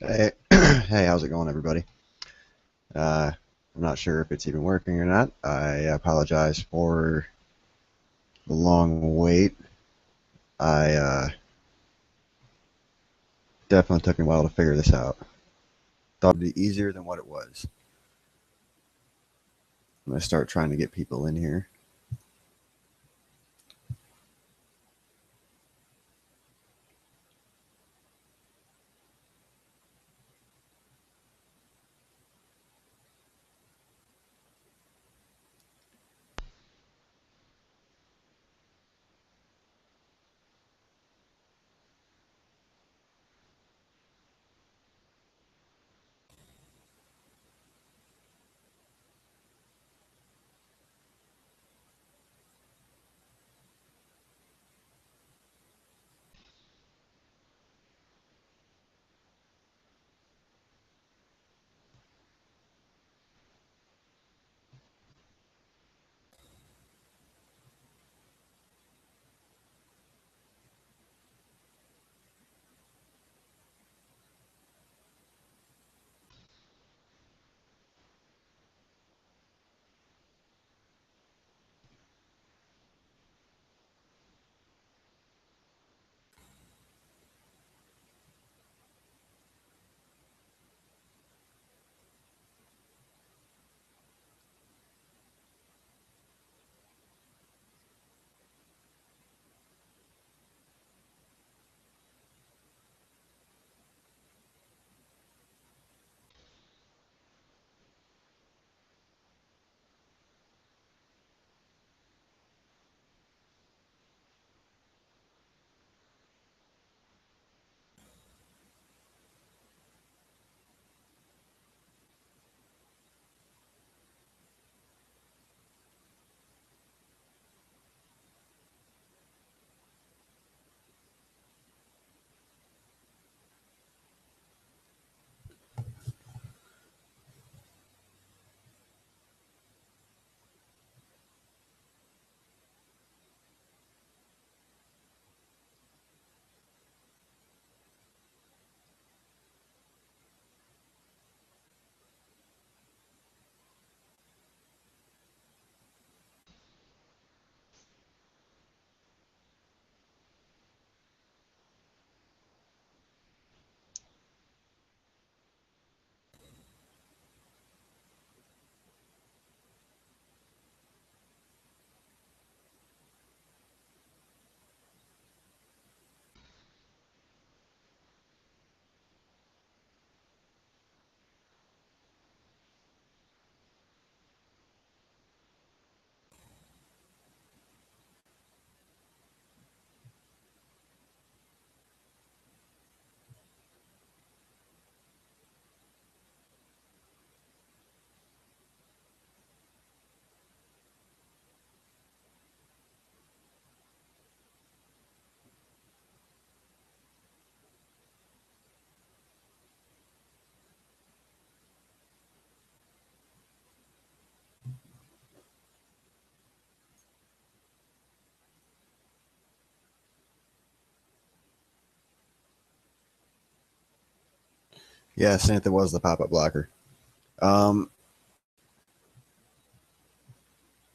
Hey, hey, how's it going, everybody? I'm not sure if it's even working or not. I apologize for the long wait. I definitely took me a while to figure this out. Thought it'd be easier than what it was. I'm gonna start trying to get people in here. Yeah, Santa was the pop-up blocker. Um,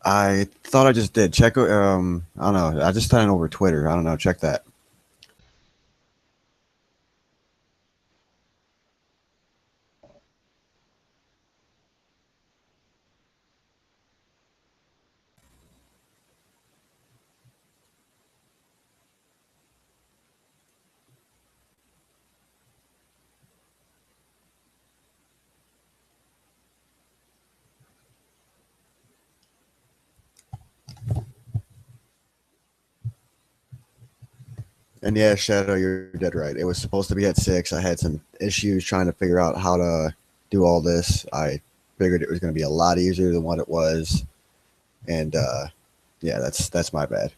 I thought I just did. Check. I don't know. I just sent it over Twitter. I don't know. Check that. And yeah, Shadow, you're dead right. It was supposed to be at 6. I had some issues trying to figure out how to do all this. I figured it was going to be a lot easier than what it was, and yeah, that's my bad.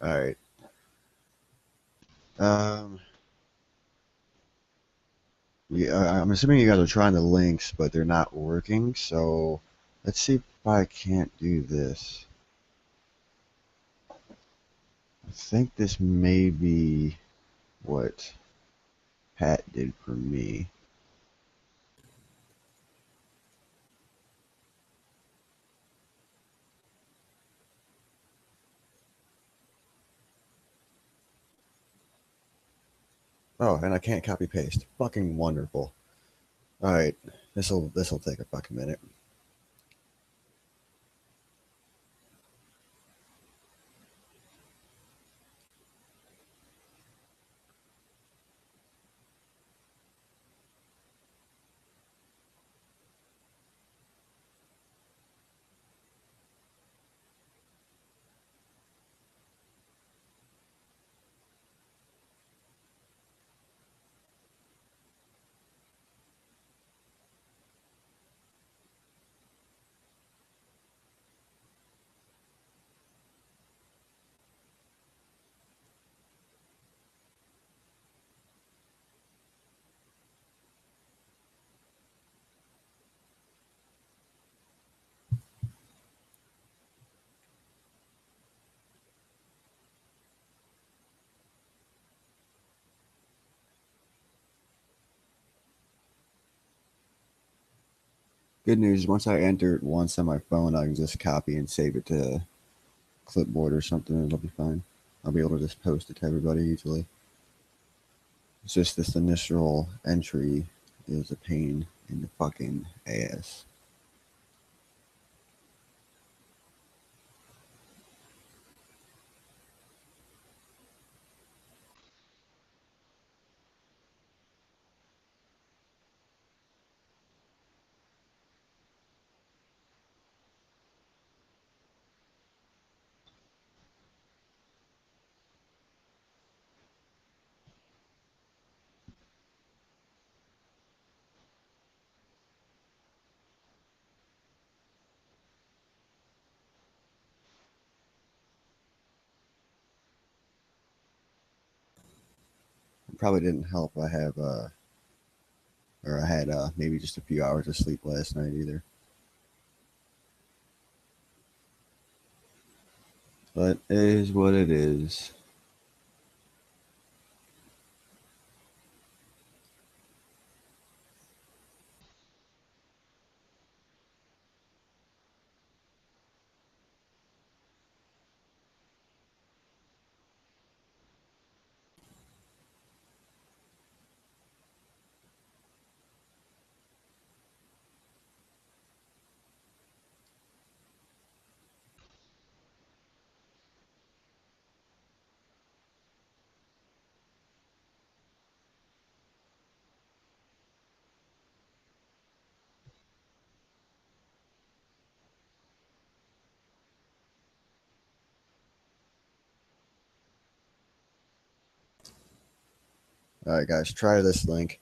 All right. Um, yeah, I'm assuming you guys are trying the links, but they're not working. So let's see if I can't do this. I think this may be what Pat did for me. Oh, and I can't copy paste. Fucking wonderful. All right, this'll take a fucking minute. Good news. Once I enter it once on my phone, I can just copy and save it to clipboard or something. It'll be fine. I'll be able to just post it to everybody easily. It's just this initial entry is a pain in the fucking ass. It probably didn't help. I had maybe just a few hours of sleep last night either. But it is what it is. All right, guys, try this link.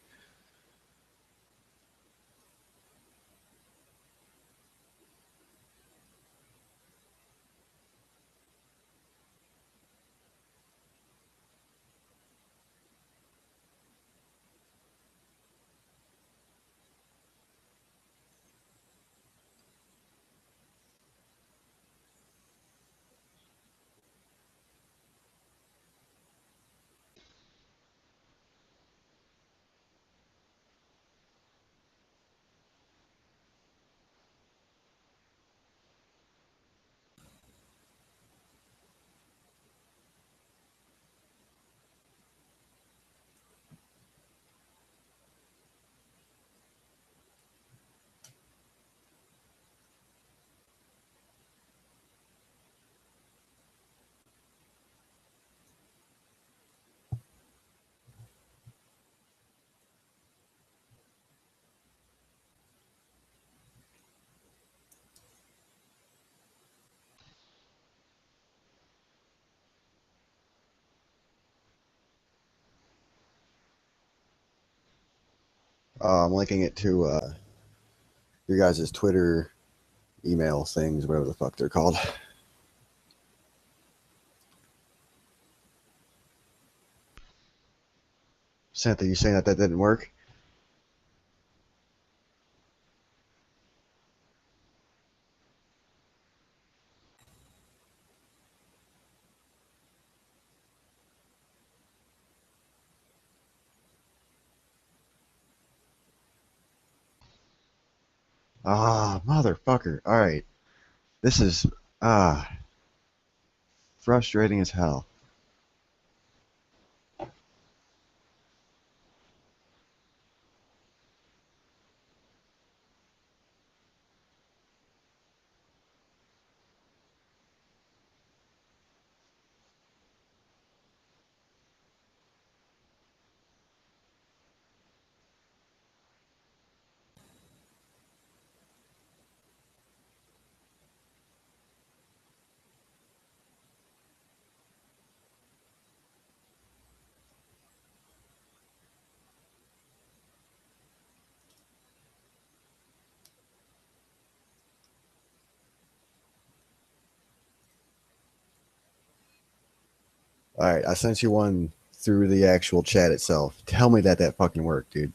I'm linking it to your guys' Twitter email things, whatever the fuck they're called. Cynthia, you saying that that didn't work? Ah, motherfucker. All right. This is ah frustrating as hell. All right, I sent you one through the actual chat itself. Tell me that that fucking worked, dude.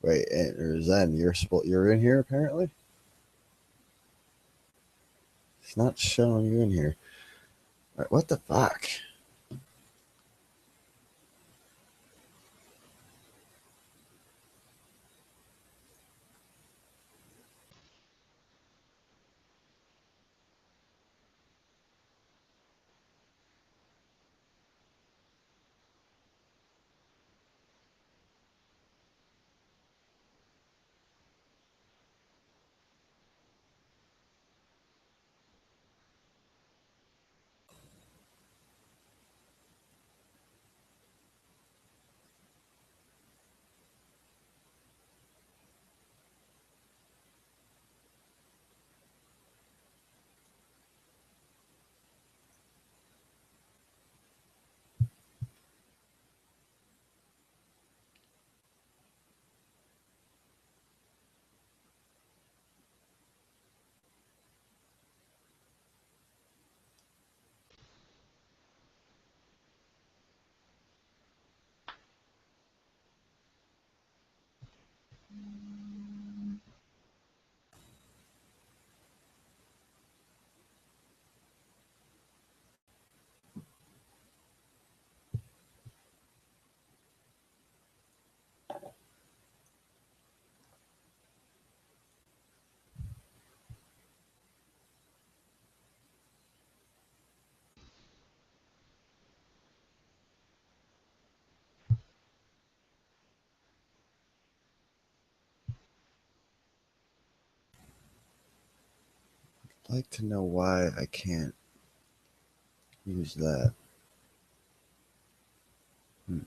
Wait, or Zen, you're in here apparently. It's not showing you in here. All right, what the fuck? I'd like to know why I can't use that. Hmm.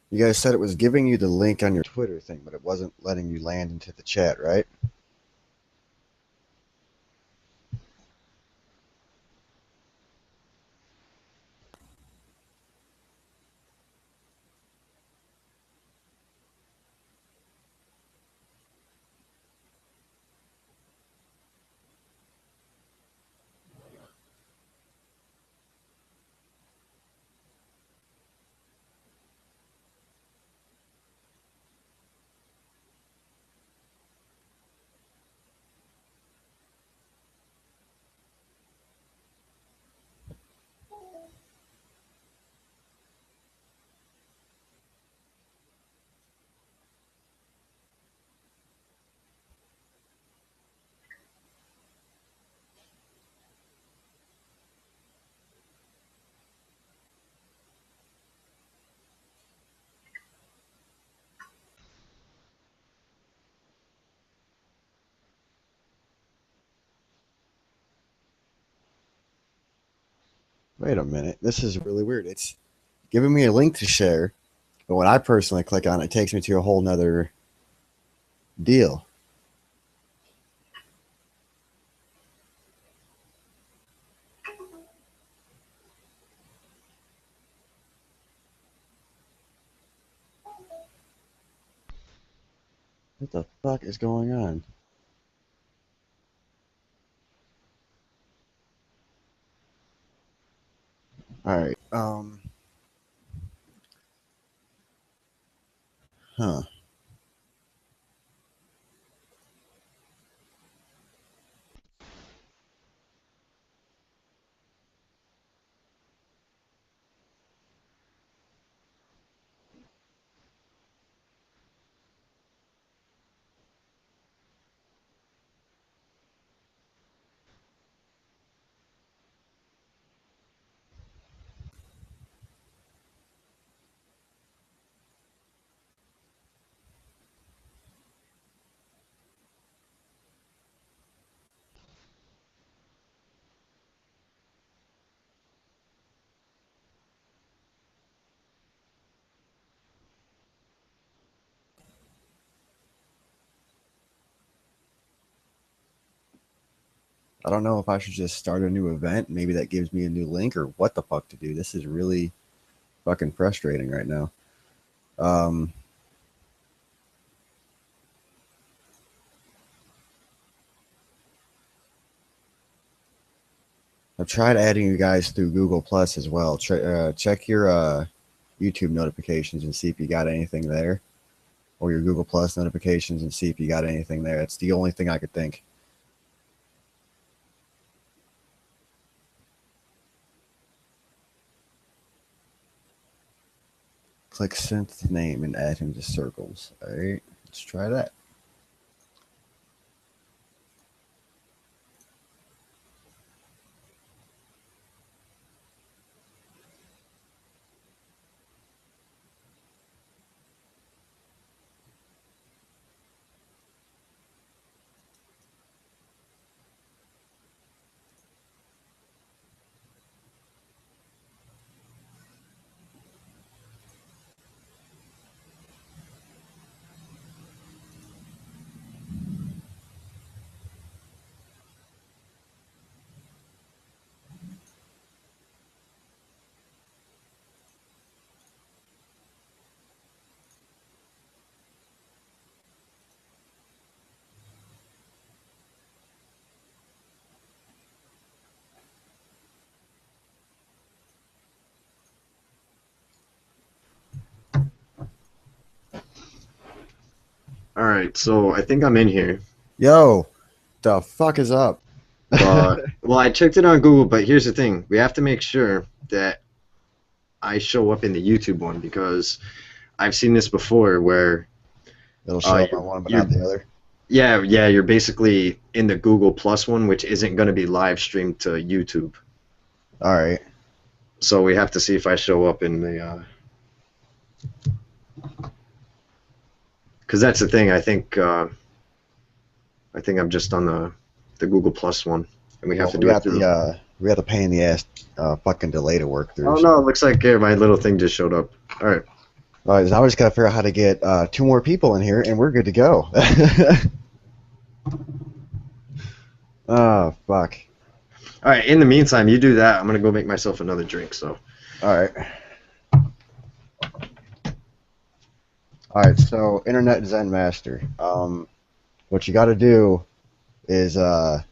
You guys said it was giving you the link on your Twitter thing, but it wasn't letting you land into the chat, right? Wait a minute. This is really weird. It's giving me a link to share, but when I personally click on it, it takes me to a whole nother deal. What the fuck is going on? All right. Huh. I don't know if I should just start a new event. Maybe that gives me a new link or what the fuck to do. This is really fucking frustrating right now. Um, I've tried adding you guys through Google Plus as well. Check your YouTube notifications and see if you got anything there, or your Google Plus notifications and see if you got anything there. It's the only thing I could think. Click synth name and add him to circles. All right, let's try that. All right, so I think I'm in here. Yo, the fuck is up? Well, I checked it on Google, but here's the thing. We have to make sure that I show up in the YouTube one because I've seen this before where It'll show up you're, on one but not you're the other. yeah, you're basically in the Google Plus one, which isn't going to be live streamed to YouTube. All right. So we have to see if I show up in the because that's the thing. I think I'm just on the Google Plus one, and we have Well, to do it through. we got the pain in the ass fucking delay to work through. Oh So. no, it looks like my little thing just showed up. All right. All right, now we just got to figure out how to get 2 more people in here, and we're good to go. Oh, fuck. All right. In the meantime, you do that. I'm gonna go make myself another drink. So. All right. All right, so Internet Zen Master. What you got to do is go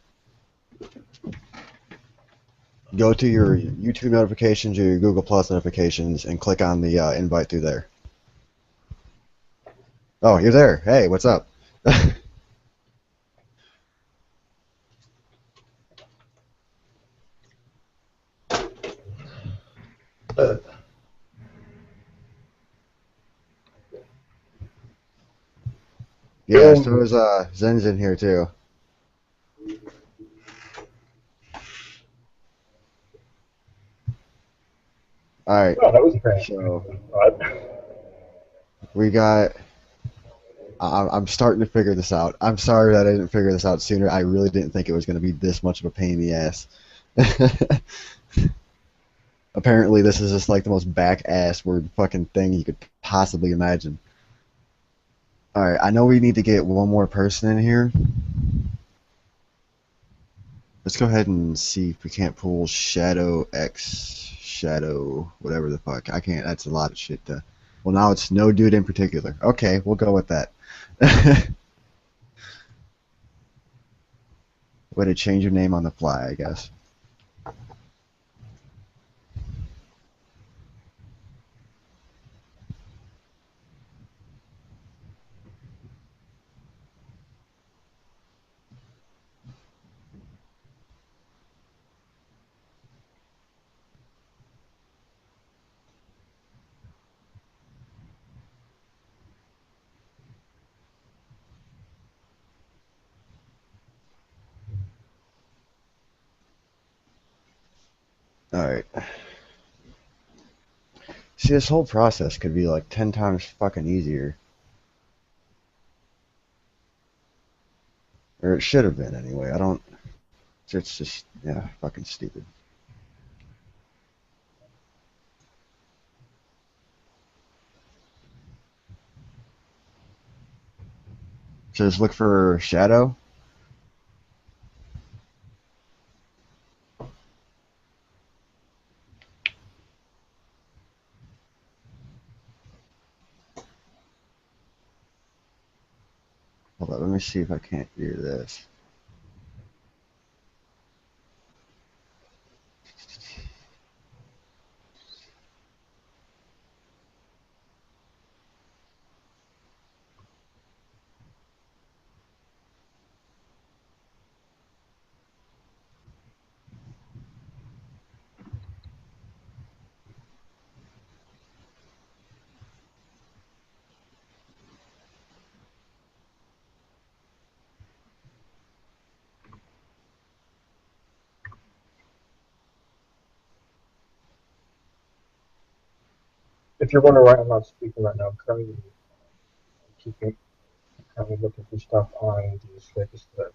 to your YouTube notifications or your Google Plus notifications and click on the invite through there. Oh, you're there. Hey, what's up? Yeah, so is Zen's in here too. All right, Oh, that was great. so we got. I'm starting to figure this out. I'm sorry that I didn't figure this out sooner. I really didn't think it was going to be this much of a pain in the ass. Apparently, this is just like the most back-ass word fucking thing you could possibly imagine. All right, I know we need to get one more person in here. Let's go ahead and see if we can't pull Shadow X Shadow whatever the fuck. I can't. That's a lot of shit to. Well, now it's no dude in particular. Okay, we'll go with that. Way to change your name on the fly, I guess. All right. See, this whole process could be like 10 times fucking easier. Or it should have been anyway. I don't. It's just, yeah, fucking stupid. So just look for Shadow. Hold on, let me see if I can't do this. If you're wondering why I'm not speaking right now, I'm currently keeping, currently looking for stuff on the surface there.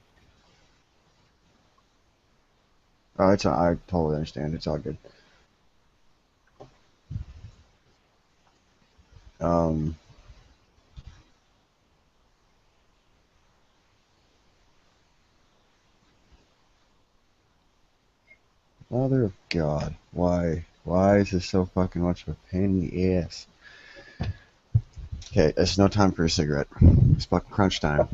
Oh, it's I totally understand. It's all good. Um, Mother of God, why? Why is this so fucking much of a pain in the ass? Okay, it's no time for a cigarette. It's fucking crunch time.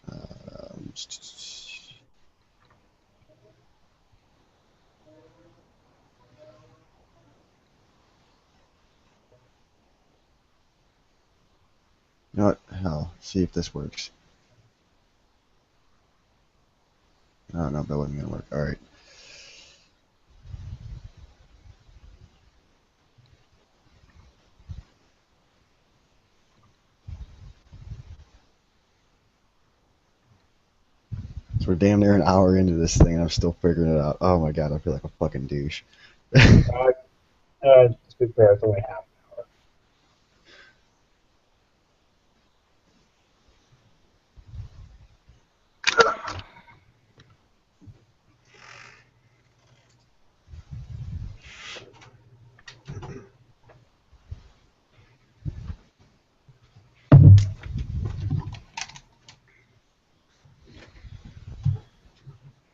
Um, you know what? Hell, see if this works. Oh no, that wasn't gonna work. All right. So we're damn near an hour into this thing, and I'm still figuring it out. Oh my God, I feel like a fucking douche. To be fair, it's only half an hour.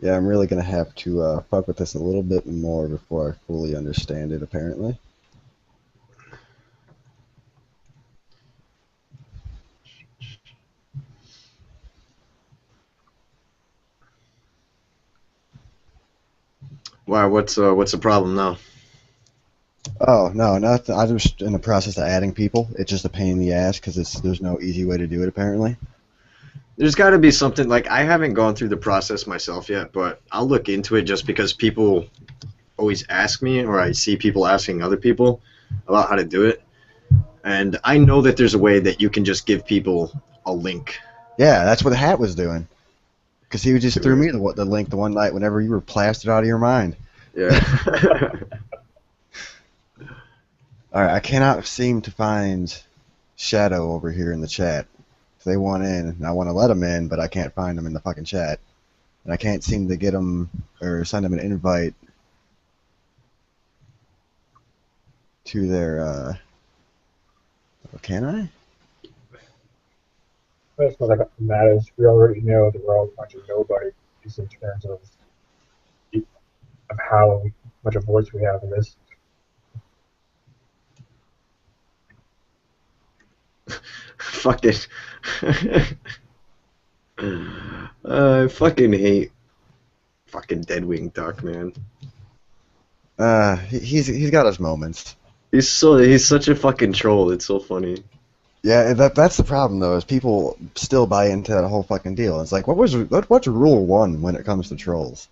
Yeah, I'm really gonna have to fuck with this a little bit more before I fully understand it. Apparently. Why? What's the problem now? Oh no, not. I'm just in the process of adding people. It's just a pain in the ass because there's no easy way to do it. Apparently. There's got to be something like I haven't gone through the process myself yet, but I'll look into it just because people always ask me, or I see people asking other people about how to do it, and I know that there's a way that you can just give people a link. Yeah, that's what the hat was doing. Because he just To threw it. me the link the one night whenever you were plastered out of your mind. Yeah. All right, I cannot seem to find Shadow over here in the chat. They want in, and I want to let them in, but I can't find them in the fucking chat. And I can't seem to get them or send them an invite to their, can I? That's what matters. We already know that we're all a bunch of nobodies in terms of how much a voice we have in this. Fuck it. I fucking hate fucking Deadwing Duck, man. He's got his moments. He's such a fucking troll. It's so funny. Yeah, that's the problem though, is people still buy into that whole fucking deal. It's like, what's rule 1 when it comes to trolls?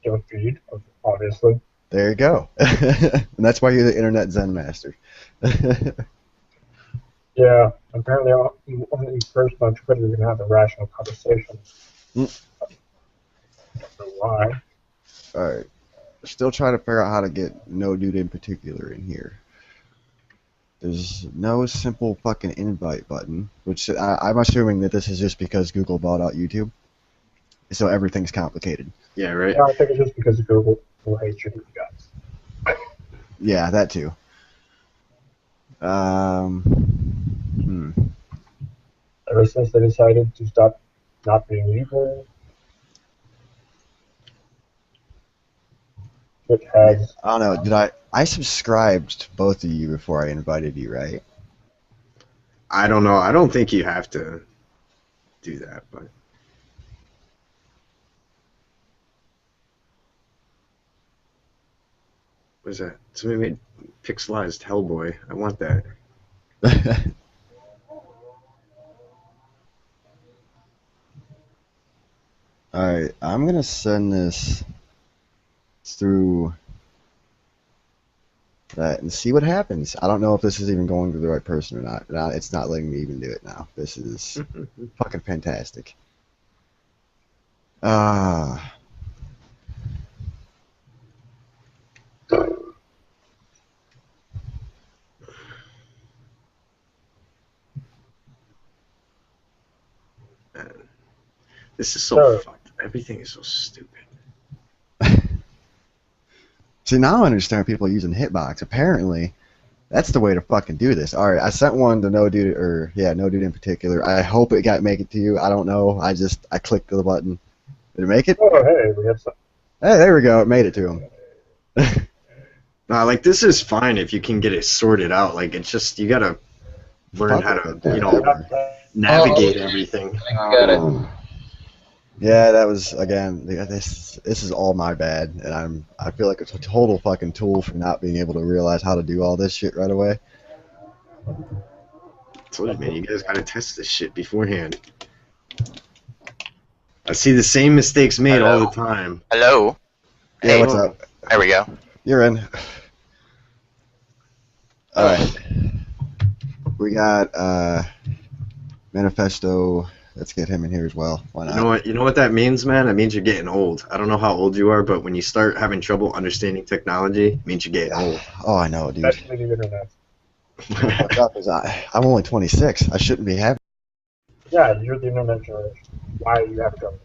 Don't feed, obviously. There you go. And that's why you're the internet Zen master. Yeah, apparently only person on Twitter you can have a rational conversation. I don't know why. Alright. Still trying to figure out how to get no dude in particular in here. There's no simple fucking invite button, which I'm assuming that this is just because Google bought out YouTube. So everything's complicated. Yeah, right? Yeah, I think it's just because Google hates you guys. Yeah, that too. Ever since they decided to stop not being evil, it has... I don't know, I subscribed to both of you before I invited you, right? I don't know. I don't think you have to do that, but... What is that? Somebody made pixelized Hellboy. I want that. Alright, I'm gonna send this through that and see what happens. I don't know if this is even going to the right person or not. It's not letting me even do it now. This is fucking fantastic. This is so fucked. Everything is so stupid. See, now I understand people are using Hitbox. Apparently, that's the way to fucking do this. All right, I sent one to no dude, no dude in particular. I hope it make it to you. I don't know. I clicked the button. Did it make it? Oh, hey, we have some. Hey, there we go. It made it to him. Nah, like, this is fine if you can get it sorted out. Like, it's just, you gotta learn how to, navigate everything. I got it. Yeah, that was, again, this is all my bad, and I feel like it's a total fucking tool for not being able to realize how to do all this shit right away. I told you, man, you guys gotta test this shit beforehand. I see the same mistakes made all the time. Hello? Yeah, Hey. what's up? There we go. You're in. Alright. We got, Manifesto. Let's get him in here as well. Why not? You know what that means, man? That means you're getting old. I don't know how old you are, but when you start having trouble understanding technology, it means you're getting old. Oh, I know, dude. Especially the internet. What's up is I'm only 26. I shouldn't be having. Yeah, you're the internet generation. Why you have trouble?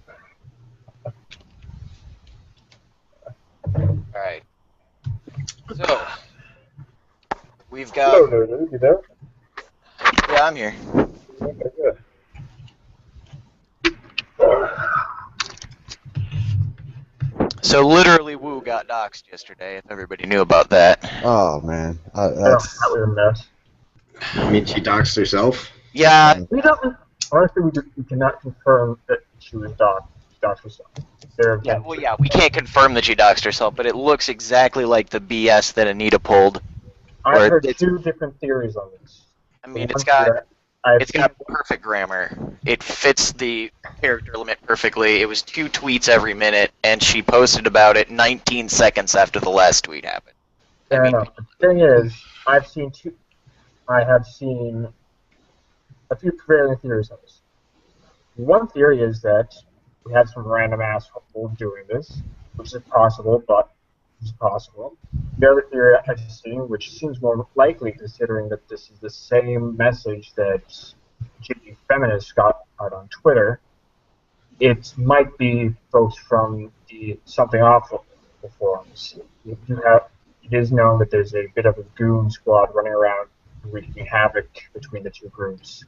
Alright. So, we've Hello, got... Lulu. You there? Yeah, I'm here. Okay, good. So, literally, Woo got doxxed yesterday, if everybody knew about that. Oh, man. That was a mess. I mean, she doxed herself? Yeah, We don't. Honestly, we cannot confirm that she was doxed herself. we can't confirm that she doxed herself, but it looks exactly like the BS that Anita pulled. I've heard two different theories on this. I mean, The it's one got... that I've It's got perfect grammar. It fits the character limit perfectly. It was 2 tweets every minute, and she posted about it 19 seconds after the last tweet happened. Fair enough. The thing is, I have seen a few prevailing theories on this. One theory is that we have some random asshole doing this, which is possible, but it's possible. The other theory I've seen, which seems more likely considering that this is the same message that Jimmy Feminists got out on Twitter, it might be folks from the Something Awful forums. It is known that there's a bit of a goon squad running around wreaking havoc between the two groups.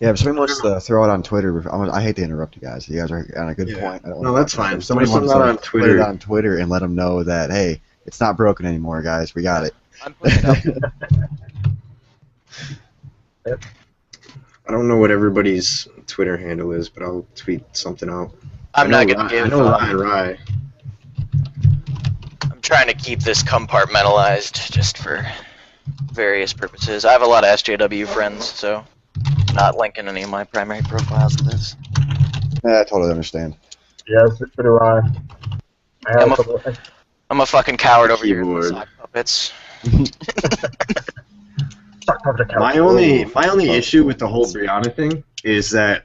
Yeah, if somebody wants to throw it on Twitter, I hate to interrupt you guys. You guys are on a good point. I don't No, wanna that's talk about fine. it. If somebody Somebody wants put to it on put it Twitter. on Twitter and let them know that, hey, it's not broken anymore, guys. We got it. I'm putting it up. I don't know what everybody's Twitter handle is, but I'll tweet something out. I'm not gonna I give. know Rye. I'm trying to keep this compartmentalized just for various purposes. I have a lot of SJW friends, so not linking any of my primary profiles to this. Yeah, I totally understand. Yes, so do I. I have a couple. I'm a fucking coward over here Keyboard. with sock puppets. My only issue with the whole Brianna thing is that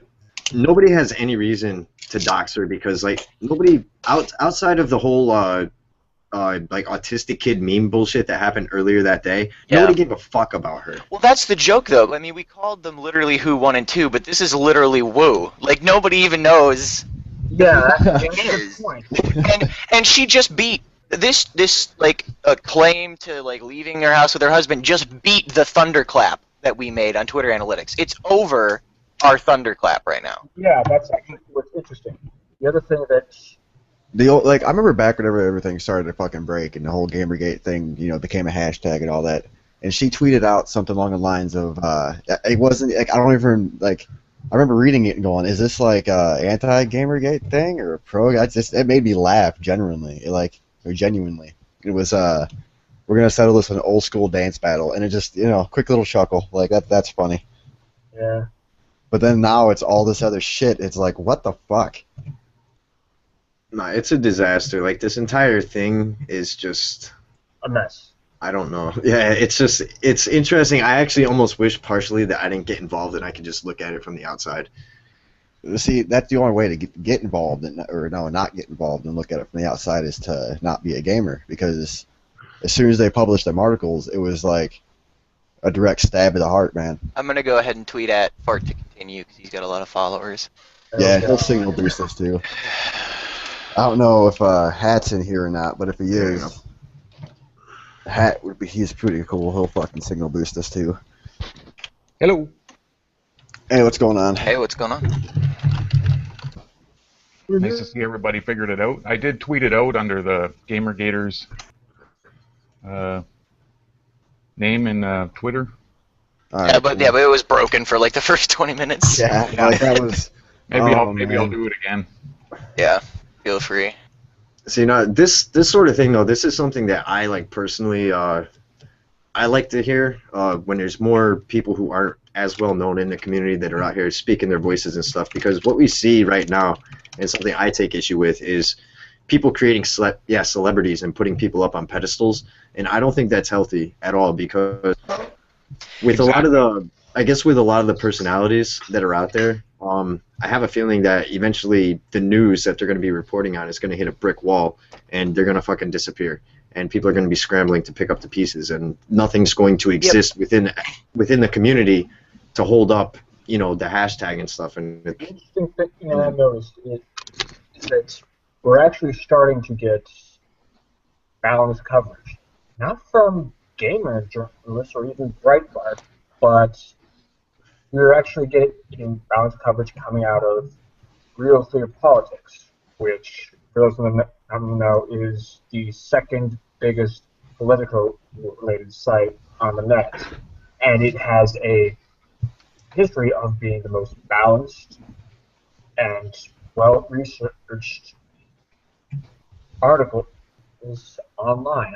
nobody has any reason to dox her because like nobody outside of the whole like autistic kid meme bullshit that happened earlier that day, nobody gave a fuck about her. Well, that's the joke, though. I mean, we called them literally Who 1 and 2, but this is literally Woo. Like nobody even knows. Yeah, that's a good point. And she just beat this like a claim to like leaving her house with her husband. Just beat the thunderclap that we made on Twitter Analytics. It's over our thunderclap right now. Yeah, that's actually what's interesting. The other thing that I remember back whenever everything started to fucking break and the whole Gamergate thing, became a hashtag and all that. And she tweeted out something along the lines of, it wasn't like I don't even like. I remember reading it and going, "Is this like a anti-Gamergate thing or a pro?" It made me laugh genuinely. Genuinely. It was we're gonna settle this with an old school dance battle, and it just quick little chuckle like that's funny. Yeah. But then now it's all this other shit. It's like, what the fuck? Nah, it's a disaster. Like this entire thing is just a mess. I don't know. Yeah, it's interesting. I actually almost wish partially that I didn't get involved and I could just look at it from the outside. See, that's the only way to get involved, not get involved and look at it from the outside is to not be a gamer. Because as soon as they published them articles, it was like a direct stab to the heart, man. I'm gonna go ahead and tweet at Fart to continue because he's got a lot of followers. Yeah, he'll signal boost us too. I don't know if Hat's in here or not, but if he is, Hat he's pretty cool. He'll fucking signal boost us too. Hello. Hey, what's going on? Hey, what's going on? Nice to see everybody figured it out. I did tweet it out under the Gamergators name in Twitter. Yeah, but it was broken for like the first 20 minutes. Yeah, like that was. Maybe I'll do it again. Yeah, feel free. See, this sort of thing though, this is something that I like personally. I like to hear when there's more people who aren't as well known in the community that are out here speaking their voices and stuff. Because what we see right now, and something I take issue with, is people creating celebrities and putting people up on pedestals, and I don't think that's healthy at all. Because with a lot of the personalities that are out there, I have a feeling that eventually the news that they're going to be reporting on is going to hit a brick wall, and they're going to fucking disappear. And people are going to be scrambling to pick up the pieces, and nothing's going to exist within the community to hold up, the hashtag and stuff. And the interesting thing I've noticed is that we're actually starting to get balanced coverage, not from gamer journalists or even Breitbart, but we're actually getting balanced coverage coming out of Real Clear Politics, which, for those who don't know, is the second biggest political-related site on the net, and it has a history of being the most balanced and well-researched articles online.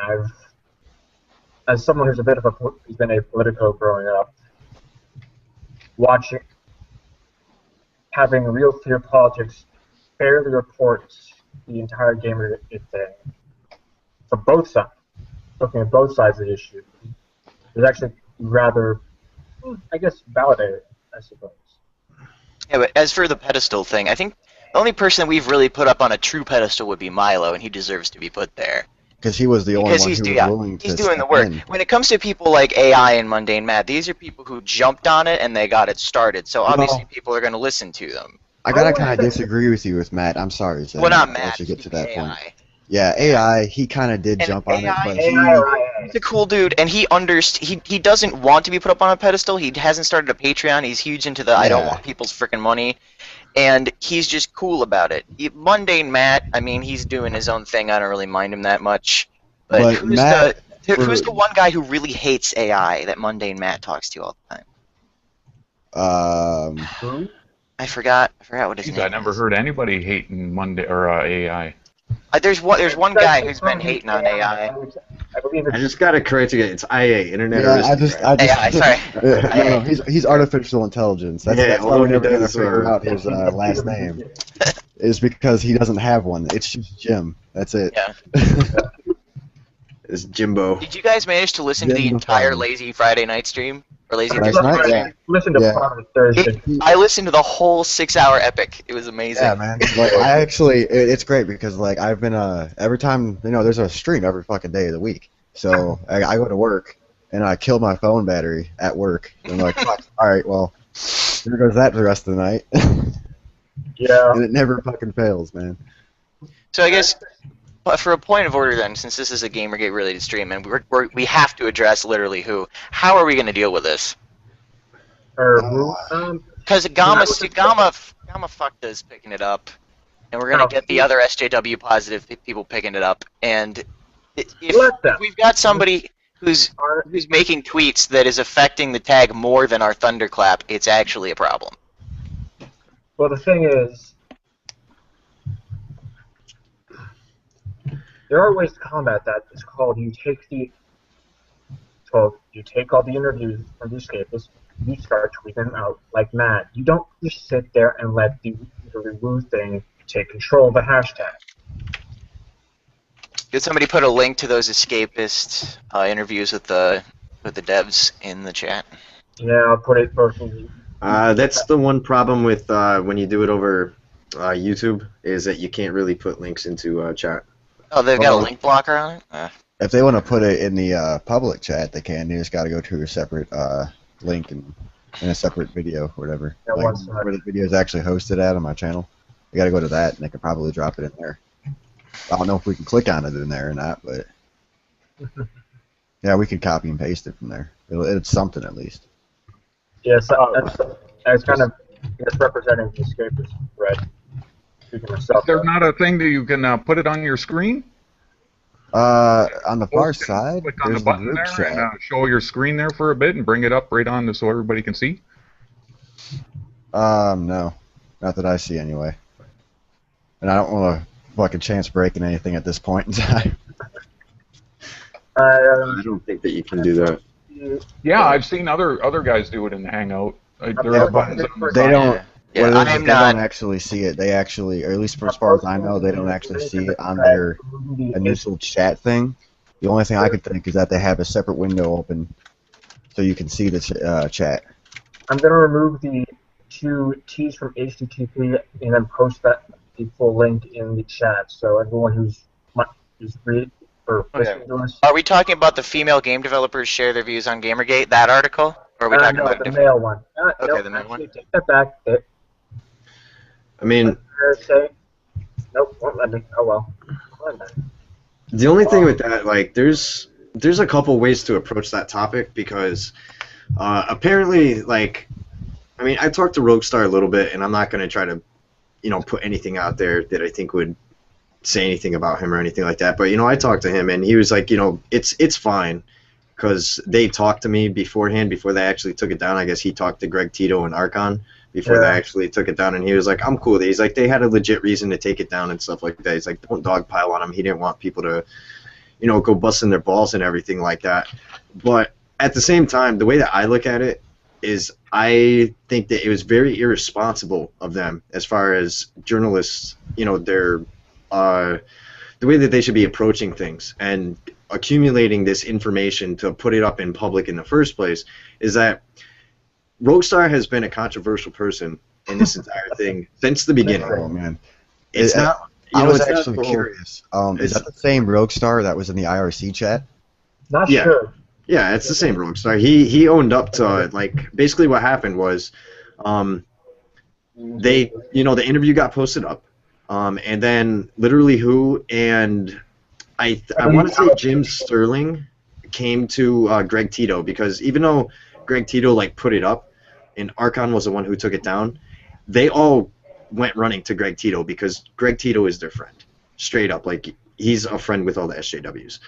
As someone who's been a politico growing up, having Real Clear Politics fairly reports the entire gamer thing from both sides, looking at both sides of the issue, is actually rather, I guess, validating, I suppose. Yeah, but as for the pedestal thing, I think the only person that we've really put up on a true pedestal would be Milo, and he deserves to be put there. because he was the only Because one he's, who was yeah, willing to he's doing the step work. in. When it comes to people like AI and Mundane Matt, these are people who jumped on it and they got it started. So obviously people are going to listen to them. I gotta kind of disagree with you with Matt. I'm sorry, Zach. Well, not I'll Matt. let you get to that point. AI. Yeah, AI. He kind of did And jump on it, AI but He's a cool dude, and he doesn't want to be put up on a pedestal. He hasn't started a Patreon. He's huge into the I don't want people's freaking money, and he's just cool about it. Mundane Matt, I mean, he's doing his own thing. I don't really mind him that much. But who's Matt, who's the one guy who really hates AI that Mundane Matt talks to all the time? Who? I forgot what his Jeez, name I never is. heard anybody hating Monday or AI. There's one guy who's been hating on AI. I believe it's I just got to correct you. It's IA, Internet yeah, Aristocrat. AI, sorry. no, he's artificial intelligence. That's why we never gonna figure out his last name. Is because he doesn't have one. It's just Jim. That's it. Yeah. It's Jimbo. Did you guys manage to listen to the Jim the entire Farmer. Lazy Friday night stream? Or Lazy Last Thursday night, stream? yeah. Listen to Yeah. Prominent Thursday. I listened to the whole 6-hour epic. It was amazing. Yeah, man. Like I actually, it's great because like I've been every time there's a stream every fucking day of the week. So I go to work and I kill my phone battery at work. And I'm like, fuck. All right, well, there goes that for the rest of the night. Yeah. And it never fucking fails, man. So I guess, for a point of order then, since this is a Gamergate related stream, and we have to address literally who, how are we going to deal with this? Because Gamma fucked us picking it up, and we're going to get the other SJW positive people picking it up, and if we've got somebody who's making tweets that is affecting the tag more than our Thunderclap, it's actually a problem. Well, the thing is, there are ways to combat that. It's called you take all the interviews from the escapists, you start tweeting them out like Matt. You don't just sit there and let the remove thing take control of the hashtag. Did somebody put a link to those escapist interviews with the devs in the chat? Yeah, I'll put it personally. That's the one problem with when you do it over YouTube, is that you can't really put links into chat. Oh, they've got a link blocker on it? If they want to put it in the public chat, they can. They just got to go to a separate link and in a separate video or whatever. Yeah, like where the video is actually hosted at on my channel. You got to go to that, and they can probably drop it in there. I don't know if we can click on it in there or not, but yeah, we can copy and paste it from there. It's something at least. Yes, that's kind of representing the escapist, right? Is there not a thing that you can put it on your screen? On the far side, Click on there's the the button group there chat. and show your screen there for a bit and bring it up right on so everybody can see. No, not that I see anyway. And I don't want to fucking chance breaking anything at this point in time. I don't think that you can do that. Yeah, I've seen other guys do it in the Hangout. There are buttons on the They side. don't. Yeah, Well, I'm they not. don't actually see it. They actually, or at least for as far as I know, they don't actually see it on their initial chat thing. The only thing I could think is that they have a separate window open so you can see the chat. I'm going to remove the two T's from HTTP and then post the full link in the chat, so everyone who's reading or listening to us. Are we talking about the female game developers share their views on Gamergate, that article? Or are we talking No, about a the different? male one. Okay, No, the male actually, one. take that back. I mean, Nope, won't let me. Oh well. the only thing with that, like, there's a couple ways to approach that topic, because apparently, like, I mean, I talked to Roguestar a little bit, and I'm not going to try to, put anything out there that I think would say anything about him or anything like that. But, I talked to him, and he was like, it's fine, because they talked to me beforehand, before they actually took it down. I guess he talked to Greg Tito and Archon before they actually took it down, and he was like, I'm cool with it. He's like, they had a legit reason to take it down and stuff like that. He's like, don't dogpile on him. He didn't want people to, go busting their balls and everything like that. But at the same time, the way that I look at it is, I think that it was very irresponsible of them, as far as journalists, their the way that they should be approaching things and accumulating this information to put it up in public in the first place. Is that Roguestar has been a controversial person in this entire thing since the beginning. Oh man, It's not I know, was it's that actually whole- curious. Is that the same Roguestar that was in the IRC chat? Not Yeah. sure. Yeah, it's the same Rockstar. He owned up to like basically what happened was, they the interview got posted up, and then literally I want to say Jim Sterling came to Greg Tito, because even though Greg Tito like put it up, and Archon was the one who took it down, they all went running to Greg Tito because Greg Tito is their friend, straight up. Like he's a friend with all the SJWs.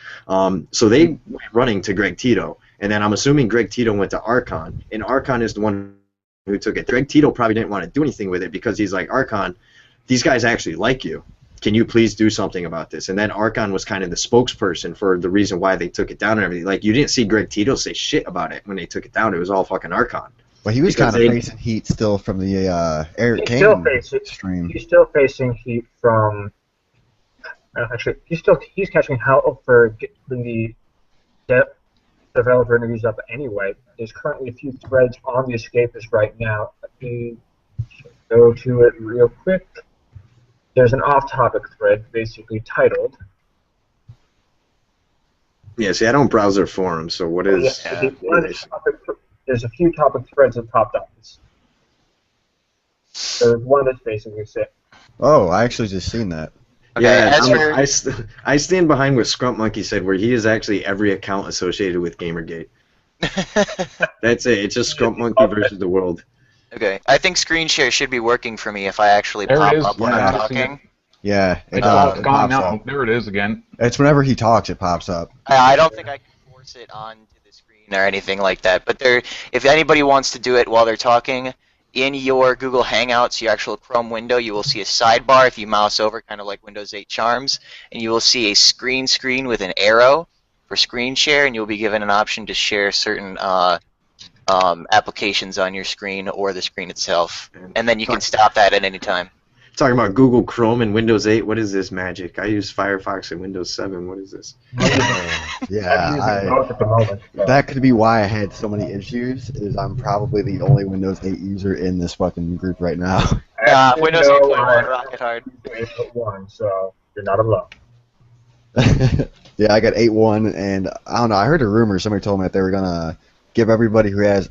So they went running to Greg Tito, and then I'm assuming Greg Tito went to Archon, and Archon is the one who took it. Greg Tito probably didn't want to do anything with it because he's like, Archon, these guys actually like you. Can you please do something about this? And then Archon was kind of the spokesperson for the reason why they took it down and everything. Like, you didn't see Greg Tito say shit about it when they took it down. It was all fucking Archon. Well, he was Because kind of they- facing heat still from the Eric He's still Kane facing. stream. He's still facing heat from. Actually, he's catching hell for getting the developer interviews up anyway. There's currently a few threads on the Escapist right now. Let me go to it real quick. There's an off-topic thread basically titled. Yeah, see, I don't browse their forums, so what is... There's a few topic threads that popped up. There's one that's basically saying. Oh, I actually just seen that. Okay, Yeah, as for- I stand behind what Scrump Monkey said, where he is actually every account associated with Gamergate. That's it. It's just Scrump Monkey versus the world. Okay, I think screen share should be working for me if I actually There it pop is. up when Yeah, I'm I've seen talking. Yeah, it It's pops gone now. up. There it is again. It's whenever he talks, it pops up. I don't think I can force it onto the screen or anything like that. But if anybody wants to do it while they're talking, in your Google Hangouts, your actual Chrome window, you will see a sidebar if you mouse over, kind of like Windows 8 Charms, and you will see a screen with an arrow for screen share, and you'll be given an option to share certain applications on your screen or the screen itself, and then you can stop that at any time. Talking about Google Chrome and Windows 8, what is this magic? I use Firefox and Windows 7. What is this? Yeah, Both at the moment. So. that could be why I had so many issues. Is I'm probably the only Windows 8 user in this fucking group right now. Windows 8.1 Rocket Hard. 8.1, so you're not alone. Yeah, I got 8.1, and I don't know. I heard a rumor. Somebody told me that they were gonna give everybody who has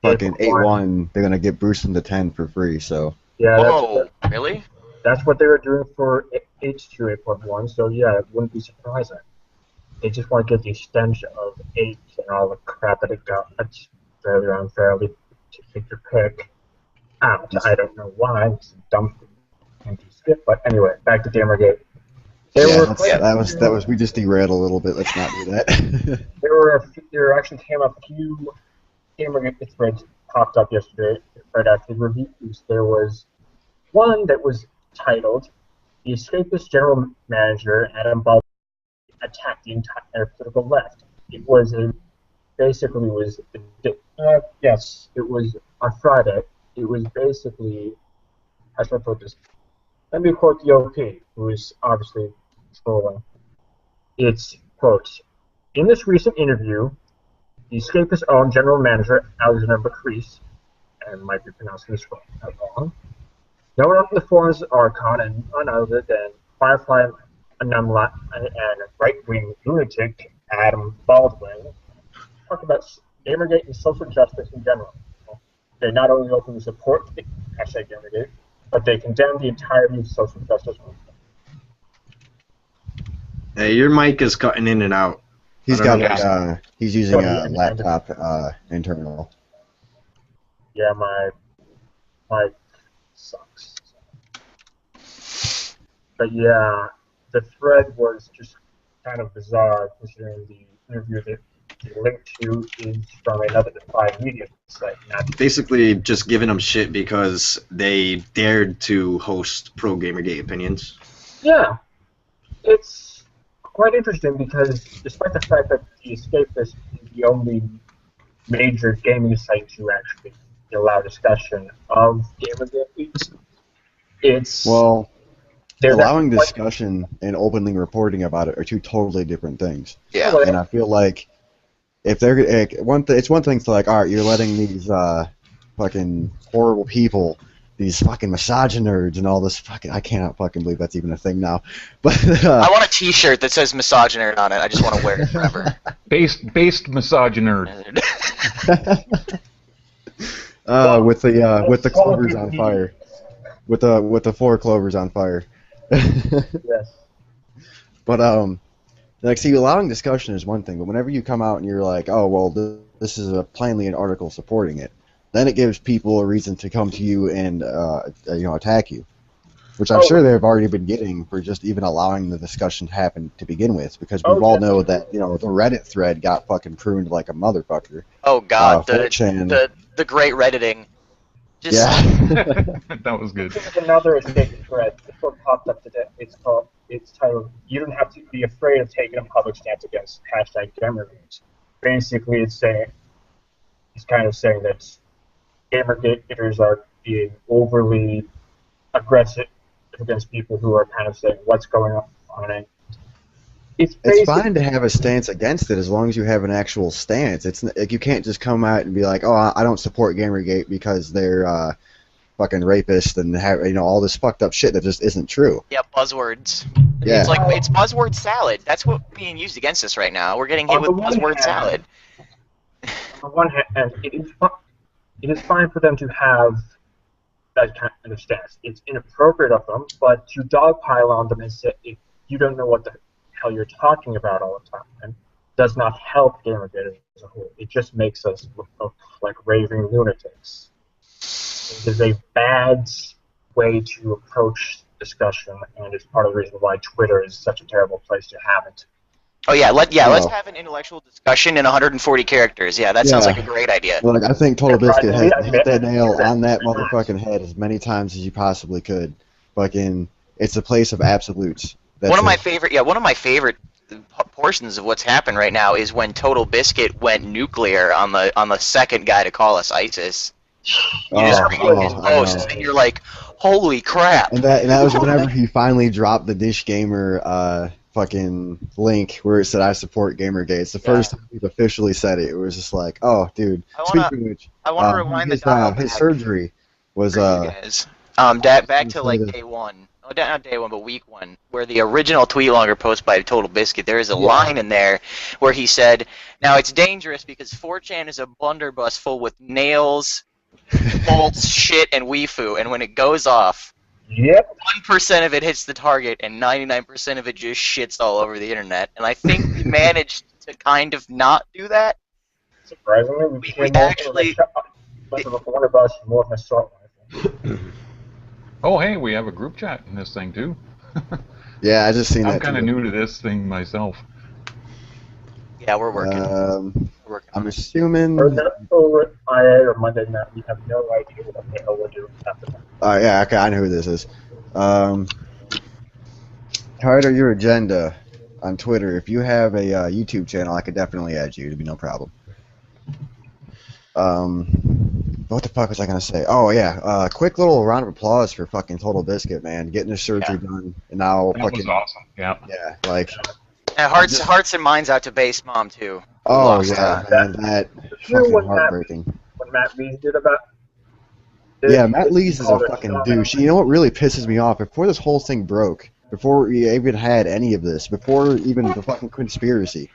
fucking 8.1, they're gonna get boosted to 10 for free. So Yeah, Whoa, really? that's what they were doing for H2 8.1, so yeah, it wouldn't be surprising. They just want to get the extension of 8 and all the crap that it got. That's fairly or unfairly to take your pick out. I don't know why. It's a dumb thing to skip, but anyway, back to Gamergate. that was we just derailed a little bit. Let's not do that. There actually came a few Gamergate threads popped up yesterday right after the reviews. There was one that was titled "The Escapist General Manager Adam Baldwin Attacked the Entire Political Left." It was yes, it was on Friday. It was basically, how should I put this? Let me quote the OP, who is obviously trolling. It's, quote, "In this recent interview, the Escapist own general manager Alexander McCreese," and might be pronouncing this wrong, "no one on the forums is Archon and none other than Firefly Anomaly and right-wing lunatic Adam Baldwin talk about Gamergate and social justice in general. They not only openly support the hashtag Gamergate, but they condemn the entirety of social justice movement." Hey, your mic is cutting in and out. He's I don't got know. he's using a laptop internal. Yeah, my sucks. But yeah, the thread was just kind of bizarre considering the interview that the link to is from another defined media site. Basically, just giving them shit because they dared to host pro Gamergate opinions. Yeah, it's quite interesting because despite the fact that the Escapist is the only major gaming site to actually allow discussion of Gamergate, it's allowing discussion and openly reporting about it are two totally different things. Yeah. And I feel like if they're it's one thing to like, all right, you're letting these fucking horrible people these fucking misogyn nerds and all this fucking. I cannot fucking believe that's even a thing now. But I want a T-shirt that says misogynerd on it. I just want to wear it forever. Based misogynerd. With the clovers on fire, with the 4 clovers on fire. Yes. But like, see, allowing discussion is one thing, but whenever you come out and you're like, oh well, this is plainly an article supporting it, then it gives people a reason to come to you and attack you, which I'm sure they've already been getting for just even allowing the discussion to happen to begin with, because we all know that the Reddit thread got fucking pruned like a motherfucker. Oh God, the great Redditing. Just... Yeah. That was good. There's another escape thread. This one popped up today. It's titled, "You don't have to be afraid of taking a public stance against #GamerGate." Basically, it's kind of saying that Gamergaters are being overly aggressive against people who are kind of saying what's going on. And it's fine to have a stance against it as long as you have an actual stance. It's like you can't just come out and be like, "Oh, I don't support Gamergate because they're fucking rapists and have all this fucked up shit that just isn't true." Yeah, buzzwords. Yeah. It's like it's buzzword salad. That's what's being used against us right now. We're getting hit with buzzword salad. On one hand, it is fine for them to have that kind of stance. It's inappropriate of them, but to dogpile on them and say if you don't know what the hell you're talking about all the time does not help Gamergate as a whole. It just makes us look like raving lunatics. It is a bad way to approach discussion, and it's part of the reason why Twitter is such a terrible place to have it. Oh yeah, let's have an intellectual discussion in 140 characters. Yeah, that sounds like a great idea. Well, I think Total Biscuit has hit that nail on that motherfucking head as many times as you possibly could. Fucking, it's a place of absolutes. One of my favorite portions of what's happened right now is when Total Biscuit went nuclear on the second guy to call us ISIS. You just read his posts and you're like, holy crap! And that was whenever he finally dropped the Dish Gamer fucking link where it said I support Gamergate. It's the first time he's officially said it. It was just like, oh, dude. Speaking of which, I want to rewind the time. His surgery was back to like day one. Oh, not day one, but week one, where the original tweet longer post by Total Biscuit, there is a line in there where he said, "Now it's dangerous because 4chan is a blunderbuss full with nails, bolts, shit, and weefoo, and when it goes off, 1% of it hits the target, and 99% of it just shits all over the internet." And I think we managed to kind of not do that. Surprisingly, we actually less of a blunderbuss and more of an assault rifle. Oh, hey, we have a group chat in this thing, too. Yeah, I just seen that. I'm kind of new to this thing myself. Yeah, we're working. I'm assuming... Or IA or Monday night, we have no idea what the hell we're doing after that. Yeah, okay, I know who this is. Carter, your agenda on Twitter. If you have a YouTube channel, I could definitely add you. It'd be no problem. What the fuck was I gonna say? Oh yeah, quick little round of applause for fucking Total Biscuit, man, getting his surgery done, and now that fucking was awesome. Yeah. Yeah, like. And hearts and minds out to Base Mom too. Oh yeah, man, that fucking heartbreaking. When Matt Lees did about. Yeah, Matt Lees is a fucking douche. You know what really pisses me off? Before this whole thing broke, before we even had any of this, before even the fucking conspiracy,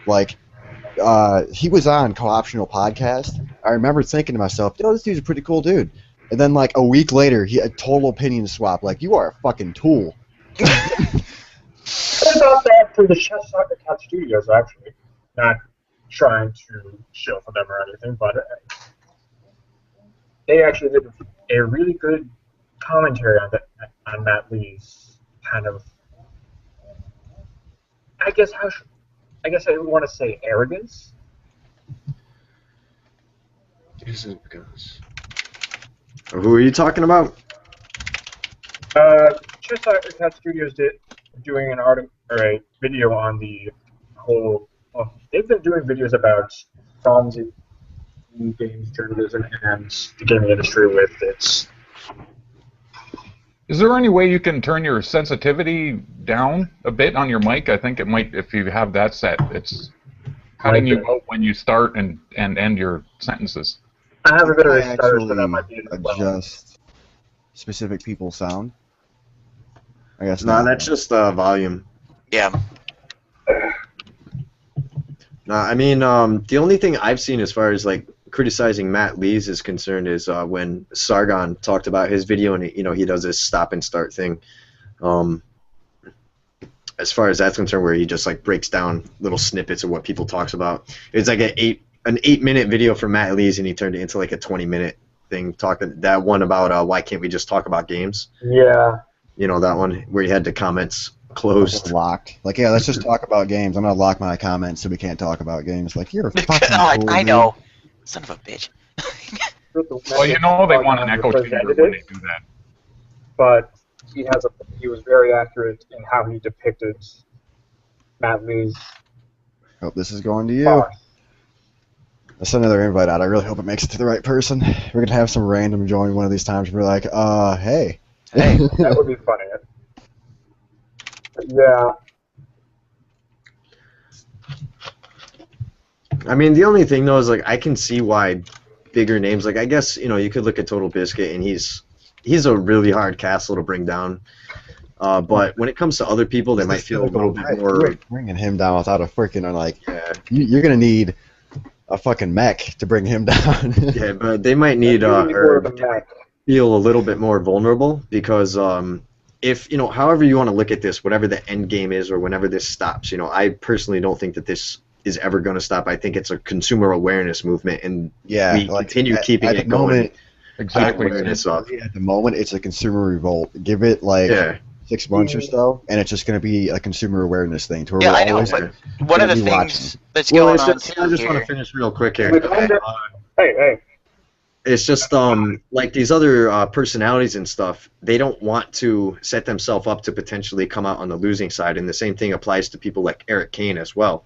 like. He was on Co-optional Podcast. I remember thinking to myself, this dude's a pretty cool dude. And then, like, a week later, he had a total opinion swap. Like, you are a fucking tool. I about that for the Chess Soccer Cat Studios, actually. Not trying to shill for them or anything, but they actually did a really good commentary on Matt Lee's kind of, I guess I would want to say arrogance. Is it because? Who are you talking about? Chess Cat Studios doing an article or a video on the whole. Well, they've been doing videos about problems in games journalism and the gaming industry with its. Is there any way you can turn your sensitivity down a bit on your mic? I think it might, if you have that set. It's cutting you out when you start and end your sentences. I have a bit of a stutter, so that might be adjust. specific people's sound? I guess No, not. that's just volume. I guess No, not. that's just volume. Yeah. No, I mean, the only thing I've seen as far as like criticizing Matt Lees is concerned is when Sargon talked about his video and he does this stop and start thing. As far as that's concerned, where he just like breaks down little snippets of what people talks about. It's like an 8-minute video from Matt Lees, and he turned it into like a 20-minute thing talking that one about why can't we just talk about games? Yeah. That one where he had the comments closed. Locked. Like, yeah, let's just talk about games. I'm gonna lock my comments so we can't talk about games. Like, you're a fucking fool, I dude. know. Son of a bitch. Well, they want an echo chamber when they do that. But he was very accurate in how he depicted Matt Lee's Hope this is going to you. farce. I sent another invite out. I really hope it makes it to the right person. We're gonna have some random join one of these times and be like, hey. Hey. That would be funny. Yeah. I mean, the only thing though is like I can see why bigger names, like I guess you could look at Total Biscuit and he's a really hard castle to bring down. But when it comes to other people, they might feel a little bit more. Bringing him down without a freaking Yeah. you're gonna need a fucking mech to bring him down. Yeah, but they might need her to feel a little bit more vulnerable because if however you want to look at this, whatever the end game is or whenever this stops, I personally don't think that this is ever going to stop. I think it's a consumer awareness movement, and Yeah, we like, continue keeping at it the moment, going. Exactly. Awareness up. At the moment, it's a consumer revolt. Give it like Yeah. 6 months or so, and it's just going to be a consumer awareness thing. To where Yeah, we're I know, always, but one of the be things watching. that's Well, going it's on just, I just want here. to finish real quick here. Hey. It's just like these other personalities and stuff, they don't want to set themselves up to potentially come out on the losing side, and the same thing applies to people like Eric Kane as well,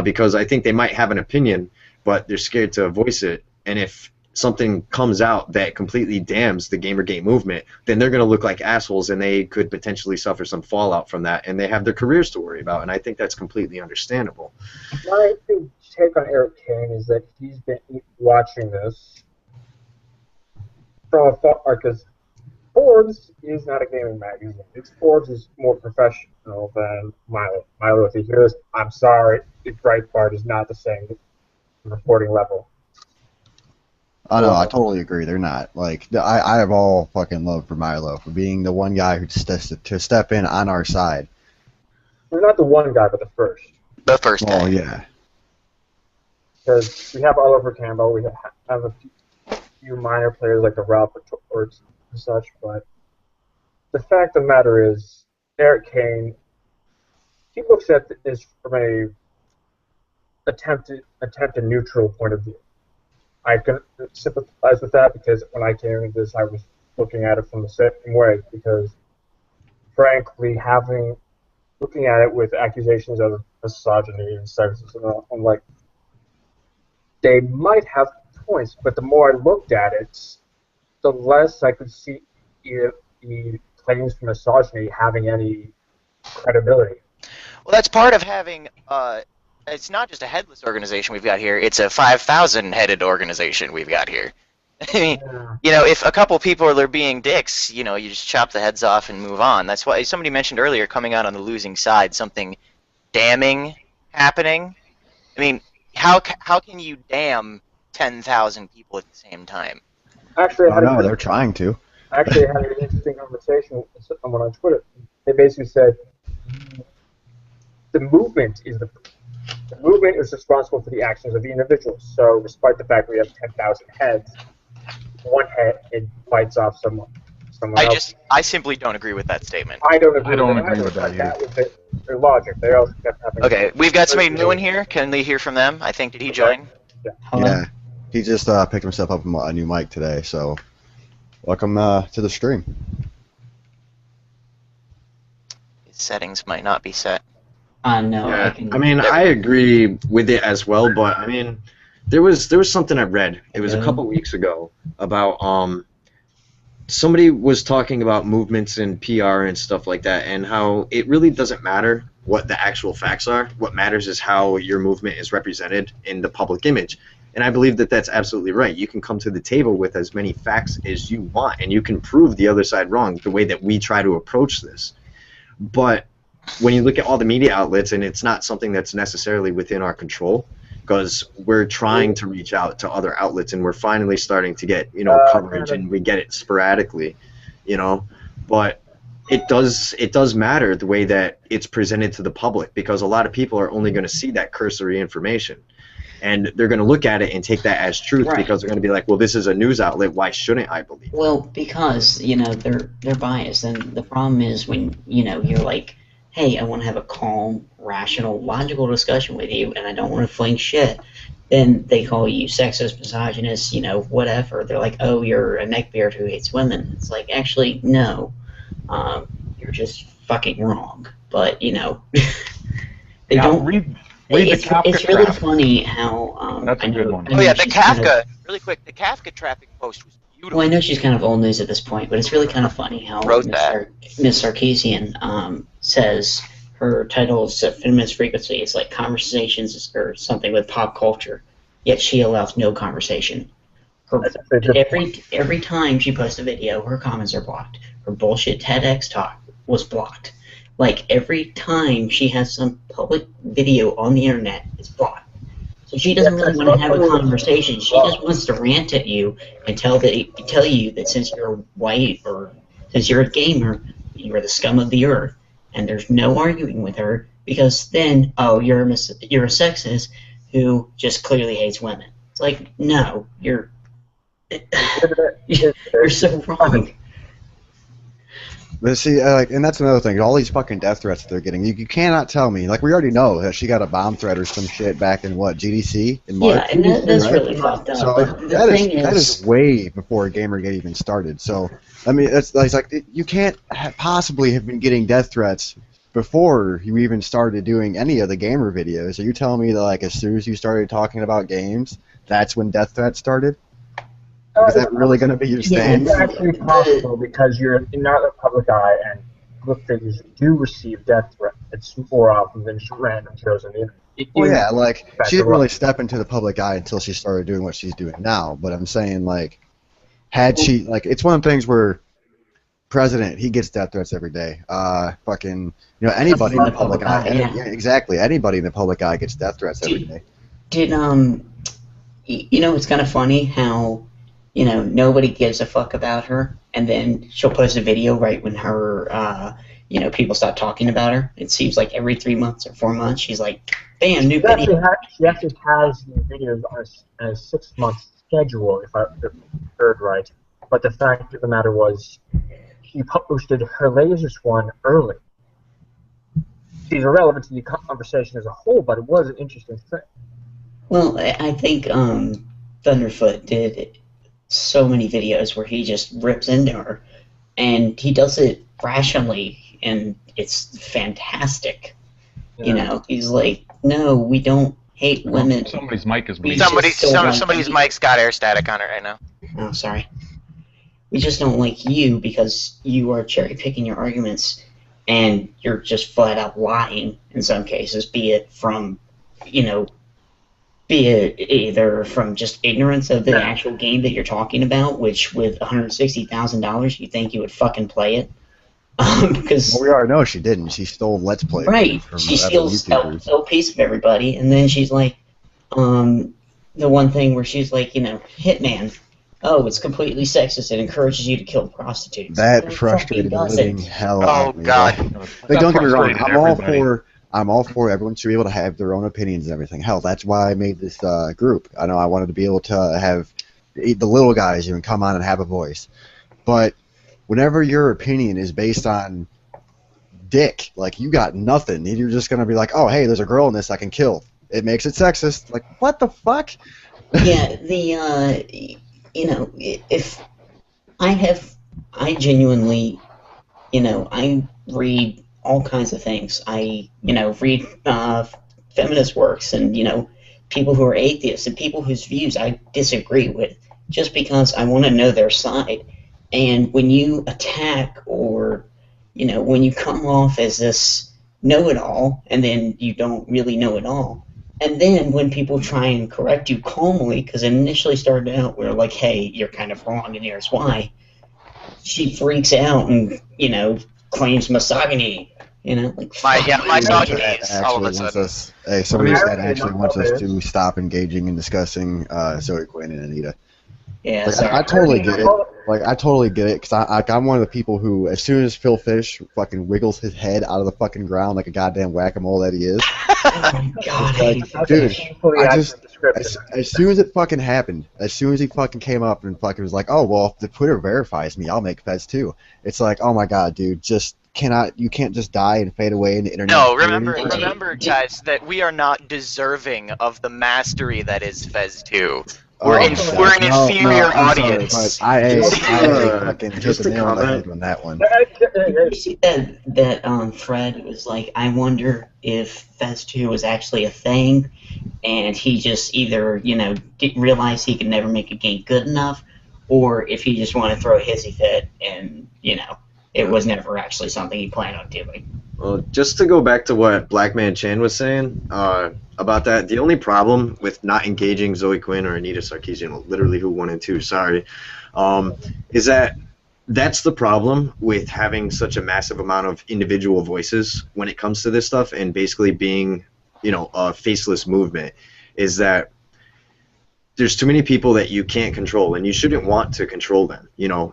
because I think they might have an opinion, but they're scared to voice it, and if something comes out that completely damns the Gamergate movement, then they're going to look like assholes, and they could potentially suffer some fallout from that, and they have their careers to worry about, and I think that's completely understandable. My big take on Eric Kane is that he's been watching this from afar, because Forbes is not a gaming magazine. Forbes is more professional than Milo. Milo, if he hears, I'm sorry, Breitbart is not the same reporting level. I know, I totally agree. They're not. Like, I have all fucking love for Milo for being the one guy who to step in on our side. We're not the one guy, but the first. The first Oh, day. yeah. Because we have Oliver Campbell, we have a few minor players like the Ralph or such, but the fact of the matter is, Eric Kane, he looks at this from a attempted neutral point of view. I can sympathize with that because when I came into this, I was looking at it from the same way. Because, frankly, looking at it with accusations of misogyny and sexism, I'm like, they might have points, but the more I looked at it, the less I could see the claims for misogyny having any credibility. Well, that's part of having. It's not just a headless organization we've got here. It's a 5,000-headed organization we've got here. I mean, if a couple people are being dicks, you just chop the heads off and move on. That's why somebody mentioned earlier, coming out on the losing side, something damning happening. I mean, how can you damn 10,000 people at the same time? Actually, They're trying to. Actually, I had an interesting conversation with someone on Twitter. They basically said the movement is responsible for the actions of the individuals. So, despite the fact we have 10,000 heads, one head it bites off someone else. I simply don't agree with that statement. I don't agree with that either. That was their logic. They also kept happening. Okay, we've got somebody new in here. Can we hear from them? I think, did he join? Yeah. He just picked himself up a new mic today, so welcome to the stream. His settings might not be set. No, Yeah, I agree with it as well, but I mean, there was something I read. It was a couple weeks ago about somebody was talking about movements and PR and stuff like that, and how it really doesn't matter what the actual facts are. What matters is how your movement is represented in the public image. And I believe that that's absolutely right. You can come to the table with as many facts as you want, and you can prove the other side wrong the way that we try to approach this. But when you look at all the media outlets, and it's not something that's necessarily within our control, because we're trying to reach out to other outlets, and we're finally starting to get, coverage, and we get it sporadically, but it does matter the way that it's presented to the public, because a lot of people are only going to see that cursory information. And they're going to look at it and take that as truth, because they're going to be like, well, this is a news outlet. Why shouldn't I believe it? Well, because, they're biased. And the problem is when, you're like, hey, I want to have a calm, rational, logical discussion with you, and I don't want to fling shit. Then they call you sexist, misogynist, whatever. They're like, oh, you're a neckbeard who hates women. It's like, actually, no. You're just fucking wrong. But, they don't... Read the Kafka it's really traffic. funny how... That's a good one. Oh yeah, the Kafka, really quick, the Kafka traffic post was beautiful. Well, I know she's kind of old news at this point, but it's really kind of funny how Ms. Sarkeesian says her title is Feminist Frequency. It's like conversations or something with pop culture, yet she allows no conversation. Every time she posts a video, her comments are blocked. Her bullshit TEDx talk was blocked. Like, every time she has some public video on the internet, it's blocked. So she doesn't really want to have a conversation. She just wants to rant at you and tell you that since you're white or since you're a gamer, you're the scum of the earth. And there's no arguing with her, because then, oh, you're a sexist who just clearly hates women. It's like, no, you're so wrong. But see, and that's another thing. All these fucking death threats that they're getting, you cannot tell me. Like, we already know that she got a bomb threat or some shit back in GDC in March. Yeah, and that's really fucked up. So but that is way before Gamergate even started. So I mean, it's like you can't possibly have been getting death threats before you even started doing any of the gamer videos. Are you telling me that, like, as soon as you started talking about games, that's when death threats started? Is that really going to be your stand? It's actually possible, because you're not in the public eye, and public figures do receive death threats. It's more often than just random shows on the internet. Well, yeah, like, she didn't really step into the public eye until she started doing what she's doing now. But I'm saying, like, had she, like, it's one of the things where president, he gets death threats every day. Fucking, anybody in the public eye. Yeah, exactly. Anybody in the public eye gets death threats every day. It's kind of funny how, nobody gives a fuck about her, and then she'll post a video right when her, people stop talking about her. It seems like every 3 months or 4 months, she's like, bam, new video. She actually has new videos on a 6-month schedule, if I heard right. But the fact of the matter was, she posted her latest one early. She's irrelevant to the conversation as a whole, but it was an interesting thing. Well, I think Thunderfoot did so many videos where he just rips into her, and he does it rationally, and it's fantastic. Yeah. He's like, no, we don't hate women. Somebody's mic is bleeding. Somebody's mic's got air static on it right now. Oh, sorry. We just don't like you because you are cherry picking your arguments, and you're just flat out lying in some cases, be it either from just ignorance of the actual game that you're talking about, which with $160,000 you think you would fucking play it. Because we already know she didn't. She stole Let's Play. Right. She steals a piece of everybody, and then she's like, the one thing where she's like, Hitman. Oh, it's completely sexist. It encourages you to kill prostitutes. That frustrated the living hell out of me. Oh, God. Like, don't get me wrong. I'm all for everyone should be able to have their own opinions and everything. Hell, that's why I made this group. I know I wanted to be able to have the little guys even come on and have a voice. But whenever your opinion is based on dick, like, you got nothing. You're just going to be like, oh, hey, there's a girl in this I can kill. It makes it sexist. Like, what the fuck? Yeah, if I genuinely, I read all kinds of things. I, read feminist works and, people who are atheists and people whose views I disagree with just because I want to know their side. And when you attack or, when you come off as this know-it-all and then you don't really know it all, And then when people try and correct you calmly, because it initially started out where like, hey, you're kind of wrong and here's why, she freaks out and, claims misogyny. Like, My Somebody's misogyny chat is all of a actually wants sudden. us. Hey, somebody's chat Apparently actually not wants us always. to stop engaging and discussing Zoe Quinn and Anita. yeah, Like, sorry. I totally get it. Like, I totally get it, because I'm one of the people who, as soon as Phil Fish fucking wiggles his head out of the fucking ground like a goddamn whack-a-mole that he is, Oh my god, I hate like, that. dude, Painfully I just, accurate description. as soon as it fucking happened, as soon as he fucking came up and fucking was like, oh, well, if the Twitter verifies me, I'll make feds too. It's like, oh my god, dude, you can't just die and fade away in the internet. No, obscurity. remember, guys, that we are not deserving of the mastery that is Fez 2. We're an inferior I'm sorry, audience. but I fucking hit just the a nail on the comment. head on that one. You see that Fred was like, I wonder if Fez 2 was actually a thing, and he just either, didn't realize he could never make a game good enough, or if he just wanted to throw a hissy fit and, it was never actually something he planned on doing. Well, just to go back to what Black Man Chan was saying about that, the only problem with not engaging Zoe Quinn or Anita Sarkeesian, literally who 1 and 2, sorry, is that that's the problem with having such a massive amount of individual voices when it comes to this stuff, and basically being, a faceless movement, is that there's too many people that you can't control, and you shouldn't want to control them,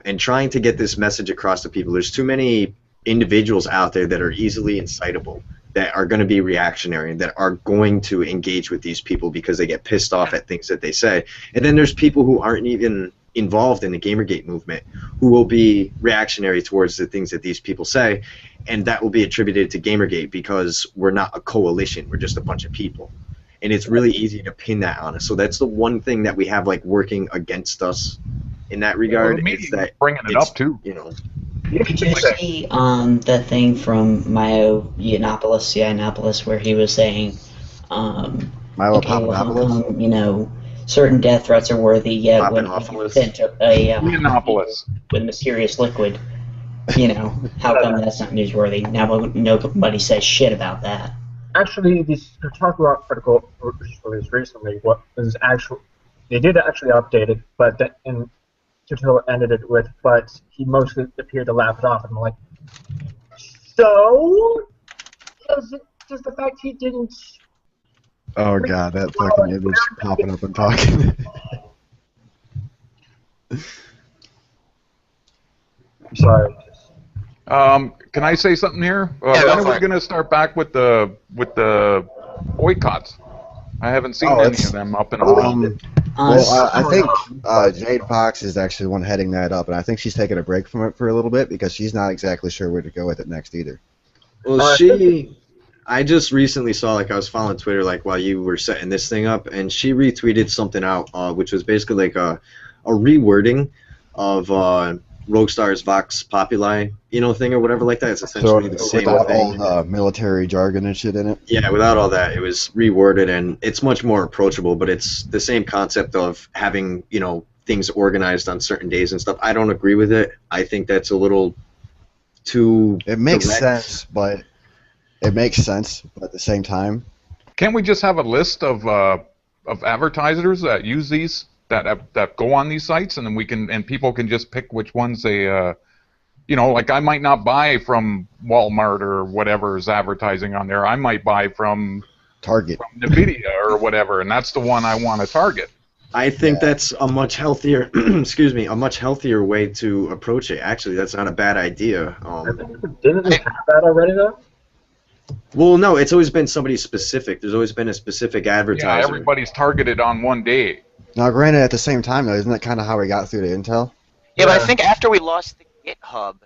and trying to get this message across to people. There's too many individuals out there that are easily incitable, that are going to be reactionary, and that are going to engage with these people because they get pissed off at things that they say. And then there's people who aren't even involved in the Gamergate movement who will be reactionary towards the things that these people say, and that will be attributed to Gamergate because we're not a coalition, we're just a bunch of people. And it's really easy to pin that on us. So that's the one thing that we have like working against us in that regard. Well, Is that bringing it up too. Did you see that thing from Milo Yiannopoulos, where he was saying, Milo okay, well, how Papadopoulos? come, certain death threats are worthy, yet when he Papadopoulos. sent a Yiannopoulos. with mysterious liquid, how come that's not newsworthy? Now nobody says shit about that. Actually, this Talk Rock article released recently. What was actually, they did actually update it, but then in tutorial ended it with, but he mostly appeared to laugh it off, and I'm like, so is it just the fact he didn't? Oh god, that fucking image popping up and talking. I'm sorry. Can I say something here? Yeah, when are go we for it. going to start back with the boycotts? I haven't seen Oh, any it's- of them up and about. Well, I think Jade Fox is actually the one heading that up, and I think she's taking a break from it for a little bit because she's not exactly sure where to go with it next either. Well, I just recently saw, like, I was following Twitter, like, while you were setting this thing up, and she retweeted something out, which was basically like a rewording of Rockstar's Vox Populi, thing or whatever like that. It's essentially the same without thing. all the military jargon and shit in it. Yeah, without all that, it was reworded, and it's much more approachable, but it's the same concept of having, things organized on certain days and stuff. I don't agree with it. I think that's a little too It makes direct. sense, but at the same time, Can't we just have a list of advertisers that use these, that go on these sites, and then people can just pick which ones they, like I might not buy from Walmart or whatever is advertising on there. I might buy from Target. NVIDIA or whatever, and that's the one I want to target. I think that's a much healthier, a much healthier way to approach it. Actually, that's not a bad idea. Didn't they have that already though? Well, no, it's always been somebody specific. There's always been a specific advertiser. Yeah, everybody's targeted on one day. Now, granted, at the same time, though, isn't that kind of how we got through to Intel? Yeah, but I think after we lost the GitHub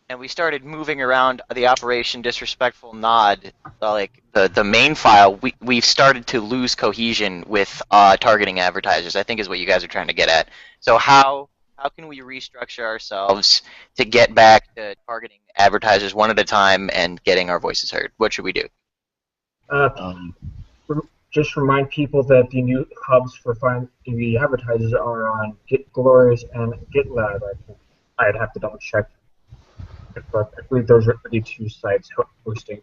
and we started moving around the Operation Disrespectful Nod, like the main file, we've started to lose cohesion with targeting advertisers, I think is what you guys are trying to get at. So how can we restructure ourselves to get back to targeting advertisers one at a time and getting our voices heard? What should we do? Just remind people that the new hubs for finding the advertisers are on GitGlorious and GitLab. I think I'd have to double check, but I believe those are the two sites hosting.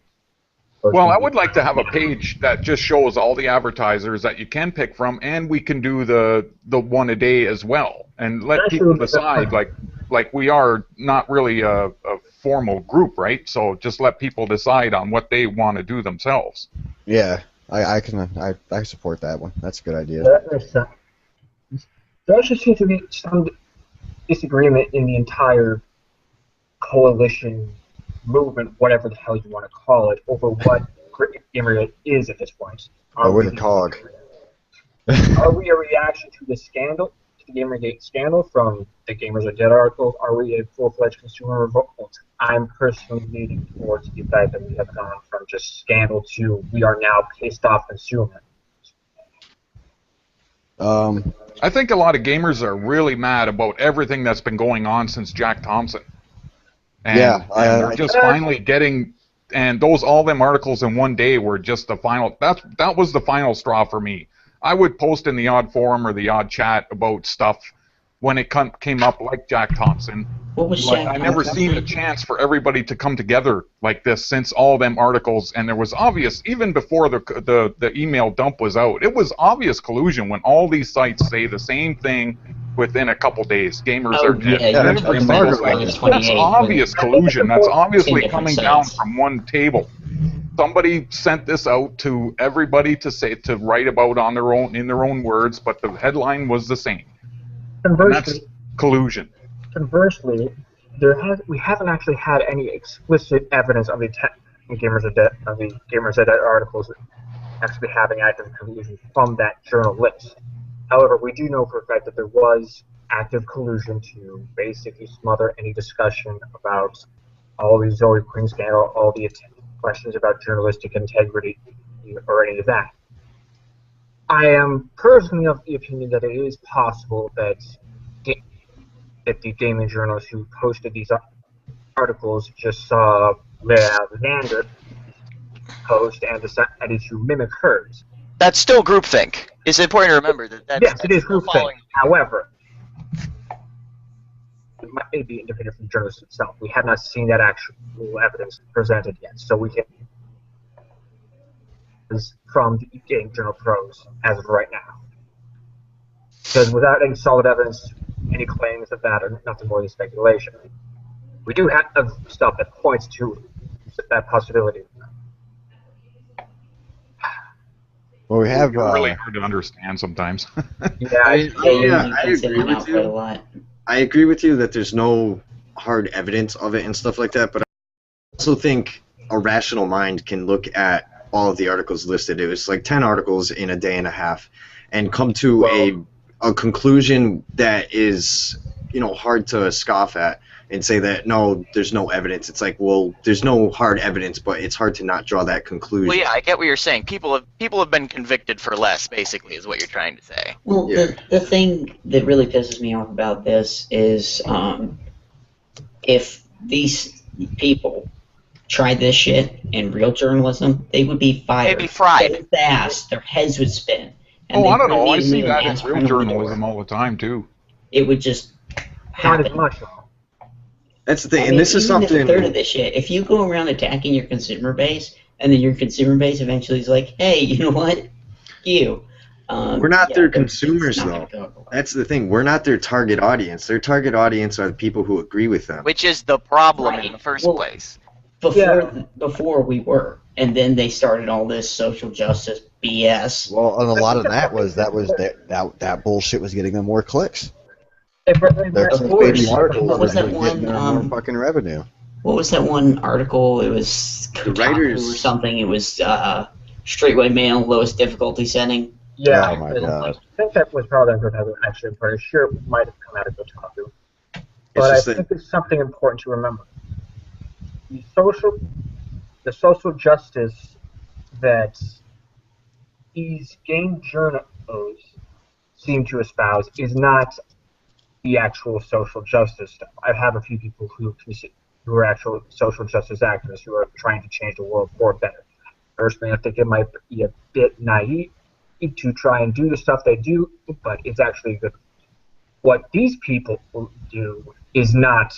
Well, I would like to have a page that just shows all the advertisers that you can pick from, and we can do the one a day as well, and let people decide. Like we are not really a formal group, right? So just let people decide on what they want to do themselves. Yeah, I support that one. That's a good idea. That makes sense. There actually seems to be some disagreement in the entire coalition movement, whatever the hell you want to call it, over what Gamergate is at this point. We're the cog. Are we a reaction to the scandal, to the Gamergate scandal from the Gamers Are Dead article? Are we a full-fledged consumer revolt? I'm personally leaning towards the fact that we have gone from just scandal to we are now pissed off consumers. I think a lot of gamers are really mad about everything that's been going on since Jack Thompson. And, yeah, and they're just finally getting, and all them articles in one day were just the final. That was the final straw for me. I would post in the odd forum or the odd chat about stuff when it came up, like Jack Thompson. What was But I never seen a chance for everybody to come together like this since all them articles, and there was obvious, even before the email dump was out, it was obvious collusion when all these sites say the same thing within a couple days. Gamers are dead. Yeah, That's obvious collusion. That's obviously coming down from one table. Somebody sent this out to everybody to write about in their own words, but the headline was the same. And that's collusion. Conversely, we haven't actually had any explicit evidence of the Gamers Are Dead articles actually having active collusion from that journalist. However, we do know for a fact that there was active collusion to basically smother any discussion about all the Zoe Quinn scandal, all the questions about journalistic integrity, or any of that. I am personally of the opinion that it is possible that the gaming journalists who posted these articles just saw Leander post and decided to mimic hers. That's still groupthink. It's important to remember that. Yes, it is groupthink. However, it might be independent from the journalist itself. We have not seen that actual evidence presented yet, so we can from the Game Journal Pros as of right now. Because without any solid evidence, any claims of that are nothing more than speculation. We do have stuff that points to that possibility. Well, we have really hard to understand sometimes. I agree with you. I agree with you that there's no hard evidence of it and stuff like that, but I also think a rational mind can look at all of the articles listed. It was like 10 articles in a day and a half, and come to a conclusion that is, hard to scoff at and say that no, there's no evidence. It's like, well, there's no hard evidence, but it's hard to not draw that conclusion. Well, yeah, I get what you're saying. People have been convicted for less, basically, is what you're trying to say. Well, yeah. The thing that really pisses me off about this is if these people tried this shit in real journalism, they would be fired. They'd be fried. So fast, their heads would spin. And I don't know. I see that in real journalism all the time, too. It would just happen. Not as much. That's the thing, and this is something. A third of this shit. If you go around attacking your consumer base, and then your consumer base eventually is like, "Hey, you know what? We're not their consumers, though. That's the thing. We're not their target audience. Their target audience are the people who agree with them. Which is the problem in the first place. Before we were, and then they started all this social justice BS. Well, and a lot of that bullshit was getting them more clicks. Their baby article was getting them more fucking revenue. What was that one article? It was the writers or something. It was straightway mail, lowest difficulty setting. Yeah, oh my God. I think that was probably a good one. Actually, I'm pretty sure it might have come out of Kotaku. But I think it's something important to remember. The social justice that these game journals seem to espouse is not the actual social justice stuff. I have a few people who are actual social justice activists who are trying to change the world for better. Personally, I think it might be a bit naive to try and do the stuff they do, but it's actually good. What these people do is not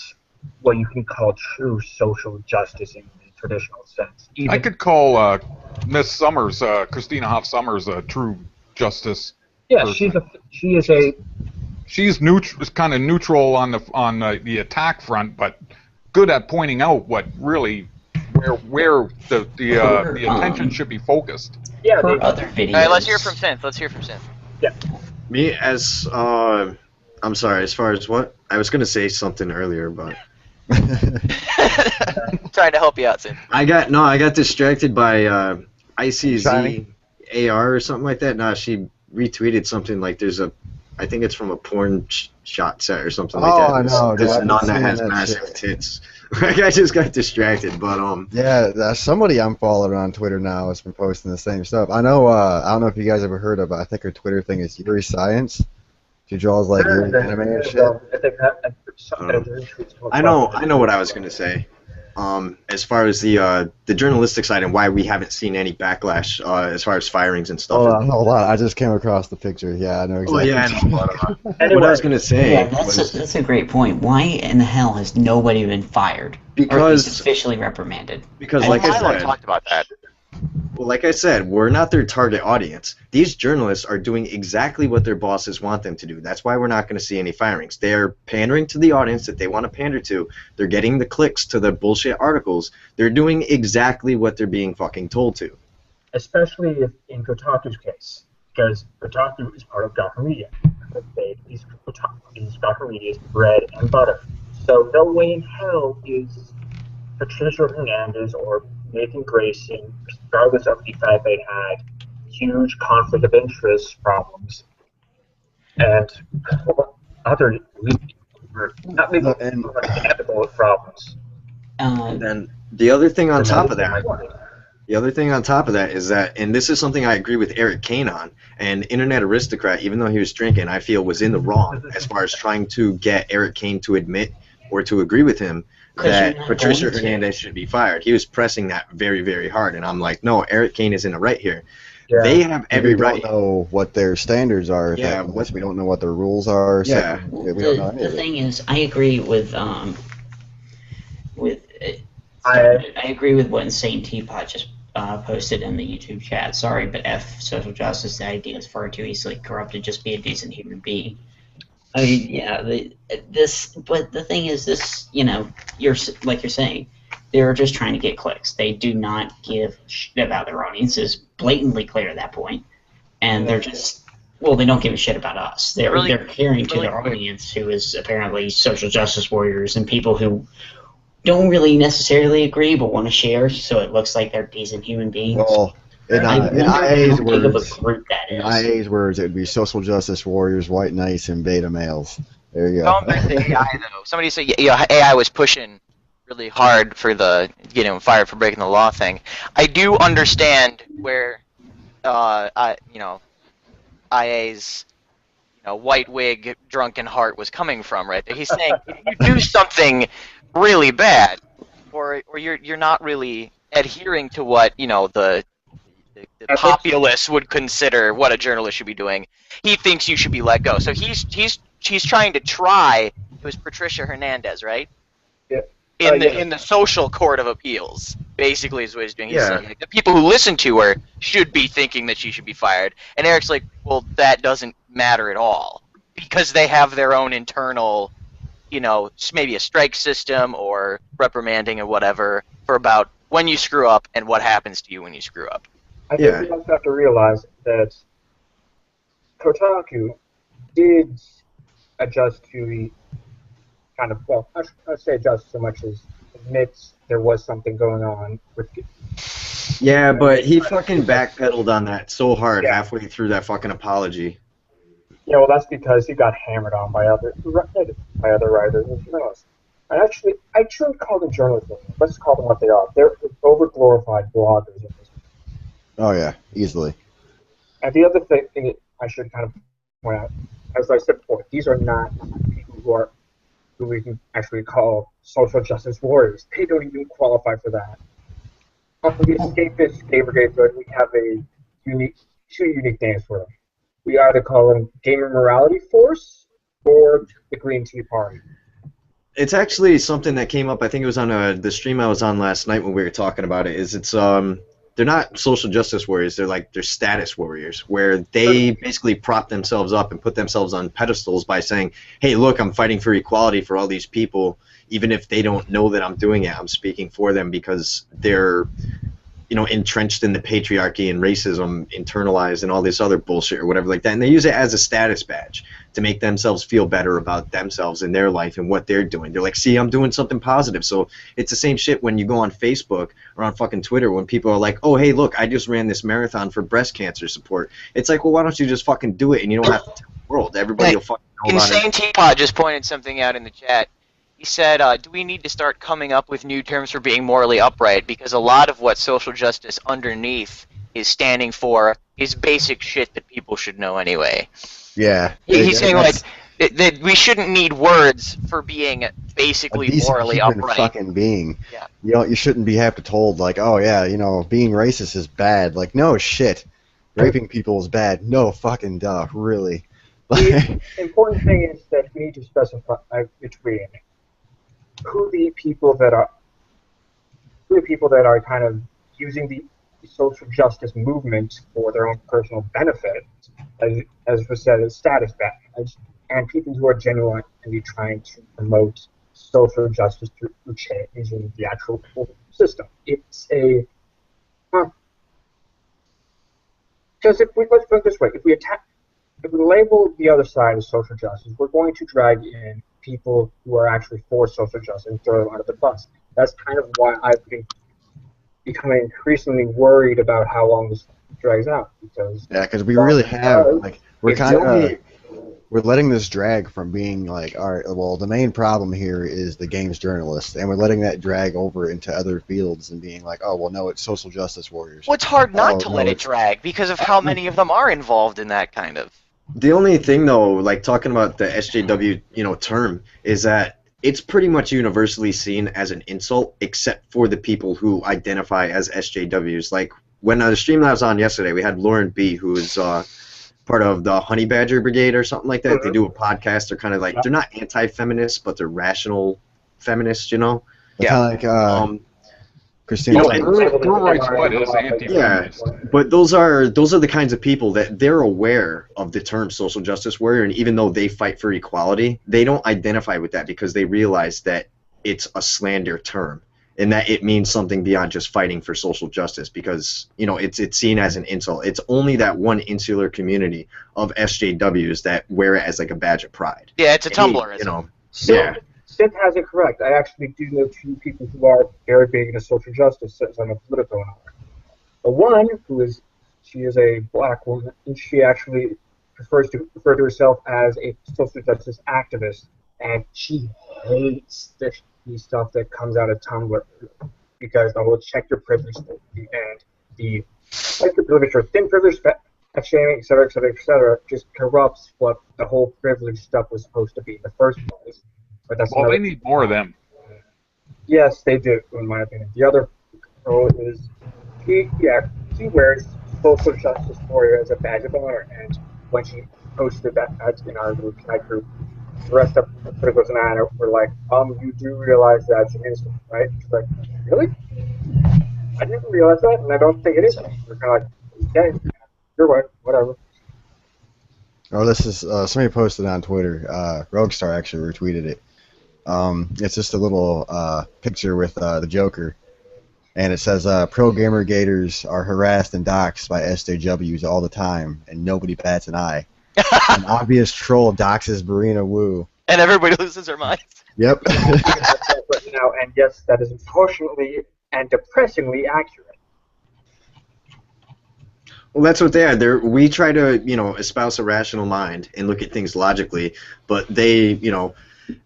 what you can call true social justice in traditional sense. I could call Miss Summers, Christina Hoff Summers, a true justice. Yeah, person. she is a. She's kind of neutral on the attack front, but good at pointing out what really where the attention should be focused. Yeah, Her other videos. All right, let's hear from Synth. Let's hear from Synth. Yeah. Me as I'm sorry. As far as what I was gonna say something earlier, but Trying to help you out, Synth. I got distracted by ICZ Shiny? AR or something like that. Nah, she retweeted something like there's a, I think it's from a porn shot set or something like that. I know, dude. This I've been nun that seeing has that massive shit. tits. Like, I just got distracted, but Yeah, somebody I'm following on Twitter now has been posting the same stuff. I know. I don't know if you guys ever heard of. I think her Twitter thing is Yuri Science. She draws like Yuri anime and shit. I know what I was gonna say. As far as the journalistic side and why we haven't seen any backlash as far as firings and stuff. Hold on. I just came across the picture. Yeah, I know exactly. Oh yeah, I know. Anyway, What I was gonna say Yeah, was that's a great point. Why in the hell has nobody been fired? Or at because least officially reprimanded? like I Milo said, talked about that. well, like I said, we're not their target audience. These journalists are doing exactly what their bosses want them to do. That's why we're not going to see any firings. They're pandering to the audience that they want to pander to. They're getting the clicks to the bullshit articles. They're doing exactly what they're being fucking told to. especially if in Kotaku's case, because Kotaku is part of Gawker Media. Gawker Media's bread and butter. So no way in hell is Patricia Hernandez or Nathan Grayson, regardless of the fact they had huge conflict of interest problems and other not maybe ethical problems. And the other thing on top of that, is that, and this is something I agree with Eric Kane on, and Internet Aristocrat, even though he was drinking, I feel was in the wrong as far as trying to get Eric Kane to admit or to agree with him that Patricia Hernandez should be fired. He was pressing that very, very hard, and I'm like, no, Eric Kane is in the right here. Yeah. They have every We right. don't know what their standards are. Yeah, We don't know what their rules are. So Yeah. we don't know any The of it. thing is, I agree with I agree with what Insane Teapot just posted in the YouTube chat. Sorry, but F social justice. The idea is far too easily corrupted. Just be a decent human being. I mean, yeah, but the thing is, this, you're saying, they're just trying to get clicks. They do not give a shit about their audiences. Blatantly clear at that point, and they're just, well, they don't give a shit about us. They're caring to their audience, who is apparently social justice warriors and people who don't really necessarily agree but want to share, so it looks like they're decent human beings. Well, in I wonder IA's how big of a words, group that in is. IA's words, it would be social justice warriors, white knights, and beta males. There you go. Going back to AI, though, somebody said AI was pushing really hard for the getting him fired for breaking the law thing. I do understand where, IA's white wig, drunken heart was coming from, right? He's saying if you do something really bad, or you're not really adhering to what the populace would consider what a journalist should be doing, he thinks you should be let go. So he's trying to try. It was Patricia Hernandez, right? Yeah. In the social court of appeals, basically is what he's doing. He's Yeah. saying, like, the people who listen to her should be thinking that she should be fired. And Eric's like, well, that doesn't matter at all, because they have their own internal, maybe a strike system or reprimanding or whatever for about when you screw up and what happens to you when you screw up. I think we also have to realize that Kotaku did adjust to the kind of, well, I should say adjust so much as admits there was something going on with. Yeah, but he fucking backpedaled on that so hard halfway through that fucking apology. Yeah, well, that's because he got hammered on by other writers and journalists. And actually, I shouldn't call them journalists. Let's call them what they are. They're overglorified bloggers. Oh yeah, easily. And the other thing I should kind of point out, as I said before, these are not people who we can actually call social justice warriors. They don't even qualify for that. On the Escapist Gay Brigade, we have two unique names for them. We either call them Gamer Morality Force or the Green Tea Party. It's actually something that came up. I think it was on the stream I was on last night when we were talking about it. It's they're not social justice warriors. They're status warriors, where they basically prop themselves up and put themselves on pedestals by saying, "Hey, look, I'm fighting for equality for all these people, even if they don't know that I'm doing it. I'm speaking for them because they're, entrenched in the patriarchy and racism, internalized, and all this other bullshit or whatever like that." And they use it as a status badge to make themselves feel better about themselves and their life and what they're doing. They're like, "See, I'm doing something positive." So it's the same shit when you go on Facebook or on fucking Twitter when people are like, "Oh, hey, look, I just ran this marathon for breast cancer support." It's like, well, why don't you just fucking do it and you don't have to tell the world. Everybody will fucking know about it. Insane Teapot just pointed something out in the chat. He said, do we need to start coming up with new terms for being morally upright? Because a lot of what social justice underneath is standing for is basic shit that people should know anyway. Yeah. He's saying, like, that we shouldn't need words for being basically morally human upright. Fucking being. Yeah. You shouldn't have to told, like, oh, yeah, being racist is bad. Like, no, shit. Raping people is bad. No, fucking duh, really. The important thing is that we need to specify between who the people that are kind of using the social justice movement for their own personal benefit, as was said, as status badge, and people who are genuinely trying to promote social justice through changing the actual system. It's a because let's put it this way: if we label the other side as social justice, we're going to drag in people who are actually for social justice and throw them under the bus. That's kind of why I've been becoming increasingly worried about how long this drags out. Because we really have, like, we're letting this drag from being like, all right, well, the main problem here is the games journalists, and we're letting that drag over into other fields and being like, oh, well, no, it's social justice warriors. Well, it's hard not to let it drag because of how many of them are involved in that kind of. The only thing, though, like talking about the SJW, term, is that it's pretty much universally seen as an insult, except for the people who identify as SJWs. Like when the stream that I was on yesterday, we had Lauren B, who is part of the Honey Badger Brigade or something like that. Mm-hmm. They do a podcast. They're kind of like, they're not anti-feminists, but they're rational feminists, Yeah. Kind of like Christina. But those are the kinds of people that they're aware of the term social justice warrior, and even though they fight for equality, they don't identify with that because they realize that it's a slander term and that it means something beyond just fighting for social justice because it's seen as an insult. It's only that one insular community of SJWs that wear it as like a badge of pride. Yeah, it's a Tumblr. Sith has it correct. I actually do know two people who are very big into social justice since I'm a political analyst. The one she is a black woman, and she actually prefers to refer to herself as a social justice activist, and she hates the stuff that comes out of Tumblr because the whole check your privilege and the check your privilege or thin privilege, shaming, etc., just corrupts what the whole privilege stuff was supposed to be in the first place. But that's they need more of them. Yes, they do, in my opinion. The other girl is she wears social justice warrior as a badge of honor, and when she posted that in our group, the rest of the criticals and I were like, you do realize that's an insult, right? She's like, really? I didn't realize that, and I don't think it is. We're kind of like, okay, you're right, whatever. Oh, this is somebody posted on Twitter. Roguestar actually retweeted it. It's just a little picture with the Joker, and it says, pro gamer gators are harassed and doxxed by SJWs all the time, and nobody bats an eye. An obvious troll doxes Barina Wu. And everybody loses their minds. Yep. Now, and yes, that is unfortunately and depressingly accurate. Well, that's what they are. We try to, espouse a rational mind and look at things logically, but they,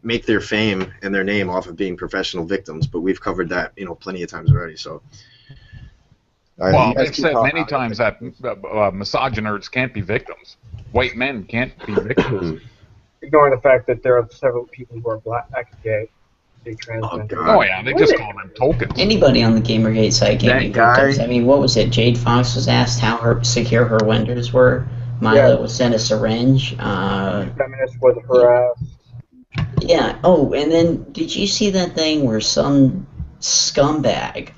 make their fame and their name off of being professional victims. But we've covered that, plenty of times already. So. Well, they've said many times that misogynists can't be victims. White men can't be victims. Ignoring the fact that there are several people who are black, gay, transgender. Oh yeah, they just call them tokens. Anybody on the Gamergate site can be victims. I mean, what was it? Jade Fox was asked how secure her windows were. Milo was sent a syringe. Feminist was harassed. Yeah. Oh, and then did you see that thing where some scumbag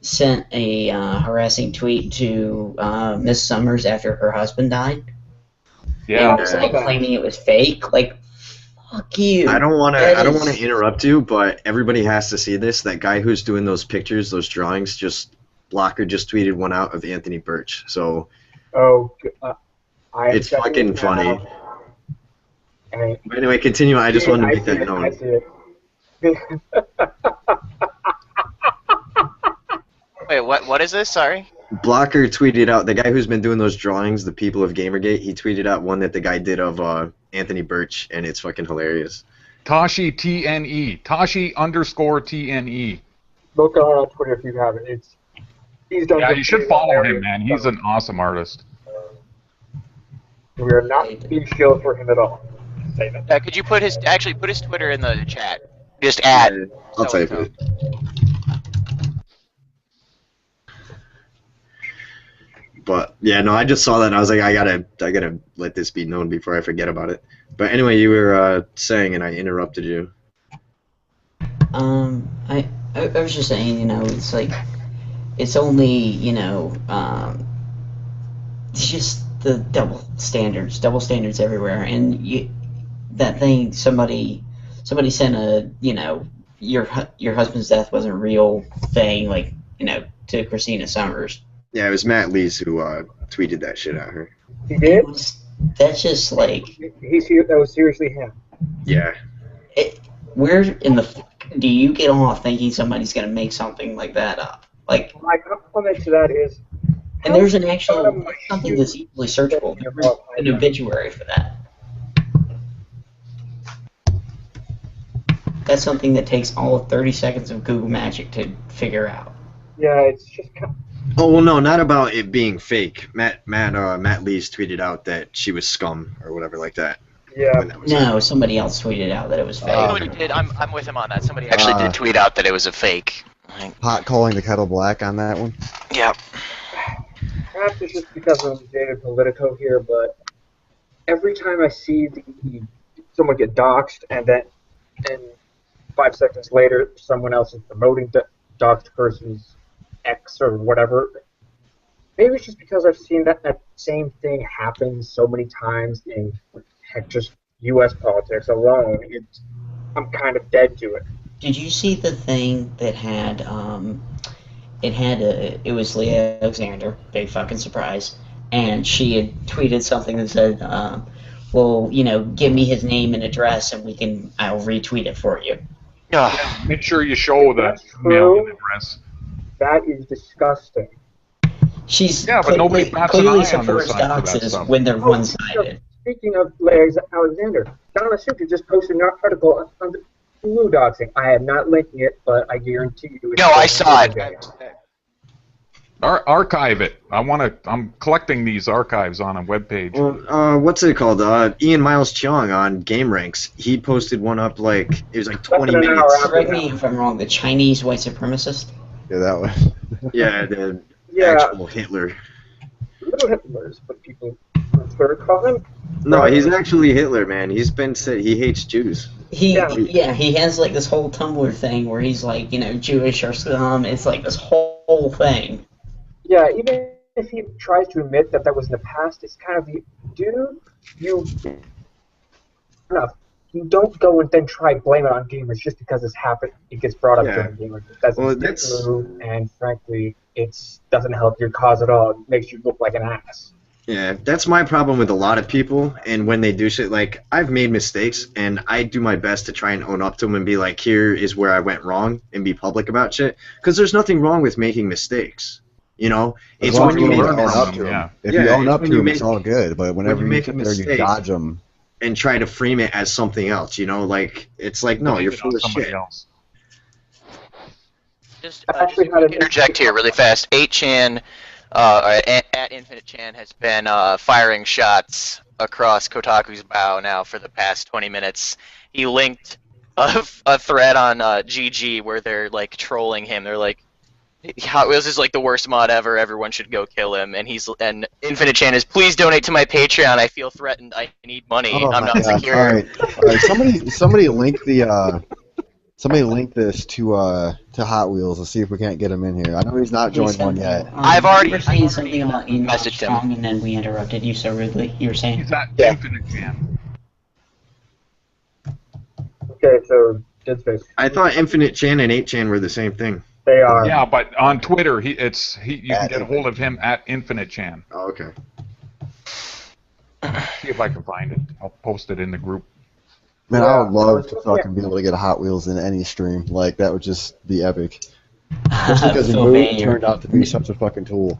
sent a harassing tweet to Miss Summers after her husband died? Yeah. And was like claiming it was fake. Like, fuck you. I don't want That to is- interrupt you, but everybody has to see this. That guy who's doing those pictures, those drawings, Blocker just tweeted one out of Anthony Birch. So it's fucking funny. But anyway, continue. I just wanted to make that known. I see it. Wait, what is this? Sorry. Blocker tweeted out, the guy who's been doing those drawings, the people of Gamergate, he tweeted out one that the guy did of Anthony Birch, and it's fucking hilarious. Tashi TNE. Tashi_TNE. Look on Twitter if you haven't. He's done. Yeah, you should follow him, man. He's an awesome artist. We are not being shilled for him at all. Say that. Could you put his Twitter in the chat? Just add. I'll type it. But yeah, no, I just saw that and I was like, I gotta let this be known before I forget about it. But anyway, you were saying, and I interrupted you. I was just saying, you know, it's like, it's only, you know, it's just the double standards everywhere, and that thing, somebody sent a, you know, your husband's death wasn't real thing, like, you know, to Christina Summers. Yeah, it was Matt Lees who tweeted that shit at her. He did. That's just like, That was seriously him. Yeah. Where in the fuck do you get off thinking somebody's gonna make something like that up? Like, My comment to that is, and there's an actual something that's easily searchable. There's an obituary for that. That's something that takes all of 30 seconds of Google Magic to figure out. yeah, it's just kind of, Oh well, no, not about it being fake. Matt Lees tweeted out that she was scum or whatever like that. yeah. When that was No, somebody else tweeted out that it was fake. Somebody did. I'm with him on that. Somebody actually did tweet out that it was a fake. Pot calling the kettle black on that one. Yeah. Perhaps it's just because I'm dated Politico here, but every time I see someone get doxxed and 5 seconds later someone else is promoting the doxxed person's X or whatever, maybe it's just because I've seen that same thing happen so many times in just U.S. politics alone. I'm kind of dead to it. Did you see the thing that had it was Leah Alexander, big fucking surprise, and she had tweeted something that said, well, you know, give me his name and address and I'll retweet it for you. Yeah. Make sure you show the That's mailing true. address. That is disgusting. She's Yeah, but nobody bats an clearly eye on their supports side for that doxes stuff. when they're one-sided. Speaking of Leah Alexander, Donna Suter just posted an article on the Hulu doxing. I am not linking it, but I guarantee you. No, I saw it. Archive it. I'm collecting these archives on a webpage. Well, what's it called? Ian Miles Cheong on Game Ranks. He posted one up it was like 20 Less than an hour minutes. after Correct me if I'm wrong, the Chinese white supremacist? Yeah, that one. Yeah, the Yeah, actual Hitler. little Hitlers, but people prefer to call him. No, he's actually Hitler, man. He's been said he hates Jews. He Yeah. he has like this whole Tumblr thing where he's like, you know, Jewish or scum. It's like this whole thing. Yeah, even if he tries to admit that was in the past, it's kind of you don't go and then try blame it on gamers just because it's happened. It gets brought up during gamers. That's true, and frankly, it doesn't help your cause at all. It makes you look like an ass. Yeah, that's my problem with a lot of people, and when they do shit, like, I've made mistakes, and I do my best to try and own up to them and be like, here is where I went wrong, and be public about shit, because there's nothing wrong with making mistakes, you know? It's when you learn own from up them, to them. yeah. If Yeah, you own it's up when to you them, make- it's all good. But whenever you you make sit a there and you mistake. dodge them, And try to frame it as something else, you know? Like, it's like, no, you're full of Somebody shit. else. Just Actually a had quick an- interject here really fast. 8chan, at Infinite Chan, has been firing shots across Kotaku's bow now for the past 20 minutes. He linked a thread on GG where they're like trolling him. They're like, Hot Wheels is like the worst mod ever. Everyone should go kill him. And Infinite Chan is, please donate to my Patreon. I feel threatened. I need money. Oh I'm my not God. secure. All right. Somebody link the somebody link this to Hot Wheels and see if we can't get him in here. I know he's not joined one yet. You were saying something about you not messaged him. strong, and then we interrupted you so rudely. You were saying. He's at Yeah. Infinite Jam. Okay, so Dead Space. I thought Infinite Chan and 8chan were the same thing. They are. Yeah, but on Twitter, you can get a hold of him at Infinite Chan. Oh, okay. See if I can find it. I'll post it in the group. Man, Yeah, I would love I to was- fucking be able to get a Hot Wheels in any stream. Like, that would just be epic. Especially because Phil Moot Bayer. turned out to be such a fucking tool.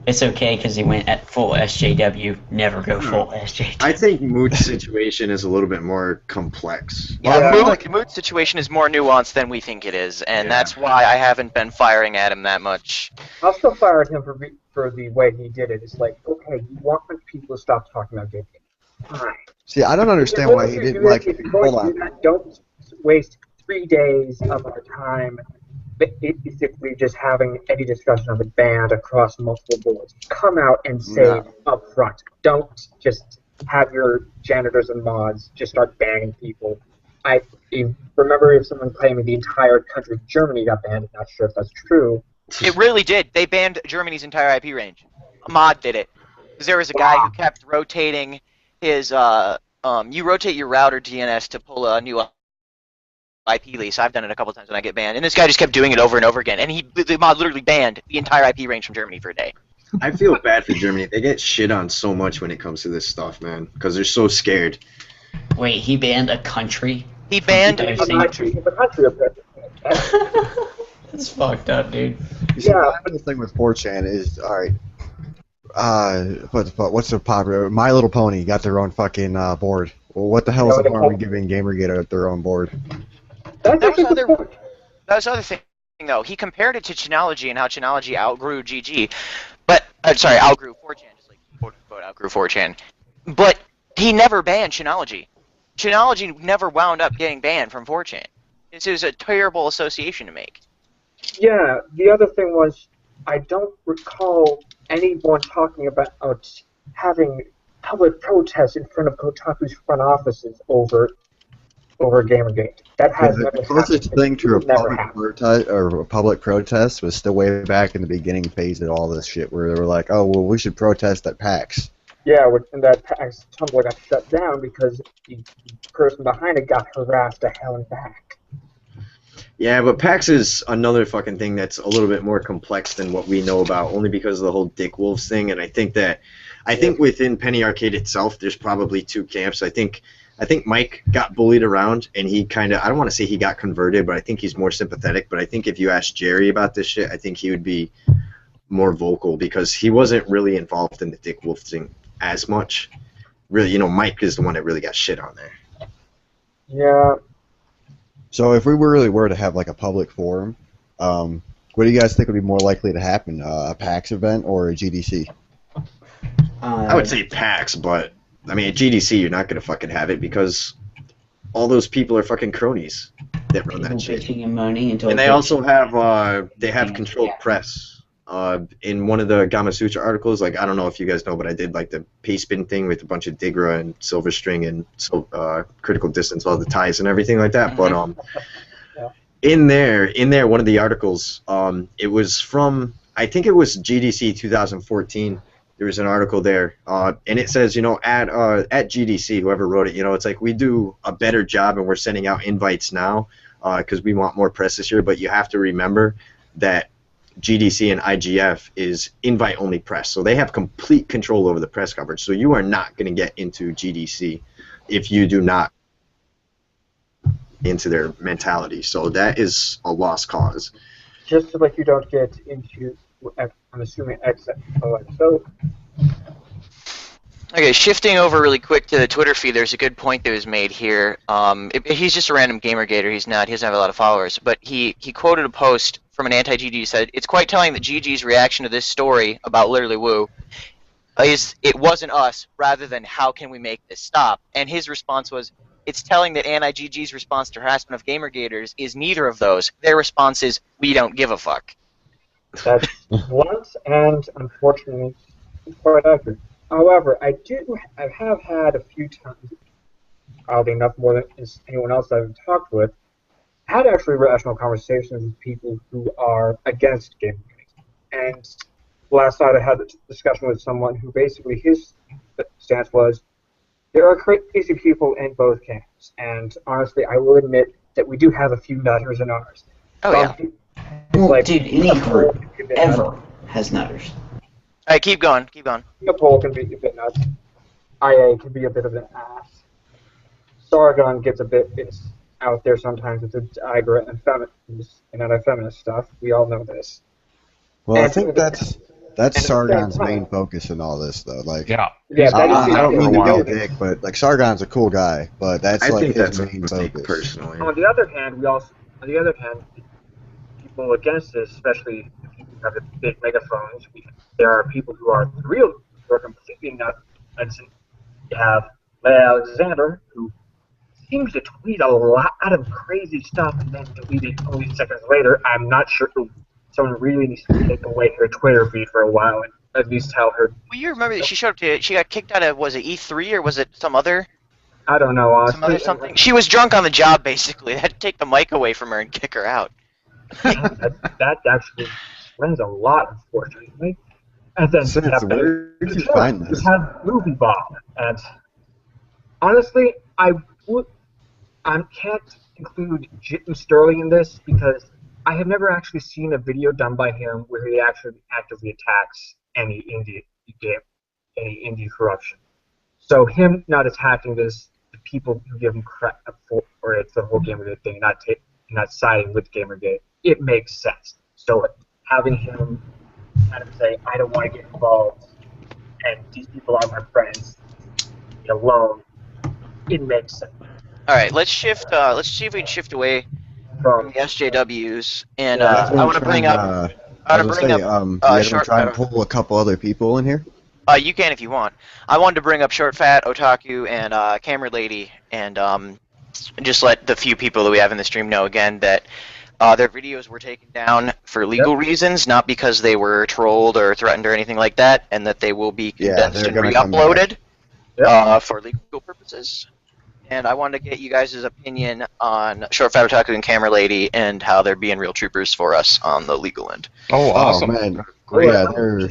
It's okay because he went at full SJW. Never go full SJW. I think Moot's situation is a little bit more complex. Yeah, Yeah. Moot's situation is more nuanced than we think it is, and Yeah. that's why I haven't been firing at him that much. I'll still fire at him for the way he did it. It's like, okay, you want people to stop talking about gaming. Fine. See, I don't understand why he didn't, like, If you're going hold to on. do that, don't waste 3 days of our time basically just having any discussion of it banned across multiple boards. Come out and say up front. Don't just have your janitors and mods just start banning people. I remember someone claiming the entire country of Germany got banned. I'm not sure if that's true. It really did. They banned Germany's entire IP range. A mod did it. Because there was a guy who kept rotating his, you rotate your router DNS to pull a new IP lease. I've done it a couple times when I get banned. And this guy just kept doing it over and over again. And the mod literally banned the entire IP range from Germany for a day. I feel bad for Germany. They get shit on so much when it comes to this stuff, man, because they're so scared. Wait, he banned a country? He banned I've The seen country, the country of That's fucked up, dude. You see, Yeah. my biggest thing with 4chan is, alright, what's the popular? My Little Pony got their own fucking board. Well, what the hell is the harm in giving Gamergate their own board? That's That was actually a good other- point. That was the other thing, though. He compared it to Chinology and how Chinology outgrew GG. But, outgrew 4chan, just like, quote-unquote, outgrew 4chan. But he never banned Chinology. Chinology never wound up getting banned from 4chan. This is a terrible association to make. Yeah, the other thing was, I don't recall anyone talking about having public protests in front of Kotaku's front offices over Gamergate. That has The never closest happened. thing to a Never public happened. protest or a public protest was still way back in the beginning phase of all this shit, where they were like, "Oh, well, we should protest at PAX." Yeah, and that PAX Tumblr got shut down because the person behind it got harassed to hell and back. Yeah, but PAX is another fucking thing that's a little bit more complex than what we know about, only because of the whole Dick Wolves thing. And I think within Penny Arcade itself, there's probably two camps. I think Mike got bullied around, and he kind of, I don't want to say he got converted, but I think he's more sympathetic. But I think if you ask Jerry about this shit, I think he would be more vocal, because he wasn't really involved in the Dick Wolf thing as much. Really, Mike is the one that really got shit on there. Yeah, So if we really were to have like a public forum, what do you guys think would be more likely to happen? A PAX event or a GDC? I would say PAX, but I mean at GDC you're not gonna fucking have it because all those people are fucking cronies that run that shit. Bitching and moaning until And they also have controlled press. In one of the Gama Sutra articles, like I don't know if you guys know, but I did like the paste bin thing with a bunch of Digra and Silver String and critical distance, all the ties and everything like that. But in there, one of the articles, it was from, I think it was GDC 2014. There was an article there, and it says, at GDC, whoever wrote it, it's like we do a better job and we're sending out invites now because we want more press this year. But you have to remember that GDC and IGF is invite-only press, so they have complete control over the press coverage. So you are not going to get into GDC if you do not into their mentality. So that is a lost cause. just like you don't get into, I'm assuming, XOXO. Okay, shifting over really quick to the Twitter feed, there's a good point that was made here. He's just a random Gamergator. He doesn't have a lot of followers, but he quoted a post from an anti-GG who said, "It's quite telling that GG's reaction to this story about literally Woo is it wasn't us, rather than how can we make this stop?" And his response was, "It's telling that anti-GG's response to harassment of Gamergators is neither of those. Their response is, we don't give a fuck." That's blunt and unfortunately quite accurate. However, I have had a few times, oddly enough, more than anyone else I've talked with, had actually rational conversations with people who are against gaming. And last night I had a discussion with someone who basically his stance was there are crazy people in both camps. And honestly, I will admit that we do have a few nutters in ours. Oh, yeah. Well, Like, dude, any group ever has nutters. All right, keep going. Keep going. Singapore can be a bit nuts. IA can be a bit of an ass. Sargon gets a bit out there sometimes with the Igra and feminist and anti-feminist stuff. We all know this. Well, I And- think that's and Sargon's at the same main time- focus in all this, though. Like, Yeah. Yeah, that is I the don't thing. mean to be while. a dick, but like Sargon's a cool guy, but that's I like think his that's a main mistake, focus. personally. On the other hand, people against this, especially if you have the big megaphones, there are people who are real, who are completely nuts. You have Leigh Alexander, who seems to tweet a lot of crazy stuff and then delete it only seconds later. I'm not sure. Someone really needs to take away her Twitter feed for a while and at least tell her. Well, you remember that she showed up to. She got kicked out of. Was it E3 or was it some other? I don't know, honestly. Some other something. She was drunk on the job, basically. They had to take the mic away from her and kick her out. that actually explains a lot, unfortunately. And then Since you have where did you find this? You have Movie Bomb, and honestly, I can't include Jitten Sterling in this because I have never actually seen a video done by him where he actually actively attacks any indie game, any indie corruption. So him not attacking this, the people who give him crap for, or it's the whole Gamergate thing, not siding with Gamergate, it makes sense. So having him kind of say, I don't want to get involved, and these people are my friends, be alone, it makes sense. All right, let's shift. Let's see if we can shift away from the SJWs, and That's what I I'm want to trying bring up. I I was want to gonna bring say, up. you guys wanna Short try and Fat. pull a couple other people in here? You can if you want. I wanted to bring up Short Fat, Otaku, and Camera Lady, and just let the few people that we have in the stream know again that their videos were taken down for legal reasons, not because they were trolled or threatened or anything like that, and that they will be condensed they're and gonna come re-uploaded Yep. for legal purposes. And I wanted to get you guys' opinion on Short Fat Otaku and Camera Lady and how they're being real troopers for us on the legal end. Oh, awesome. man. Great. Yeah, they're,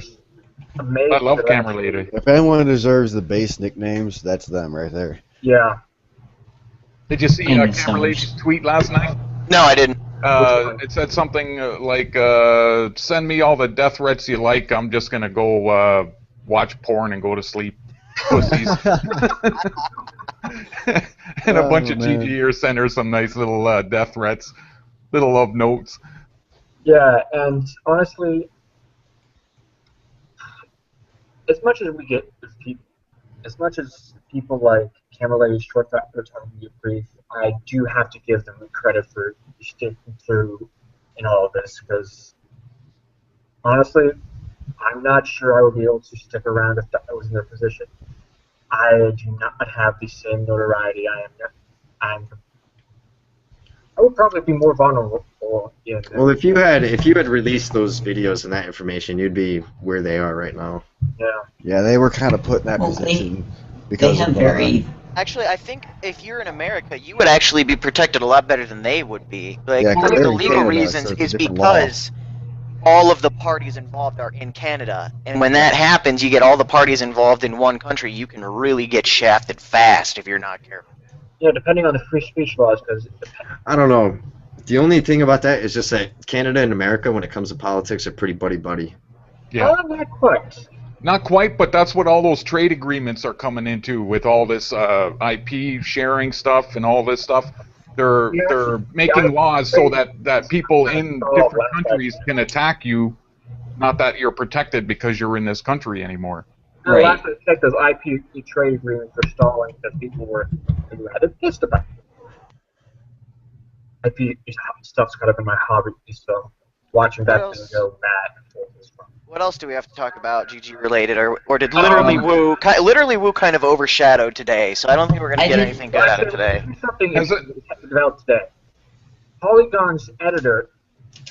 Amazing. I love that Camera actually- Lady. if anyone deserves the base nicknames, that's them right there. Yeah. Did you see And Camera Lady's tweet last night? No, I didn't. It said something like, send me all the death threats you like, I'm just going to go watch porn and go to sleep. Pussies. And a bunch of man. GGers sent her some nice little death threats, little love notes. Yeah, and honestly, as much as we get as much as people like Camera Lady, Short Fat Otaku get grief, I do have to give them credit for sticking through in all of this because honestly, I'm not sure I would be able to stick around if I was in their position. I do not have the same notoriety. I would probably be more vulnerable in. Well, if you had released those videos and that information, you'd be where they are right now. Yeah. Yeah, they were kind of put in that Well, position They because have of very. Actually, I think if you're in America, you would actually be protected a lot better than they would be. Like, Yeah, 'cause one of they're the in legal Canada, reasons so it's a is different law. because all of the parties involved are in Canada. And when that happens, you get all the parties involved in one country, you can really get shafted fast if you're not careful. Yeah, depending on the free speech laws, because I don't know. The only thing about that is just that Canada and America, when it comes to politics, are pretty buddy-buddy. Yeah. not quite. Not quite, but that's what all those trade agreements are coming into with all this IP sharing stuff and all this stuff. They're making laws so that people in different countries can attack you, not that you're protected because you're in this country anymore. No, Right. last I checked, those IP trade agreements for stalling that people were rather pissed about. IP stuff's kind of been my hobby, so watching that What thing else? go mad and forth is fun. What else do we have to talk about GG related, or did literally Woo kind of overshadowed today? So I don't think we're gonna I get did- anything good out of today. Here's something Has that developed today. Polygon's editor,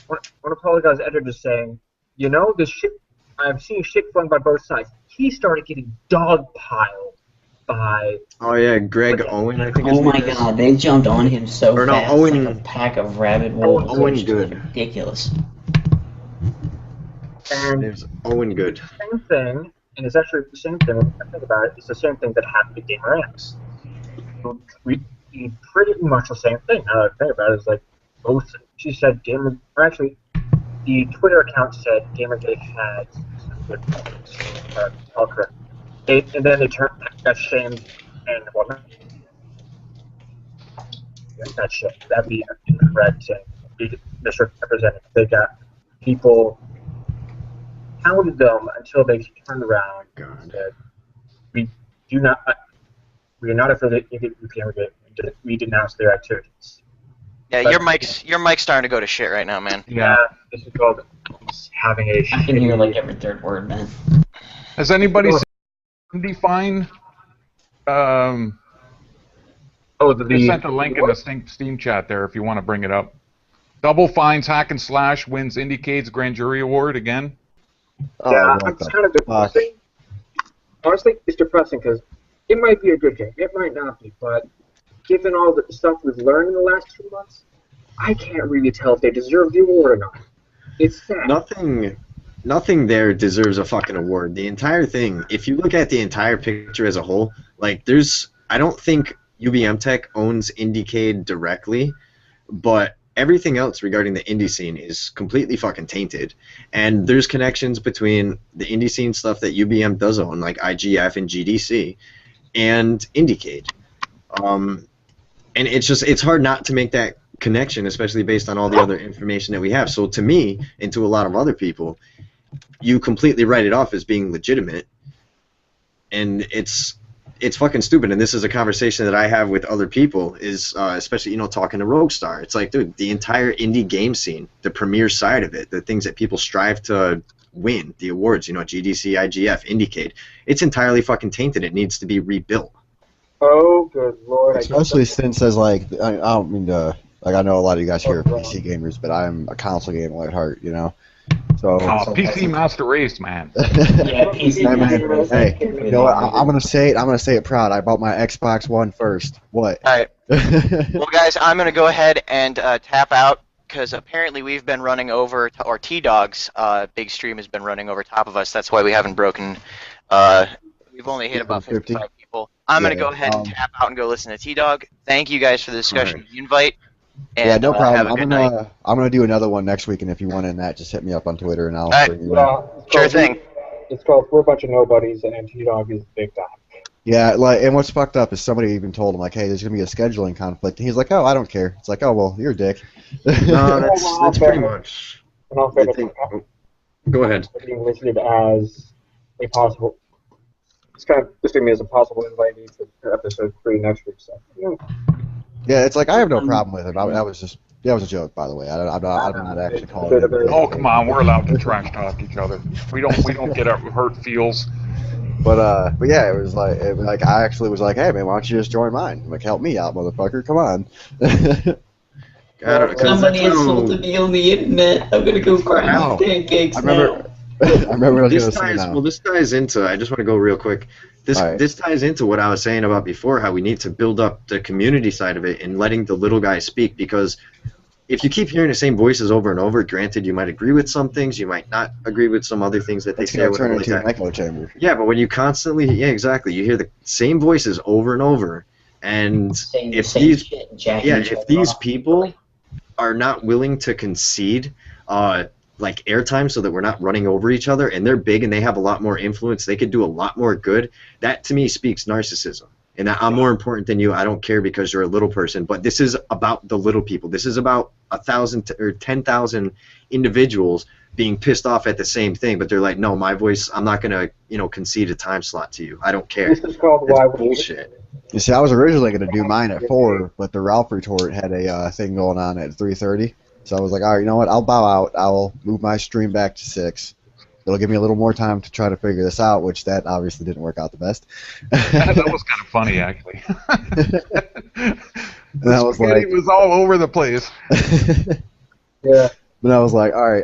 one of Polygon's editors saying, you know, the shit. I'm seeing shit flung by both sides. He started getting dogpiled by. Oh yeah, Greg Owen, I think his Oh my name is. god, they jumped on him so Or no, fast, Owen- like a pack of rabid wolves. Owen It was Good. ridiculous. And His Owen Good. same thing, and it's actually the same thing. When I think about it, it's the same thing that happened to Gamer X. We pretty much the same thing. Now that I think about it, it's like both. She said Gamer, or actually, the Twitter account said Gamergate had some good points. All correct. And then they got shamed and whatnot. Yeah, not shamed. That'd be incorrect and be misrepresented. They got people hounded them until they turned around and said, "We do not. We are not affiliated with Gamergate. We denounce their activities." Yeah, your mic's starting to go to shit right now, man. Yeah, this is called having a. I can hear like every third word, man. Has anybody seen Define? I sent a link in the Steam chat there if you want to bring it up. Double Fine's Hack and Slash wins Indicate's Grand Jury Award again. Yeah, it's kind of depressing. Honestly, it's depressing because it might be a good game. It might not be, but given all the stuff we've learned in the last 2 months, I can't really tell if they deserve the award or not. It's sad. Nothing there deserves a fucking award. The entire thing, if you look at the entire picture as a whole, like I don't think UBM Tech owns Indiecade directly, but everything else regarding the indie scene is completely fucking tainted. And there's connections between the indie scene stuff that UBM does own, like IGF and GDC, and Indiecade. And it's hard not to make that connection, especially based on all the other information that we have. So to me, and to a lot of other people, you completely write it off as being legitimate, and it's fucking stupid. And this is a conversation that I have with other people, is especially talking to Roguestar. It's like, dude, the entire indie game scene, the premier side of it, the things that people strive to win, the awards, GDC, IGF, Indiecade, it's entirely fucking tainted. It needs to be rebuilt. Oh, good lord! Especially since, as I don't mean to, I know a lot of you guys here are PC gamers, but I'm a console gamer at heart, So PC Master Race, man. Yeah, PC Master Race. Hey, you know what? I'm gonna say it. I'm gonna say it proud. I bought my Xbox One first. What? All right. Well, guys, I'm gonna go ahead and tap out because apparently we've been running over, or T-Dog's big stream has been running over top of us. That's why we haven't broken. We've only hit about 55 people. I'm gonna go ahead and tap out and go listen to T-Dog. Thank you guys for the discussion, the invite. And, yeah, no problem. Have a good night. I'm gonna do another one next week, and if you want in that, just hit me up on Twitter, and I'll bring you in. Sure thing. It's called We're a Bunch of Nobodies, and T-Dog is big time. Yeah, and what's fucked up is somebody even told him, like, hey, there's gonna be a scheduling conflict, and he's like, oh, I don't care. It's like, oh, well, you're a dick. No, that's pretty much. Go ahead. Being listed as a possible. It's kind of listing me as a possible invitee for episode 3 next week. So. Yeah, it's like I have no problem with it. That was a joke, by the way. I'm not actually calling it. Oh, come on, we're allowed to trash talk each other. We don't get our hurt feels. But yeah, it was like I actually was like, hey man, why don't you just join mine? I'm like, help me out, motherfucker, come on. Somebody insulted me on the internet. I'm gonna go cry pancakes now. I remember what I was gonna say now. Well, this ties into. I just want to go real quick. This ties into what I was saying about before, how we need to build up the community side of it and letting the little guys speak, because if you keep hearing the same voices over and over, granted, you might agree with some things, you might not agree with some other things that they say. It's going to turn into an echo chamber. Yeah, but when you constantly, exactly, you hear the same voices over and over, and if these people are not willing to concede, like airtime, so that we're not running over each other, and they're big and they have a lot more influence, they could do a lot more good, that to me speaks narcissism. And that I'm more important than you. I don't care because you're a little person. But this is about the little people. This is about 1,000 or 10,000 individuals being pissed off at the same thing. But they're like, no, my voice. I'm not gonna, concede a time slot to you. I don't care. This is called why bullshit. You see, I was originally gonna do mine at 4, but the Ralph retort had a thing going on at 3:30. So I was like, all right, you know what? I'll bow out. I'll move my stream back to 6. It'll give me a little more time to try to figure this out, which that obviously didn't work out the best. That was kind of funny, actually. And I was like, it was all over the place. Yeah. But I was like, all right,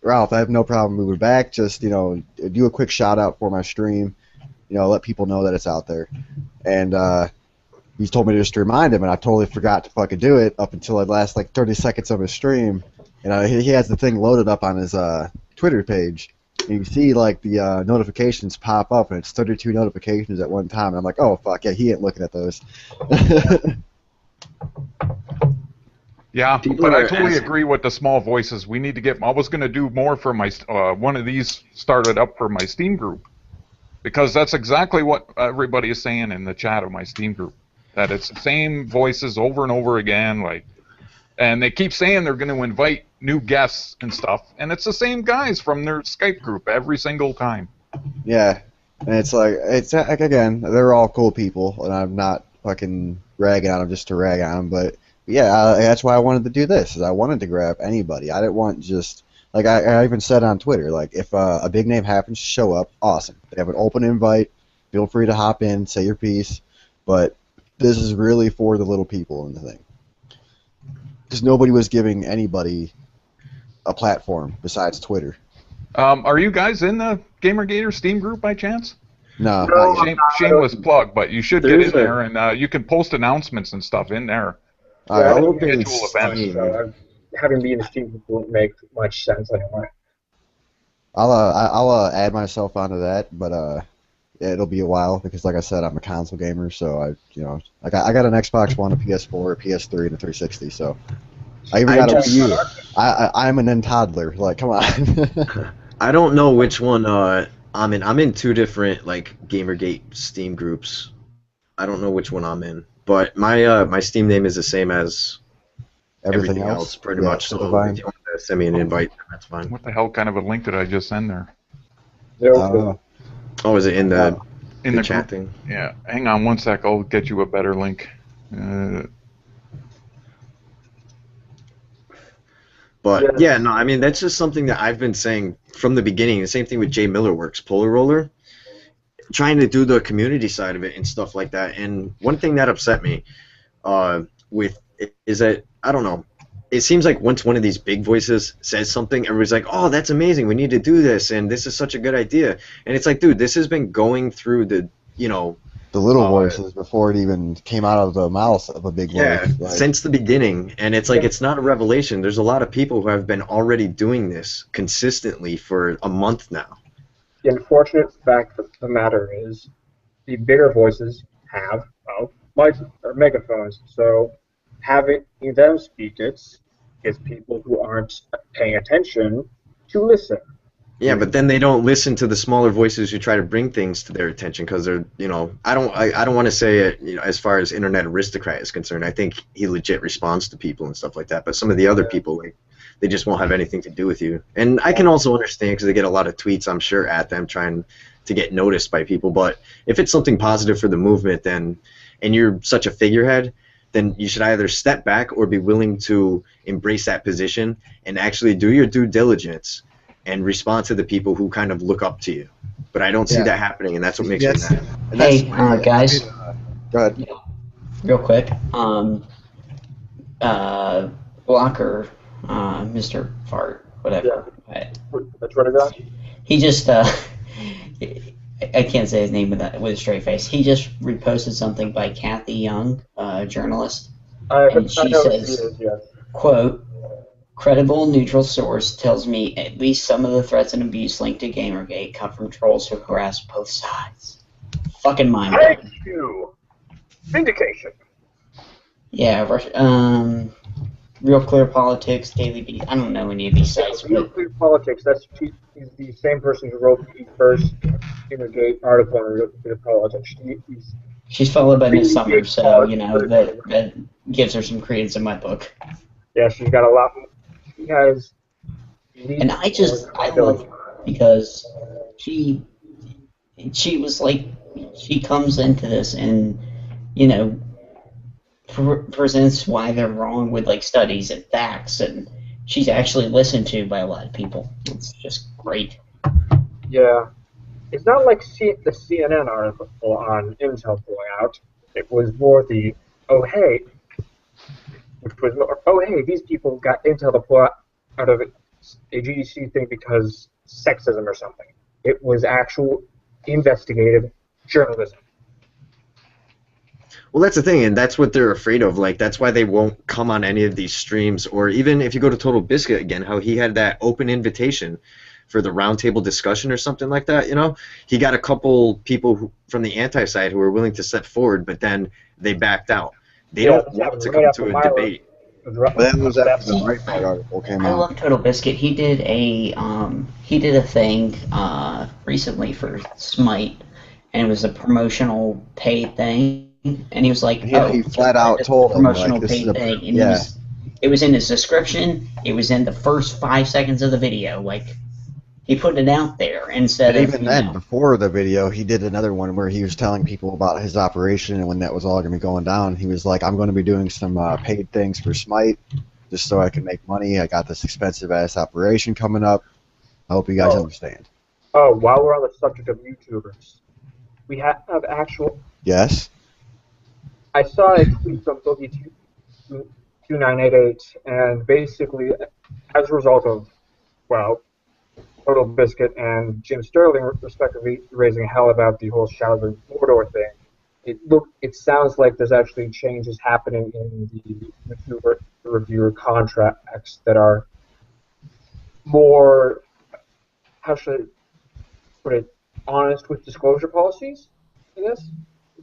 Ralph, I have no problem moving back. Just, do a quick shout out for my stream. Let people know that it's out there. And he's told me to just remind him, and I totally forgot to fucking do it up until the last 30 seconds of his stream. And he has the thing loaded up on his Twitter page. And you see the notifications pop up, and it's 32 notifications at one time. And I'm like, oh fuck yeah, he ain't looking at those. Yeah, People but I are totally asking- agree with the small voices. We need to get. I was going to do more for my. One of these started up for my Steam group, because that's exactly what everybody is saying in the chat of my Steam group. That it's the same voices over and over again, and they keep saying they're going to invite new guests and stuff, and it's the same guys from their Skype group every single time. Yeah, and it's again, they're all cool people, and I'm not fucking ragging on them just to rag on them, but yeah, that's why I wanted to do this. Is I wanted to grab anybody. I didn't want just I even said on Twitter, if a big name happens to show up, awesome. They have an open invite. Feel free to hop in, say your piece, but this is really for the little people in the thing. Because nobody was giving anybody a platform besides Twitter. Are you guys in the GamerGator Steam group by chance? No, No, not yet. Shameless plug, but you should get There's in there, and you can post announcements and stuff in there. All right. I'll open Schedule events. Steam. So having me in the Steam group won't make much sense anyway. I'll add myself onto that, but yeah, it'll be a while because, like I said, I'm a console gamer, so I got an Xbox One, a PS4, a PS3, and a 360. So I even got a Wii U. I'm an toddler. Come on. I don't know which one I'm in. I'm in two different Gamergate Steam groups. I don't know which one I'm in, but my Steam name is the same as everything else pretty much. So if you want to send me an invite, then that's fine. What the hell kind of a link did I just send there? Oh, is it in the group? chat thing? Yeah. Hang on one sec. I'll get you a better link. But yeah, no, I mean that's just something that I've been saying from the beginning. The same thing with Jay Miller Works, Polar Roller, trying to do the community side of it and stuff like that. And one thing that upset me with it is that I don't know. It seems like once one of these big voices says something, everybody's like, "Oh, that's amazing! We need to do this, and this is such a good idea." And it's like, dude, this has been going through the little voices before it even came out of the mouth of a big voice. Since the beginning. And it's it's not a revelation. There's a lot of people who have been already doing this consistently for a month now. The unfortunate fact of the matter is the bigger voices have megaphones, so having them speak it gets people who aren't paying attention to listen. Yeah, but then they don't listen to the smaller voices who try to bring things to their attention because they're, I don't want to say it, as far as Internet Aristocrat is concerned. I think he legit responds to people and stuff like that. But some of the other people, they just won't have anything to do with you. And I can also understand because they get a lot of tweets, I'm sure, at them trying to get noticed by people. But if it's something positive for the movement, and you're such a figurehead, then you should either step back or be willing to embrace that position and actually do your due diligence and respond to the people who kind of look up to you. But I don't see that happening, and that's what makes me mad. Hey, guys. Go ahead. Real quick. Blocker, Mr. Fart, whatever. Yeah. That's what I got. He just, I can't say his name with a straight face. He just reposted something by Kathy Young, a journalist. And she says, quote, credible neutral source tells me at least some of the threats and abuse linked to Gamergate come from trolls who harass both sides. Fucking mind blowing. Thank you. Vindication. Yeah, Real Clear Politics, Daily Beat. I don't know any of these sites. Real Clear Politics. He's the same person who wrote the first Gamergate article on Real Clear Politics. She's followed by Miss Summer, so that gives her some credence in my book. Yeah, she's got a lot. She has. And I love her because she was she comes into this and presents why they're wrong with studies and facts, and she's actually listened to by a lot of people. It's just great. Yeah, it's not like the CNN article on Intel pulling out. It was more the which was more, these people got Intel to pull out of a GDC thing because sexism or something. It was actual investigative journalism. Well, that's the thing, and that's what they're afraid of. Like, that's why they won't come on any of these streams, or even if you go to Total Biscuit again, how he had that open invitation for the roundtable discussion or something like that. You know, he got a couple people from the anti-side who were willing to step forward, but then they backed out. They don't want to come to a debate. But that was after the Breitbart article came I out. love Total Biscuit. He did a thing recently for Smite, and it was a promotional paid thing. And he was like, He flat out told him, promotional like, this paid is thing. And yeah. it was in his description. It was in the first 5 seconds of the video. Like, he put it out there instead And of, even then, before the video, he did another one where he was telling people about his operation, and when that was all going to be going down, he was like, I'm going to be doing some paid things for Smite, just so I can make money. I got this expensive-ass operation coming up. I hope you guys understand. Oh, while we're on the subject of YouTubers, we have actual... Yes? I saw a tweet from Boogie2988, and basically, as a result of, well, Total Biscuit and Jim Sterling, respectively, raising hell about the whole Shadow of Mordor thing, it sounds like there's actually changes happening in the YouTuber reviewer contracts that are more, how should I put it, honest with disclosure policies, I guess? Is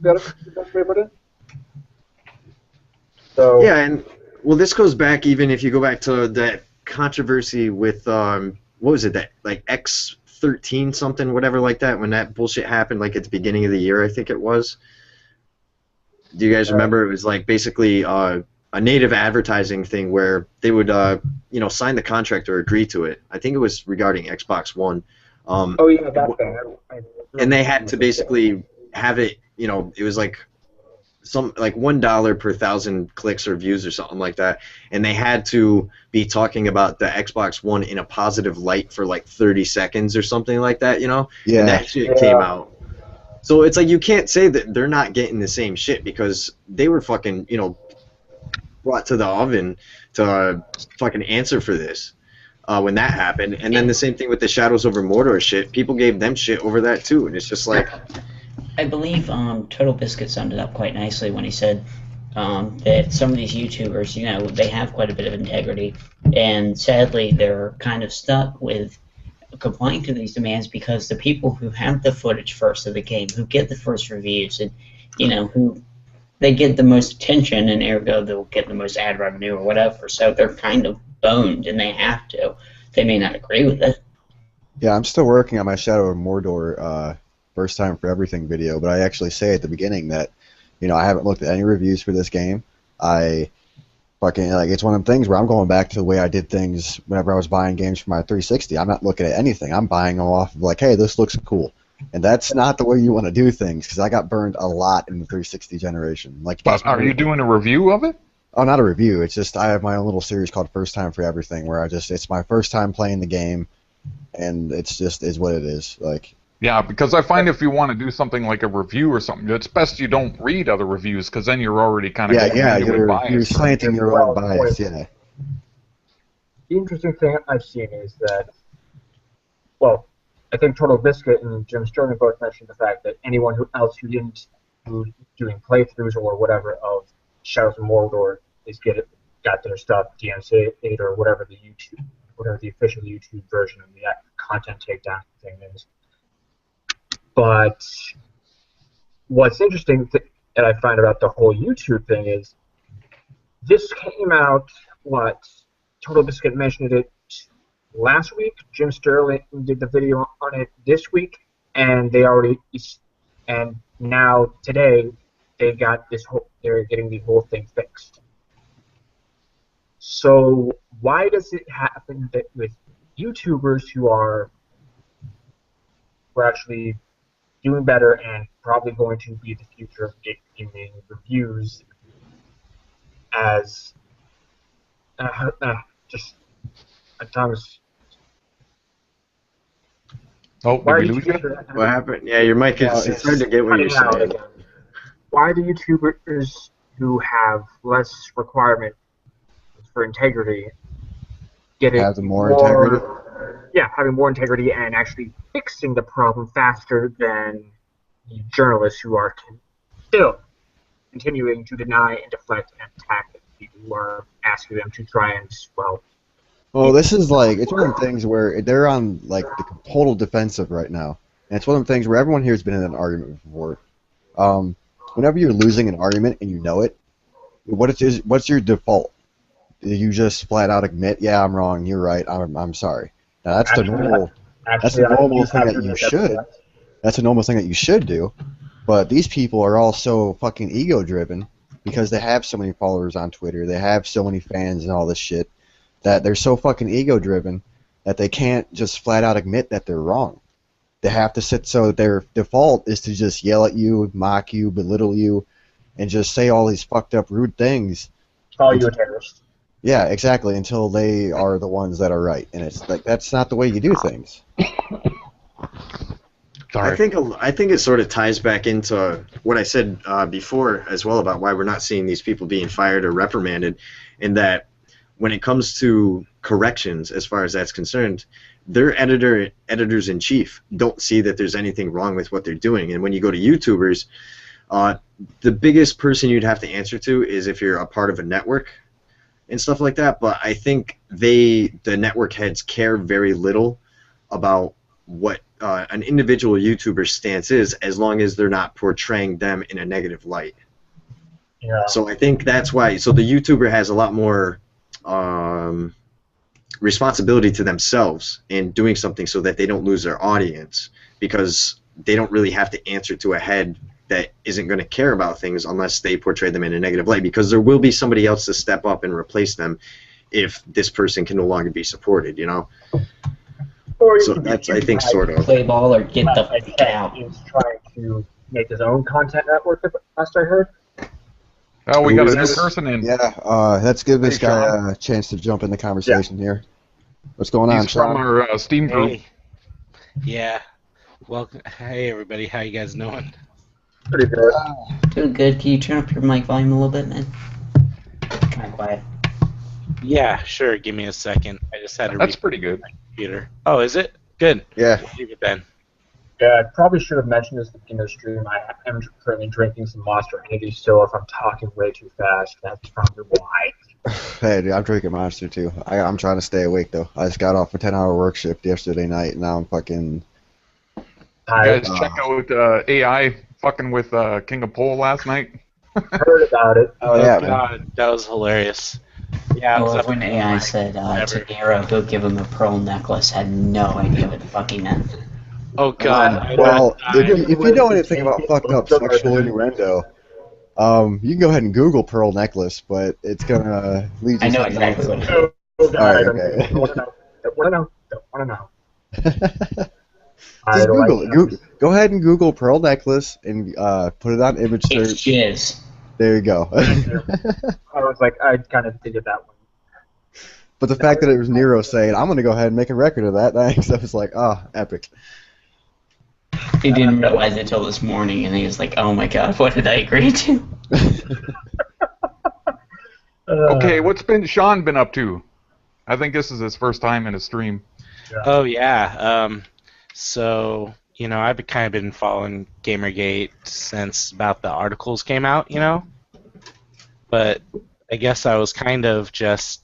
that the best way to put it? So, Yeah, and well, this goes back even if you go back to that controversy with what was it, that like X13 something, whatever like that, when that bullshit happened, like at the beginning of the year, I think it was. Do you guys remember? It was like basically a native advertising thing where they would sign the contract or agree to it. I think it was regarding Xbox One. that thing. And they had to basically have it. It was like $1 per 1,000 clicks or views or something like that, and they had to be talking about the Xbox One in a positive light for like 30 seconds or something like that, Yeah. And that shit came out. So it's like you can't say that they're not getting the same shit because they were fucking, brought to the oven to fucking answer for this when that happened. And then the same thing with the Shadows over Mordor shit. People gave them shit over that too, and it's just like... I believe Total Biscuit summed it up quite nicely when he said that some of these YouTubers, they have quite a bit of integrity, and sadly they're kind of stuck with complying to these demands because the people who have the footage first of the game, who get the first reviews, and who they get the most attention, and ergo they'll get the most ad revenue or whatever. So they're kind of boned, and they have to. They may not agree with it. Yeah, I'm still working on my Shadow of Mordor first time for everything video, but I actually say at the beginning that, I haven't looked at any reviews for this game. I fucking, it's one of them things where I'm going back to the way I did things whenever I was buying games for my 360. I'm not looking at anything. I'm buying them off of like, hey, this looks cool. And that's not the way you want to do things, because I got burned a lot in the 360 generation. But are you doing a review of it? Oh, not a review. It's just I have my own little series called First Time for Everything, where it's my first time playing the game, and it's just is what it is. Yeah, because I find if you want to do something like a review or something, it's best you don't read other reviews, because then you're already kind of you're slanting your own bias. Yeah. The interesting thing I've seen is that, well, I think Total Biscuit and Jim Sterling both mentioned the fact that anyone who's doing playthroughs or whatever of Shadows of Mordor got their stuff DMCA'd or whatever the official YouTube version of the content takedown thing is. But what's interesting that I find about the whole YouTube thing is this came out, Total Biscuit mentioned it last week. Jim Sterling did the video on it this week, and now today they're getting the whole thing fixed. So why does it happen that with YouTubers who are actually doing better and probably going to be the future of gaming reviews as just at times. Oh, did we lose you? What happened? Yeah, your mic is it's hard to get what you're saying. Why do YouTubers who have less requirement for integrity getting Having more integrity. Yeah, having more integrity and actually fixing the problem faster than the journalists who are still continuing to deny and deflect and attack the people who are asking them to try and, well, Well, this is like, it's one of the things where they're on like the total defensive right now. And it's one of the things where everyone here has been in an argument before. Whenever you're losing an argument and you know it, what's your default? Do you just flat out admit, yeah, I'm wrong, you're right, I'm sorry. Now that's the normal thing that you should. That's a normal thing that you should do. But these people are all so fucking ego driven because they have so many followers on Twitter, they have so many fans and all this shit, that they're so fucking ego driven that they can't just flat out admit that they're wrong. They have to sit, so their default is to just yell at you, mock you, belittle you, and just say all these fucked up rude things. Call you a terrorist. Yeah, exactly, until they are the ones that are right. And it's like, that's not the way you do things. Sorry. I think it sort of ties back into what I said before as well about why we're not seeing these people being fired or reprimanded, in that when it comes to corrections, as far as that's concerned, their editors-in-chief don't see that there's anything wrong with what they're doing. And when you go to YouTubers, the biggest person you'd have to answer to is if you're a part of a network and stuff like that. But I think the network heads care very little about what an individual YouTuber's stance is, as long as they're not portraying them in a negative light. Yeah. So I think that's why. So the YouTuber has a lot more responsibility to themselves in doing something so that they don't lose their audience, because they don't really have to answer to a head that isn't going to care about things unless they portray them in a negative light, because there will be somebody else to step up and replace them if this person can no longer be supported, you know? So that's, I think, sort of... Play ball or get the fuck out. He's trying to make his own content network, last I heard. Oh, we Who got is a new this? person in. Yeah, let's give this Hey, guy Sean. a chance to jump in the conversation here. What's going on, He's from Sean? our Steam group. Hey. Yeah. Welcome. Hey, everybody. How you guys doing? Pretty good. Doing good. Can you turn up your mic volume a little bit, man? Kind of quiet. Yeah, sure. Give me a second. I just had to That's restart pretty good. my computer. Oh, is it? Good. Yeah. Leave it then. Yeah, I probably should have mentioned this at the beginning of the stream. I am currently drinking some Monster Energy, so if I'm talking way too fast, that's probably why. Hey, dude, I'm drinking Monster too. I'm trying to stay awake though. I just got off a 10-hour work shift yesterday night, and now I'm fucking. You guys check out AI fucking with King of Pole last night? heard about it. Oh yeah, man. God, that was hilarious. Yeah, I I was love up when in AI the said whatever. to Nero, go give him a pearl necklace. Had no idea what the fuck he meant. Oh God. Well, I- if you know anything about fucked up sexual innuendo, you can go ahead and Google pearl necklace, but it's gonna lead you. I know something exactly else. what it is. Oh, God, All right, I don't okay. want to know. Don't want to know. Don't want to know. Just Google it. Go ahead and Google pearl necklace and put it on image It's search. jizz. There you go. I was like, I kind of figured that one. But the fact that it was Nero saying, "I'm gonna go ahead and make a record of that," thanks, I was like, epic. He didn't realize it till this morning, and he was like, "Oh my God, what did I agree to?" Okay, what's Sean been up to? I think this is his first time in a stream. Oh yeah. So I've kind of been following Gamergate since about the articles came out, But I guess I was kind of just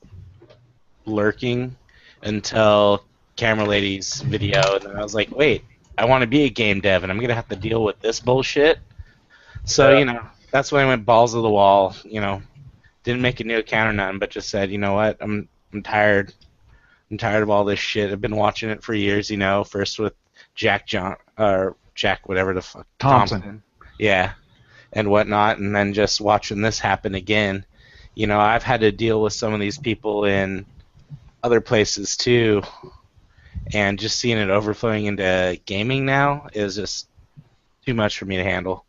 lurking until Camera Lady's video, and then I was like, wait, I want to be a game dev, and I'm gonna have to deal with this bullshit. So that's when I went balls to the wall. Didn't make a new account or nothing, but just said, you know what, I'm tired. I'm tired of all this shit. I've been watching it for years. First with Jack whatever the fuck Thompson. Yeah, and whatnot, and then just watching this happen again. I've had to deal with some of these people in other places too, and just seeing it overflowing into gaming now is just too much for me to handle.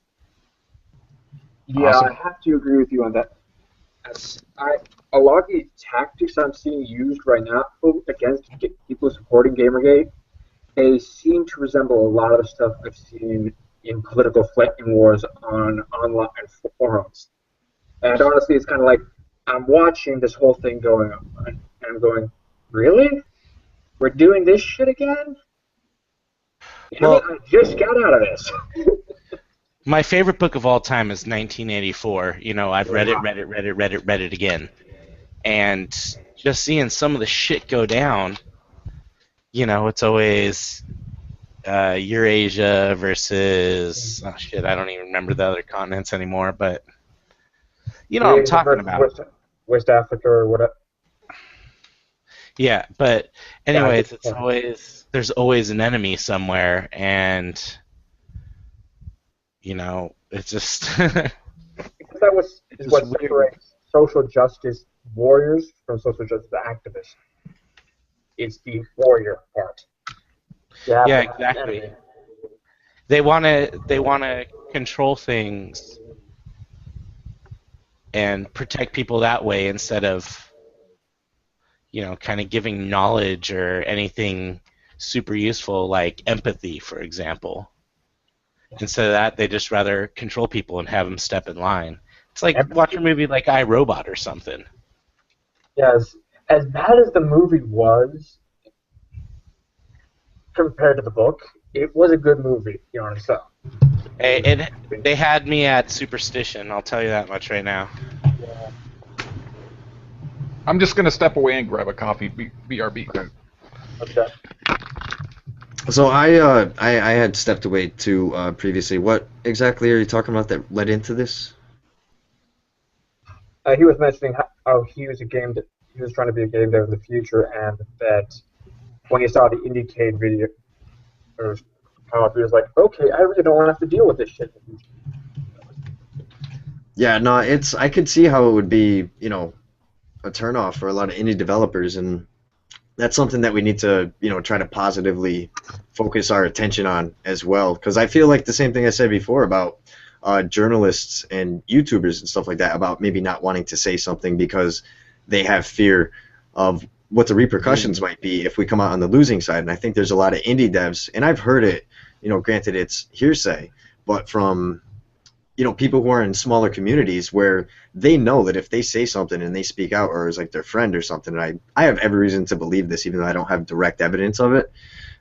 Yeah, Awesome. I have to agree with you on that. A lot of these tactics I'm seeing used right now against people supporting Gamergate, they seem to resemble a lot of the stuff I've seen in political flame wars on online forums. And honestly, it's kind of like I'm watching this whole thing going on, and I'm going, Really? We're doing this shit again? Well- I just got out of this. My favorite book of all time is 1984. You know, I've read it again. And just seeing some of the shit go down, you know, it's always Eurasia versus, oh shit, I don't even remember the other continents anymore, but you know what I'm talking about. West Africa or whatever. Yeah, but anyways, Yeah, it's always, there's always an enemy somewhere, and you know, it's just Because that was is what weird. separates social justice warriors from social justice activists. It's the warrior part. Yeah, exactly. They want to control things and protect people that way instead of, you know, kind of giving knowledge or anything super useful like empathy, for example. Instead of that, they just rather control people and have them step in line. It's like watch a movie like I, Robot or something. Yes, as bad as the movie was compared to the book, it was a good movie, you know what I'm saying? They had me at superstition, I'll tell you that much right now. Yeah. I'm just gonna step away and grab a coffee. BRB. Okay. So I had stepped away too previously. What exactly are you talking about that led into this? He was mentioning how he was trying to be a game dev in the future, and that when he saw the Indicate video, or he was like, okay, I really don't want to have to deal with this shit in the future. Yeah, no, I could see how it would be, you know, a turnoff for a lot of indie developers, and that's something that we need to, you know, try to positively focus our attention on as well. Because I feel like the same thing I said before about journalists and YouTubers and stuff like that, about maybe not wanting to say something because they have fear of what the repercussions might be if we come out on the losing side. And I think there's a lot of indie devs, and I've heard it, you know, granted it's hearsay, but from, you know, people who are in smaller communities where they know that if they say something and they speak out, or is like their friend or something, and I have every reason to believe this, even though I don't have direct evidence of it.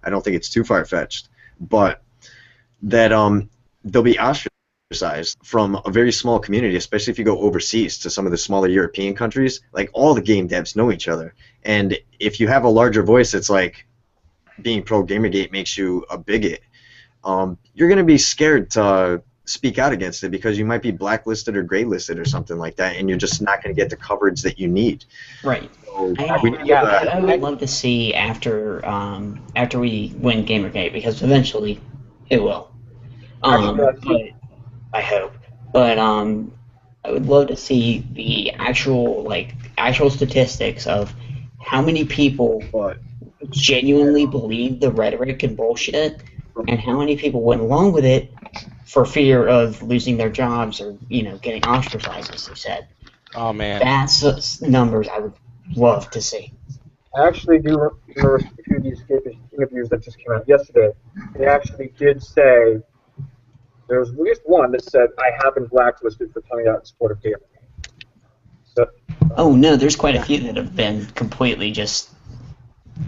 I don't think it's too far-fetched, but that they'll be ostracized from a very small community, especially if you go overseas to some of the smaller European countries. Like, all the game devs know each other, and if you have a larger voice, it's like being pro-Gamergate makes you a bigot. You're going to be scared to speak out against it because you might be blacklisted or graylisted or something like that, and you're just not going to get the coverage that you need. Right. So I would love to see after we win Gamergate, because eventually it will. But I hope. But I would love to see the actual statistics of how many people genuinely believe the rhetoric and bullshit, and how many people went along with it for fear of losing their jobs or, you know, getting ostracized, as you said. Oh man. That's numbers I would love to see. I actually do remember a few of these escapist interviews that just came out yesterday. They actually did say, there was at least one that said, I have been blacklisted for coming out in support of gaming. So, oh no, there's quite a few that have been completely just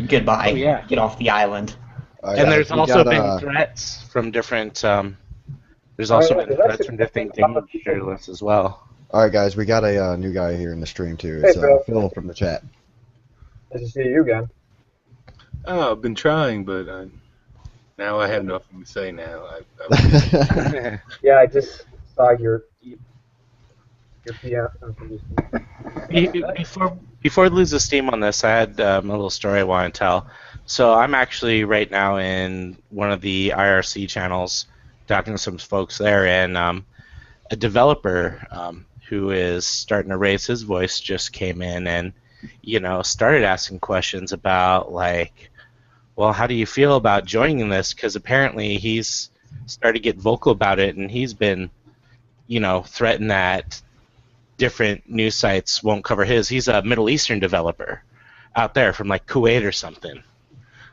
goodbye, get off the island. And there's also been threats from different there's also been threats from different journalists as well. All right, guys, we got a new guy here in the stream too. It's Phil from the chat. Nice to see you again. Oh, I've been trying, but now I have nothing to say now. Yeah, I just saw your PM. Before I lose the steam on this, I had a little story I want to tell. So I'm actually right now in one of the IRC channels talking to some folks there, and a developer who is starting to raise his voice just came in and, you know, started asking questions about, like, well, how do you feel about joining this? Because apparently he's started to get vocal about it, and he's been, you know, threatened that different news sites won't cover his. He's a Middle Eastern developer out there from, like, Kuwait or something.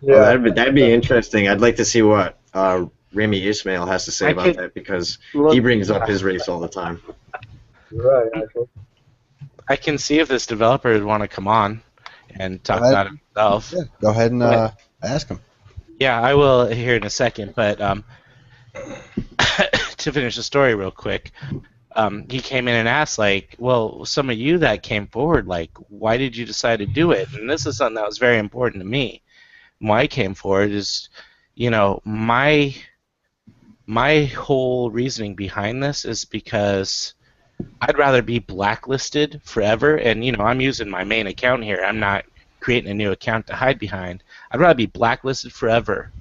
Yeah, well, that'd be interesting. I'd like to see what Remy Ismail has to say about that, because he brings up his race all the time. Right, actually. I can see if this developer would want to come on and talk about it himself. Yeah, go ahead and But- ask him. Yeah, I will here in a second, but to finish the story real quick, he came in and asked, like, well, some of you that came forward, like, why did you decide to do it? And this is something that was very important to me. Why I came forward is, you know, my whole reasoning behind this is because I'd rather be blacklisted forever, and, you know, I'm using my main account here. I'm not creating a new account to hide behind. I'd rather be blacklisted forever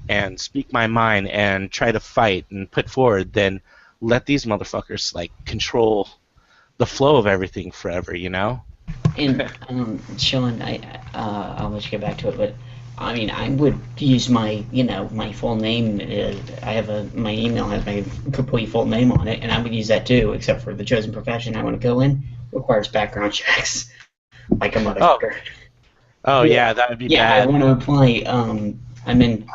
and speak my mind and try to fight and put forward than let these motherfuckers, like, control the flow of everything forever, you know? And Sean, I'll let you get back to it, but I mean, I would use my, you know, my full name. I have my email has my complete full name on it, and I would use that too, except for the chosen profession I want to go in requires background checks, like a motherfucker. Oh yeah, that would be Yeah, bad. I want to apply. I'm in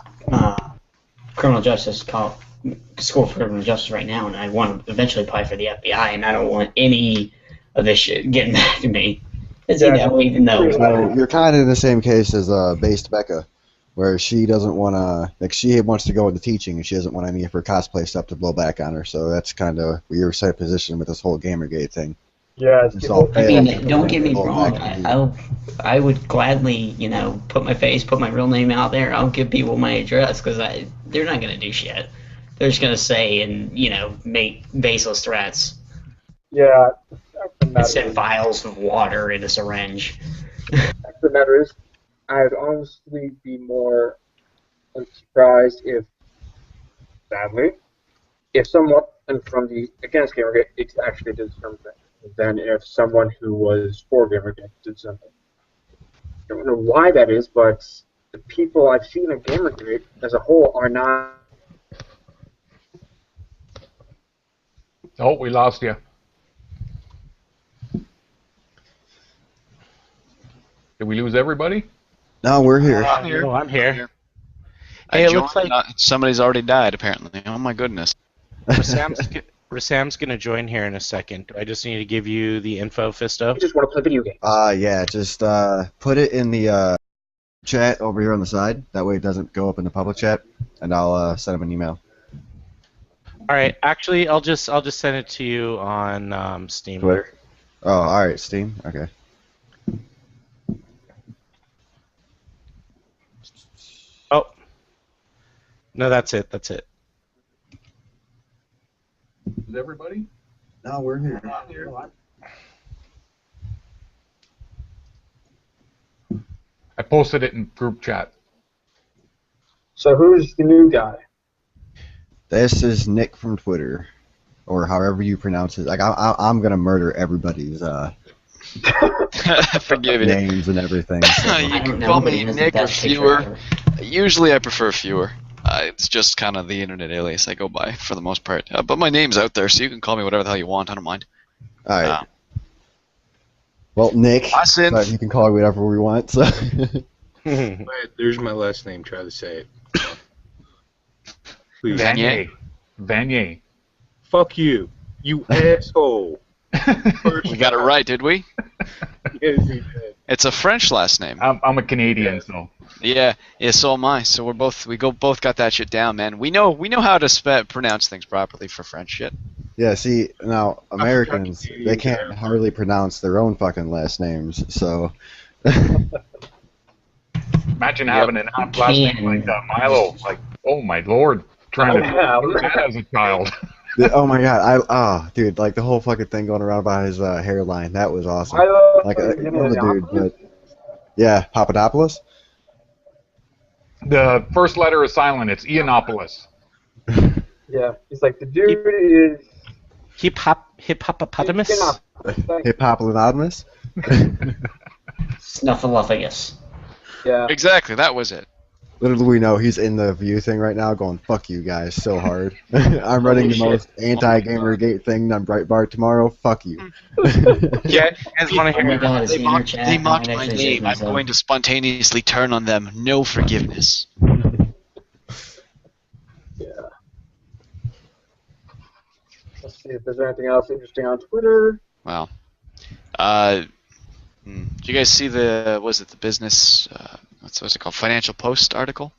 criminal justice school for criminal justice right now, and I want to eventually apply for the FBI, and I don't want any of this shit getting back to me. As you know, even though So you're kind of in the same case as Based Becca, where she doesn't want to, like, she wants to go into teaching and she doesn't want any of her cosplay stuff to blow back on her. So that's kind of your side position with this whole Gamergate thing. Yeah, It's all I failed. mean, don't get me Blow wrong. back on you. I would gladly, you know, put my face, put my real name out there. I'll give people my address because they're not gonna do shit. They're just gonna say and, you know, make baseless threats yeah. and send vials of water in a syringe. The matter is, I'd honestly be more surprised if, sadly, if someone from the against Gamergate actually did something, than if someone who was for Gamergate did something. I don't know why that is, but the people I've seen at Gamergate as a whole are not. Oh, we lost you. Did we lose everybody? No, we're here. I'm here. No, I'm here. I Hey, it joined, looks like somebody's already died, apparently. Oh my goodness. Rassam's gonna join here in a second. Do I just need to give you the info, Fisto? I just want to play video games. Yeah, just put it in the chat over here on the side. That way it doesn't go up in the public chat, and I'll send him an email. All right. Actually, I'll just send it to you on Steam. Twitter. Oh, all right, Steam. Okay. Oh. No, that's it. That's it. Is everybody? No, we're here. I posted it in group chat. So who's the new guy? This is Nick from Twitter, or however you pronounce it. Like I'm gonna murder everybody's Forgive you. names and everything. So. You I can don't know, call but me he has Nick the or best picture Fewer. ever. Usually I prefer Fewer. It's just kind of the internet alias I go by for the most part. But my name's out there, so you can call me whatever the hell you want. I don't mind. All right. Well, Nick, Listen. but you can call it whatever we want. So. Wait, there's my last name. Try to say it. Please. Vanier. Vanier. Fuck you. You asshole. We got it right, did we? Yes, you did. It's a French last name. I'm a Canadian, so. Yeah, so am I. So both got that shit down, man. We know how to pronounce things properly for French shit. Yeah, see, now Americans, Canadian they can't term. hardly pronounce their own fucking last names, so. Imagine having an last name like Milo. Like, oh my lord, trying to Yeah, do that as a child. Oh my god, dude, like the whole fucking thing going around about his hairline, that was awesome. I love Like, I love the dude, but. Yeah, Papadopoulos? The first letter is silent. It's Ianopoulos. Yeah, it's like the dude is. Hippopotamus? Hip Hop Anonymous? Snuffleupagus. Yeah. Exactly, that was it. Little do we know, he's in the view thing right now going, fuck you guys so hard. I'm running the most anti-Gamergate thing on Breitbart tomorrow, fuck you. Yeah, you guys want to Oh my hear? god, it's They in our mocked, chat. they I mocked might my actually save name. I'm myself. going to spontaneously turn on them. No forgiveness. Yeah. Let's see if there's anything else interesting on Twitter. Wow. Did you guys see the the business what's it called, Financial Post article?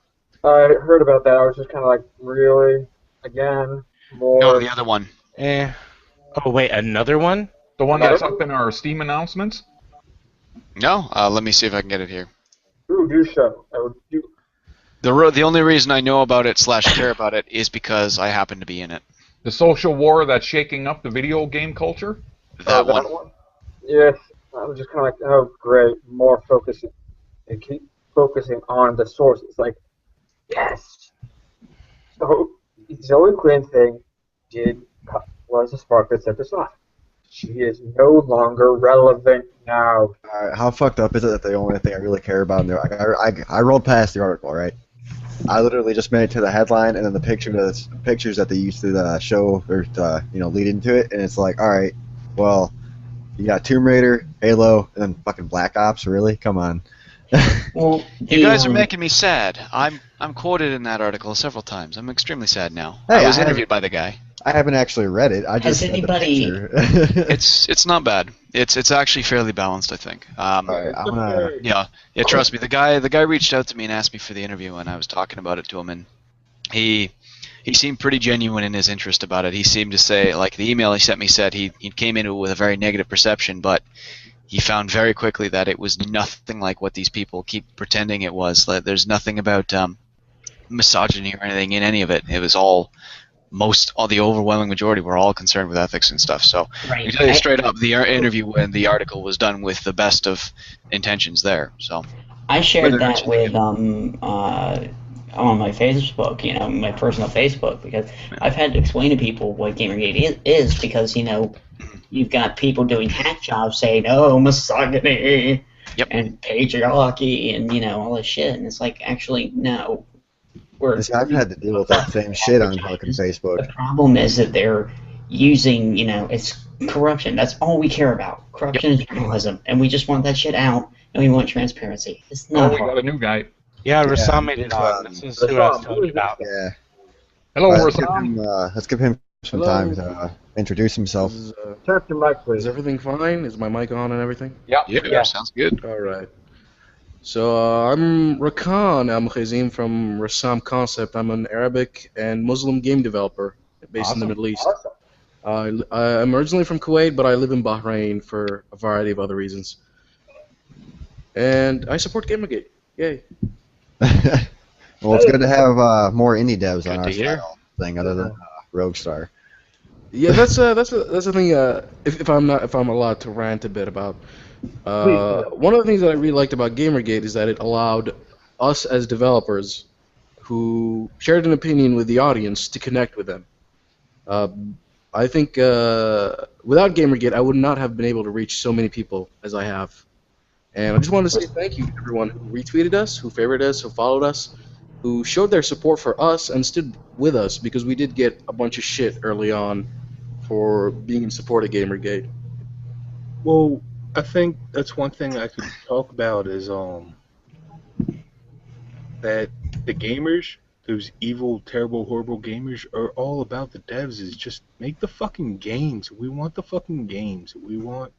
I heard about that. I was just kind of like, really? Again? More? No, the other one. Oh wait, another one? The one that's up in our Steam announcements? No, let me see if I can get it here. Ooh, do so. I would do. The only reason I know about it / care about it is because I happen to be in it. The social war that's shaking up the video game culture? That one. Yes. I'm just kind of like, oh, great. More focusing. And keep focusing on the source. It's like, yes. So, Zoe Quinn thing was a spark that set this off. She is no longer relevant now. How fucked up is it that the only thing I really care about in there? I rolled past the article, right? I literally just made it to the headline and then the pictures that they used to the show or to, lead into it, and it's like, all right, well, you got Tomb Raider, Halo, and then fucking Black Ops. Really? Come on. Well, You guys are making me sad. I'm quoted in that article several times. I'm extremely sad now. Hey, I was interviewed by the guy. I haven't actually read it. I just Has anybody- read the picture. It's not bad. It's actually fairly balanced, I think. All right, I'm gonna. Yeah, trust me. The guy reached out to me and asked me for the interview, and I was talking about it to him, and he seemed pretty genuine in his interest about it. He seemed to say, like, the email he sent me said he came into it with a very negative perception, but he found very quickly that it was nothing like what these people keep pretending it was. Like, there's nothing about misogyny or anything in any of it. It was all the overwhelming majority were all concerned with ethics and stuff. So Right. I tell you straight up, the interview and the article was done with the best of intentions there. So I shared that with on my Facebook, my personal Facebook, because I've had to explain to people what Gamergate is because you've got people doing hack jobs saying, "Oh, misogyny and patriarchy," and all this shit, and it's like, actually, no. I've had to deal with that same shit on fucking Facebook. The problem is that they're using, it's corruption. That's all we care about. Corruption and journalism, and we just want that shit out, and we want transparency. It's not we hard. got a new guy. Yeah, Rassam made it on. This is who I was talking about. Yeah. Hello, Rassam. Let's give him some time to introduce himself. Turn your mic, please. Is everything fine? Is my mic on and everything? yeah, sounds good. All right. So I'm Rakan Al-Mukhazim from Rassam Concept. I'm an Arabic and Muslim game developer based in the Middle East. Awesome. I'm originally from Kuwait, but I live in Bahrain for a variety of other reasons. And I support Gamergate. Yay. Well, it's good to have more indie devs Good on to our hear. style thing other than Roguestar. Yeah, that's the thing. If I'm allowed to rant a bit about. One of the things that I really liked about Gamergate is that it allowed us as developers who shared an opinion with the audience to connect with them. I think without Gamergate, I would not have been able to reach so many people as I have. And I just wanted to say thank you to everyone who retweeted us, who favored us, who followed us, who showed their support for us and stood with us, because we did get a bunch of shit early on for being in support of Gamergate. Well, I think that's one thing I could talk about is that the gamers, those evil, terrible, horrible gamers, are all about the devs. Is just make the fucking games. We want the fucking games. We want.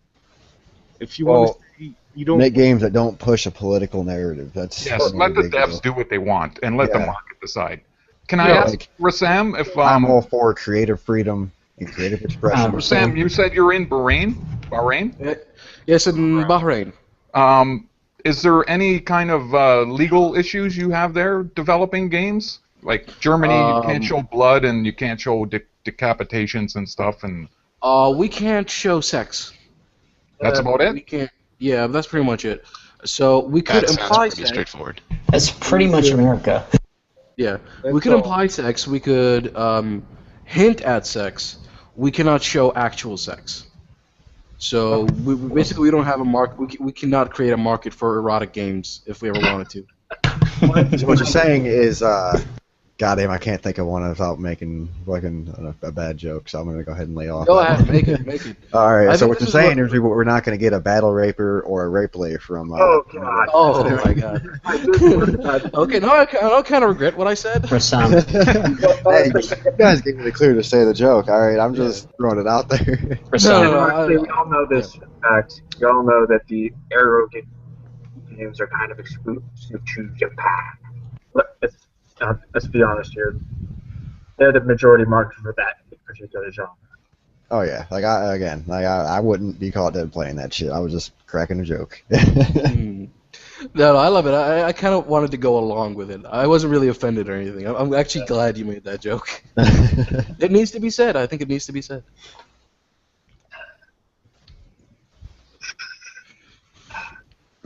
If you want to say you don't make games that don't push a political narrative. That's let the devs do what they want and let the market decide. Can I ask Rassam if I'm all for creative freedom and creative expression. Rassam, you said you're in Bahrain? Yes, in Bahrain. Is there any kind of legal issues you have there developing games? Like Germany, you can't show blood and you can't show decapitations and stuff, and we can't show sex. That's about it? We can't. Yeah, that's pretty much it. So we could That imply sounds pretty sex. straightforward. That's pretty much America. Yeah, we could imply sex. We could hint at sex. We cannot show actual sex. So we basically don't have a market. We cannot create a market for erotic games if we ever wanted to. So what you're saying is goddamn, I can't think of one without making fucking a bad joke, so I'm gonna go ahead and lay off. Go ahead, make it. All right, I so think what you're this is saying is we're not gonna get a battle raper or a rape lay from. Oh God! Oh my god. Okay, no, I kind of regret what I said. For some. Hey, you guys gave me the clue to say the joke. All right, I'm just throwing it out there. For some. Actually, we all know this fact. We all know that the aero games are kind of exclusive to Japan. Let's be honest here. They're the majority market for that particular genre. Oh yeah, I wouldn't be caught dead playing that shit. I was just cracking a joke. No, I love it. I kind of wanted to go along with it. I wasn't really offended or anything. I'm actually glad you made that joke. It needs to be said. I think it needs to be said.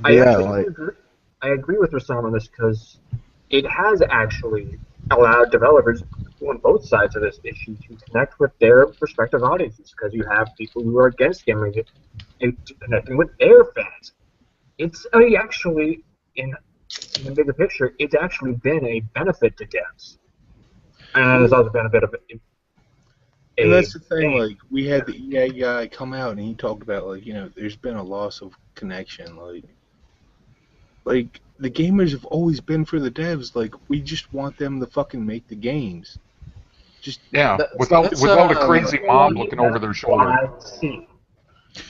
I agree with Rassam on this because it has actually allowed developers on both sides of this issue to connect with their respective audiences, because you have people who are against gaming and connecting with their fans. It's actually, in the bigger picture, it's actually been a benefit to devs. And it's also been a bit of and that's the thing, like, we had the EA guy come out and he talked about, like, there's been a loss of connection, like the gamers have always been for the devs. Like, we just want them to fucking make the games. Without a crazy mob looking over their shoulder.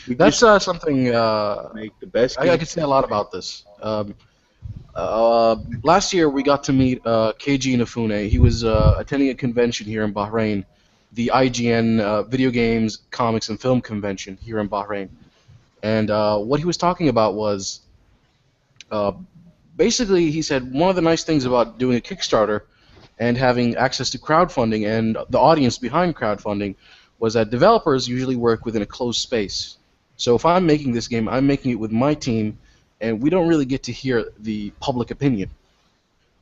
That's something. Make the best. I could say a lot about this. Last year we got to meet Keiji Inafune. He was attending a convention here in Bahrain, the IGN Video Games, Comics, and Film Convention here in Bahrain. And what he was talking about was, basically, he said one of the nice things about doing a Kickstarter and having access to crowdfunding and the audience behind crowdfunding was that developers usually work within a closed space. So if I'm making this game, I'm making it with my team, and we don't really get to hear the public opinion.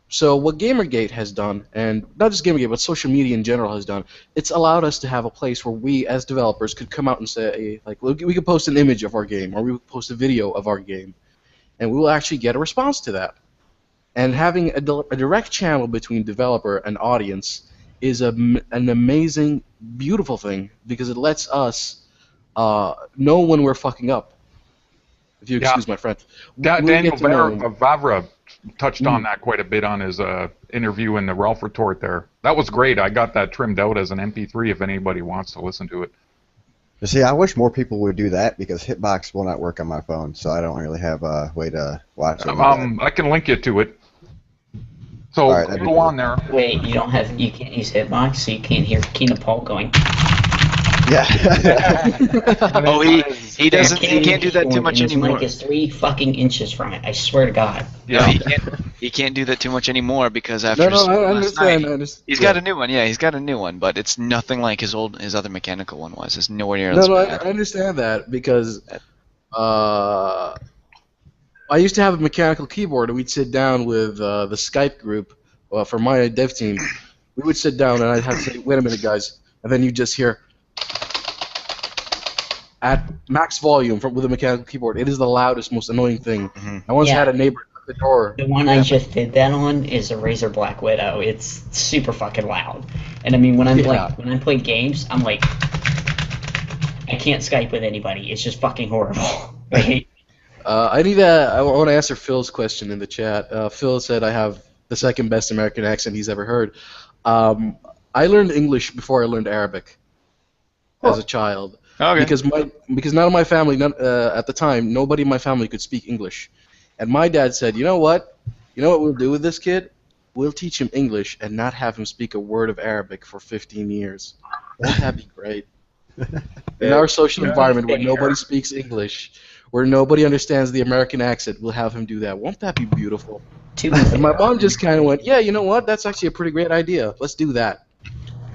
So what Gamergate has done, and not just Gamergate, but social media in general has done, it's allowed us to have a place where we, as developers, could come out and say, like, we could post an image of our game, or we could post a video of our game, and we will actually get a response to that. And having a direct channel between developer and audience is an amazing, beautiful thing, because it lets us know when we're fucking up. If you excuse my French. Daniel Vavra touched on that quite a bit on his interview in the Ralph Retort there. That was great. I got that trimmed out as an MP3 if anybody wants to listen to it. You see, I wish more people would do that, because Hitbox will not work on my phone, so I don't really have a way to watch it. I can link you to it. So right, go on there. Wait, you can't use Hitbox, so you can't hear Keenan Paul going. Yeah. Oh, he doesn't. He can't do that too much anymore. His mic is 3 fucking inches from it. I swear to God. Yeah, he can't do that too much anymore, because after I understand. He's got a new one. Yeah, he's got a new one, but it's nothing like his other mechanical one was. It's nowhere near as bad. I understand that, because I used to have a mechanical keyboard, and we'd sit down with the Skype group for my dev team. We would sit down, and I'd have to say, "Wait a minute, guys," and then you just hear at max volume with a mechanical keyboard. It is the loudest, most annoying thing. Mm-hmm. I once had a neighbor at the door. The one I just did that on is a Razer Black Widow. It's super fucking loud. And I mean, when I play games, I'm like, I can't Skype with anybody. It's just fucking horrible. Right? I want to answer Phil's question in the chat. Phil said I have the second best American accent he's ever heard. I learned English before I learned Arabic as a child. Okay. Because none of my family, at the time, nobody in my family could speak English. And my dad said, you know what we'll do with this kid? We'll teach him English and not have him speak a word of Arabic for 15 years. Won't that be great? In our social environment where nobody speaks English, where nobody understands the American accent, we'll have him do that. Won't that be beautiful? And my mom just kind of went, yeah, you know what? That's actually a pretty great idea. Let's do that.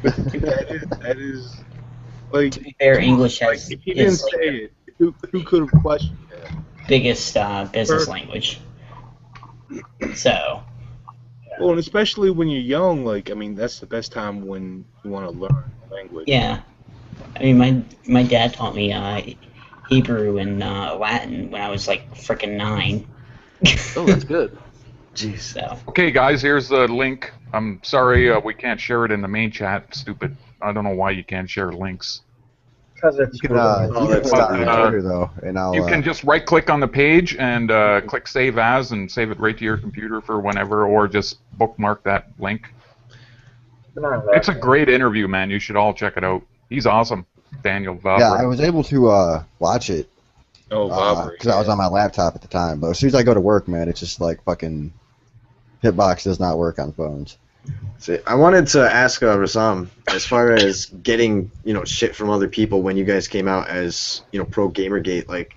That is... Like, to be fair, English has if he didn't say it, who could have questioned that? Biggest business language. So. Well, and especially when you're young, like, I mean, that's the best time when you want to learn language. Yeah, I mean, my dad taught me Hebrew and Latin when I was like frickin' 9. Oh, that's good. Jeez. So. Okay, guys, here's the link I'm sorry we can't share it in the main chat. Stupid. I don't know why you can't share links. Because it's You can put it But, on Twitter though, and I'll. You can just right-click on the page and click Save As and save it right to your computer for whenever, or just bookmark that link. It's a great interview, man. You should all check it out. He's awesome, Daniel Vavra. Yeah, I was able to watch it Oh, Vavra. because I was on my laptop at the time. But as soon as I go to work, man, it's just like fucking Hitbox does not work on phones. See, I wanted to ask Rasam, as far as getting shit from other people when you guys came out as pro Gamergate, like,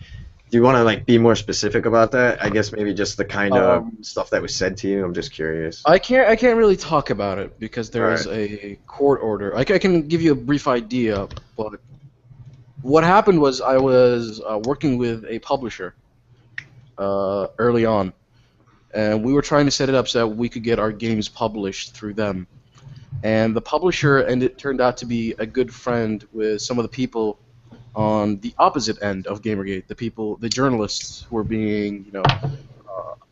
do you want to like be more specific about that? I guess maybe just the kind of stuff that was said to you. I'm just curious. I can't really talk about it because there is a court order. I can give you a brief idea, but what happened was I was working with a publisher early on, and we were trying to set it up so that we could get our games published through them. And the publisher, and it turned out to be a good friend with some of the people on the opposite end of Gamergate, the journalists who were being,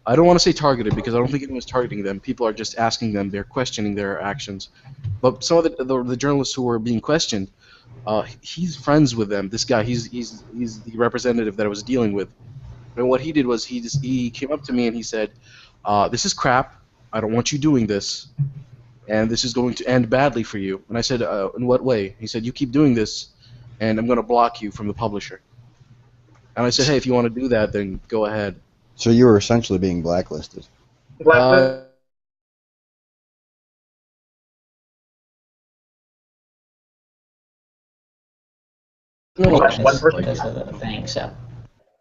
I don't want to say targeted because I don't think anyone was targeting them. People are just asking them, they're questioning their actions. But some of the journalists who were being questioned, he's friends with them. This guy, he's the representative that I was dealing with. And what he did was he came up to me and he said, "This is crap. I don't want you doing this, and this is going to end badly for you." And I said, "In what way?" He said, "You keep doing this, and I'm going to block you from the publisher." And I said, "Hey, if you want to do that, then go ahead." So you were essentially being blacklisted. One person. Because of the thing, so.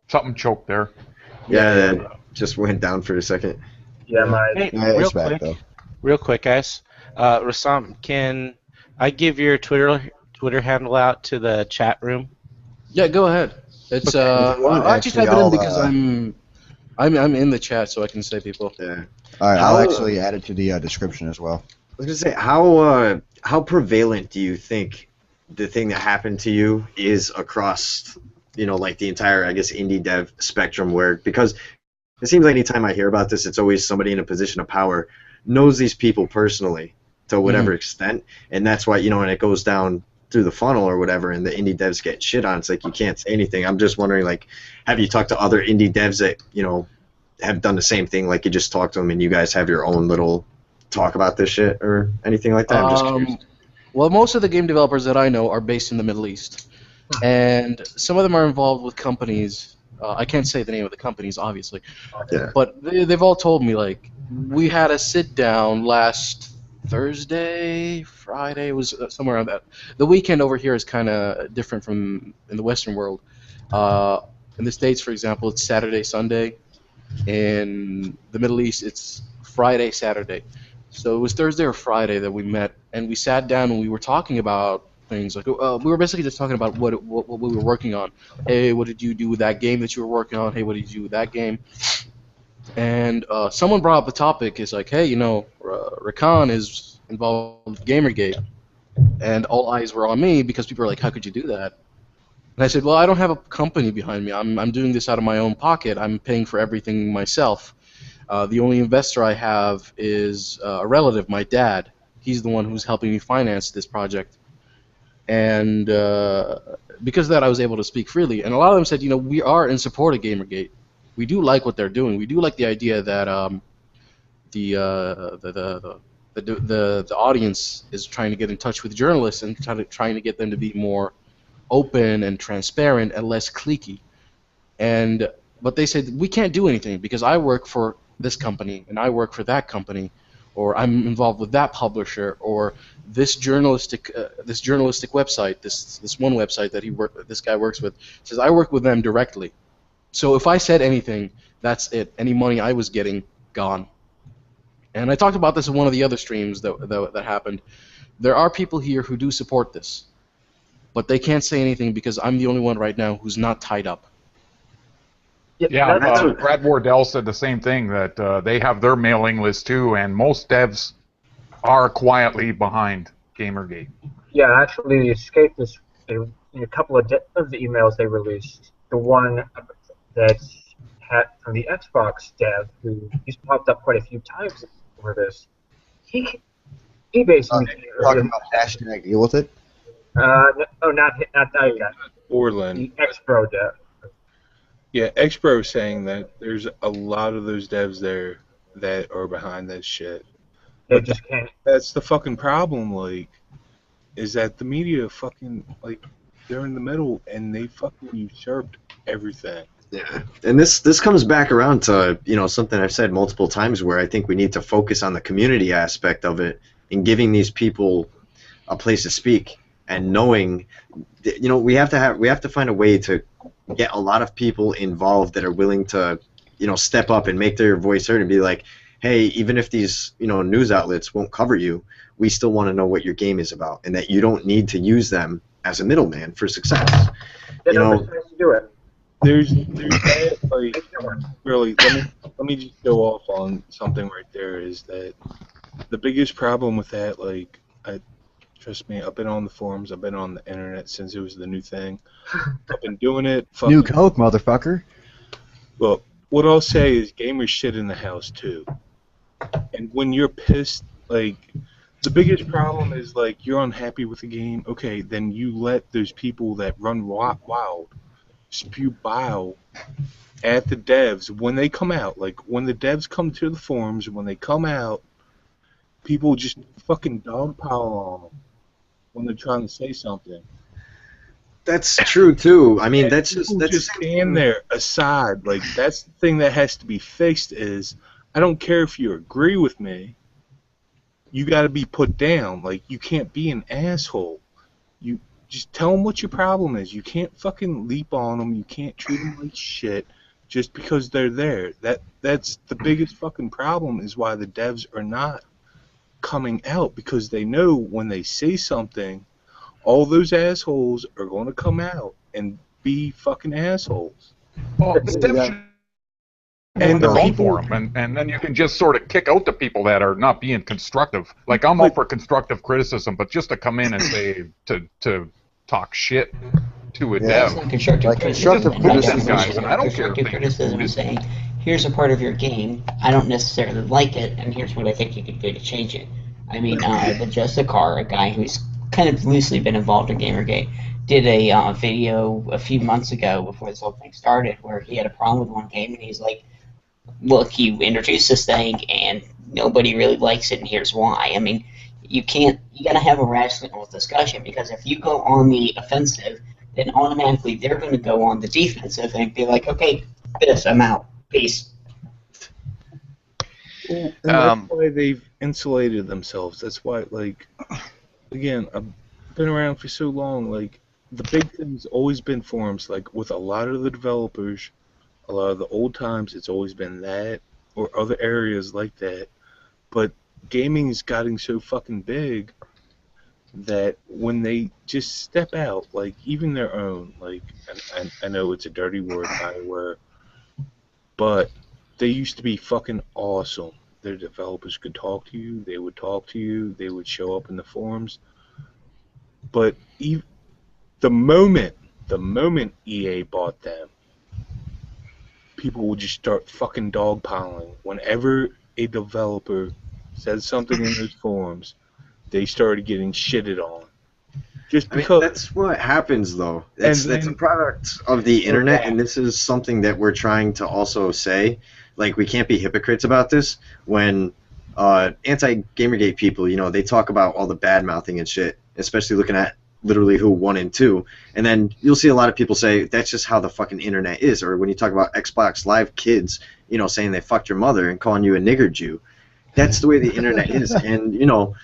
Something choked there. Yeah, that just went down for a second. Yeah, my. Hey, Yeah, real it's back quick, though. real quick, guys. Rasam, can I give your Twitter handle out to the chat room? Yeah, go ahead. It's want, I'll actually type it I'll, in because I'm in the chat so I can say people. Yeah. All right, I'll actually add it to the description as well. I was gonna say, how prevalent do you think the thing that happened to you is across, like the entire, I guess, indie dev spectrum? Where, because it seems like anytime I hear about this, it's always somebody in a position of power knows these people personally to whatever extent, and that's why, when it goes down through the funnel or whatever, and the indie devs get shit on, it's like you can't say anything. I'm just wondering, like, have you talked to other indie devs that have done the same thing? Like, you just talk to them and you guys have your own little talk about this shit or anything like that? I'm just curious. Well, most of the game developers that I know are based in the Middle East, and some of them are involved with companies. I can't say the name of the companies, obviously, but they've all told me, like, we had a sit down last Thursday, Friday, it was somewhere around that. The weekend over here is kind of different from in the Western world. In the States, for example, it's Saturday, Sunday. In the Middle East, it's Friday, Saturday. So it was Thursday or Friday that we met, and we sat down and we were talking about things. Like we were basically just talking about what we were working on. Hey, what did you do with that game that you were working on? Hey, what did you do with that game? And someone brought up the topic. It's like, hey, Rakan is involved with Gamergate, and all eyes were on me because people were like, how could you do that? And I said, well, I don't have a company behind me. I'm doing this out of my own pocket. I'm paying for everything myself. The only investor I have is a relative, my dad. He's the one who's helping me finance this project. And because of that, I was able to speak freely. And a lot of them said, we are in support of Gamergate. We do like what they're doing. We do like the idea that the audience is trying to get in touch with journalists and trying to get them to be more open and transparent and less cliquey. But they said we can't do anything because I work for this company and I work for that company, or I'm involved with that publisher, or this journalistic website, this one website that this guy works with, says I work with them directly. So if I said anything, that's it. Any money I was getting, gone. And I talked about this in one of the other streams that happened. There are people here who do support this, but they can't say anything because I'm the only one right now who's not tied up. Yeah, Brad Wardell said the same thing, that they have their mailing list too, and most devs are quietly behind Gamergate. Yeah, actually, the Escape is a couple of the emails they released. The one that's from the Xbox dev, he's popped up quite a few times over this. eBay's Talking about hashtag deal with it. not that guy. Orland. The X-Pro dev. Yeah, X-Pro is saying that there's a lot of those devs there that are behind that shit. They But just can't. that's the fucking problem, like, is that the media fucking, like, they're in the middle and they fucking usurped everything. Yeah, and this comes back around to, you know, something I've said multiple times, where I think we need to focus on the community aspect of it and giving these people a place to speak, and knowing, you know, we have to find a way to get a lot of people involved that are willing to, you know, step up and make their voice heard and be like, hey, even if these, you know, news outlets won't cover you, we still want to know what your game is about, and that you don't need to use them as a middleman for success. You know, to do it. There's that, like, really, let me just go off on something right there, is that the biggest problem with that, like, trust me, I've been on the forums, I've been on the internet since it was the new thing. I've been doing it. New Coke, motherfucker. Well, what I'll say is gamers shit in the house too. And when you're pissed, like, the biggest problem is, like, you're unhappy with the game, okay, then you let those people that run wild spew bile at the devs when they come out. Like, when the devs come to the forums, when they come out, people just fucking dogpile on them when they're trying to say something. that's true too. I mean, that's People just stand there aside. Like, that's the thing that has to be fixed. Is, I don't care if you agree with me, you got to be put down. Like, you can't be an asshole. You just tell them what your problem is. You can't fucking leap on them. You can't treat them like shit just because they're there. That's the biggest fucking problem, is why the devs are not coming out, because they know when they say something, all those assholes are going to come out and be fucking assholes. Well, the devs should And their the own people, forum, and then you can just sort of kick out the people that are not being constructive. Like, I'm all for constructive criticism, but just to come in and say to talk shit to a That's dev. not constructive Like, criticism. constructive by criticism guys, definition. and I don't care if Constructive they criticism is saying, here's a part of your game, I don't necessarily like it, and here's what I think you could do to change it. I mean, the Justicar, a guy who's kind of loosely been involved in Gamergate, did a video a few months ago before this whole thing started, where he had a problem with one game, and he's like, look, you introduced this thing, and nobody really likes it, and here's why. I mean, you gotta have a rational discussion, because if you go on the offensive, then automatically they're going to go on the defensive and be like, okay, I'm out. Peace. well, and that's why they've insulated themselves. That's why, like, again, I've been around for so long. Like, the big thing's always been forums. Like, with a lot of the developers, a lot of the old times, it's always been that, or other areas like that. But gaming's gotten so fucking big that when they just step out, like, even their own, like, and I know it's a dirty word, Bioware, but they used to be fucking awesome. Their developers could talk to you, they would talk to you, they would show up in the forums. But the moment EA bought them, people would just start fucking dogpiling. Whenever a developer said something in those forums, they started getting shitted on. Just I mean, because. that's what happens, though. That's a product of the internet, and this is something that we're trying to also say. Like, we can't be hypocrites about this. When anti-Gamergate people, you know, they talk about all the bad-mouthing and shit, especially looking at literally who 1 and 2, and then you'll see a lot of people say, that's just how the fucking internet is. Or when you talk about Xbox Live kids, you know, saying they fucked your mother and calling you a nigger Jew. That's the way the internet is. And, you know,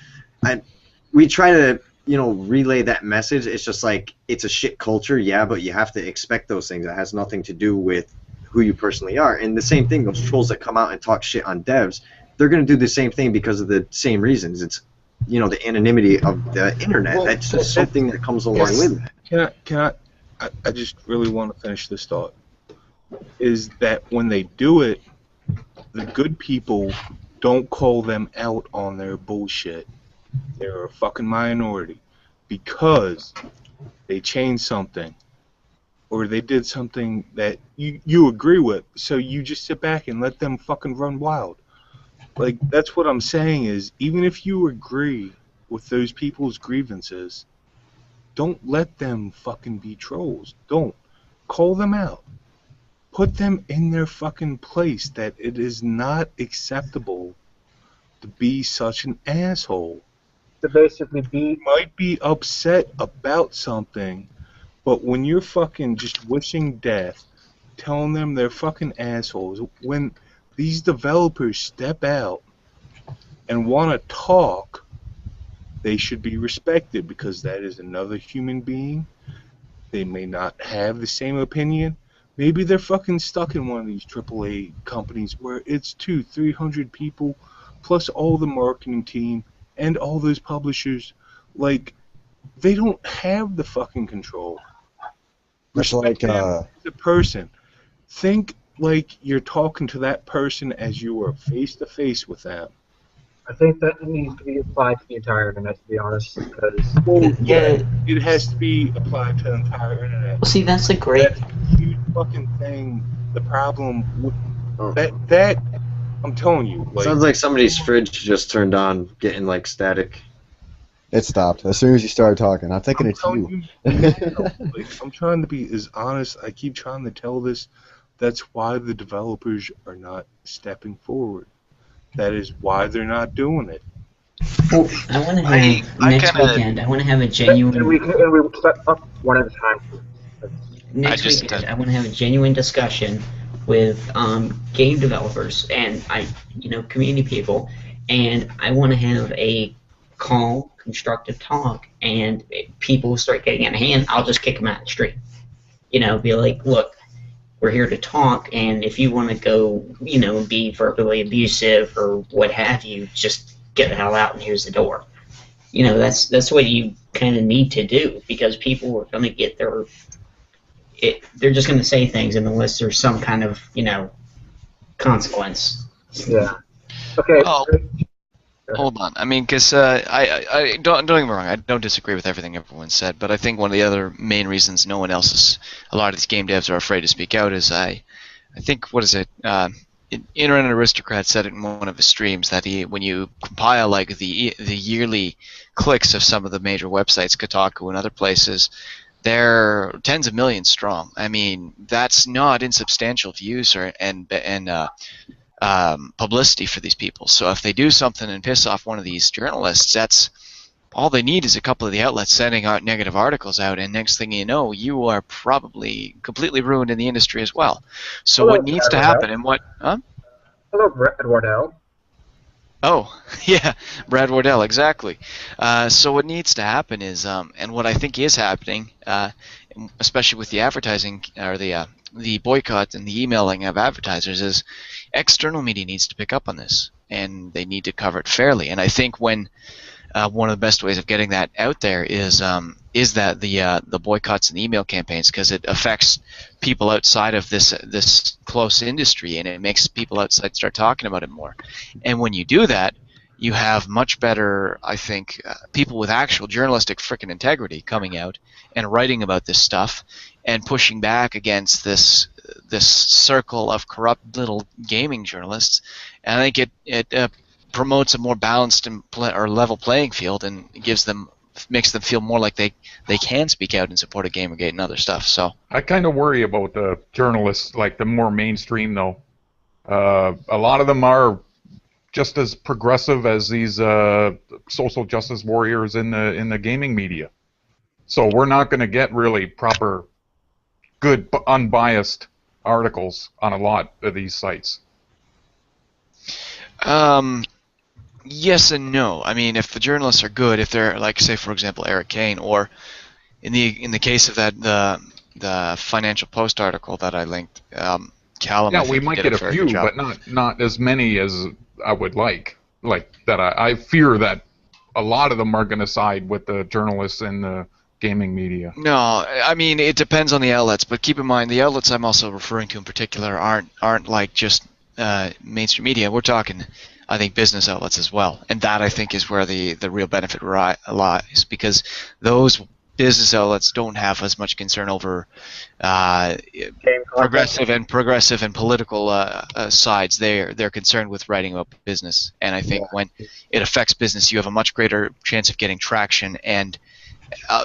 we try to, you know, relay that message. It's just like, it's a shit culture, yeah, but you have to expect those things. It has nothing to do with who you personally are. And the same thing, those trolls that come out and talk shit on devs, they're going to do the same thing because of the same reasons. It's, you know, the anonymity of the internet. Well, that's just something that comes along with it. I just really want to finish this thought. Is that when they do it, the good people don't call them out on their bullshit. They're a fucking minority because they changed something or they did something that you agree with, so you just sit back and let them fucking run wild. Like, that's what I'm saying is, even if you agree with those people's grievances, don't let them fucking be trolls. Don't. Call them out. Put them in their fucking place that it is not acceptable to be such an asshole. To basically be. You might be upset about something, but when you're fucking just wishing death, telling them they're fucking assholes, when these developers step out and want to talk, they should be respected because that is another human being. They may not have the same opinion. Maybe they're fucking stuck in one of these AAA companies where it's 200-300 people plus all the marketing team and all those publishers. Like, they don't have the fucking control. Much like the person. Think like you're talking to that person as you are face to face with them. I think that needs to be applied to the entire internet, to be honest, because it has to be applied to the entire internet. Well, see, that's a great. That's a huge fucking thing. The problem with that I'm telling you. Like, sounds like somebody's fridge just turned on, getting like static. It stopped as soon as you started talking. I'm thinking it's you. Like, I'm trying to be as honest. I keep trying to tell this. That's why the developers are not stepping forward. That is why they're not doing it. Well, I want to have next weekend. I want to have a genuine. And we step up one at a time. Next weekend, I want to have a genuine discussion with game developers and community people, and I want to have a calm, constructive talk. And if people start getting out of hand, I'll just kick them out of the street. Be like, look, we're here to talk, and if you want to go, be verbally abusive or what have you, just get the hell out and here's the door. That's what you kind of need to do, because people are going to get they're just going to say things unless there's some kind of, consequence. Yeah. Okay. Oh. Hold on. I mean, because I don't get me wrong. I don't disagree with everything everyone said, but I think one of the other main reasons a lot of these game devs are afraid to speak out is I think, what is it? Internet Aristocrat said it in one of his streams that when you compile like the yearly clicks of some of the major websites, Kotaku and other places, they're tens of millions strong. I mean, that's not insubstantial views and publicity for these people. So if they do something and piss off one of these journalists, that's all they need is a couple of the outlets sending out negative articles out, and next thing you know, you are probably completely ruined in the industry as well. So what needs to happen and what... Huh? Hello, Brad Wardell. Oh, yeah, Brad Wardell, exactly. So what needs to happen is, and what I think is happening, especially with the advertising, or the boycott and the emailing of advertisers, is external media needs to pick up on this, and they need to cover it fairly. And I think when one of the best ways of getting that out there is that the boycotts and email campaigns, because it affects people outside of this close industry, and it makes people outside start talking about it more. And when you do that, you have much better, I think, people with actual journalistic frickin' integrity coming out and writing about this stuff and pushing back against this circle of corrupt little gaming journalists. And I think it promotes a more balanced or level playing field, and makes them feel more like they can speak out in support of Gamergate and other stuff. So I kind of worry about the journalists, like the more mainstream though. A lot of them are just as progressive as these social justice warriors in the gaming media. So we're not going to get really proper, good, unbiased articles on a lot of these sites. Yes and no. I mean, if the journalists are good, if they're like, say, for example, Eric Kane, or in the case of that the Financial Post article that I linked, Callum. Yeah, we might get a few, but not as many as I would like. Like that, I fear that a lot of them are going to side with the journalists in the gaming media. No, I mean, it depends on the outlets, but keep in mind the outlets I'm also referring to in particular aren't like just mainstream media. We're talking, I think, business outlets as well, and that I think is where the real benefit lies, because those business outlets don't have as much concern over Game content. progressive and political sides. They're concerned with writing about business, and I think when it affects business, you have a much greater chance of getting traction. And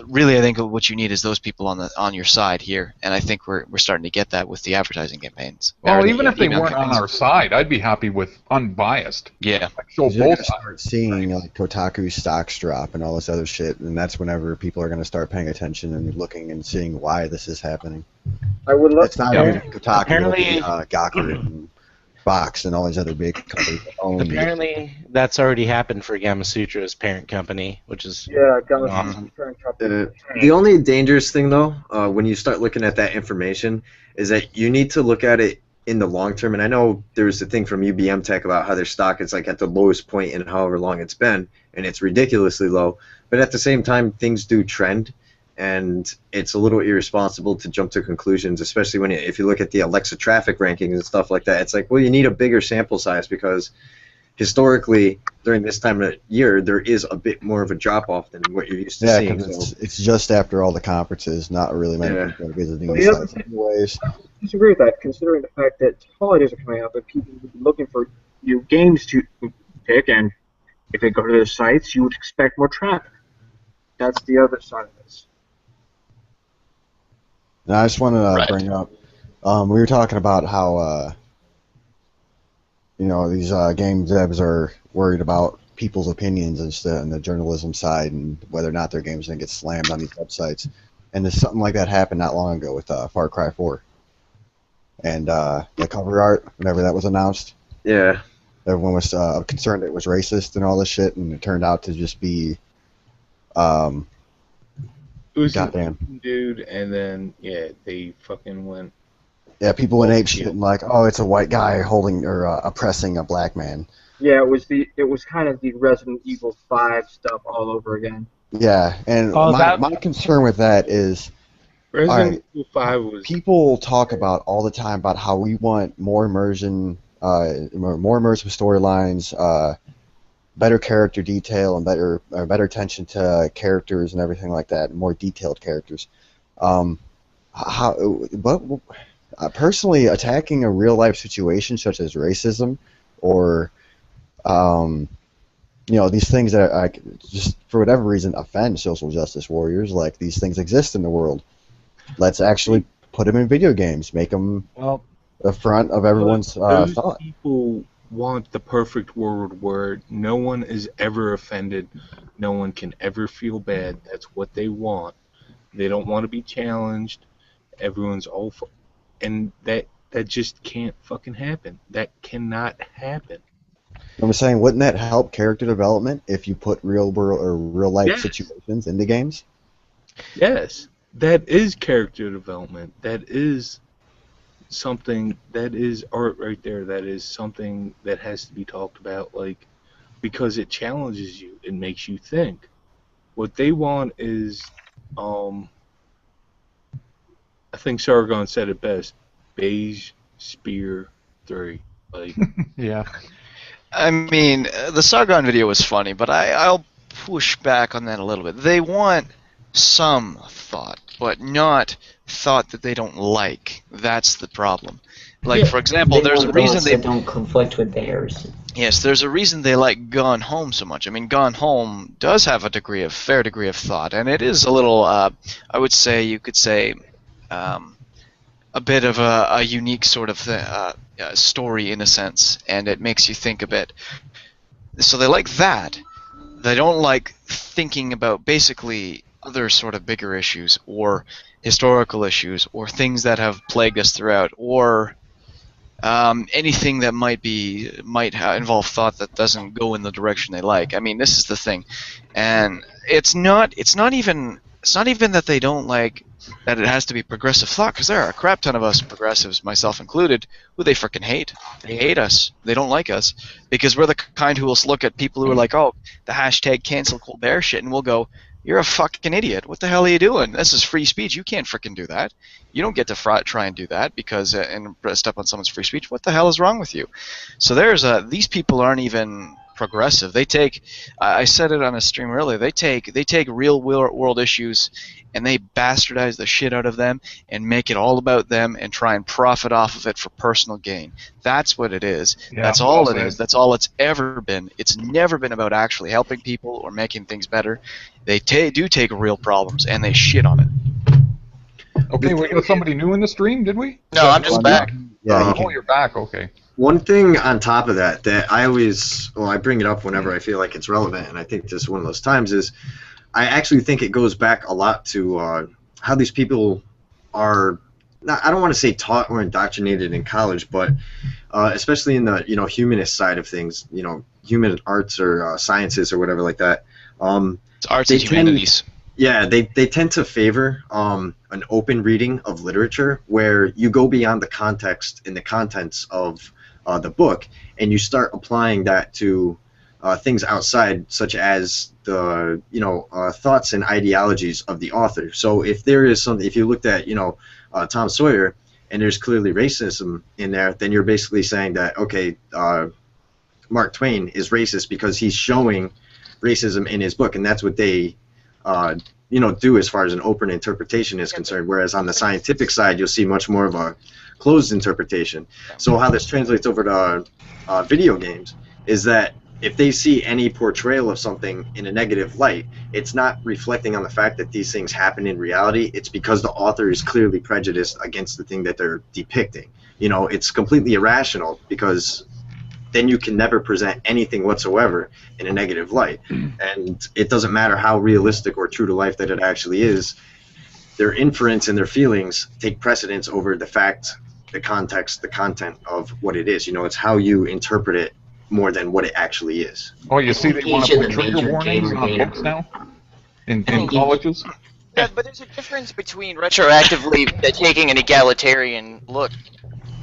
really, I think what you need is those people on your side here, and I think we're starting to get that with the advertising campaigns. Well, even if they weren't on our side, I'd be happy with unbiased. Yeah. Show You're both gonna start seeing like Kotaku stocks drop and all this other shit, and that's whenever people are going to start paying attention and looking and seeing why this is happening. I would love It's not to. even Kotaku, Apparently- Gawker, and Fox, and all these other big companies that own these. Apparently, that's already happened for Gamasutra's parent company, which is Yeah, Galaxy awesome. Parent Company. The only dangerous thing, though, when you start looking at that information, is that you need to look at it in the long term. And I know there was a thing from UBM Tech about how their stock is like at the lowest point in however long it's been, and it's ridiculously low. But at the same time, things do trend, and it's a little irresponsible to jump to conclusions, especially when if you look at the Alexa traffic rankings and stuff like that. It's like, well, you need a bigger sample size because historically, during this time of year, there is a bit more of a drop-off than what you're used to Yeah, seeing. because So, it's just after all the conferences, not really many Yeah. people are visiting Well, these the other sites thing- anyways. I disagree with that, considering the fact that holidays are coming up, that people would be looking for new games to pick, and if they go to those sites, you would expect more traffic. That's the other side of this. Now, I just want to Right. bring up, we were talking about how, these game devs are worried about people's opinions and the journalism side and whether or not their game's going to get slammed on these websites. And there's something like that happened not long ago with Far Cry 4. And the cover art, whenever that was announced, yeah. everyone was concerned it was racist and all this shit, and it turned out to just be, It was goddamn. a dude, and then they fucking went. Yeah, people went ape shit and like, oh, it's a white guy holding or oppressing a black man. Yeah, it was kind of the Resident Evil 5 stuff all over again. Yeah, and Oh, my concern with that is Resident Evil 5 was. people talk about all the time about how we want more immersion, more immersive storylines, better character detail, and better attention to characters and everything like that, and more detailed characters. Personally, attacking a real life situation such as racism or these things that are, just for whatever reason offend social justice warriors, like these things exist in the world. Let's actually put them in video games, make them the front of everyone's Those thought. people want the perfect world where no one is ever offended, no one can ever feel bad. That's what they want. They don't want to be challenged. Everyone's all, and that just can't fucking happen. That cannot happen. I'm saying, wouldn't that help character development if you put real world or real life Yes. situations into games? Yes, that is character development. That is something, that is art right there. That is something that has to be talked about, like, because it challenges you. It makes you think. What they want is, I think Sargon said it best, beige spear 3. Like, Yeah. I mean, the Sargon video was funny, but I'll push back on that a little bit. They want some thought, but not thought that they don't like. That's the problem. Like, Yeah, for example, They there's a want reason thoughts they... that don't conflict with theirs. Yes, there's a reason they like Gone Home so much. I mean, Gone Home does have a fair degree of thought, and it is a little, I would say, you could say, a bit of a unique sort of story in a sense, and it makes you think a bit. So they like that. They don't like thinking about basically other sort of bigger issues or historical issues or things that have plagued us throughout or anything that might involve thought that doesn't go in the direction they like. I mean, this is the thing, and it's not even that they don't like that it has to be progressive thought, because there are a crap ton of us progressives, myself included, who they frickin' hate. They hate us. They don't like us because we're the kind who will look at people who are like, oh, the hashtag cancel Colbert shit, and we'll go, you're a fucking idiot. What the hell are you doing? This is free speech. You can't frickin' do that. You don't get to try and do that because and step on someone's free speech. What the hell is wrong with you? So there's these people aren't even progressive. They take, I said it on a stream earlier. They take real world issues, and they bastardize the shit out of them and make it all about them and try and profit off of it for personal gain. That's what it is. Yeah, That's all well it said. is. That's all it's ever been. It's never been about actually helping people or making things better. They do take real problems and they shit on it. Okay, we got somebody new in the stream, did we? No, I'm just back. Yeah, Oh, you're back. Okay. One thing on top of that I always, I bring it up whenever I feel like it's relevant, and I think this is one of those times, is I actually think it goes back a lot to how these people are, I don't want to say taught or indoctrinated in college, but especially in the humanist side of things, human arts or sciences or whatever like that. It's arts and humanities. They tend to favor an open reading of literature where you go beyond the context and the contents of the book, and you start applying that to things outside, such as the thoughts and ideologies of the author. So if there is something, if you looked at Tom Sawyer and there's clearly racism in there, then you're basically saying that okay, Mark Twain is racist because he's showing racism in his book, and that's what they do as far as an open interpretation is concerned. Whereas on the scientific side, you'll see much more of a closed interpretation. So how this translates over to video games is that if they see any portrayal of something in a negative light, it's not reflecting on the fact that these things happen in reality. It's because the author is clearly prejudiced against the thing that they're depicting. It's completely irrational, because then you can never present anything whatsoever in a negative light. And it doesn't matter how realistic or true to life that it actually is. Their inference and their feelings take precedence over the fact, the context, the content of what it is. It's how you interpret it more than what it actually is. Oh, you see, they want to put trigger warnings on books now in colleges. Yeah, but there's a difference between retroactively taking an egalitarian look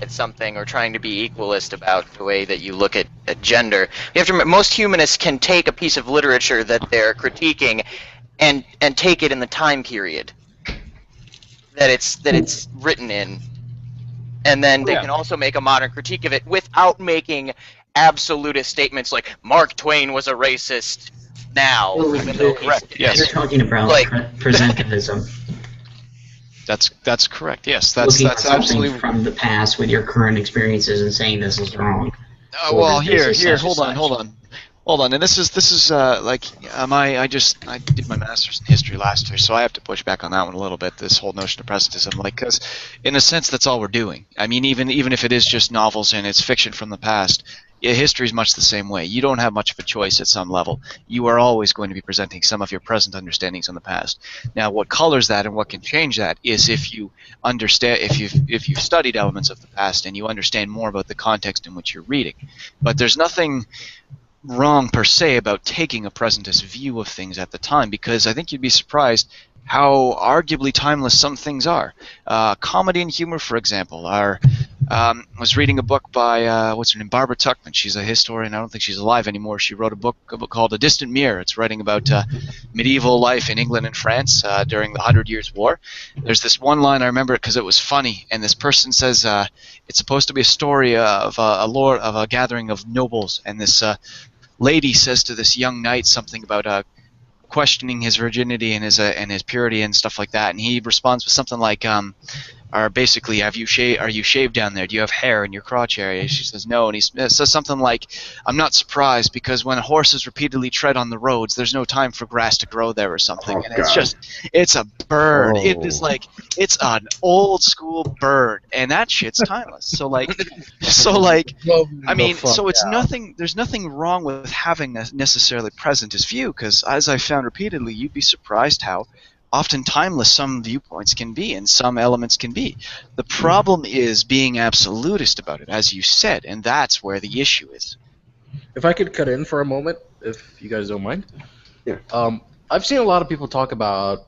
at something or trying to be equalist about the way that you look at gender. You have to remember, most humanists can take a piece of literature that they're critiquing and take it in the time period that it's written in, and then they can also make a modern critique of it without making absolutist statements like Mark Twain was a racist now. Well, even though you're talking about presentism. That's correct. Yes, Looking that's at something absolutely from the past with your current experiences and saying this is wrong. Well, here, hold on. And this is I did my master's in history last year, so I have to push back on that one a little bit. This whole notion of presentism, because in a sense, that's all we're doing. I mean, even if it is just novels and it's fiction from the past, history is much the same way. You don't have much of a choice at some level. You are always going to be presenting some of your present understandings on the past. Now, what colors that and what can change that is if you understand, if you've studied elements of the past and you understand more about the context in which you're reading. But there's nothing wrong per se about taking a presentist view of things at the time, because I think you'd be surprised how arguably timeless some things are. Comedy and humor, for example, was reading a book by what's her name, Barbara Tuchman. She's a historian. I don't think she's alive anymore. She wrote a book called A Distant Mirror. It's writing about medieval life in England and France during the 100 Years' War. There's this one line, I remember it because it was funny, and this person says it's supposed to be a story of a gathering of nobles, and this lady says to this young knight something about questioning his virginity and his purity and stuff like that, and he responds with something like, or basically, are you shaved down there? Do you have hair in your crotch area? She says no, and he says something like, I'm not surprised, because when horses repeatedly tread on the roads, there's no time for grass to grow there or something. Oh, and God. it's a bird. Oh. It is like, it's an old school bird, and that shit's timeless. So I mean, so it's nothing. There's nothing wrong with having a necessarily presentist view, because as I found repeatedly, you'd be surprised how often timeless some viewpoints can be and some elements can be. The problem is being absolutist about it, as you said, and that's where the issue is. If I could cut in for a moment, if you guys don't mind. Yeah. I've seen a lot of people talk about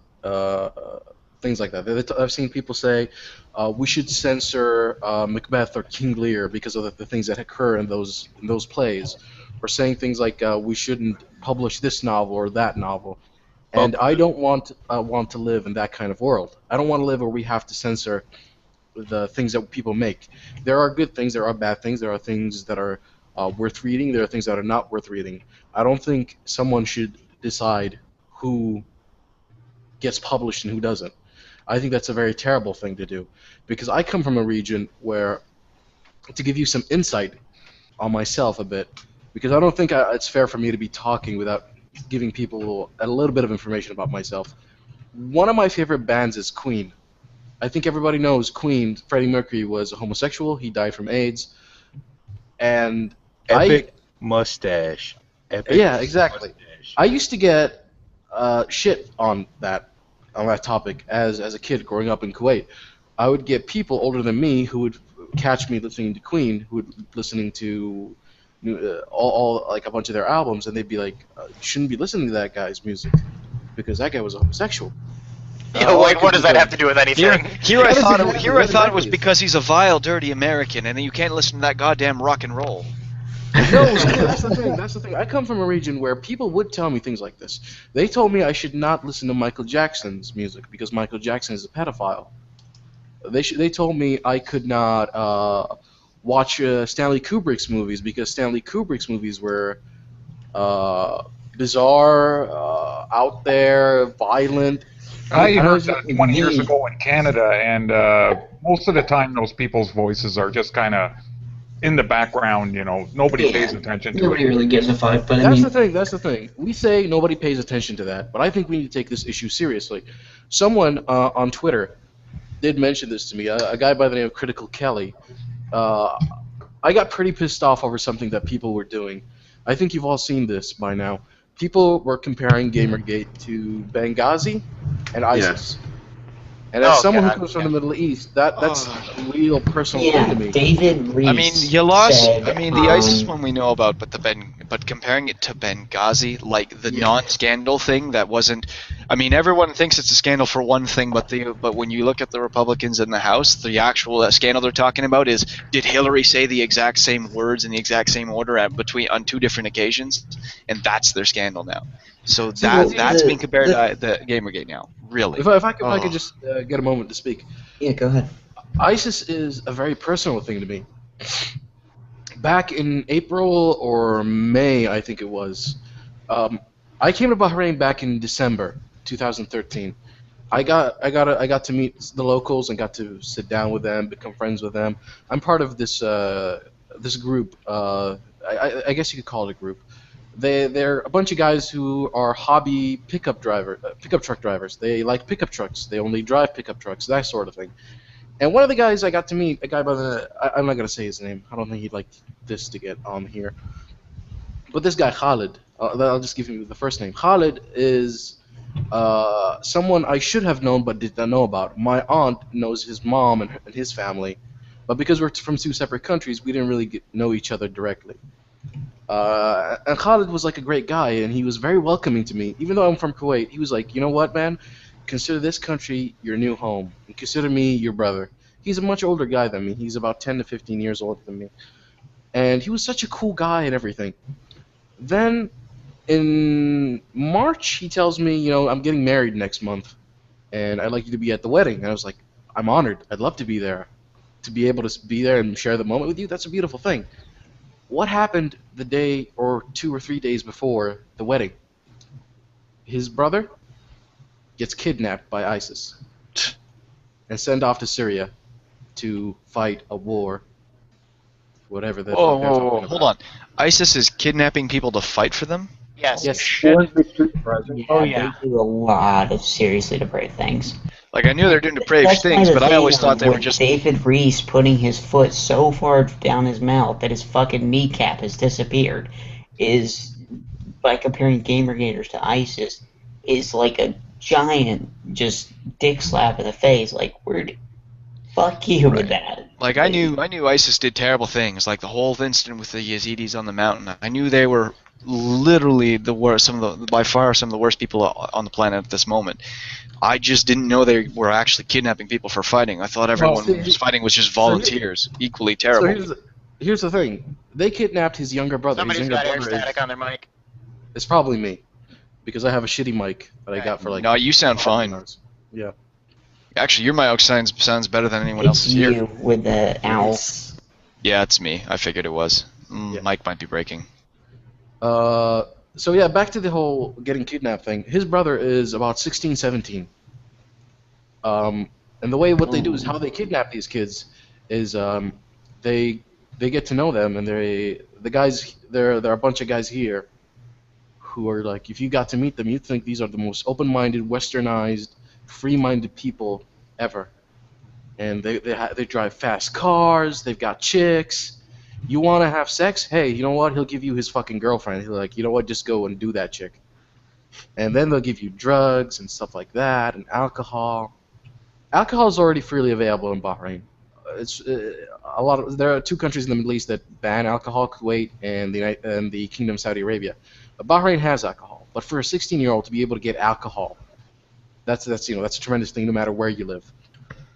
things like that. I've seen people say we should censor Macbeth or King Lear because of the things that occur in those plays, or saying things like we shouldn't publish this novel or that novel. And I don't want to live in that kind of world. I don't want to live where we have to censor the things that people make. There are good things, there are bad things, there are things that are worth reading. There are things that are not worth reading. I don't think someone should decide who gets published and who doesn't. I think that's a very terrible thing to do, because I come from a region where, to give you some insight on myself a bit, because I don't think it's fair for me to be talking without giving people a little bit of information about myself. One of my favorite bands is Queen. I think everybody knows Queen. Freddie Mercury was a homosexual. He died from AIDS. And Epic mustache. Epic yeah, exactly. mustache. I used to get shit on that topic as a kid growing up in Kuwait. I would get people older than me who would catch me listening to Queen, who would listening to all like a bunch of their albums, and they'd be like, "You shouldn't be listening to that guy's music because that guy was a homosexual." Yeah, like, what does that have to do with anything? Here I thought it was because he's a vile, dirty American, and then you can't listen to that goddamn rock and roll. No, that's the thing. That's the thing. I come from a region where people would tell me things like this. They told me I should not listen to Michael Jackson's music because Michael Jackson is a pedophile. They told me I could not watch Stanley Kubrick's movies because Stanley Kubrick's movies were bizarre, out there, violent. I heard that 20 years ago in Canada, and most of the time those people's voices are just kind of in the background, you know. Nobody pays attention to Nobody it. really gives a fuck, but That's the thing. We say nobody pays attention to that, but I think we need to take this issue seriously. Someone on Twitter did mention this to me, a guy by the name of Critical Kelly. I got pretty pissed off over something that people were doing. I think you've all seen this by now. People were comparing Gamergate to Benghazi and ISIS. And as someone who comes from the Middle East, that's a real personal thing to me. David Reese. I mean, you lost. said, I mean, the ISIS one we know about, but comparing it to Benghazi, like the non-scandal thing that wasn't. I mean, everyone thinks it's a scandal for one thing, but when you look at the Republicans in the House, the actual scandal they're talking about is, did Hillary say the exact same words in the exact same order on two different occasions, and that's their scandal now. So that's being compared to the Gamergate now, really. If I could just get a moment to speak. Yeah, go ahead. ISIS is a very personal thing to me. Back in April or May, I think it was, I came to Bahrain back in December 2013. I got to meet the locals and got to sit down with them, become friends with them. I'm part of this group. I guess you could call it a group. They're a bunch of guys who are hobby pickup truck drivers. They like pickup trucks. They only drive pickup trucks, that sort of thing. And one of the guys I got to meet, a guy by I'm not going to say his name. I don't think he'd like this to get on here. But this guy, Khalid, I'll just give you the first name. Khalid is someone I should have known but did not know about. My aunt knows his mom and his family. But because we're from two separate countries, we didn't really know each other directly. And Khalid was like a great guy, and he was very welcoming to me. Even though I'm from Kuwait, he was like, you know what, man? Consider this country your new home. And consider me your brother. He's a much older guy than me. He's about 10 to 15 years older than me. And he was such a cool guy and everything. Then, in March, he tells me, you know, I'm getting married next month, and I'd like you to be at the wedding. And I was like, I'm honored. I'd love to be there. To be able to be there and share the moment with you, that's a beautiful thing. What happened the day or 2 or 3 days before the wedding? His brother gets kidnapped by ISIS and sent off to Syria to fight a war. Whatever that. Whoa, hold on. ISIS is kidnapping people to fight for them? Yes. They do a lot of seriously depraved things. Like, I knew they were doing depraved things, but I always thought they were just... David Reese putting his foot so far down his mouth that his fucking kneecap has disappeared is, by comparing Gamergaters to ISIS, is like a giant just dick slap in the face. Like, fuck you with that. Like, I knew ISIS did terrible things, like the whole incident with the Yazidis on the mountain. I knew they were literally the worst, by far some of the worst people on the planet at this moment. I just didn't know they were actually kidnapping people for fighting. I thought everyone who was fighting was just volunteers, equally terrible. So here's the thing. They kidnapped his younger brother. Somebody's got air static on their mic. It's probably me, because I have a shitty mic that I got for like... No, you sound fine. Hours. Yeah. Actually, your mic sounds better than anyone else's It's here. you with the owl. Yeah, it's me. I figured it was. Mike might be breaking. So yeah, back to the whole getting kidnapped thing. His brother is about 16, 17. And the way what they do is how they kidnap these kids is they get to know them, and there are a bunch of guys here who are like, if you got to meet them, you'd think these are the most open-minded, westernized, free-minded people ever. And they drive fast cars. They've got chicks. You want to have sex? Hey, you know what? He'll give you his fucking girlfriend. He'll like, you know what? Just go and do that chick. And then they'll give you drugs and stuff like that, and alcohol. Alcohol is already freely available in Bahrain. There are 2 countries in the Middle East that ban alcohol: Kuwait and the Kingdom of Saudi Arabia. But Bahrain has alcohol, but for a 16-year-old to be able to get alcohol, that's a tremendous thing, no matter where you live.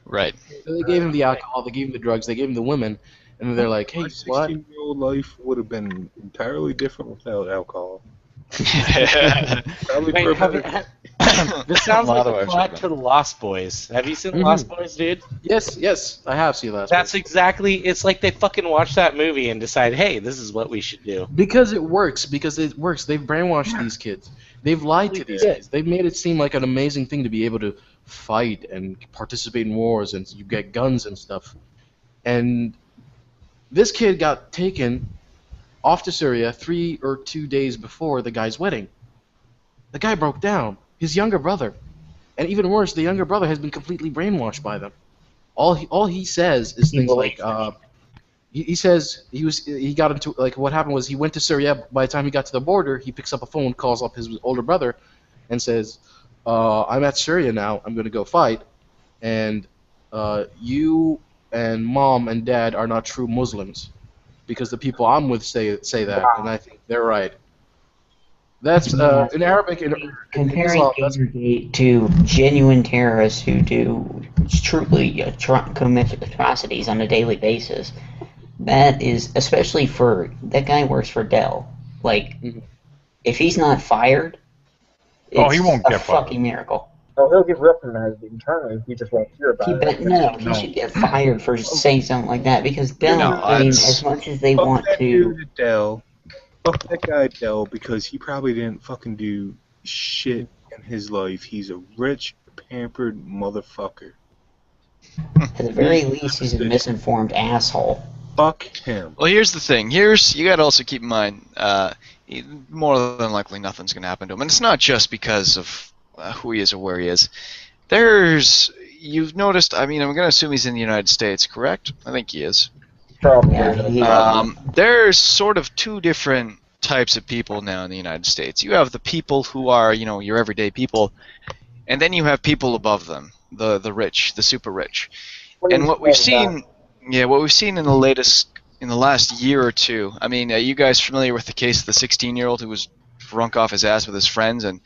Right. So they gave him the alcohol, they gave him the drugs, they gave him the women, and then they're like, hey, My what? 16-year-old life would have been entirely different without alcohol. Probably Wait, for a better- this sounds A like lot of a our plot shit, to the Lost Boys. Have you seen the Mhm. Lost Boys, dude? Yes, I have seen that. That's exactly. It's like they fucking watched that movie and decide, hey, this is what we should do. Because it works. They've brainwashed these kids. They've lied to these kids. They've made it seem like an amazing thing to be able to fight and participate in wars, and you get guns and stuff. And this kid got taken off to Syria 3 or 2 days before the guy's wedding. The guy broke down. His younger brother. And even worse, the younger brother has been completely brainwashed by them. All he says is things like, he says he got into, like, what happened was he went to Syria. By the time he got to the border, he picks up a phone, calls up his older brother, and says, I'm at Syria now. I'm going to go fight, and you and mom and dad are not true Muslims, because the people I'm with say that, and I think they're right. That's in Arabic. In Comparing Islam, that's Gamergate to genuine terrorists who do truly commit atrocities on a daily basis, that is, especially for, that guy works for Dell. Like, if he's not fired, it's he won't get a fired. fucking miracle. Oh, he'll get reprimanded internally. We just won't hear about it. He should get fired for saying something like that, because Dell, I mean, as much as they want to... Fuck that guy Dell, because he probably didn't fucking do shit in his life. He's a rich, pampered motherfucker. At the very least, he's a misinformed asshole. Fuck him. Well, here's the thing. You gotta also keep in mind, more than likely nothing's gonna happen to him, and it's not just because of who he is or where he is. You've noticed. I mean, I'm gonna assume he's in the United States, correct? I think he is. There's sort of 2 different types of people now in the United States. You have the people who are, your everyday people, and then you have people above them, the rich, the super rich. And what we've seen, in the last year or 2. I mean, are you guys familiar with the case of the 16-year-old who was drunk off his ass with his friends and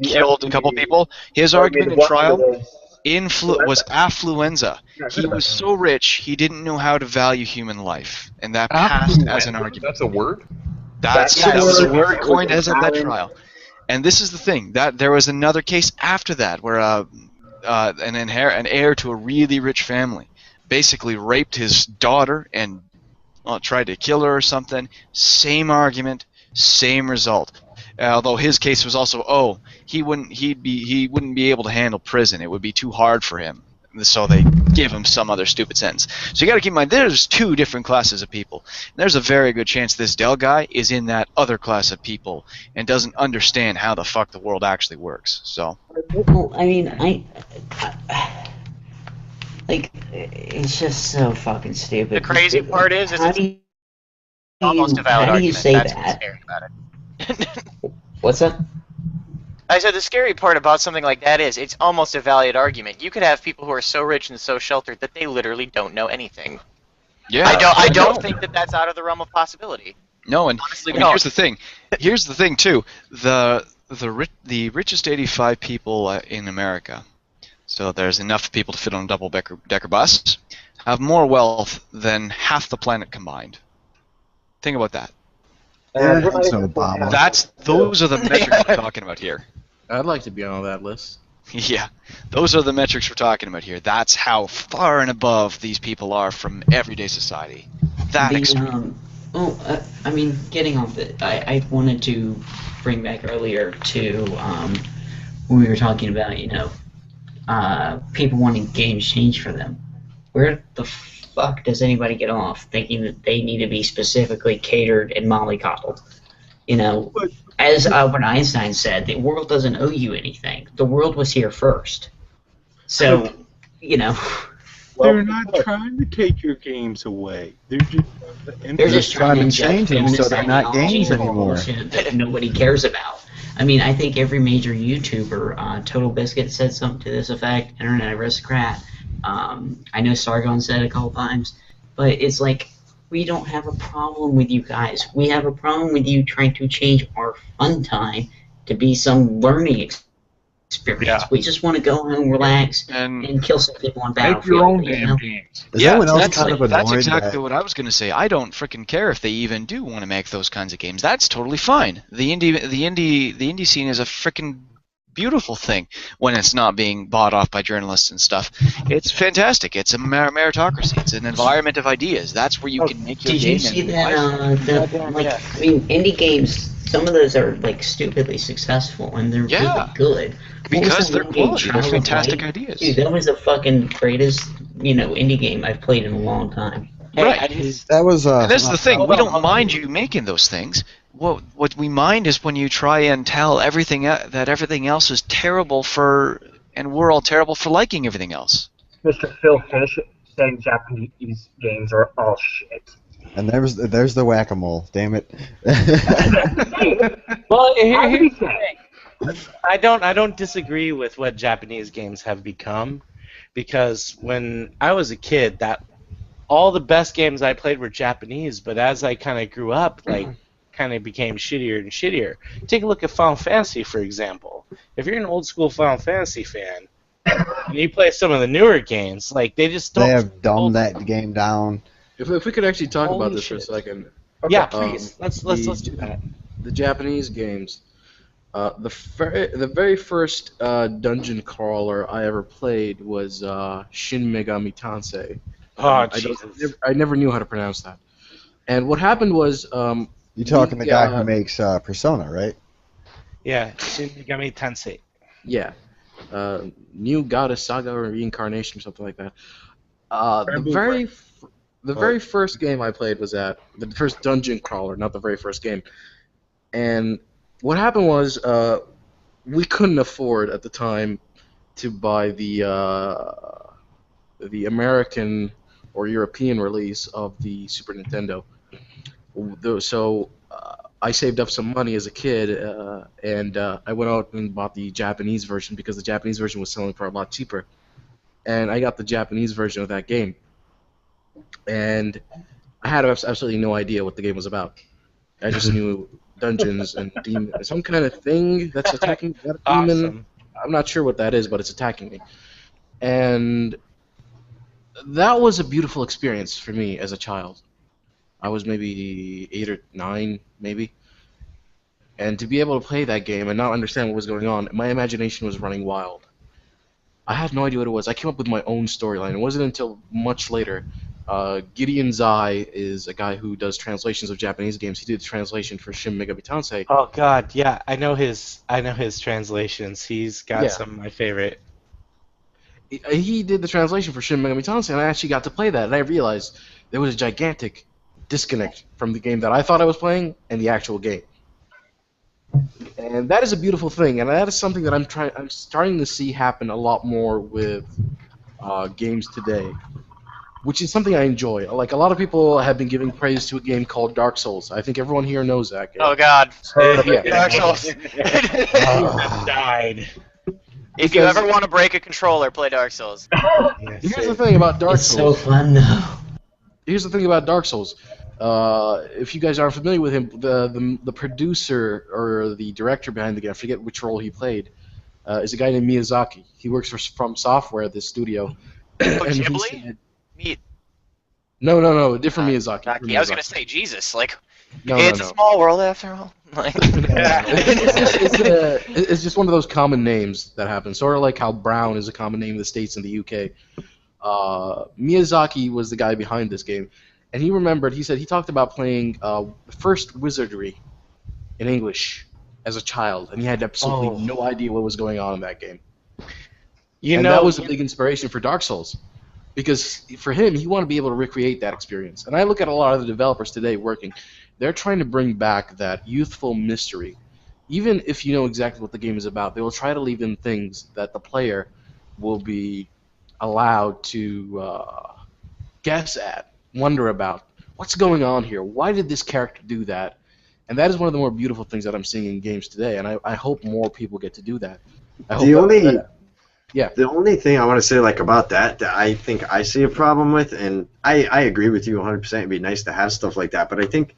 killed a couple people? His argument in trial was affluenza. He was so rich, he didn't know how to value human life, and that passed as an argument. That's a word? That was a word coined as at that trial. And this is the thing, that there was another case after that where an heir to a really rich family basically raped his daughter and tried to kill her or something. Same argument, same result. Although his case was also, he wouldn't be able to handle prison. It would be too hard for him. So they give him some other stupid sentence. So you got to keep in mind, there's 2 different classes of people. And there's a very good chance this Dell guy is in that other class of people and doesn't understand how the fuck the world actually works. So. Well, I mean, it's just so fucking stupid. The crazy part is it's almost a valid how do you argument. say That's that? what's scary about it. What's that? I said the scary part about something like that is it's almost a valid argument. You could have people who are so rich and so sheltered that they literally don't know anything. Yeah. I don't think that that's out of the realm of possibility. No, and Honestly, here's the thing. Here's the thing too. The richest 85 people in America, so there's enough people to fit on a double-decker bus, have more wealth than half the planet combined. Think about that. Those are the metrics we're talking about here. I'd like to be on that list. Yeah, those are the metrics we're talking about here. That's how far and above these people are from everyday society. That extreme. Well, I mean, getting off it, I wanted to bring back earlier to when we were talking about, people wanting games changed for them. Where the fuck does anybody get off thinking that they need to be specifically catered and mollycoddled? As Albert Einstein said, the world doesn't owe you anything. The world was here first. So, They're not trying to take your games away. They're just trying to change them so they're not games anymore. That nobody cares about. I mean, I think every major YouTuber, Total Biscuit said something to this effect, Internet Aristocrat. I know Sargon said it a couple times, but it's like, we don't have a problem with you guys. We have a problem with you trying to change our fun time to be some learning experience. Yeah. We just want to go home, relax, and kill some people on Battlefield. Make your own damn games. Is anyone else that's, kind of that's annoyed exactly that- what I was going to say. I don't freaking care if they even do want to make those kinds of games. That's totally fine. The indie scene is a freaking beautiful thing when it's not being bought off by journalists and stuff. It's fantastic. It's a meritocracy. It's an environment of ideas. That's where you can make your Did game. you see and that? I mean, indie games. Some of those are like stupidly successful, and they're really good. Because they're one game, quality. They're Child of fantastic Light? ideas. Dude, that was the fucking greatest, indie game I've played in a long time. Right. That was. And that's the thing. We don't mind you making those things. What we mind is when you try and tell that everything else is terrible and we're all terrible for liking everything else. Mr. Phil Fish saying Japanese games are all shit. And there's the whack-a-mole. Damn it. Well, here's the thing. I don't disagree with what Japanese games have become, because when I was a kid, that all the best games I played were Japanese. But as I kind of grew up, kind of became shittier and shittier. Take a look at Final Fantasy, for example. If you're an old school Final Fantasy fan, and you play some of the newer games, they just don't. They have dumbed that game down. If we could actually talk Holy about this shit. for a second. Yeah, please. Let's do that. The Japanese games. The very first dungeon crawler I ever played was Shin Megami Tensei. Oh, Jesus. I never knew how to pronounce that. And what happened was... You're talking the guy who makes Persona, right? Yeah, Shin Megami Tensei. Yeah. New Goddess Saga or Reincarnation or something like that. The very first game I played was the first dungeon crawler, not the very first game. And what happened was we couldn't afford at the time to buy the American or European release of the Super Nintendo. So I saved up some money as a kid, and I went out and bought the Japanese version because the Japanese version was selling for a lot cheaper. And I got the Japanese version of that game. And I had absolutely no idea what the game was about. I just knew dungeons and some kind of thing that's attacking that demon. Awesome. I'm not sure what that is, but it's attacking me. And that was a beautiful experience for me as a child. I was maybe 8 or 9, maybe. And to be able to play that game and not understand what was going on, my imagination was running wild. I had no idea what it was. I came up with my own storyline. It wasn't until much later. Gideon Zai is a guy who does translations of Japanese games. He did the translation for Shin Megami Tensei. Oh God, yeah, I know his translations. He's got some of my favorite. He did the translation for Shin Megami Tensei, and I actually got to play that, and I realized there was a gigantic disconnect from the game that I thought I was playing and the actual game. And that is a beautiful thing, and that is something that I'm starting to see happen a lot more with games today, which is something I enjoy. Like, a lot of people have been giving praise to a game called Dark Souls. I think everyone here knows that game. Oh God, Yeah. Dark Souls. Died. If you ever want to break a controller, play Dark Souls. Here's the thing about Dark It's Souls. so fun though. Here's the thing about Dark Souls. If you guys aren't familiar with him, the producer or the director behind the game, I forget which role he played, is a guy named Miyazaki. He works for From Software, this studio. Oh, And he Ghibli? said- Me, No, different Miyazaki. different I was gonna Miyazaki. say Jesus. Like, No, it's no, a no. small world after all. Like, It's just one of those common names that happen. Sort of like how Brown is a common name in the States and the UK. Miyazaki was the guy behind this game, and he remembered. He said he talked about playing first Wizardry in English as a child, and he had absolutely no idea what was going on in that game. And that was a big inspiration for Dark Souls, because for him, he wanted to be able to recreate that experience. And I look at a lot of the developers today working; they're trying to bring back that youthful mystery. Even if you know exactly what the game is about, they will try to leave in things that the player will be allowed to guess at, wonder about. What's going on here? Why did this character do that? And that is one of the more beautiful things that I'm seeing in games today, and I hope more people get to do that. The only thing I want to say about that I think I see a problem with, and I agree with you 100%, it'd be nice to have stuff like that, but I think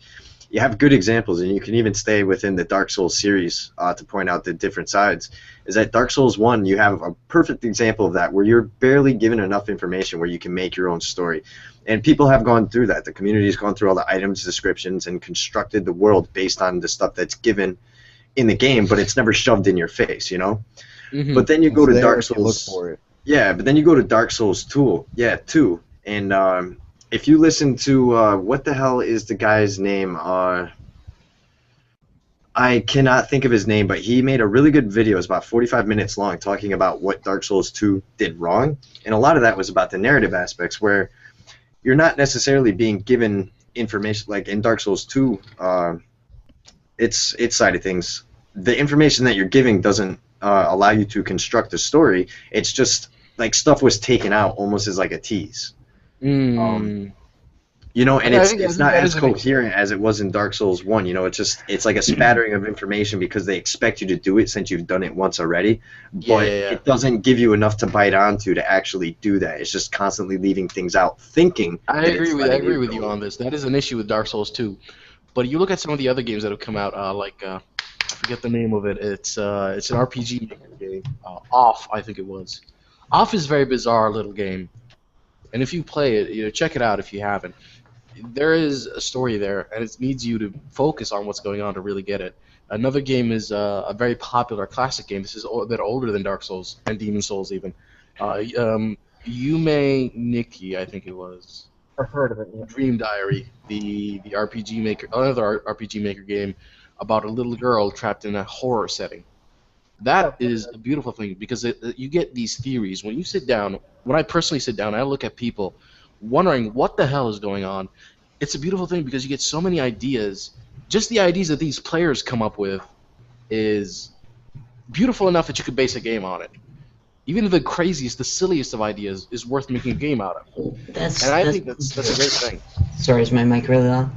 you have good examples, and you can even stay within the Dark Souls series to point out the different sides, is that Dark Souls 1, you have a perfect example of that, where you're barely given enough information where you can make your own story. And people have gone through that. The community has gone through all the items descriptions and constructed the world based on the stuff that's given in the game, but it's never shoved in your face, you know? Mm-hmm. But then you go to Dark Look Souls. for it. Yeah, but then you go to Dark Souls 2. Yeah, 2. And if you listen to what the hell is the guy's name? I cannot think of his name, but he made a really good video. It's about 45 minutes long, talking about what Dark Souls 2 did wrong, and a lot of that was about the narrative aspects, where you're not necessarily being given information like in Dark Souls 2. Its side of things, the information that you're giving doesn't allow you to construct a story. It's just like stuff was taken out almost as like a tease. You know, and it's not as coherent as it was in Dark Souls 1. You know, it's like a spattering of information because they expect you to do it since you've done it once already. But it doesn't give you enough to bite onto to actually do that. It's just constantly leaving things out, thinking. I agree with you on this. That is an issue with Dark Souls 2. But you look at some of the other games that have come out, I forget the name of it. It's an RPG game. Off, I think it was. Off is a very bizarre little game, and if you play it, check it out if you haven't. There is a story there, and it needs you to focus on what's going on to really get it. Another game is a very popular classic game. This is a bit older than Dark Souls and Demon Souls even. Yume Nikki, I think it was. I've heard of it. Yeah. Dream Diary, the RPG maker, another RPG maker game about a little girl trapped in a horror setting. That is a beautiful thing because you get these theories. When you sit down, when I personally sit down, I look at people wondering what the hell is going on. It's a beautiful thing because you get so many ideas. Just the ideas that these players come up with is beautiful enough that you could base a game on it. Even the craziest, the silliest of ideas is worth making a game out of. I think that's a great thing. Sorry, is my mic really loud?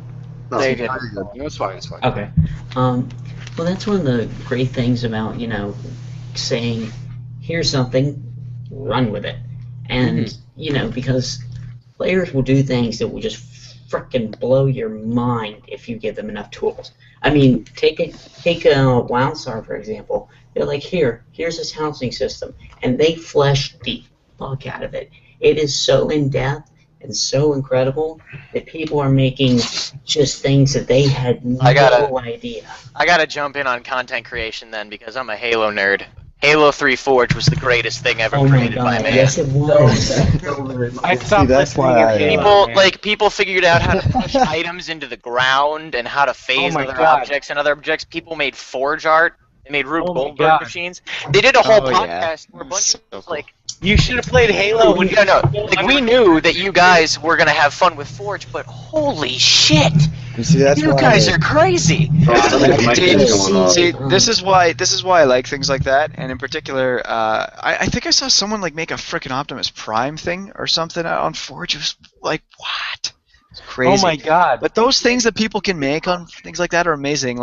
No, it's fine. It's fine. Okay. Well, that's one of the great things about, saying, here's something, run with it. And, because players will do things that will just frickin' blow your mind if you give them enough tools. I mean, take a WildStar, for example. They're like, here's this housing system. And they flesh the fuck out of it. It is so in-depth and so incredible that people are making just things that they had no idea. I gotta jump in on content creation then because I'm a Halo nerd. Halo 3 Forge was the greatest thing ever created by man. Yes, it was. I stopped people figured out how to push items into the ground and how to phase other objects and other objects. People made Forge art. They made Rube Goldberg machines. They did a whole podcast where a bunch of you should have played Halo when we knew that you guys were gonna have fun with Forge, but holy shit! You guys are crazy. See, this is why I like things like that, and in particular, I think I saw someone make a frickin' Optimus Prime thing or something on Forge. It was like, what? It's crazy. Oh my god! But those things that people can make on things like that are amazing.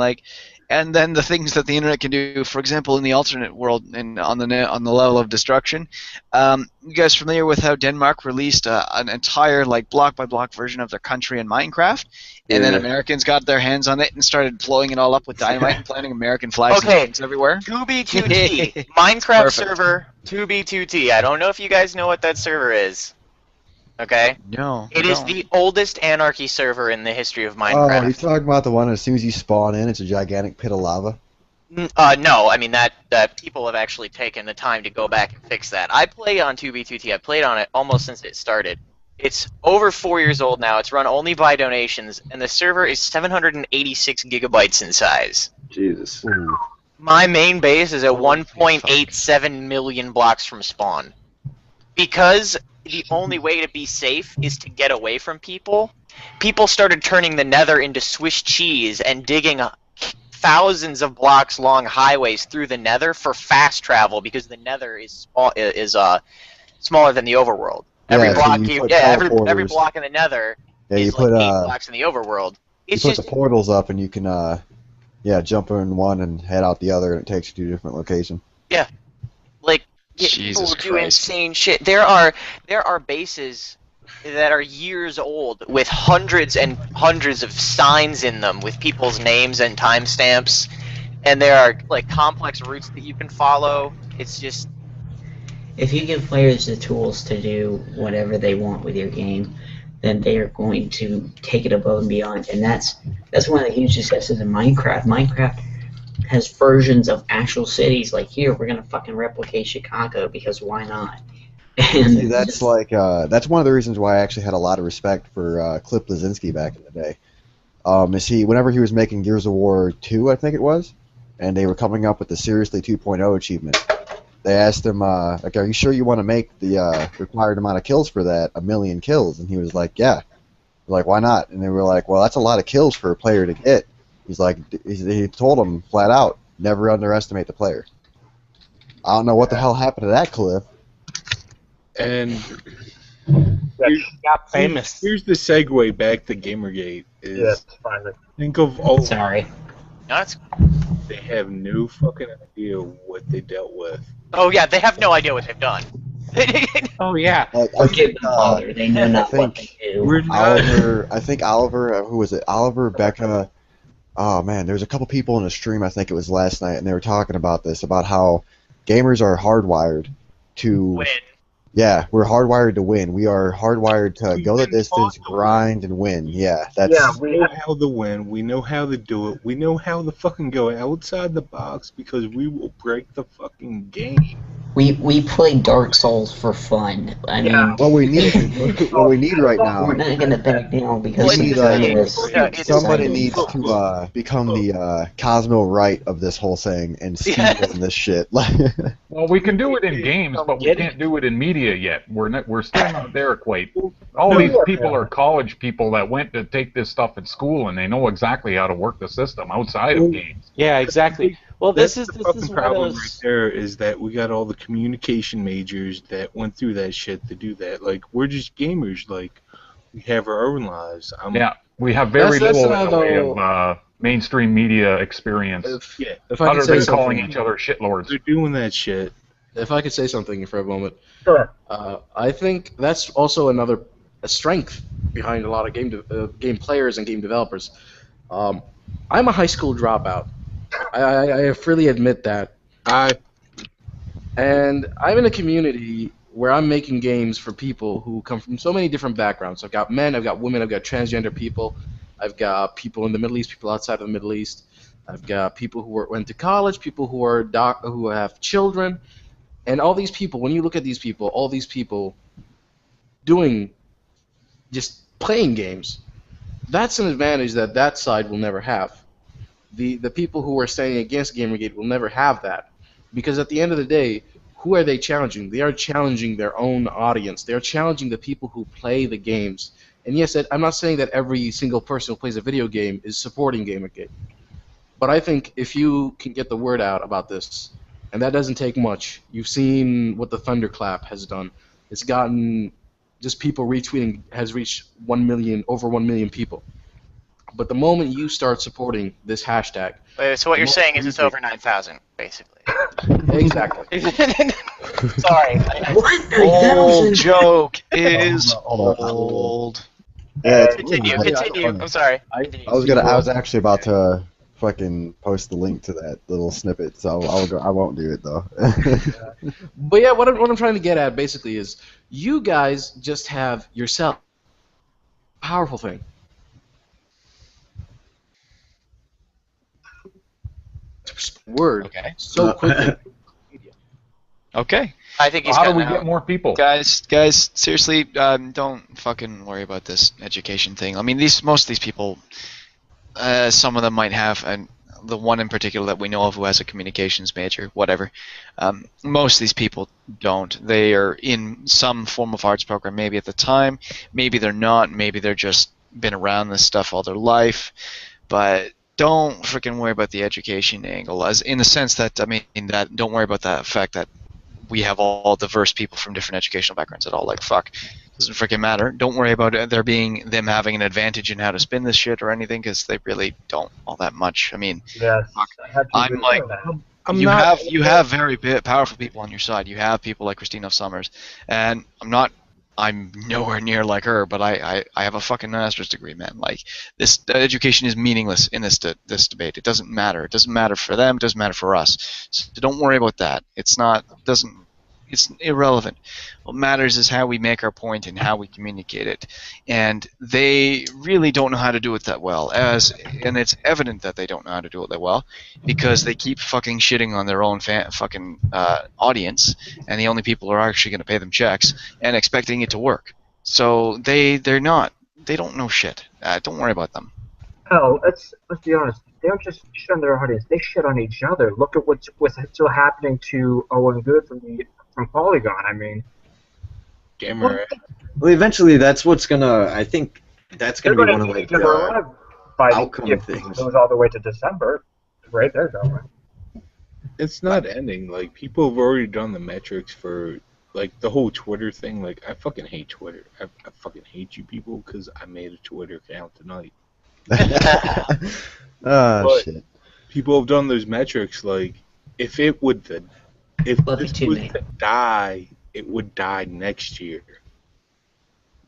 And then the things that the internet can do, for example, in the alternate world and on the level of destruction. You guys familiar with how Denmark released an entire block by block version of their country in Minecraft, and then Americans got their hands on it and started blowing it all up with dynamite and planting American flags and things everywhere? 2B2T Minecraft server 2B2T. I don't know if you guys know what that server is. Okay? No. It is the oldest anarchy server in the history of Minecraft. Oh, you're talking about the one as soon as you spawn in, it's a gigantic pit of lava? No, I mean that people have actually taken the time to go back and fix that. I play on 2B2T. I played on it almost since it started. It's over 4 years old now. It's run only by donations, and the server is 786 gigabytes in size. Jesus. Ooh. My main base is at 1.87 million blocks from spawn. Because the only way to be safe is to get away from people, people started turning the nether into Swiss cheese and digging thousands of blocks long highways through the nether for fast travel because the nether is smaller than the overworld. Every Yeah, so block, you put every teleporters. block in the nether Yeah, you is put like 8 blocks in the overworld. you It's put just the portals up, and you can jump in one and head out the other, and it takes you to a different location. like Jesus people do Christ. insane shit. There are bases that are years old with hundreds and hundreds of signs in them with people's names and timestamps, and there are like complex routes that you can follow. It's just If you give players the tools to do whatever they want with your game, then they are going to take it above and beyond. And that's one of the huge successes in Minecraft. Minecraft has versions of actual cities. Like here, we're gonna fucking replicate Chicago because why not? And See, that's like that's one of the reasons why I actually had a lot of respect for Cliff Blazinski back in the day. Whenever he was making Gears of War 2, I think it was, and they were coming up with the Seriously 2.0 achievement, they asked him, like, are you sure you want to make the required amount of kills for that, 1,000,000 kills? And he was like, yeah. They're like, why not? And they were like, well, that's a lot of kills for a player to get. He's like, he told them flat out, never underestimate the player. I don't know what the hell happened to that, Cliff. And Got famous. here's the segue back to Gamergate. Is Yes, finally. think of all sorry. no, it's, they have no fucking idea what they dealt with. oh yeah, they have no idea what they've done. Oh yeah. I Forgive think, them, Father. They know not what think they do. We're not. Oliver, who was it? Oliver, Becca. Oh man, there's a couple people in a stream. I think it was last night, and they were talking about this, about how gamers are hardwired to. Win. Yeah, we're hardwired to win. We are hardwired to We've go the been distance, taught to grind, and win. Yeah, that's. Yeah, We know how to win. We know how to do it. We know how to fucking go outside the box because we will break the fucking game. We play Dark Souls for fun. I Yeah. mean, What we need, what we need right now. we're not gonna back down because We need, it's- Somebody needs to become the Cosmo Wright of this whole thing and speedrun this shit. Well, we can do it in games, but we can't do it in media yet. We're still not there, Quate. All these people are college people that went to take this stuff at school, and they know exactly how to work the system outside of games. Yeah, exactly. Well, this is the this fucking is one of problem those. right there is that we got all the communication majors that went through that shit to do that. Like, we're just gamers. Like, we have our own lives. Yeah, we have very That's little in the way though- of mainstream media experience, If I other could say than calling something, each other shitlords. They're doing that shit. if I could say something for a moment, Sure. I think that's also a strength behind a lot of game players and game developers. I'm a high school dropout. I freely admit that, and I'm in a community where I'm making games for people who come from so many different backgrounds. I've got men, I've got women, I've got transgender people, I've got people in the Middle East, people outside of the Middle East. I've got people who went to college, people who are who have children, and all these people. When you look at these people, all these people doing just playing games, that's an advantage that side will never have. The people who are standing against Gamergate will never have that, because at the end of the day, who are they challenging? They are challenging their own audience. They are challenging the people who play the games. And yes, I'm not saying that every single person who plays a video game is supporting Gamergate, but I think if you can get the word out about this, and that doesn't take much. You've seen what the Thunderclap has done. It's gotten just people retweeting, has reached over 1 million people. But the moment you start supporting this hashtag, Wait, so what you're saying is it's over 9,000, basically. exactly. Sorry. What? Old 9,000? joke is Hold on. old. Yeah, Continue. I'm sorry. Continue. I was actually about to fucking post the link to that little snippet, so I won't do it though. But yeah, what I'm trying to get at basically is you guys just have yourself a powerful thing. Word Okay. so quickly. Okay. I think he's How do cutting we out. get more people? Guys, seriously, don't fucking worry about this education thing. I mean, most of these people, some of them might have, and the one in particular that we know of who has a communications major, whatever. Most of these people don't. They are in some form of arts program, maybe at the time, maybe they're not, maybe they're just been around this stuff all their life, but don't freaking worry about the education angle, as in the sense that, I mean, that don't worry about the fact that we have all diverse people from different educational backgrounds at all. Like, fuck, doesn't freaking matter. Don't worry about them having an advantage in how to spin this shit or anything, because they really don't all that much. I mean, Yes, fuck, I have to I'm agree like, with that. you have very powerful people on your side. You have people like Christina Summers, and I'm nowhere near like her, but I have a fucking master's degree, man. Like, this education is meaningless in this debate. It doesn't matter. It doesn't matter for them. It doesn't matter for us. So don't worry about that. It's irrelevant. What matters is how we make our point and how we communicate it. And they really don't know how to do it that well. And it's evident that they don't know how to do it that well, because they keep fucking shitting on their own fucking audience, and the only people who are actually going to pay them checks, and expecting it to work. So they don't know shit. Don't worry about them. Hell, let's be honest. They don't just shit on their audience; they shit on each other. Look at what's still happening to Owen Good from Polygon. I mean, Gamer. Well, eventually, that's what's gonna. I think that's they're gonna be going one to of eat like each other alive by outcome if things. it goes all the way to December. Right there, going. It's not ending. Like, people have already done the metrics for, like, the whole Twitter thing. Like, I fucking hate Twitter. I fucking hate you people because I made a Twitter account tonight. Oh, shit. People have done those metrics. Like, if this was to die, it would die next year.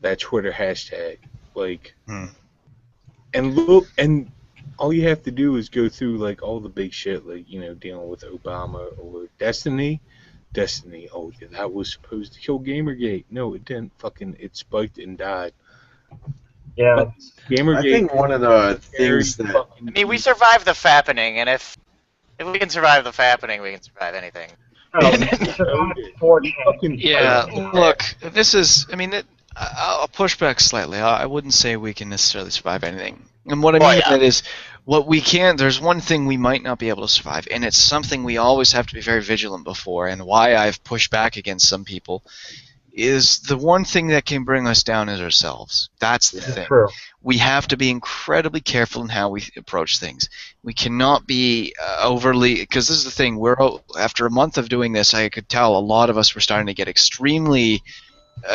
That Twitter hashtag. Like, and look, and all you have to do is go through, like, all the big shit, like, you know, dealing with Obama or Destiny. Oh, yeah, that was supposed to kill Gamergate. No, it didn't. It spiked and died. Yeah. But Gamergate. I think one of the things that I mean, we survived the fappening, and if we can survive the fappening, we can survive anything. Yeah, look, this is, I mean, I'll push back slightly. I wouldn't say we can necessarily survive anything. And what I mean by that is, what we can, there's one thing we might not be able to survive, and it's something we always have to be very vigilant before, and why I've pushed back against some people, is the one thing that can bring us down is ourselves. That's the thing. True. We have to be incredibly careful in how we approach things. We cannot be overly, because this is the thing, after a month of doing this, I could tell a lot of us were starting to get extremely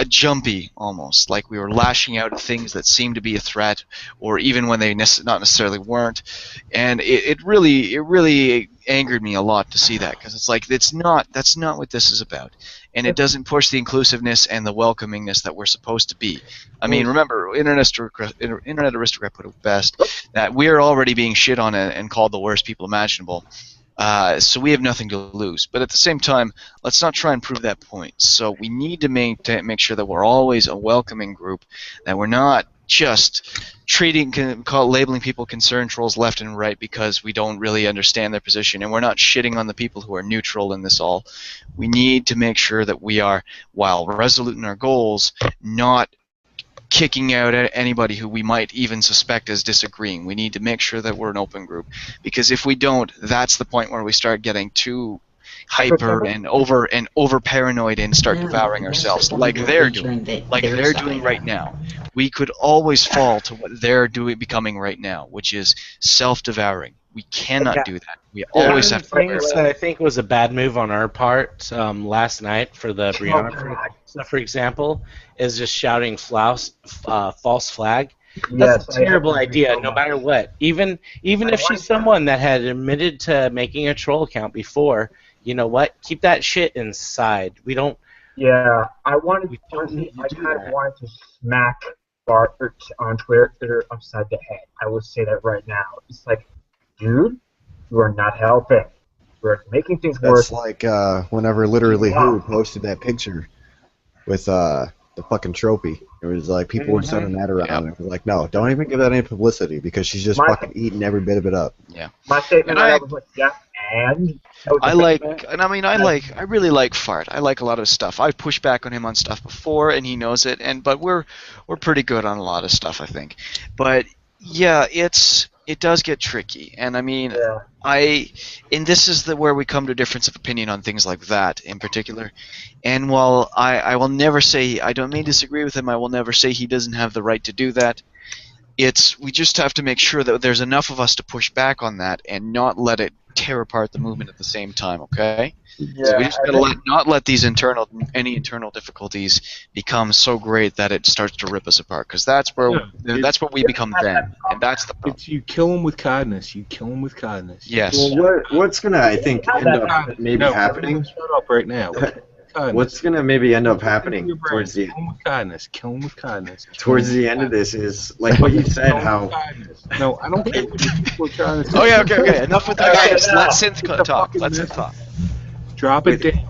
jumpy, almost like we were lashing out at things that seemed to be a threat, or even when they not necessarily weren't. And it really angered me a lot to see that, because it's like, that's not what this is about, and it doesn't push the inclusiveness and the welcomingness that we're supposed to be. I mean, remember, Internet Aristocrat put it best, that we're already being shit on and called the worst people imaginable. So we have nothing to lose. But at the same time, let's not try and prove that point. So we need to make sure that we're always a welcoming group, that we're not just labeling people concern trolls left and right because we don't really understand their position, and we're not shitting on the people who are neutral in this all. We need to make sure that we are, while resolute in our goals, not kicking out at anybody who we might even suspect as disagreeing. We need to make sure that we're an open group, because if we don't, that's the point where we start getting too hyper and over paranoid and start devouring ourselves, like they're doing right now. We could always fall to what they're becoming right now, which is self-devouring. We cannot do that. We always have to. Things that I think was a bad move on our part last night for the Brianna stuff, for example, is just shouting false flag. That's a terrible idea, no matter what. Even if she's someone that had admitted to making a troll account before, you know what? Keep that shit inside. We don't. Yeah, I wanted to smack Bart on Twitter upside the head. I will say that right now. It's like, dude, you are not helping. We're making things worse. That's like whenever Literally Who posted that picture with the fucking trophy. It was like people were sending that around. It was like, no, don't even give that any publicity, because she's just fucking eating every bit of it up. Yeah. My statement was like, yeah, hand. I really like Fart. I like a lot of his stuff. I've pushed back on him on stuff before, and he knows it. But we're pretty good on a lot of stuff, I think. But yeah, it does get tricky, and I mean, and this is where we come to a difference of opinion on things like that in particular. And while I will never say I may disagree with him, I will never say he doesn't have the right to do that. We just have to make sure that there's enough of us to push back on that and not let it tear apart the movement at the same time, okay? Yeah, So we just gotta not let these any internal difficulties become so great that it starts to rip us apart, because that's where we become them, and that's the problem. It's you kill them with kindness. You kill them with kindness. Yes. Well, what's gonna, I think, end up maybe happening? Shut up right now. What's gonna maybe end up happening towards the kill them with kindness. Kill them with kindness. Towards the end of this is like what you said. How? No, I don't care what people are trying to say. Oh yeah, okay. Enough with that. Okay, let synth talk. Let synth talk. Drop it down.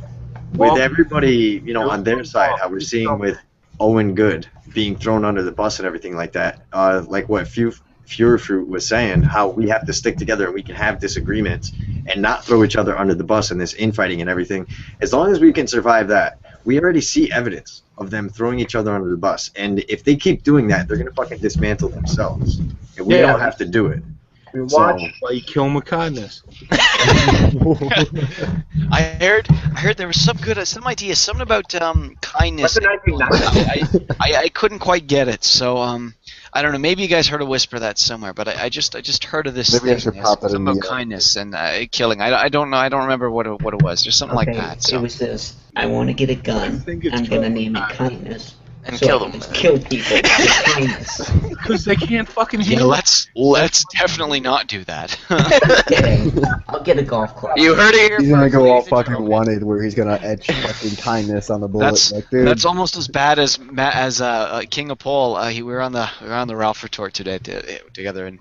With everybody, on their side, how we're seeing with Owen Good being thrown under the bus and everything like that. Like what Fury Fruit was saying, how we have to stick together and we can have disagreements and not throw each other under the bus in this infighting and everything. As long as we can survive that, we already see evidence of them throwing each other under the bus. And if they keep doing that, they're gonna fucking dismantle themselves. And we don't have to do it. Watch. Why you kill them with kindness? I heard there was some idea, something about kindness. I couldn't quite get it, so I don't know. Maybe you guys heard a whisper that somewhere, but I just heard of this. Maybe I should pop that in something about kindness and killing. I don't know. I don't remember what it was. Just something like that. So. It was this. I want to get a gun. I'm gonna name it kindness. And so kill them. Kill people with kindness. Because they can't fucking Yeah, heal. let's definitely not do that. Okay, I'll get a golf club. You heard it here. He's gonna first, go all ladies and fucking gentlemen. wanted, where he's gonna etch fucking kindness on the bullet. That's almost as bad as King of Paul. We were on the Ralph Retort today together, and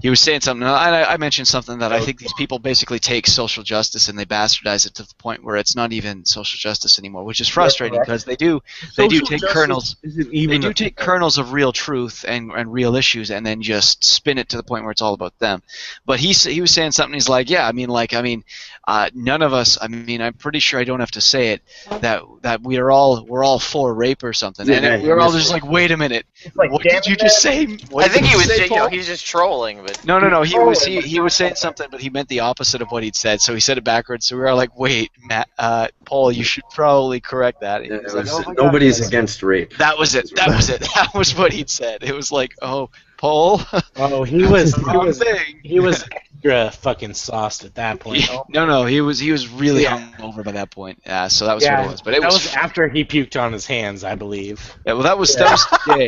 he was saying something. I mentioned something that I think these people basically take social justice and they bastardize it to the point where it's not even social justice anymore, which is frustrating because they do take kernels. They do take kernels of real truth and real issues and then just spin it to the point where it's all about them. But he was saying something. He's like, none of us. I mean, I'm pretty sure I don't have to say it that we're all for rape or something. Yeah, and we're all just like, wait a minute, like, what did you just say? I think he was. He's just trolling, but No. He was saying something, but he meant the opposite of what he'd said. So he said it backwards. So we were like, wait, Paul, you should probably correct that. And he was like, oh my God. Nobody's against rape. That was it. That was what he'd said. It was like, oh, Paul. Oh, he was thing. he was extra fucking sauced at that point. No, he was really hungover by that point. So that was what it was. But it was after he puked on his hands, I believe. Yeah, well, that was today.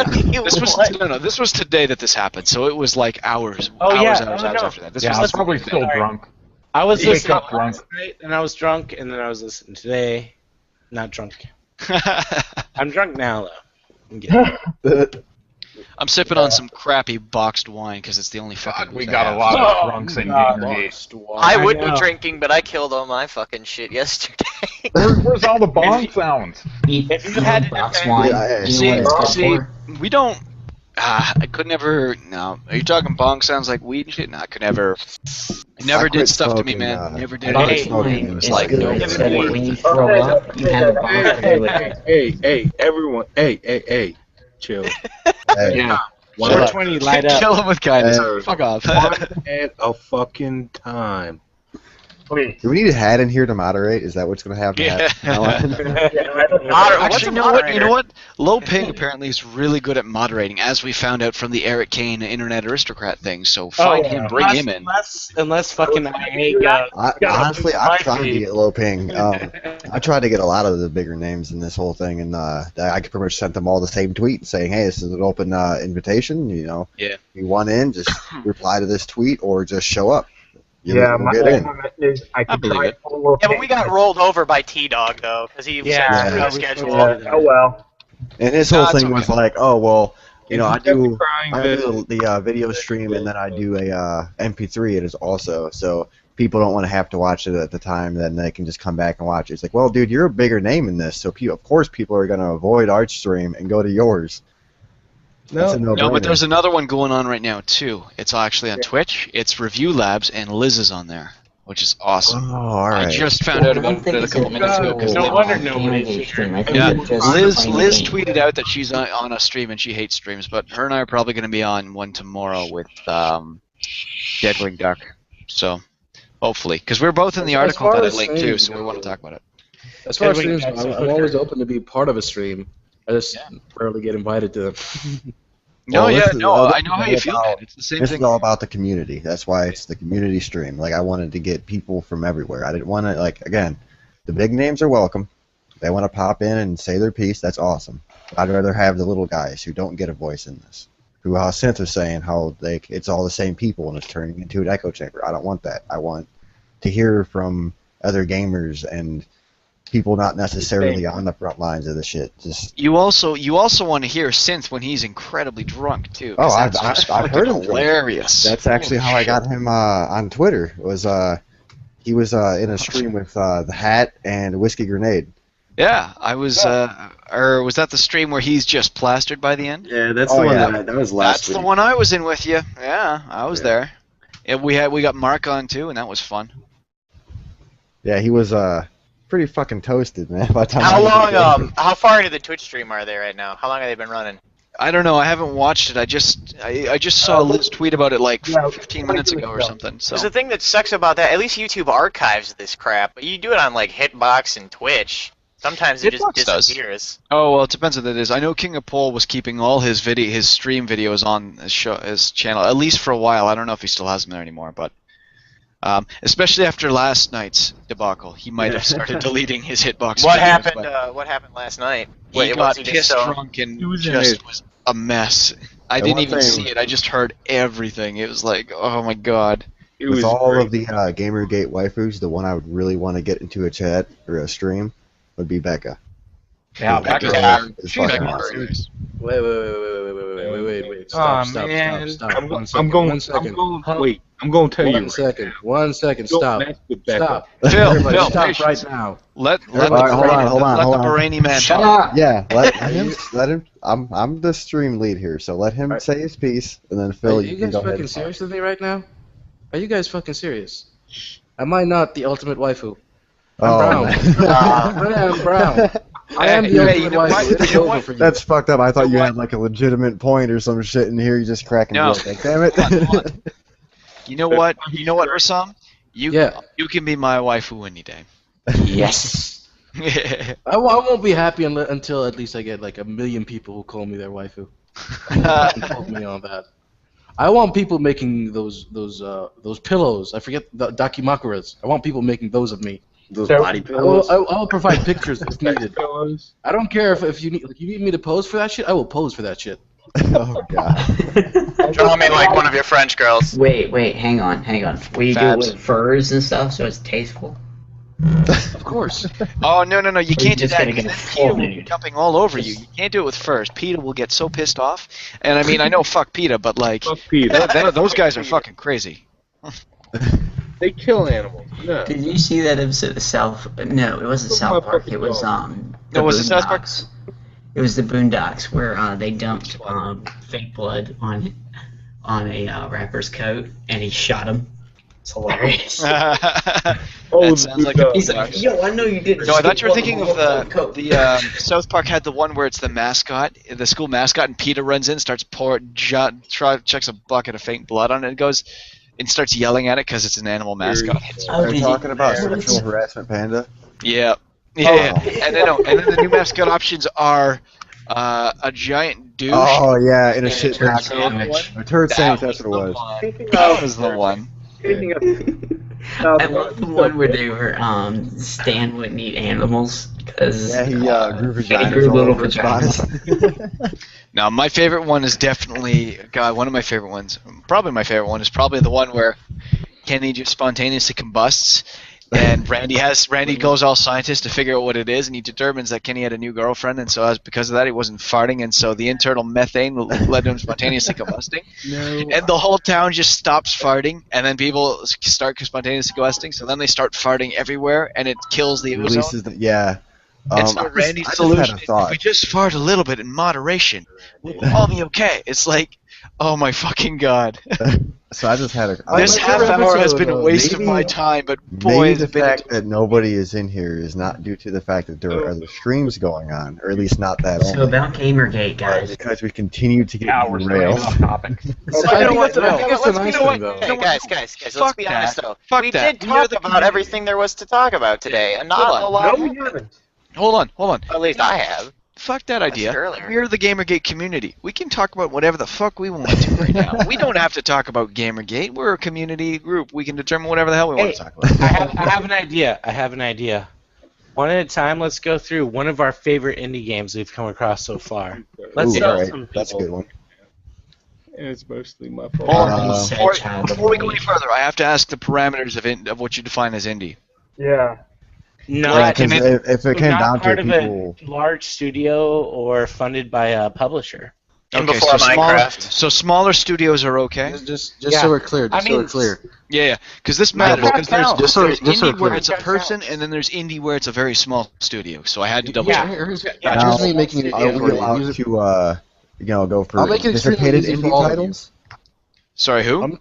This was today that this happened. So it was like hours. Hours after that. I was probably still drunk. I was listening up drunk. last night, and I was drunk, and then I was listening today. Not drunk. I'm drunk now, though. I'm sipping on some crappy boxed wine because it's the only fucking. We got a lot of drunks in Gamergate. I would be drinking, but I killed all my fucking shit yesterday. Where's all the bong sounds? If you had box wine, See, we don't. I could never. No, are you talking bong sounds like weed and shit? No, I could never. It never did stuff to me, man. Never did. Box wine is good. So when you throw up, you have a bong to do it. Hey, everyone. Hey, chill. Yeah. 420 light up. Kill him with kindness. Fuck off. One at a fucking time. Please. Do we need a hat in here to moderate? Is that what's going to happen? Actually, you know what? Low Ping apparently is really good at moderating, as we found out from the Eric Kane Internet Aristocrat thing. So find him, bring him in. Unless fucking Honestly, I'm trying to get low ping. I tried to get a lot of the bigger names in this whole thing, and I could pretty much sent them all the same tweet saying, "Hey, this is an open invitation. You want in, just reply to this tweet or just show up." My comment is I believe it. Yeah, but we got rolled over by T-Dog, though, because he was scheduled. Oh, well. And his whole thing was like, oh, well, I do the video stream, and then I do a MP3 it is also, so people don't want to have to watch it at the time, then they can just come back and watch it. It's like, well, dude, you're a bigger name in this, so of course people are going to avoid our stream and go to yours. No, but there's another one going on right now too. It's actually on Twitch. It's Review Labs, and Liz is on there. which is awesome. Oh, all I right. just found out I don't about think it a it's couple minutes ago because No wonder Gamergate nobody's stream. I think yeah, they're just Liz playing the Liz game. tweeted out that she's on a stream and she hates streams, but her and I are probably going to be on one tomorrow with Deadwing Duck. So hopefully, because we're both in the As article far that I as linked too, streams so we want to talk about it. As far as Edwin, streams, that's I'm always open to be part of a stream. I just rarely get invited to them. No, Well, yeah, this is- no, this I know is how you all feel, about- man. It's the same This thing. is all about the community. That's why it's the community stream. Like, I wanted to get people from everywhere. I didn't want to, like, again, the big names are welcome. They want to pop in and say their piece. That's awesome. I'd rather have the little guys who don't get a voice in this. Who, how Synth was saying, how it's all the same people and it's turning into an echo chamber. I don't want that. I want to hear from other gamers and people not necessarily on the front lines of the shit. Just You also want to hear Synth when he's incredibly drunk too. 'cause Oh, that's I've just heard fucking him drunk. hilarious. That's actually how I got him on Twitter. Was he was in a stream with the Hat and Whiskey Grenade. Yeah, I was, or was that the stream where he's just plastered by the end? Yeah, that's Oh, the one yeah. that was last That's week. the one I was in with you. Yeah, I was there. Yeah, we got Mark on too, and that was fun. Yeah, he was pretty fucking toasted, man. By the time How I was long? How far into the Twitch stream are they right now? How long have they been running? I don't know. I haven't watched it. I just saw Liz tweet about it like Yeah, 15 minutes ago or something. So Because the thing that sucks about that, at least YouTube archives this crap, but you do it on like Hitbox and Twitch. Sometimes it Hitbox just does. disappears. oh well, it depends what it is. I know King of Pole was keeping all his stream videos on his channel at least for a while. I don't know if he still has them there anymore, but especially after last night's debacle, he might have started deleting his Hitbox. What videos, happened? but What happened last night? he Wait, got was just pissed so- drunk and He was in just it. was a mess. I And didn't one even thing- see it. I just heard everything. It was like, oh my god. It with was all great. of the Gamergate waifus, the one I would really want to get into a chat or a stream would be Becca. Yeah, Becca's Yeah. Is She's fucking Becca's awesome. very nice. Wait. Stop. Stop. I'm, One I'm second. going. One second. I'm going. Wait. I'm going to tell you. One second. 1 second. Don't Stop. mess with Becca. Stop. Phil, Everybody, Phil, stop patience. right now. Let All right, hold on. the Bahraini man Shut talk. up! Yeah, let him. I'm the stream lead here, so let him say his piece, and then Phil, Are you you can guys go ahead. fucking and talk. serious with me right now? Are you guys fucking serious? Am I not the ultimate waifu? Oh, brown. man. I am brown. I am the Hey, ultimate you know what? waifu. It's You know over what? for you. That's fucked up. I thought you had like a legitimate point or some shit in here. You just cracking No. jokes. Like, damn it. Hold on. You know what, Rasam? Yeah. You can be my waifu any day. Yes. I won't be happy until at least I get like 1 million people who call me their waifu. And quote me on that. I want people making those pillows. I forget the dakimakuras. I want people making those of me. Those So- body pillows. I will provide pictures if needed. Fellas, I don't care if you need me to pose for that shit. I will pose for that shit. Oh god. Draw me like one of your French girls. Wait, hang on. Will you do it Fabs. with furs and stuff so it's tasteful? Of course. Oh no, you can't do just that. gonna get a because full Peter will be nude? jumping all over you. You can't do it with furs. Peter will get so pissed off. And I mean, I know fuck Peter, but like fuck Peter. those guys are fucking crazy. They kill animals. No. Did you see that episode of South? No, it wasn't Look South my Park. fucking It was dog. the was it South Park? Boondocks. It was the Boondocks where they dumped fake blood on a rapper's coat and he shot him. It's hilarious. That Oh, sounds like the- a He's like, yo, I know you did. No, I thought you were thinking of coat. the South Park had the one where it's the mascot, the school mascot, and Peter runs in, starts chucks a bucket of fake blood on it, and goes and starts yelling at it because it's an animal mascot. Oh, Are did you you- talking about Yeah. sexual harassment panda? Yeah. Oh. And then the new mascot options are a giant douche. Oh yeah, in a And shit turd bag. sandwich. A turd That sandwich. was That's what it the was. one. That was the one. Speaking of I love the one where they were Stan wouldn't eat animals because Yeah, he grew vaginas grew all little over his vaginas. body. Now, my favorite one is definitely, one of my favorite ones, probably my favorite one, is probably the one where Kenny just spontaneously combusts, and Randy goes all scientist to figure out what it is, and he determines that Kenny had a new girlfriend, and so because of that, he wasn't farting, and so the internal methane led to him spontaneously combusting. And the whole town just stops farting, and then people start spontaneously combusting, so then they start farting everywhere, and it kills the ozone. Releases the yeah. And so I just- Randy's I just solution had a is if thought. we just fart a little bit in moderation, we'll all be okay. It's like, Oh my fucking god. So I just had a. This my half favorite hour has episode, been a waste of maybe- my time, but boy, Maybe has the it been. fact that nobody is in here is not due to the fact that there are other streams going on, or at least not that So only. about Gamergate, But guys. because we continue to get Yeah, we're starting derailed. off topic. So I I know think what- that's, I no. think that's the Let's- nice you know thing, what- though. Hey, guys, let's Fuck be that. honest though. Fuck We that. did We are talk the about community. everything there was to talk about today, and not Hold on. a lot. No, we happened. haven't. Hold on. At least I have. Fuck that idea. earlier. We're the Gamergate community. We can talk about whatever the fuck we want to right now. We don't have to talk about Gamergate. We're a community group. We can determine whatever the hell we want to talk about. I have an idea. One at a time, let's go through one of our favorite indie games we've come across so far. Let's Ooh, tell alright, some that's a people. good one. It's mostly my fault. Hold Uh, on. Before we go any further, I have to ask the parameters of what you define as indie. Yeah. Yeah, Not, 'cause if it came not down to part it, of people. a large studio or funded by a publisher. And before Minecraft. So smaller studios are okay. Just Yeah. so we're clear. Just I so we're mean, clear. Yeah, because this matters. Minecraft Because there's, counts. Just so- there's just so indie where clear. it's a person, and then there's indie where it's a very small studio. So I had to double Yeah. check. Here's Now, me making it Are we easy. allowed Use it- to, go for I'll make it extremely anticipated easy for indie all of you. titles? Sorry, who?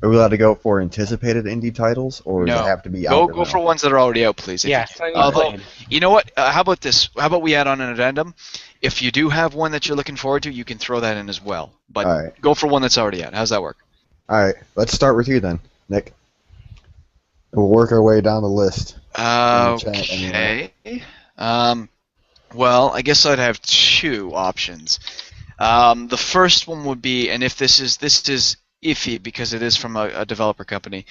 Are we allowed to go for anticipated indie titles, or does No. it have to be Go out? go for ones that are already out, please. if Yeah, you can. something you Although, played. you know what? How about this? How about we add on an addendum? If you do have one that you're looking forward to, you can throw that in as well. But All right. go for one that's already out. How's that work? All right, let's start with you then, Nick. We'll work our way down the list. the chat anyway. Okay. Well, I guess I'd have two options. The first one would be, and if this is iffy because it is from a developer company,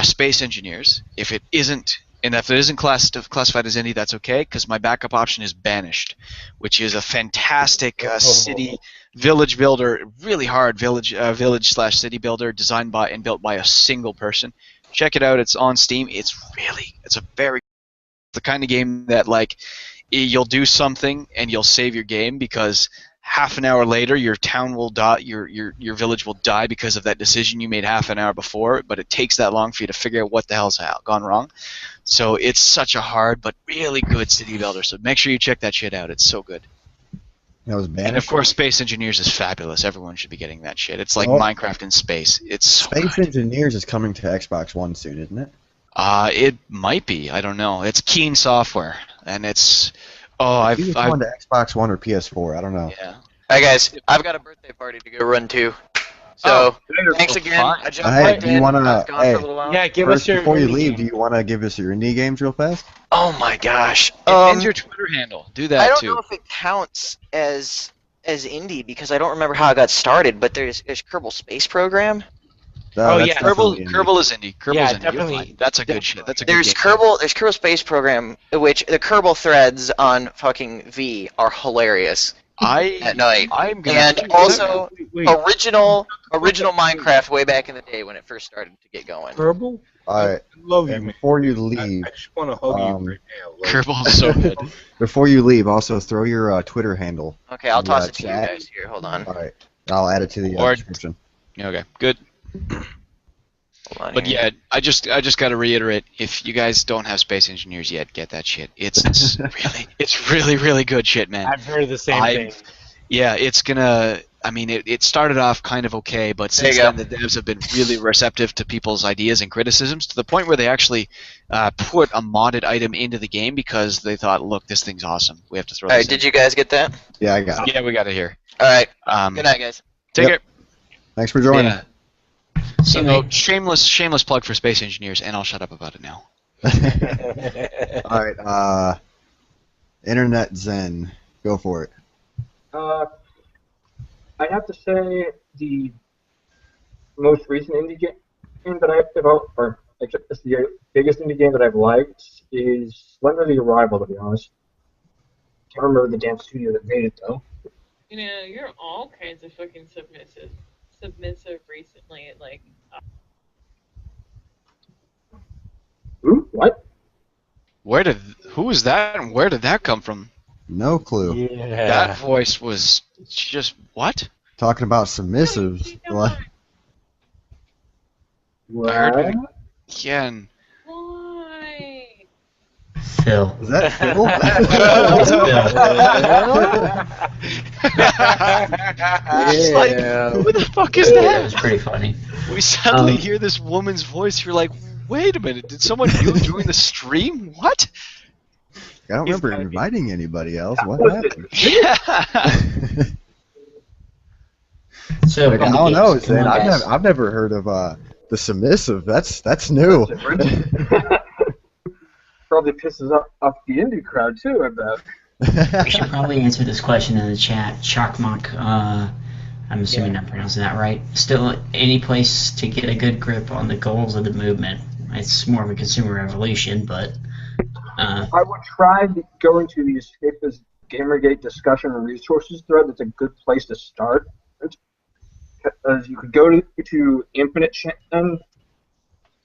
Space Engineers. If it isn't, and if it isn't classified as indie, that's okay, because my backup option is Banished, which is a fantastic city village builder, really hard village/city builder designed by and built by a single person. Check it out. It's on Steam. It's the kind of game that, like, you'll do something and you'll save your game because half an hour later your town will die, your village will die because of that decision you made half an hour before, but it takes that long for you to figure out what the hell's gone wrong. So it's such a hard but really good city builder. So make sure you check that shit out. It's so good. That was Banished. And of course, Space Engineers is fabulous. Everyone should be getting that shit. It's like Oh. Minecraft in space. It's so Space good. Engineers is coming to Xbox One soon, isn't it? It might be. I don't know. It's Keen Software, and it's. Oh, I think I've. it's going to Xbox One or PS4. I don't know. Yeah. Alright, guys, I've got a birthday party to go run to. So, thanks again. I jumped Hey, right do you in. wanna- I was gone hey. for a little while. Yeah, give First, us your. before you indie leave, game. do you want to give us your indie games real fast? Oh my gosh. And your Twitter handle. Do that I don't too. know if it counts as indie because I don't remember how it got started, but there's Kerbal Space Program. Oh, That's yeah. definitely indie. Kerbal is indie. Kerbal Yeah, is indie. You're definitely. fine. That's a good shit. That's a There's good game. Kerbal Space Program, which the Kerbal threads on fucking V are hilarious at night. I'm gonna. And also Wait, original Minecraft way back in the day when it first started to get going. Kerbal? All right, I love you, and man. before you I leave, just want to hug um, you right now. Like, Kerbal is so good. also throw your Twitter handle. Okay, I'll in toss the it to you chat. guys here. Hold on. All right, I'll add it to the Or- description. Okay, good. Hold on But here. yeah, I just got to reiterate: if you guys don't have Space Engineers yet, get that shit. It's really good shit, man. I've heard the same thing. Yeah, it's gonna. I mean, it started off kind of okay, but There since you then the devs have been really receptive to people's ideas and criticisms to the point where they actually put a modded item into the game because they thought, look, this thing's awesome. We have to throw Alright, this in. did you guys get that? Yeah, I got it. Yeah, we got it here. Alright, Um, good night, guys. take Yep. it. Thanks for joining. Yeah. So shameless plug for Space Engineers, and I'll shut up about it now. All right, Internet Zen, go for it. I'd have to say the most recent indie game that I've developed, or actually, it's the biggest indie game that I've liked, is Slender the Arrival, to be honest. Can't remember the damn studio that made it, though. You know, you're all kinds of fucking submissive recently. Like, Ooh, what? Who is that, and where did that come from? No clue. Yeah. That voice was just what? Talking about submissives. What? I heard What? it again. why? Phil. Was that Phil? It's like, Yeah. who the fuck is That that? was pretty funny. We suddenly Um, hear this woman's voice. You're like, wait a minute, did someone new join the stream? What? I don't remember inviting anybody else. What Was happened? Yeah. So Like, I don't know, Zane. I've never heard of the submissive. That's new. Probably pisses off the indie crowd too, I bet. We should probably answer this question in the chat. Sharkmonk, I'm assuming I'm pronouncing that right. Still, any place to get a good grip on the goals of the movement. It's more of a consumer revolution, but... I would try going to the Escapist Gamergate discussion and resources thread. That's a good place to start. Because you could go to Infinite Chen,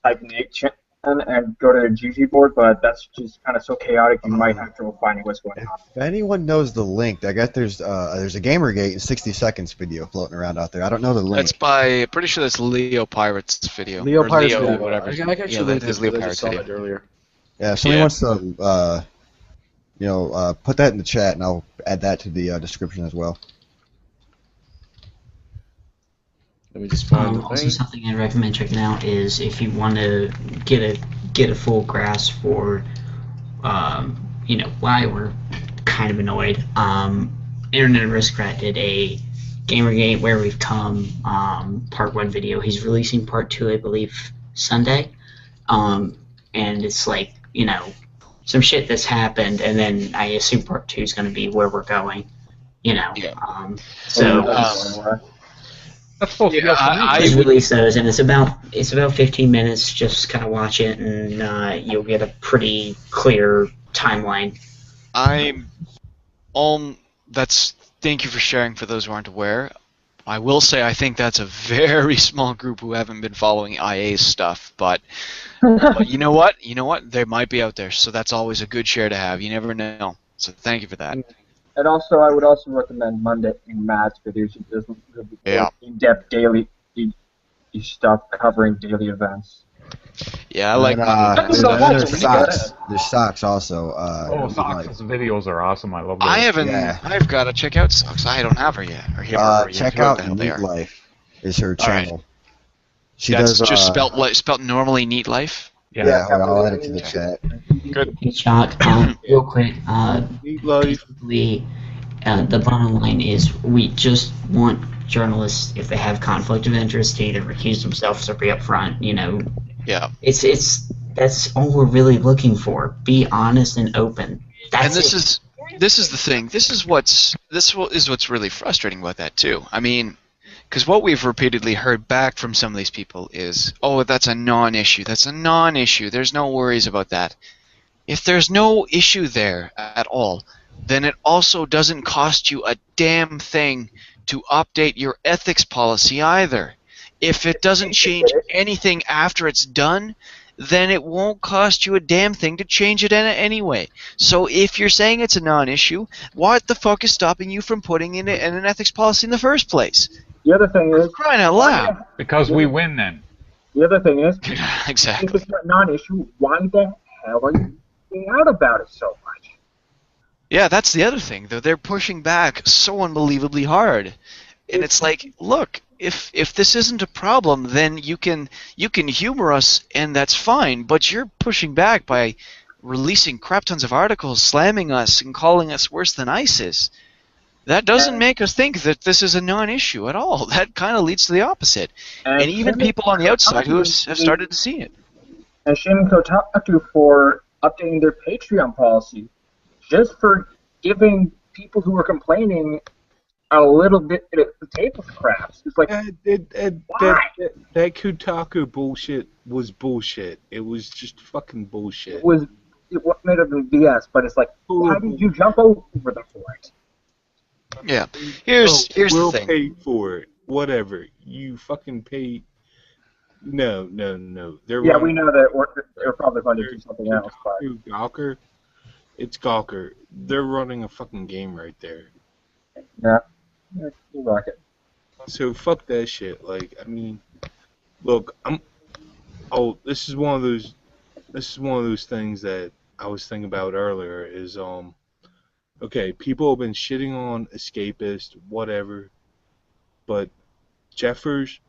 type Nate Chen, and go to a GG board, but that's just kind of so chaotic you might have trouble finding what's going on. If anyone knows the link, I guess there's a Gamergate in 60 seconds video floating around out there. I don't know the link. That's by, pretty sure that's Leo Pirate's video. Leo Or Pirate's Leo, video. whatever. I can actually Yeah, link that is this Leo because I just Pirate's saw video. it earlier. Yeah, if somebody Yeah. wants to, put that in the chat, and I'll add that to the description as well. Let me just find the Also, thing. something I recommend checking out is if you want to get a full grasp for, why we're kind of annoyed. Internet Aristocrat did a Gamergate Where We've Come Part 1 video. He's releasing Part 2, I believe, Sunday. And it's like, some shit that's happened, and then I assume Part 2 is going to be where we're going. Yeah. That's supposed to be Just release those, and it's about 15 minutes. Just kind of watch it, and you'll get a pretty clear timeline. Thank you for sharing for those who aren't aware. I will say I think that's a very small group who haven't been following IA's stuff, but you know what? They might be out there, so that's always a good share to have. You never know. So thank you for that. And also, I would also recommend Monday in Matt's videos. He does in-depth daily stuff covering daily events. Yeah, I like there's socks. There's socks also. Socks' videos are awesome. I love those. I haven't. Yeah. I've got to check out Socks. I don't have her yet. Or him or her yet, check whoever out the hell they Neat are. Life is her All right. channel. She That's does just spelt normally Neat Life. Yeah, I'll add it to the chat. Good. Hey, Chuck, real quick, Neat Life. basically, the bottom line is we just want journalists, if they have conflict of interest, to either recuse themselves or be upfront. Yeah. That's all we're really looking for. Be honest and open. And this is the thing. This is what's really frustrating about that too. I mean, because what we've repeatedly heard back from some of these people is, oh, that's a non-issue. That's a non-issue. There's no worries about that. If there's no issue there at all, then it also doesn't cost you a damn thing to update your ethics policy either. If it doesn't change anything after it's done, then it won't cost you a damn thing to change it anyway. So if you're saying it's a non-issue, what the fuck is stopping you from putting in an ethics policy in the first place? The other thing is... Crying out loud. Because we win then. The other thing is... Exactly. If it's a non-issue, why the hell are you being out about it so much? Yeah, that's the other thing. They're pushing back so unbelievably hard. And it's like, look, if this isn't a problem, then you can humor us, and that's fine. But you're pushing back by releasing crap tons of articles, slamming us, and calling us worse than ISIS. That doesn't make us think that this is a non-issue at all. That kind of leads to the opposite. And even people on the outside who have started to see it. And shame Kotaku for updating their Patreon policy, just for giving people who are complaining a little bit of table scraps. It's like, that Kotaku bullshit was bullshit. It was just fucking bullshit. it was made of BS, but it's like, why did you jump over them for it? Yeah. Here's we'll the thing. pay for it. Whatever. You fucking pay. No. Yeah, we know that they're probably going to do something else. But Gawker? It's Gawker. They're running a fucking game right there. yeah, you rock it. So fuck that shit. Like, I mean, look, this is one of those things that I was thinking about earlier is okay, people have been shitting on escapist, whatever, but Jeffers,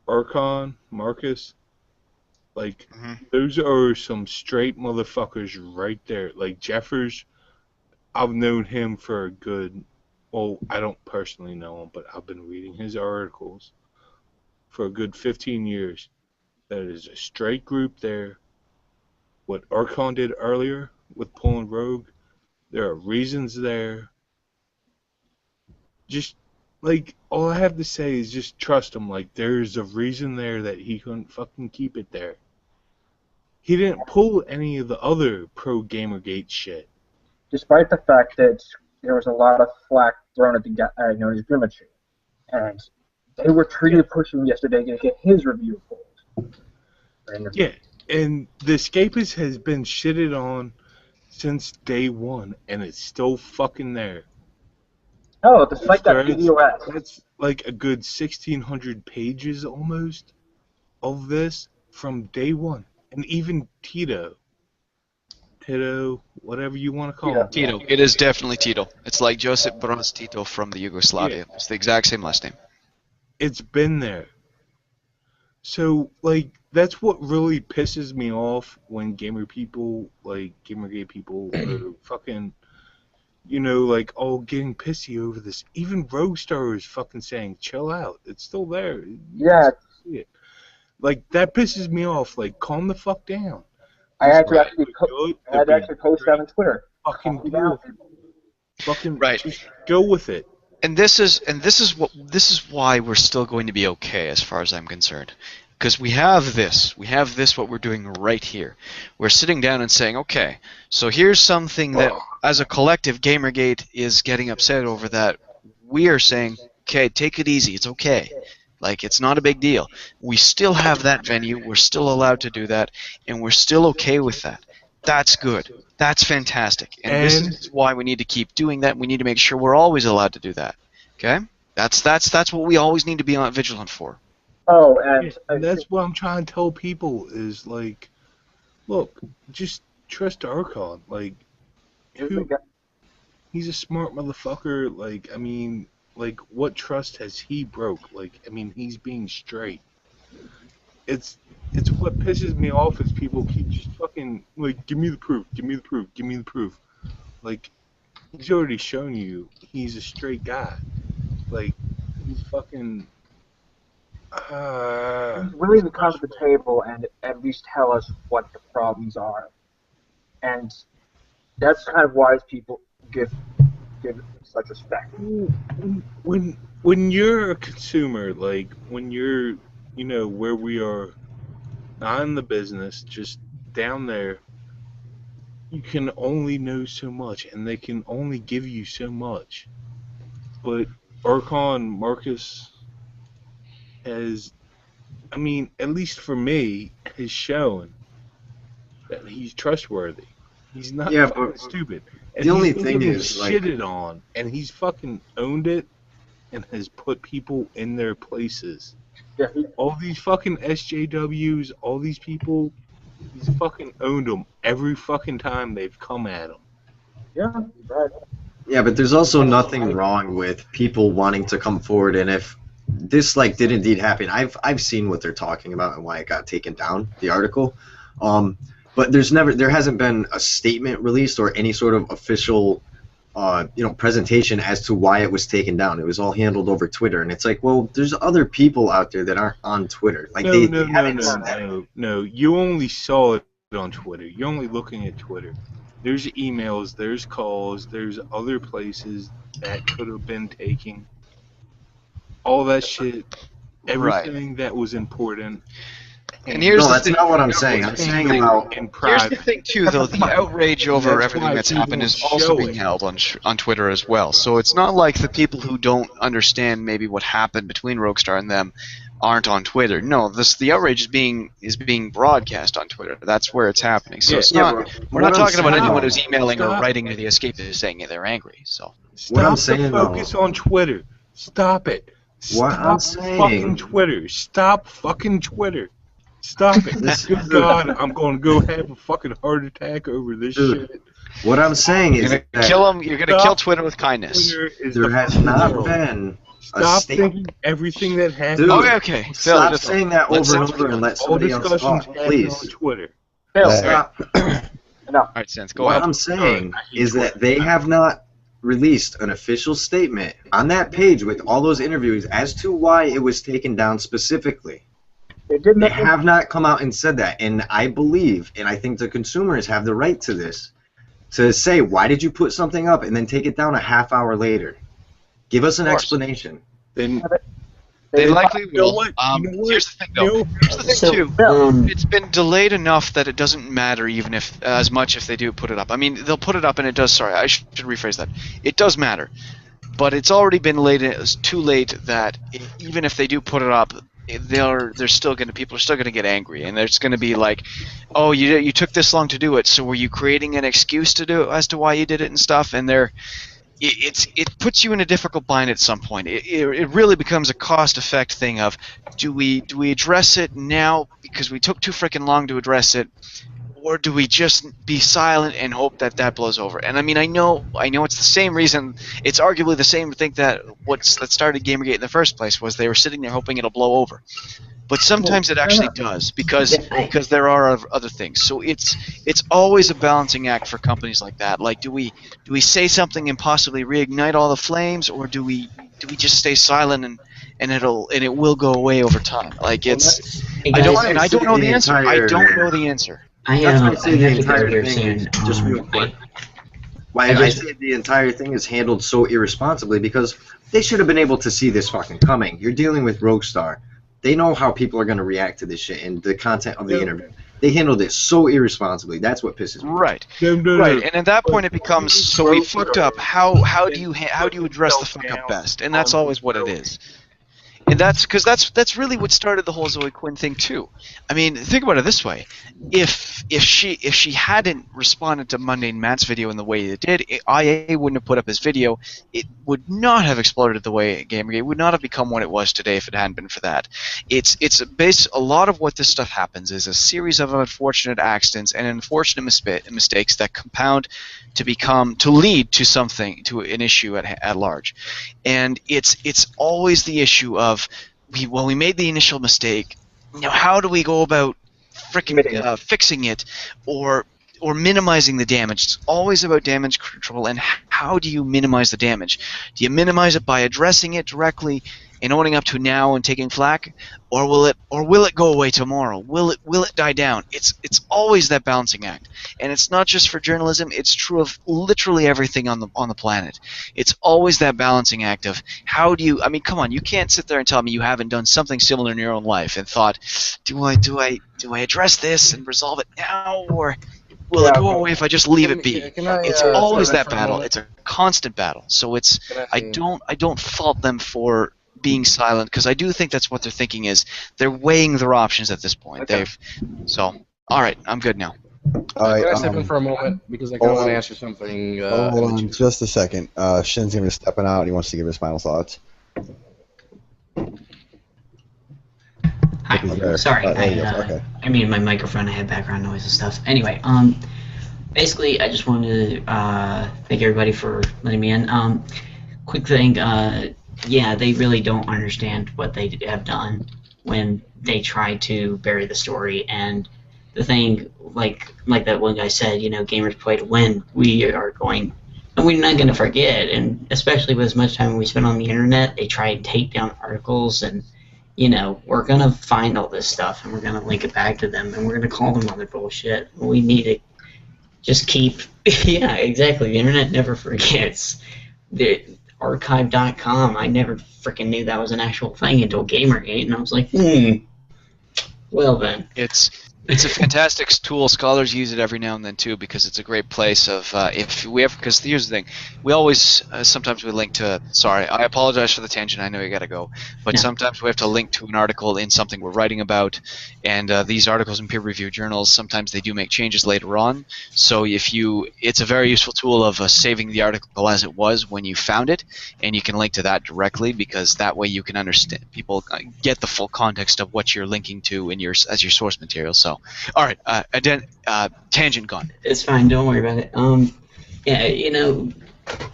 Archon, Marcus, like those are some straight motherfuckers right there. Like Jeffers, I've known him for a good, well, I don't personally know him, but I've been reading his articles for a good 15 years. That is a straight group there. What Archon did earlier with pulling Rogue, there are reasons there. Just, like, all I have to say is just trust him. Like, there's a reason there that he couldn't fucking keep it there. He didn't pull any of the other pro-Gamergate shit. Despite the fact that there was a lot of flack thrown at the guy, his Grimace, and they were treated to push him yesterday to get his review pulled. Yeah, and the Escapist has been shitted on since day one, and it's still fucking there. Oh, the site got DDoS. That's like a good 1,600 pages almost of this from day one. And even Tito, whatever you want to call him. Tito. It is definitely Tito. It's like Josip Broz Tito from the Yugoslavia. Yeah. It's the exact same last name. It's been there. So, like, that's what really pisses me off when Gamergate people are fucking, you know, like, all getting pissy over this. Even Roguestar is fucking saying, chill out. It's still there. Yeah. See it. Like, that pisses me off. Like, calm the fuck down. I had to actually post that on Twitter. Fucking deal with it. Fucking just go with it. And this is why we're still going to be okay as far as I'm concerned. Because we have this what we're doing right here. We're sitting down and saying, okay, so here's something that as a collective Gamergate is getting upset over that we are saying, okay, take it easy, it's okay. Like, it's not a big deal. We still have that venue, we're still allowed to do that, and we're still okay with that. That's good. That's fantastic. And this is why we need to keep doing that. We need to make sure we're always allowed to do that. Okay? That's what we always need to be vigilant for. Oh, and that's what I'm trying to tell people is, like, look, just trust Archon. Like, he's a smart motherfucker. Like, I mean, like, what trust has he broke? Like, I mean, he's being straight. It's what pisses me off is people keep just fucking, like, give me the proof, give me the proof, give me the proof. Like, he's already shown you he's a straight guy. Like, he's fucking... He's willing to come to the table and at least tell us what the problems are. And that's kind of why people give such respect. When you're a consumer, like, when you're, you know, where we are, not in the business, just down there, you can only know so much, and they can only give you so much. But Archon Marcus has, I mean, at least for me, has shown that he's trustworthy. He's not fucking stupid. And the only thing is, like, shitted on, and he's fucking owned it, and has put people in their places. Yeah. All these fucking SJWs, all these people, he's fucking owned them every fucking time they've come at him. Yeah, right. Yeah, but there's also nothing wrong with people wanting to come forward, and if this did indeed happen, I've seen what they're talking about and why it got taken down, the article. But there hasn't been a statement released or any sort of official presentation as to why it was taken down. It was all handled over Twitter, and it's like, well, there's other people out there that aren't on Twitter. Like, No. You only saw it on Twitter. You're only looking at Twitter. There's emails, there's calls, there's other places that could have been taken. All that shit, everything that was important. And here's that's not what I'm saying. I'm saying about here's the thing too, though. The outrage over everything that's happened is also being held on Twitter as well. So it's not like the people who don't understand maybe what happened between Roguestar and them aren't on Twitter. No, the outrage is being broadcast on Twitter. That's where it's happening. So it's not. We're not talking about anyone who's emailing or writing to the Escapists saying they're angry. So stop the focus on Twitter. Stop it. What I'm saying. Fucking Twitter. Stop fucking Twitter. Stop it. Good God, I'm going to go have a fucking heart attack over this Dude, shit. What I'm saying is You're that gonna kill him. You're gonna kill Twitter with kindness. Twitter is there the has fucking not world. been a Stop statement. thinking everything that happens. Dude, Okay. Phil, Stop just saying that let's over and not- over and let All somebody else discussions talk, happen please. on Twitter. Phil, Stop. no. All right, Sense. Go What ahead. I'm saying is that they have not released an official statement on that page with all those interviews as to why it was taken down specifically. They did They not. have not come out and said that, and I believe, and I think the consumers have the right to this, to say, why did you put something up and then take it down a half hour later? Give us an course. explanation. Then They likely you know will. what? You know what? Here's the thing, though. Phil, Here's the thing So, too. It's been delayed enough that it doesn't matter even if as much if they do put it up. I mean, they'll put it up, and it does. Sorry, I should rephrase that. It does matter, but it's already been late. It's too late that even if they do put it up, they're still gonna. People are still gonna get angry, and there's gonna be like, oh, you took this long to do it, so were you creating an excuse to do it as to why you did it and stuff? And it puts you in a difficult bind at some point. It really becomes a cost effect thing of do we address it now because we took too freaking long to address it, or do we just be silent and hope that blows over? And I mean, I know it's the same reason. It's arguably the same thing that started Gamergate in the first place was they were sitting there hoping it'll blow over. But sometimes it actually does because there are other things. So it's always a balancing act for companies like that. Like, do we say something and possibly reignite all the flames, or do we just stay silent and it will go away over time? Like Hey, I guys, don't know the answer. I don't know the answer. I That's why I have say the to go entire here thing, soon. just real quick. Why I say the entire thing is handled so irresponsibly because they should have been able to see this fucking coming. You're dealing with Rockstar. They know how people are going to react to this shit and the content of the interview. They handled it so irresponsibly. That's what pisses me off. Right. Right. And at that point, it becomes so we fucked up. How do you address the fuck up best? And that's always what it is. And that's really what started the whole Zoe Quinn thing too. I mean, think about it this way: if she hadn't responded to Mundane Matt's video in the way it did, IA wouldn't have put up his video. It would not have exploded the way Gamergate would not have become what it was today if it hadn't been for that. A lot of what this stuff happens is a series of unfortunate accidents and unfortunate mistakes that compound to lead to something, to an issue at large. And it's always the issue of we made the initial mistake. Now how do we go about freaking fixing it or minimizing the damage? It's always about damage control, and how do you minimize the damage? Do you minimize it by addressing it directly and owning up to now and taking flack, or will it go away tomorrow? Will it die down? It's always that balancing act, and it's not just for journalism. It's true of literally everything on the planet. It's always that balancing act of how do you? I mean, come on, you can't sit there and tell me you haven't done something similar in your own life and thought, do I address this and resolve it now, or will it go away if I just leave it be? It's always that battle. It's a constant battle. So I don't fault them for being silent, because I do think that's what they're thinking is they're weighing their options at this point. Okay. All right, I'm good now. All right. Can I step in for a moment because I kind of want to answer something? Hold on just a second. Shin's going to be stepping out. He wants to give his final thoughts. Hi. Sorry. Okay. I mean, my microphone, I had background noise and stuff. Anyway, basically, I just wanted to thank everybody for letting me in. Quick thing, yeah, they really don't understand what they have done when they try to bury the story. And the thing, like that one guy said, gamers play to win. We are going, and we're not going to forget. And especially with as much time we spend on the internet, they try and take down articles, and we're going to find all this stuff, and we're going to link it back to them, and we're going to call them on their bullshit. We need to just keep, yeah, exactly. The internet never forgets. Archive.com, I never freaking knew that was an actual thing until Gamergate, and I was like, well then. It's It's a fantastic tool. Scholars use it every now and then too because it's a great place of if we ever. Because here's the thing, we always sometimes we link to. Sorry, I apologize for the tangent. I know you got to go, but Yeah. sometimes we have to link to an article in something we're writing about, and these articles in peer-reviewed journals sometimes they do make changes later on. So it's a very useful tool of saving the article as it was when you found it, and you can link to that directly because that way you can understand people get the full context of what you're linking to in as your source material. So. All right, tangent gone. It's fine. Don't worry about it. Yeah,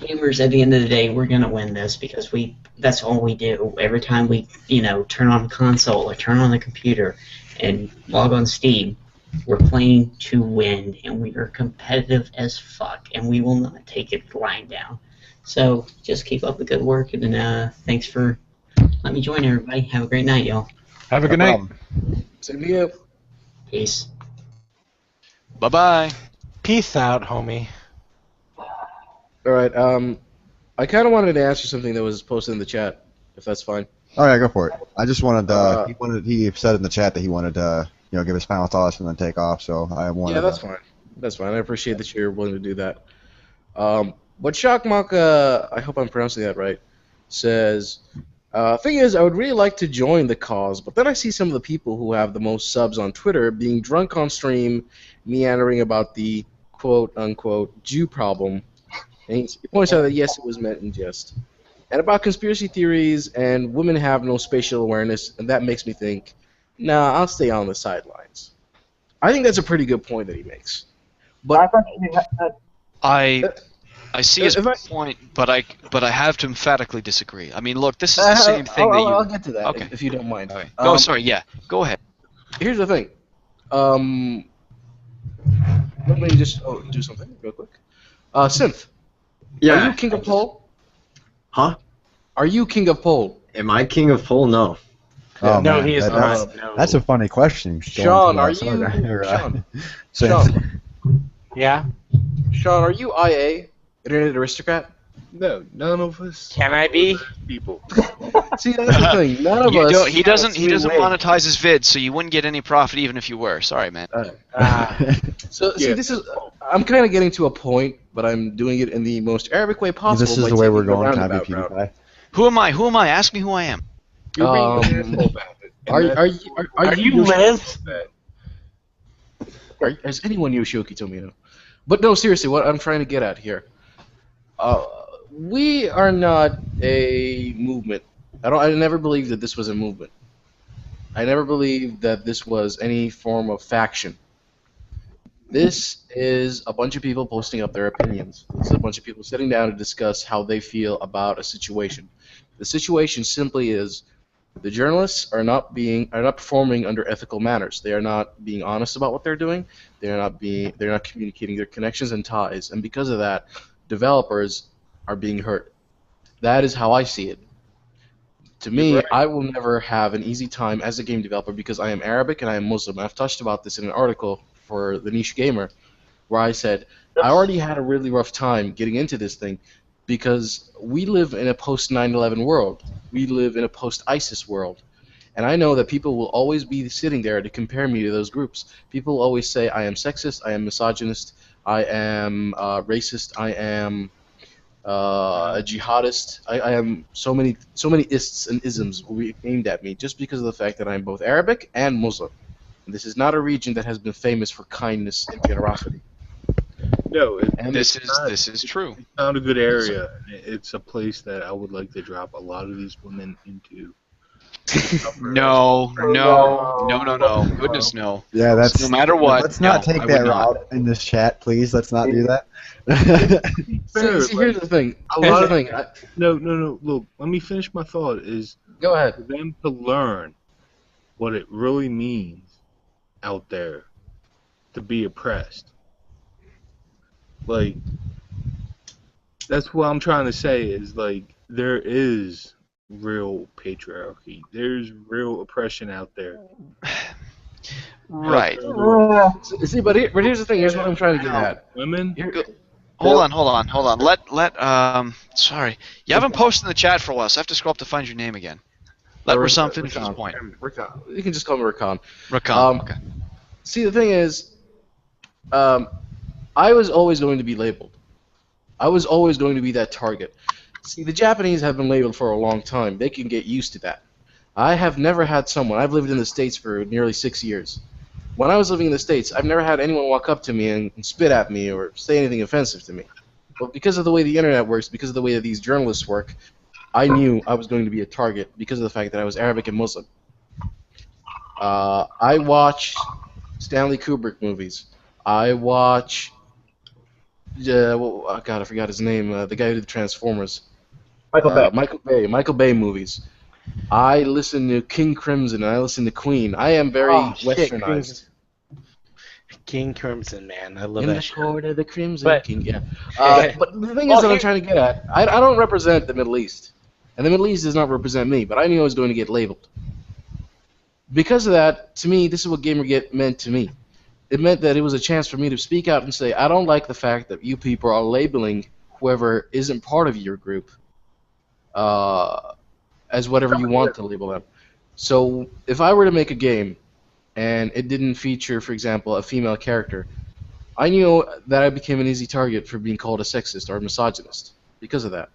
gamers at the end of the day, we're gonna win this because that's all we do. Every time we, turn on a console or turn on a computer and log on Steam, we're playing to win, and we are competitive as fuck, and we will not take it lying down. So just keep up the good work, and thanks for letting me join everybody. Have a great night, y'all. Have a good night. Same to you. Peace. Bye-bye. Peace out, homie. All right. I kind of wanted to answer something that was posted in the chat, if that's fine. All right, go for it. I just wanted. He said in the chat that he wanted to, give his final thoughts and then take off. So I wanted. Yeah, that's fine. That's fine. I appreciate that you're willing to do that. But Shockmaka, I hope I'm pronouncing that right, says, thing is, I would really like to join the cause, but then I see some of the people who have the most subs on Twitter being drunk on stream, meandering about the quote-unquote Jew problem. And he points out that, yes, it was meant in jest. And about conspiracy theories and women have no spatial awareness, and that makes me think, nah, I'll stay on the sidelines. I think that's a pretty good point that he makes. But I see his point, but I have to emphatically disagree. I mean, look, this is the same thing that you. I'll get to that, okay. if you don't mind. Okay. Sorry, yeah. Go ahead. Here's the thing. Let me just do something real quick. Synth. Yeah. Are you king of pole? Huh? Are you king of pole? Am I king of pole? No. Oh, No, man, he is not. No. That's a funny question. Sean, are you? Sean. Sean. Yeah? Sean, are you IA? Internet aristocrat? No, none of us. Can I be? People. See, that's the thing. None of us. He doesn't monetize his vids, so you wouldn't get any profit even if you were. Sorry, man. See, this is. I'm kind of getting to a point, but I'm doing it in the most Arabic way possible. This is the way we're going. Can I be PewDiePie? Who am I? Who am I? Ask me who I am. You're being an asshole about it. Are you Liz? Has anyone Yoshioki Tomino? But no, seriously, what I'm trying to get at here. We are not a movement. I never believed that this was a movement. I never believed that this was any form of faction. This is a bunch of people posting up their opinions. This is a bunch of people sitting down to discuss how they feel about a situation. The situation simply is the journalists are not performing under ethical manners. They are not being honest about what they're doing. They're not communicating their connections and ties. And because of that, developers are being hurt. That is how I see it. To me, I will never have an easy time as a game developer because I am Arabic and I am Muslim. I've touched about this in an article for the Niche Gamer where I said I already had a really rough time getting into this thing because we live in a post-9/11 world. We live in a post-ISIS world. And I know that people will always be sitting there to compare me to those groups. People always say I am sexist, I am misogynist, I am racist, I am a jihadist. I am so many ists and isms will be aimed at me just because of the fact that I'm both Arabic and Muslim. And this is not a region that has been famous for kindness and generosity. No, this is true. It's not a good area. It's a place that I would like to drop a lot of these women into. No. Goodness, no. Yeah, that's. No matter what. Let's not take that route in this chat, please. Let's not do that. See, here's the thing. No. Look, let me finish my thought. Go ahead. For them to learn what it really means out there to be oppressed. Like, that's what I'm trying to say is, like, there is real patriarchy. There's real oppression out there. Right. See, but here's the thing. Here's what I'm trying to get at. Women? Hold on. Sorry. You haven't posted in the chat for a while, so I have to scroll up to find your name again. Let Rasan finish his point. You can just call me Rakan. Rakan, okay. See, the thing is, um, I was always going to be labeled. I was always going to be that target. See, the Japanese have been labeled for a long time. They can get used to that. I have never had someone. I've lived in the States for nearly 6 years. When I was living in the States, I've never had anyone walk up to me and spit at me or say anything offensive to me. But because of the way the internet works, because of the way that these journalists work, I knew I was going to be a target because of the fact that I was Arabic and Muslim. I watch Stanley Kubrick movies. I watch. Oh God, I forgot his name. The guy who did Transformers. Michael Bay. Michael Bay movies. I listen to King Crimson and I listen to Queen. I am very westernized. King Crimson, man, I love In that the shit. court of the Crimson But- King, yeah. But the thing is that I'm trying to get at, I don't represent the Middle East. And the Middle East does not represent me, but I knew I was going to get labeled. Because of that, to me, this is what Gamergate meant to me. It meant that it was a chance for me to speak out and say, I don't like the fact that you people are labeling whoever isn't part of your group as whatever you want to label them. So if I were to make a game and it didn't feature, for example, a female character, I knew that I became an easy target for being called a sexist or a misogynist because of that.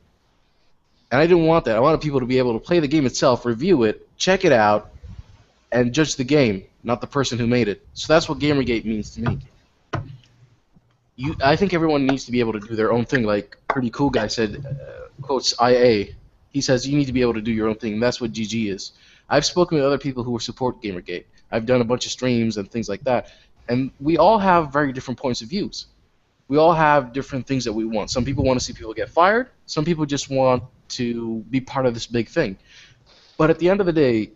And I didn't want that. I wanted people to be able to play the game itself, review it, check it out, and judge the game, not the person who made it. So that's what Gamergate means to me. I think everyone needs to be able to do their own thing. Like Pretty Cool Guy said, quotes IA. He says you need to be able to do your own thing. That's what GG is. I've spoken with other people who support Gamergate. I've done a bunch of streams and things like that. And we all have very different points of views. We all have different things that we want. Some people want to see people get fired. Some people just want to be part of this big thing. But at the end of the day,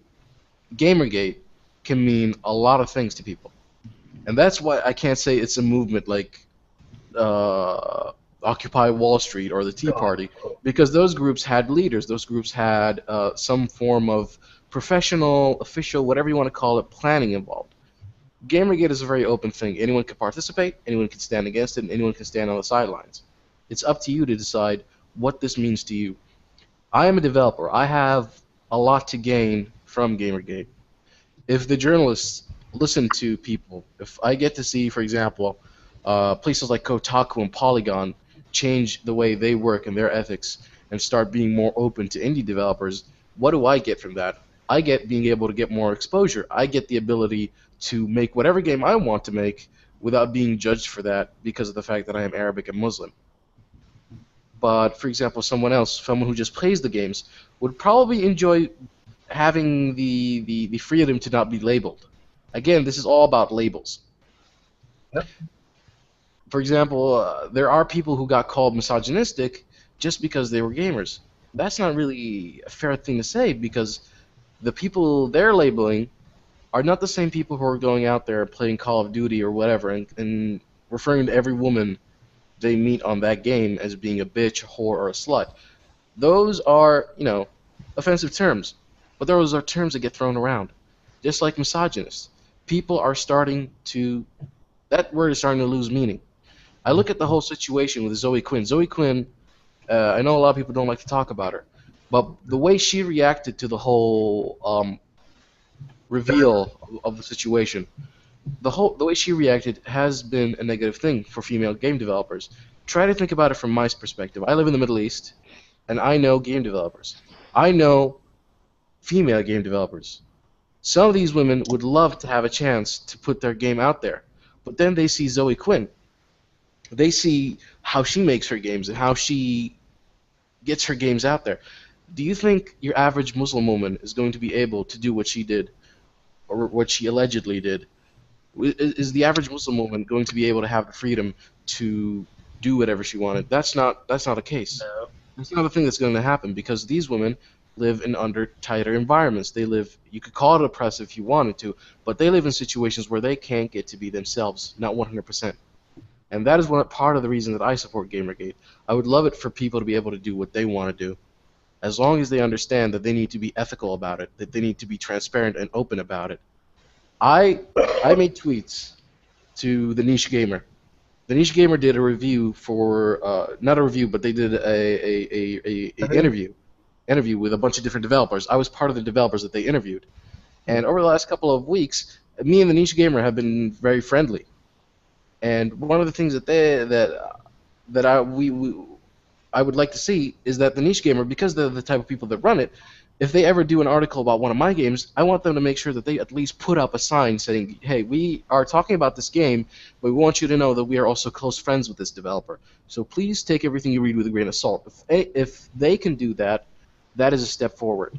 Gamergate can mean a lot of things to people. And that's why I can't say it's a movement like Occupy Wall Street or the Tea Party, because those groups had leaders. Those groups had some form of professional, official, whatever you want to call it, planning involved. Gamergate is a very open thing. Anyone can participate, anyone can stand against it, and anyone can stand on the sidelines. It's up to you to decide what this means to you. I am a developer. I have a lot to gain from Gamergate. If the journalists listen to people, if I get to see, for example, places like Kotaku and Polygon change the way they work and their ethics and start being more open to indie developers, what do I get from that? I get being able to get more exposure. I get the ability to make whatever game I want to make without being judged for that because of the fact that I am Arabic and Muslim. But, for example, someone who just plays the games, would probably enjoy having the freedom to not be labeled. Again, this is all about labels. Yep. For example, there are people who got called misogynistic just because they were gamers. That's not really a fair thing to say because the people they're labeling are not the same people who are going out there playing Call of Duty or whatever and referring to every woman they meet on that game as being a bitch, a whore, or a slut. Those are, offensive terms. But those are terms that get thrown around. Just like misogynist. People are starting to... That word is starting to lose meaning. I look at the whole situation with Zoe Quinn. Zoe Quinn, I know a lot of people don't like to talk about her, but the way she reacted to the whole reveal of the situation, the way she reacted has been a negative thing for female game developers. Try to think about it from my perspective. I live in the Middle East, and I know game developers. I know female game developers. Some of these women would love to have a chance to put their game out there, but then they see Zoe Quinn. They see how she makes her games and how she gets her games out there. Do you think your average Muslim woman is going to be able to do what she did, or what she allegedly did? Is the average Muslim woman going to be able to have the freedom to do whatever she wanted? That's not the case. No. It's not a thing that's going to happen because these women live in under tighter environments. They live, you could call it oppressive if you wanted to, but they live in situations where they can't get to be themselves, not 100%. And that is part of the reason that I support Gamergate. I would love it for people to be able to do what they want to do, as long as they understand that they need to be ethical about it, that they need to be transparent and open about it. I made tweets to the Niche Gamer. The Niche Gamer did a review for, not a review, but they did a interview with a bunch of different developers. I was part of the developers that they interviewed. And over the last couple of weeks, Me and the Niche Gamer have been very friendly, and one of the things that I would like to see is that the Niche Gamer, because they're the type of people that run it, if they ever do an article about one of my games, I want them to make sure that they at least put up a sign saying, hey, we are talking about this game, but we want you to know that we are also close friends with this developer. So please take everything you read with a grain of salt. If they can do that, that is a step forward.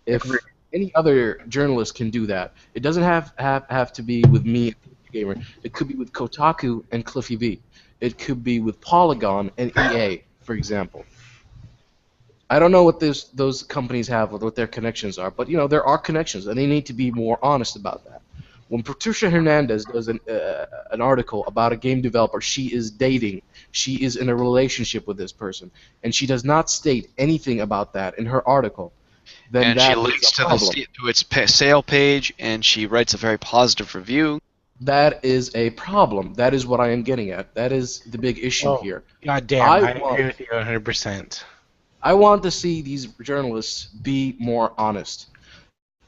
If any other journalist can do that, it doesn't have to be with me, Gamer. It could be with Kotaku and Cliffy V. It could be with Polygon and EA, for example. I don't know what those companies have or what their connections are, but there are connections, and they need to be more honest about that. When Patricia Hernandez does an article about a game developer she is dating, she is in a relationship with this person, and she does not state anything about that in her article, then And that she is links a to problem. to its sale page, and she writes a very positive review. That is a problem. That is what I am getting at. That is the big issue here. God damn, I agree with you 100%. I want to see these journalists be more honest.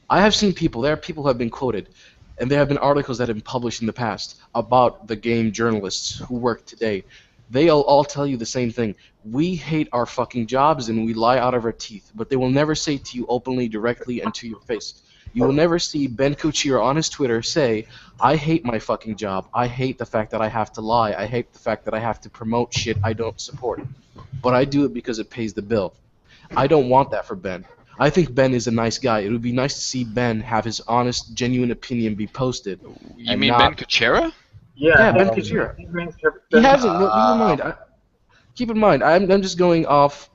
I have seen people, there are people who have been quoted, and there have been articles that have been published in the past about the game journalists who work today. They'll all tell you the same thing. We hate our fucking jobs and we lie out of our teeth, but they will never say to you openly, directly, and to your face. You will never see Ben Kuchira on his Twitter say, I hate my fucking job. I hate the fact that I have to lie. I hate the fact that I have to promote shit I don't support. But I do it because it pays the bill. I don't want that for Ben. I think Ben is a nice guy. It would be nice to see Ben have his honest, genuine opinion be posted. You mean Ben Kuchera? Yeah, Ben Kuchera. He hasn't. Never mind. Keep in mind, I'm just going off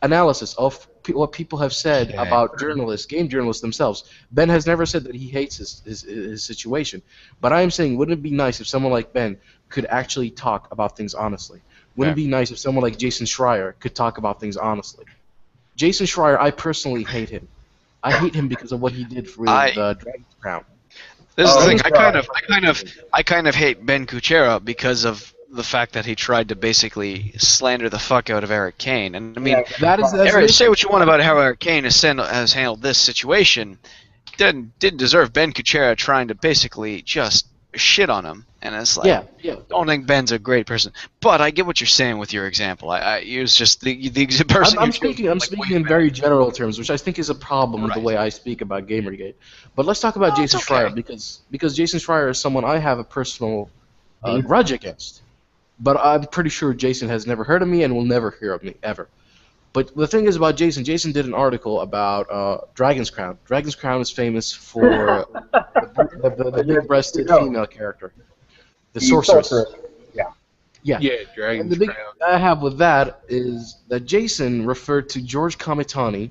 analysis of what people have said about journalists, game journalists themselves. Ben has never said that he hates his situation. But I am saying, wouldn't it be nice if someone like Ben could actually talk about things honestly? Wouldn't it be nice if someone like Jason Schreier could talk about things honestly? Jason Schreier, I personally hate him. I hate him because of what he did for Dragon's Crown. This is the thing. I kind of hate Ben Kuchera because of the fact that he tried to basically slander the fuck out of Eric Kane. And I mean, Eric, say what you want about how Eric Kane has handled this situation. Didn't deserve Ben Kuchera trying to basically just shit on him. And it's like, don't think Ben's a great person. But I get what you're saying with your example. I use just the person. I'm speaking in very general terms, which I think is a problem with the way I speak about Gamergate. But let's talk about Jason Schreier because Jason Schreier is someone I have a personal grudge against. But I'm pretty sure Jason has never heard of me and will never hear of me ever. But the thing is about Jason did an article about Dragon's Crown. Dragon's Crown is famous for the big-breasted female character. The sorceress. Yeah, Dragon's Crown. The thing I have with that is that Jason referred to George Kamitani,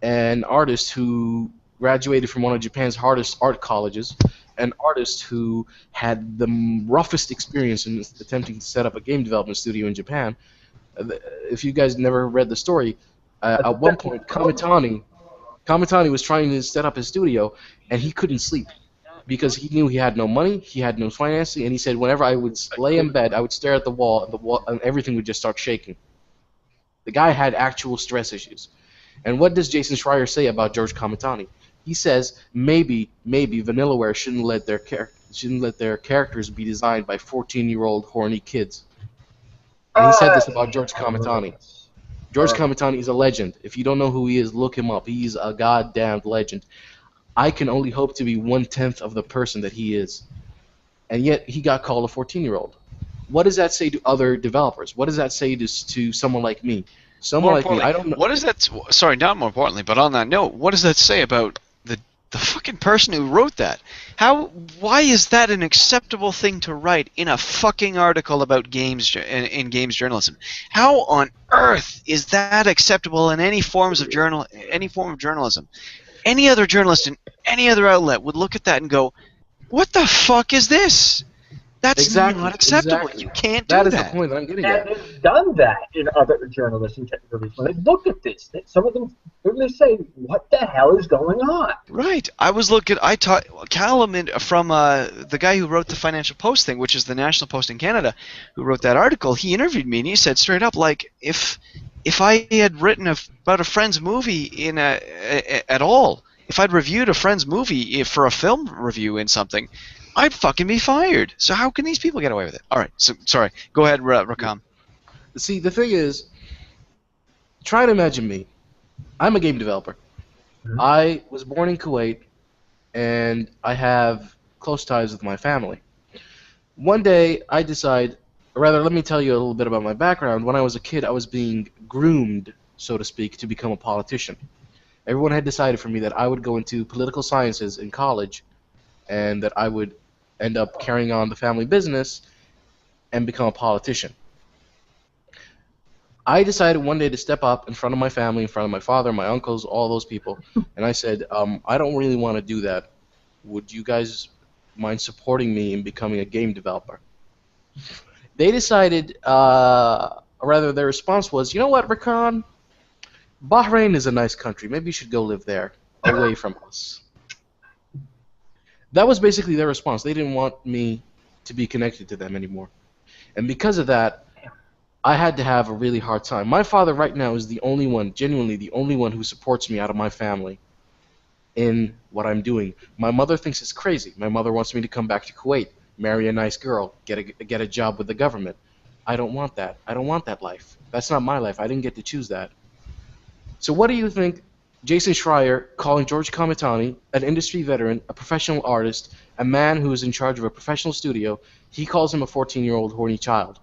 an artist who graduated from one of Japan's hardest art colleges, an artist who had the roughest experience in attempting to set up a game development studio in Japan. If you guys never read the story, at one point Kamitani was trying to set up his studio, and he couldn't sleep because he knew he had no money, he had no financing, and he said whenever I would lay in bed, I would stare at the wall, and everything would just start shaking. The guy had actual stress issues. And what does Jason Schreier say about George Kamitani? He says maybe Vanillaware shouldn't let their characters be designed by 14-year-old horny kids. And he said this about George Kamitani. George Kamitani is a legend. If you don't know who he is, look him up. He's a goddamn legend. I can only hope to be 1/10 of the person that he is. And yet he got called a 14-year-old. What does that say to other developers? What does that say to someone like me? Someone like me, I don't know. What is that? Sorry, not more importantly, but on that note, what does that say about the fucking person who wrote that? Why is that an acceptable thing to write in a fucking article about games in games journalism? How on earth is that acceptable in any form of journalism? Any other journalist in any other outlet would look at that and go, "What the fuck is this? That's not acceptable. Exactly. You can't do that." That is the point that I'm getting at. And they've done that in other journalism categories. When they look at this, some of them really say, "What the hell is going on?" Right. I taught Callum from the guy who wrote the Financial Post thing, which is the National Post in Canada, who wrote that article. He interviewed me and he said straight up, like, if I had written about a friend's movie at all, if I'd reviewed a friend's movie for a film review in something, I'd fucking be fired. So how can these people get away with it? All right, so sorry. Go ahead, Rakam. See, the thing is, try to imagine me. I'm a game developer. Mhm. I was born in Kuwait, and I have close ties with my family. One day, I decide, or rather, let me tell you a little bit about my background. When I was a kid, I was being groomed, so to speak, to become a politician. Everyone had decided for me that I would go into political sciences in college, and that I would end up carrying on the family business and become a politician. I decided one day to step up in front of my family, in front of my father, my uncles, all those people, and I said, I don't really want to do that. Would you guys mind supporting me in becoming a game developer? They decided, or rather their response was, you know what, Rakan? Bahrain is a nice country. Maybe you should go live there, away from us. That was basically their response. They didn't want me to be connected to them anymore. And because of that, I had to have a really hard time. My father right now is the only one, genuinely the only one who supports me out of my family in what I'm doing. My mother thinks it's crazy. My mother wants me to come back to Kuwait, marry a nice girl, get a job with the government. I don't want that. I don't want that life. That's not my life. I didn't get to choose that. So what do you think Jason Schreier calling George Kamitani, an industry veteran, a professional artist, a man who is in charge of a professional studio, he calls him a 14-year-old horny child?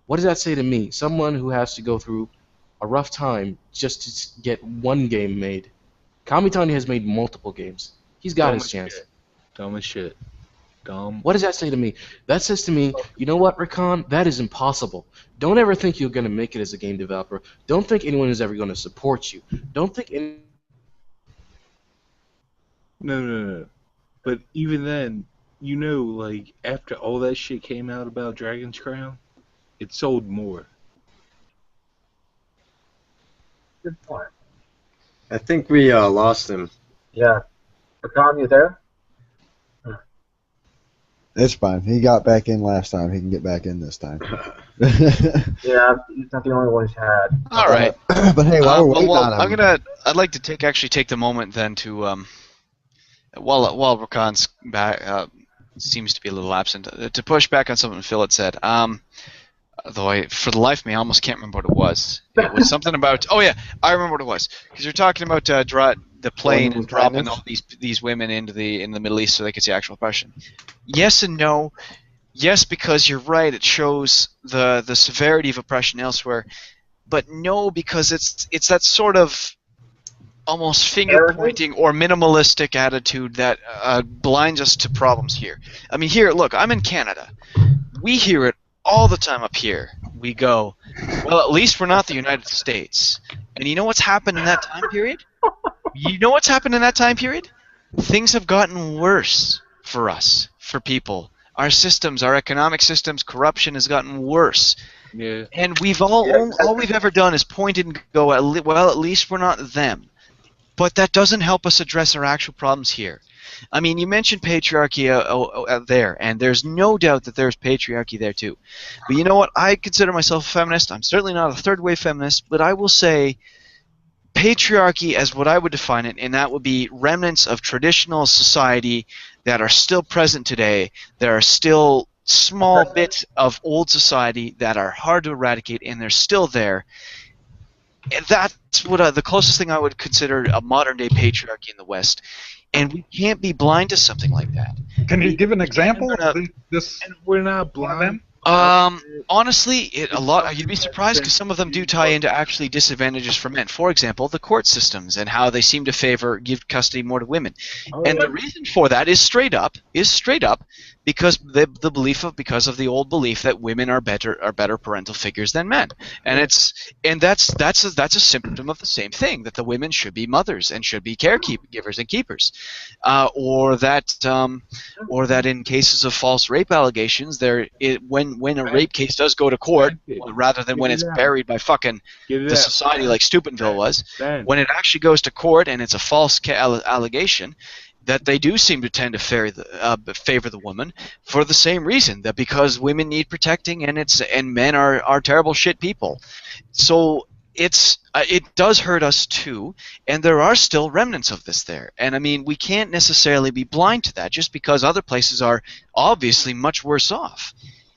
What does that say to me? Someone who has to go through a rough time just to get one game made. Kamitani has made multiple games. He's got his chance. Dumb as shit. Dumb. What does that say to me? That says to me, you know what, Rakan? That is impossible. Don't ever think you're going to make it as a game developer. Don't think anyone is ever going to support you. Don't think any... No. But even then, you know, like, after all that shit came out about Dragon's Crown, it sold more. Good point. I think we lost him. Yeah. Rakan, you there? It's fine. He got back in last time. He can get back in this time. Yeah, he's not the only one who's had. All right. But hey, while we're waiting on him, I'd like to take the moment then to while Rakan's back seems to be a little absent, to push back on something Phil had said. Though for the life of me, I almost can't remember what it was. It was something about. Oh yeah, I remember what it was. Because you're talking about the plane and dropping all these women in the Middle East so they could see actual oppression. Yes and no. Yes, because you're right. It shows the severity of oppression elsewhere. But no, because it's that sort of almost finger-pointing or minimalistic attitude that blinds us to problems here. I mean, here, look, I'm in Canada. We hear it all the time up here. We go, well, at least we're not the United States. And you know what's happened in that time period? Things have gotten worse for us, for people. Our systems, our economic systems, corruption has gotten worse. Yeah. And all we've ever done is pointed and go, well, at least we're not them. But that doesn't help us address our actual problems here. I mean, you mentioned patriarchy there, and there's no doubt that there's patriarchy there too. But you know what? I consider myself a feminist. I'm certainly not a third-wave feminist, but I will say patriarchy as what I would define it, and that would be remnants of traditional society that are still present today. There are still small bits of old society that are hard to eradicate, and they're still there. And that's what the closest thing I would consider a modern-day patriarchy in the West. And we can't be blind to something like that. Can you give an example of this? We're not blind. Honestly, you'd be surprised because some of them do tie into actually disadvantages for men. For example, the court systems and how they seem to give custody more to women. And the reason for that is straight up because because of the old belief that women are better parental figures than men. And that's a symptom of the same thing, that the women should be mothers and should be caregivers and keepers, or that in cases of false rape allegations, when a rape case does go to court, rather than when it's buried by fucking the society like Steubenville was, when it actually goes to court and it's a false allegation, that they do seem to tend to favor the woman for the same reason, that because women need protecting and men are terrible shit people. So it does hurt us too, and there are still remnants of this there. And I mean, we can't necessarily be blind to that just because other places are obviously much worse off.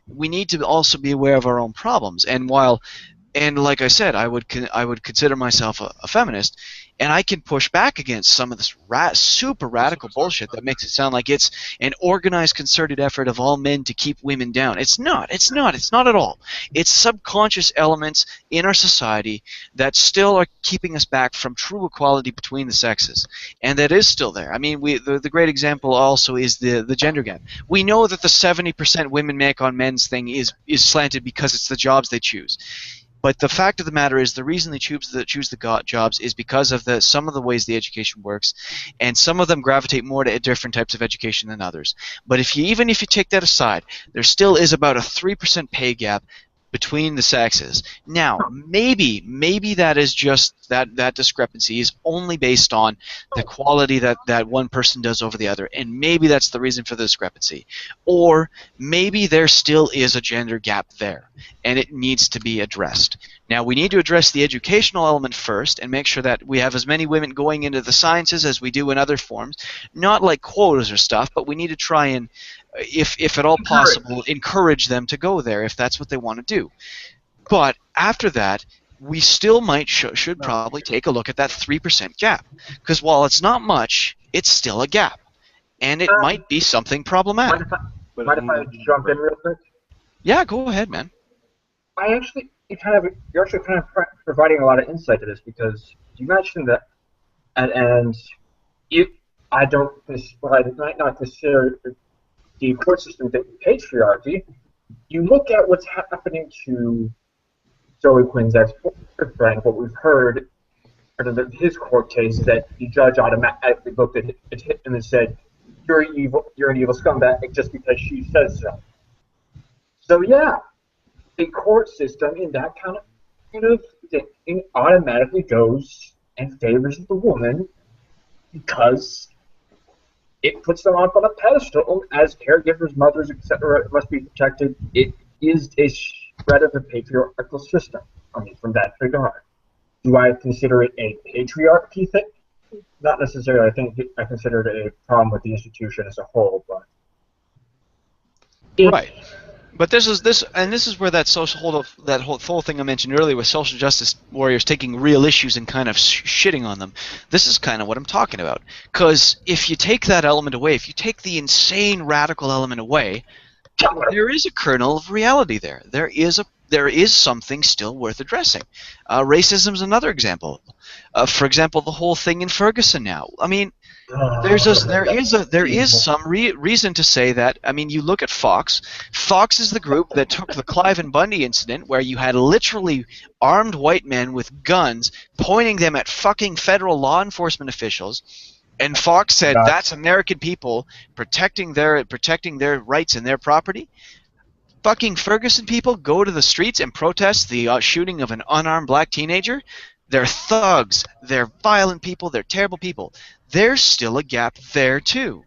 We need to also be aware of our own problems. And like I said, I would consider myself a feminist, and I can push back against some of this super radical bullshit that makes it sound like it's an organized, concerted effort of all men to keep women down. It's not. It's not. It's not at all. It's subconscious elements in our society that still are keeping us back from true equality between the sexes, and that is still there. I mean, the great example also is the gender gap. We know that the 70% women make on men's thing is slanted because it's the jobs they choose. But the fact of the matter is, the reason they choose the jobs is because of some of the ways the education works, and some of them gravitate more to different types of education than others. But even if you take that aside, there still is about a 3% pay gap between the sexes. Now, maybe that is just that discrepancy is only based on the quality that one person does over the other, and maybe that's the reason for the discrepancy. Or maybe there still is a gender gap there, and it needs to be addressed. Now, we need to address the educational element first and make sure that we have as many women going into the sciences as we do in other forms, not like quotas or stuff, but we need to try and, if at all possible, encourage them to go there if that's what they want to do. But after that, we still should probably take a look at that 3% gap, because while it's not much, it's still a gap, and it might be something problematic. Mind if I jump in real quick? Yeah, go ahead, man. You're actually kind of providing a lot of insight to this, because you mentioned that, and I might not consider the court system the patriarchy. You look at what's happening to Zoe Quinn's ex-boyfriend. What we've heard in his court case is that the judge automatically looked at him and said, "You're evil. You're an evil scumbag just because she says so." So yeah, the court system in that kind of thing automatically goes and favors the woman because it puts them up on a pedestal as caregivers, mothers, etc. must be protected. It is a shred of a patriarchal system. I mean, from that regard, do I consider it a patriarchy thing? Not necessarily. I consider it a problem with the institution as a whole, but right. But this is where that whole thing I mentioned earlier with social justice warriors taking real issues and kind of shitting on them. This is kind of what I'm talking about. Because if you take that element away, if you take the insane radical element away, there is a kernel of reality there. There is something still worth addressing. Racism is another example. For example, the whole thing in Ferguson now. I mean, there is some reason to say that. I mean, you look at Fox. Fox is the group that took the Clive and Bundy incident, where you had literally armed white men with guns pointing them at fucking federal law enforcement officials, and Fox said that's American people protecting their rights and their property. Fucking Ferguson people go to the streets and protest the shooting of an unarmed black teenager. They're thugs. They're violent people. They're terrible people. There's still a gap there too,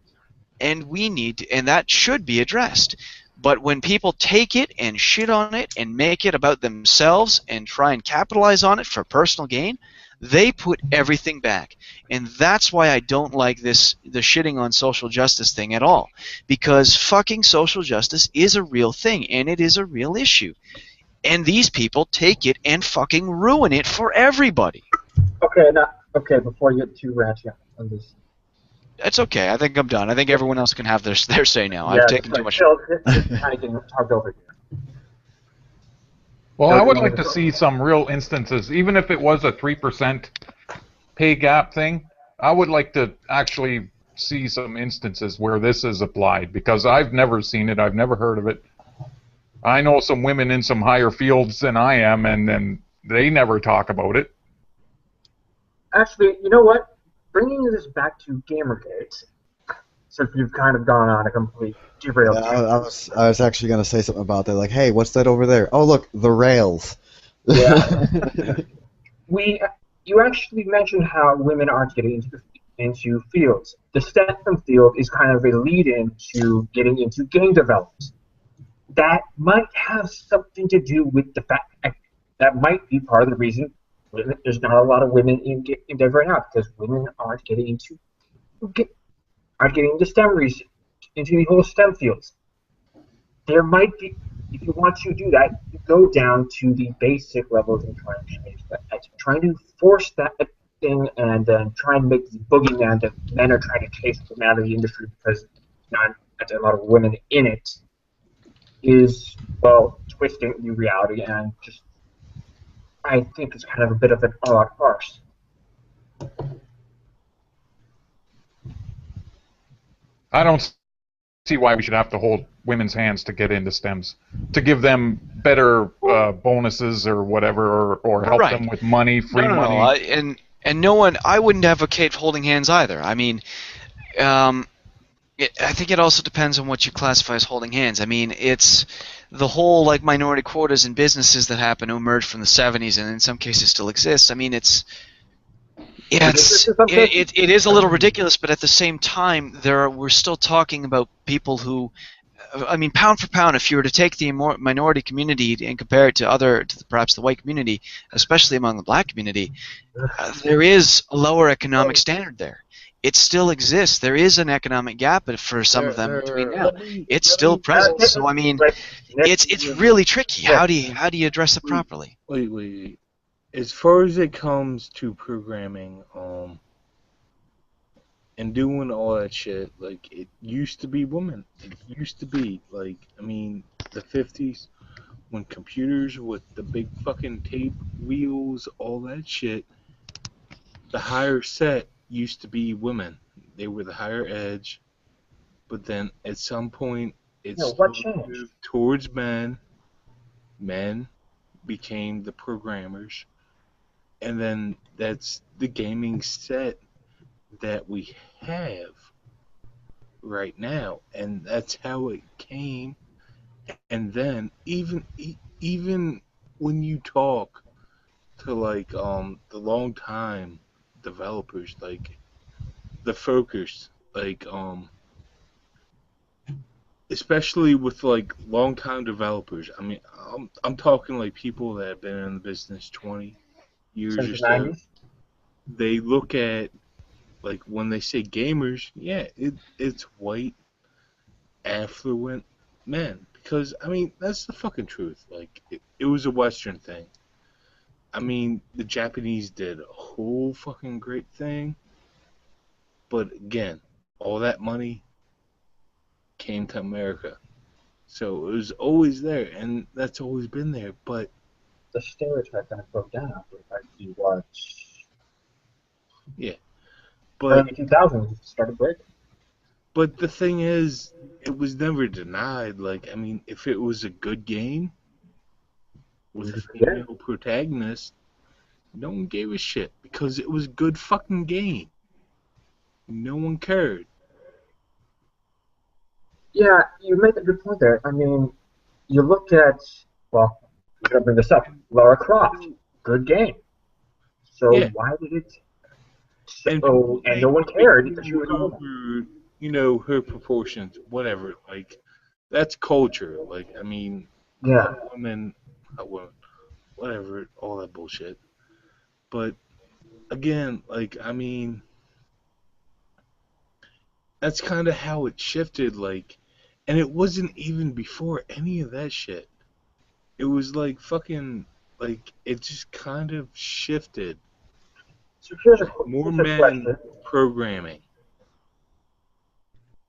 and that should be addressed. But when people take it and shit on it and make it about themselves and try and capitalize on it for personal gain, they put everything back. And that's why I don't like the shitting on social justice thing at all, because fucking social justice is a real thing and it is a real issue. And these people take it and fucking ruin it for everybody. Okay, before you get too ranty on this. That's okay. I think I'm done. I think everyone else can have their say now. I've taken too much. It's kind of getting talked over here. Well, I would like to see some real instances, even if it was a 3% pay gap thing. I would like to actually see some instances where this is applied, because I've never seen it. I've never heard of it. I know some women in some higher fields than I am, and then they never talk about it. Actually, you know what? Bringing this back to Gamergate, since you've kind of gone on a complete derail. I was actually going to say something about that. Like, hey, what's that over there? Oh, look, the rails. Yeah. You actually mentioned how women aren't getting into fields. The STEM field is kind of a lead-in to getting into game development. That might have something to do with the fact that might be part of the reason There's not a lot of women in dev right now because women aren't getting into STEM research, into the whole STEM fields. There might be, if you want to do that, you go down to the basic levels and try and change that. Trying to force that thing and then try and make the boogeyman that men are trying to chase them out of the industry because not a lot of women in it is, well, twisting the reality and just, I think it's kind of a bit of an all-out farce. I don't see why we should have to hold women's hands to get into STEMs, to give them better bonuses or whatever, or help Right. them with money, free No, money. and no one. I wouldn't advocate holding hands either. I mean, I think it also depends on what you classify as holding hands. I mean, it's the whole like minority quotas in businesses that happen to emerge from the 70s and in some cases still exist. I mean, it is a little ridiculous, but at the same time, we're still talking about people who, I mean, pound for pound, if you were to take the minority community and compare it to perhaps the white community, especially among the black community, there is a lower economic standard there. It still exists. There is an economic gap for some of them between now. It's still present. So I mean, it's really tricky. How do you address it properly? Wait. As far as it comes to programming, and doing all that shit, like, it used to be women. It used to be, like, I mean, the 50s, when computers with the big fucking tape wheels, all that shit, the higher set used to be women. They were the higher edge, but then at some point, it moved towards men. Men became the programmers. And then that's the gaming set that we have right now, and that's how it came. And then even when you talk to like the long time developers, like the focus, like especially with like long time developers. I mean, I'm talking like people that have been in the business 20 years or so. They look at, like, when they say gamers, yeah, it's white, affluent men. Because, I mean, that's the fucking truth. Like, it was a Western thing. I mean, the Japanese did a whole fucking great thing. But, again, all that money came to America. So it was always there, and that's always been there. But the stereotype kind of broke down after you watch. Yeah. But early 2000s started breaking. But the thing is, it was never denied. Like, I mean, if it was a good game with a female protagonist, no one gave a shit because it was a good fucking game. No one cared. Yeah, you make a good point there. I mean, you look at, well, I'm going to bring this up. Lara Croft, good game. So why did it? And no one cared because she was old. You know, her proportions, whatever. Like, that's culture. Like, I mean, yeah, women, whatever, all that bullshit. But again, like, I mean, that's kind of how it shifted. Like, and it wasn't even before any of that shit. It was like fucking, like, it just kind of shifted. So here's more men programming.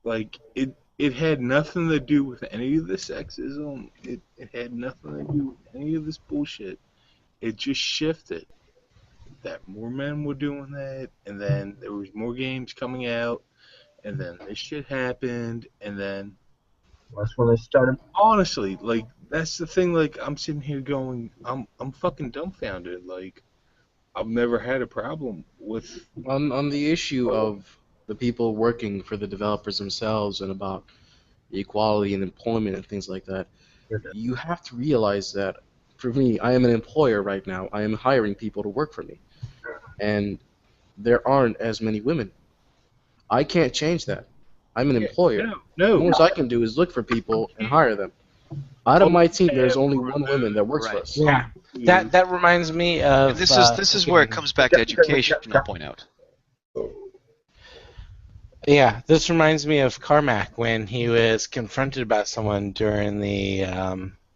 Like, it had nothing to do with any of the sexism. It had nothing to do with any of this bullshit. It just shifted. That more men were doing that, and then there was more games coming out, and then this shit happened, and then that's when they started. Honestly, like, that's the thing. Like, I'm sitting here going, I'm fucking dumbfounded. Like, I've never had a problem with on the issue of the people working for the developers themselves and about equality and employment and things like that. You have to realize that, for me, I am an employer right now. I am hiring people to work for me, and there aren't as many women. I can't change that. I'm an employer. No. The most I can do is look for people and hire them. Out of my team, there's only one woman that works for Right. us. Yeah, that reminds me of. And this is where it comes back to education. I'll point out. Yeah, this reminds me of Carmack when he was confronted about someone during the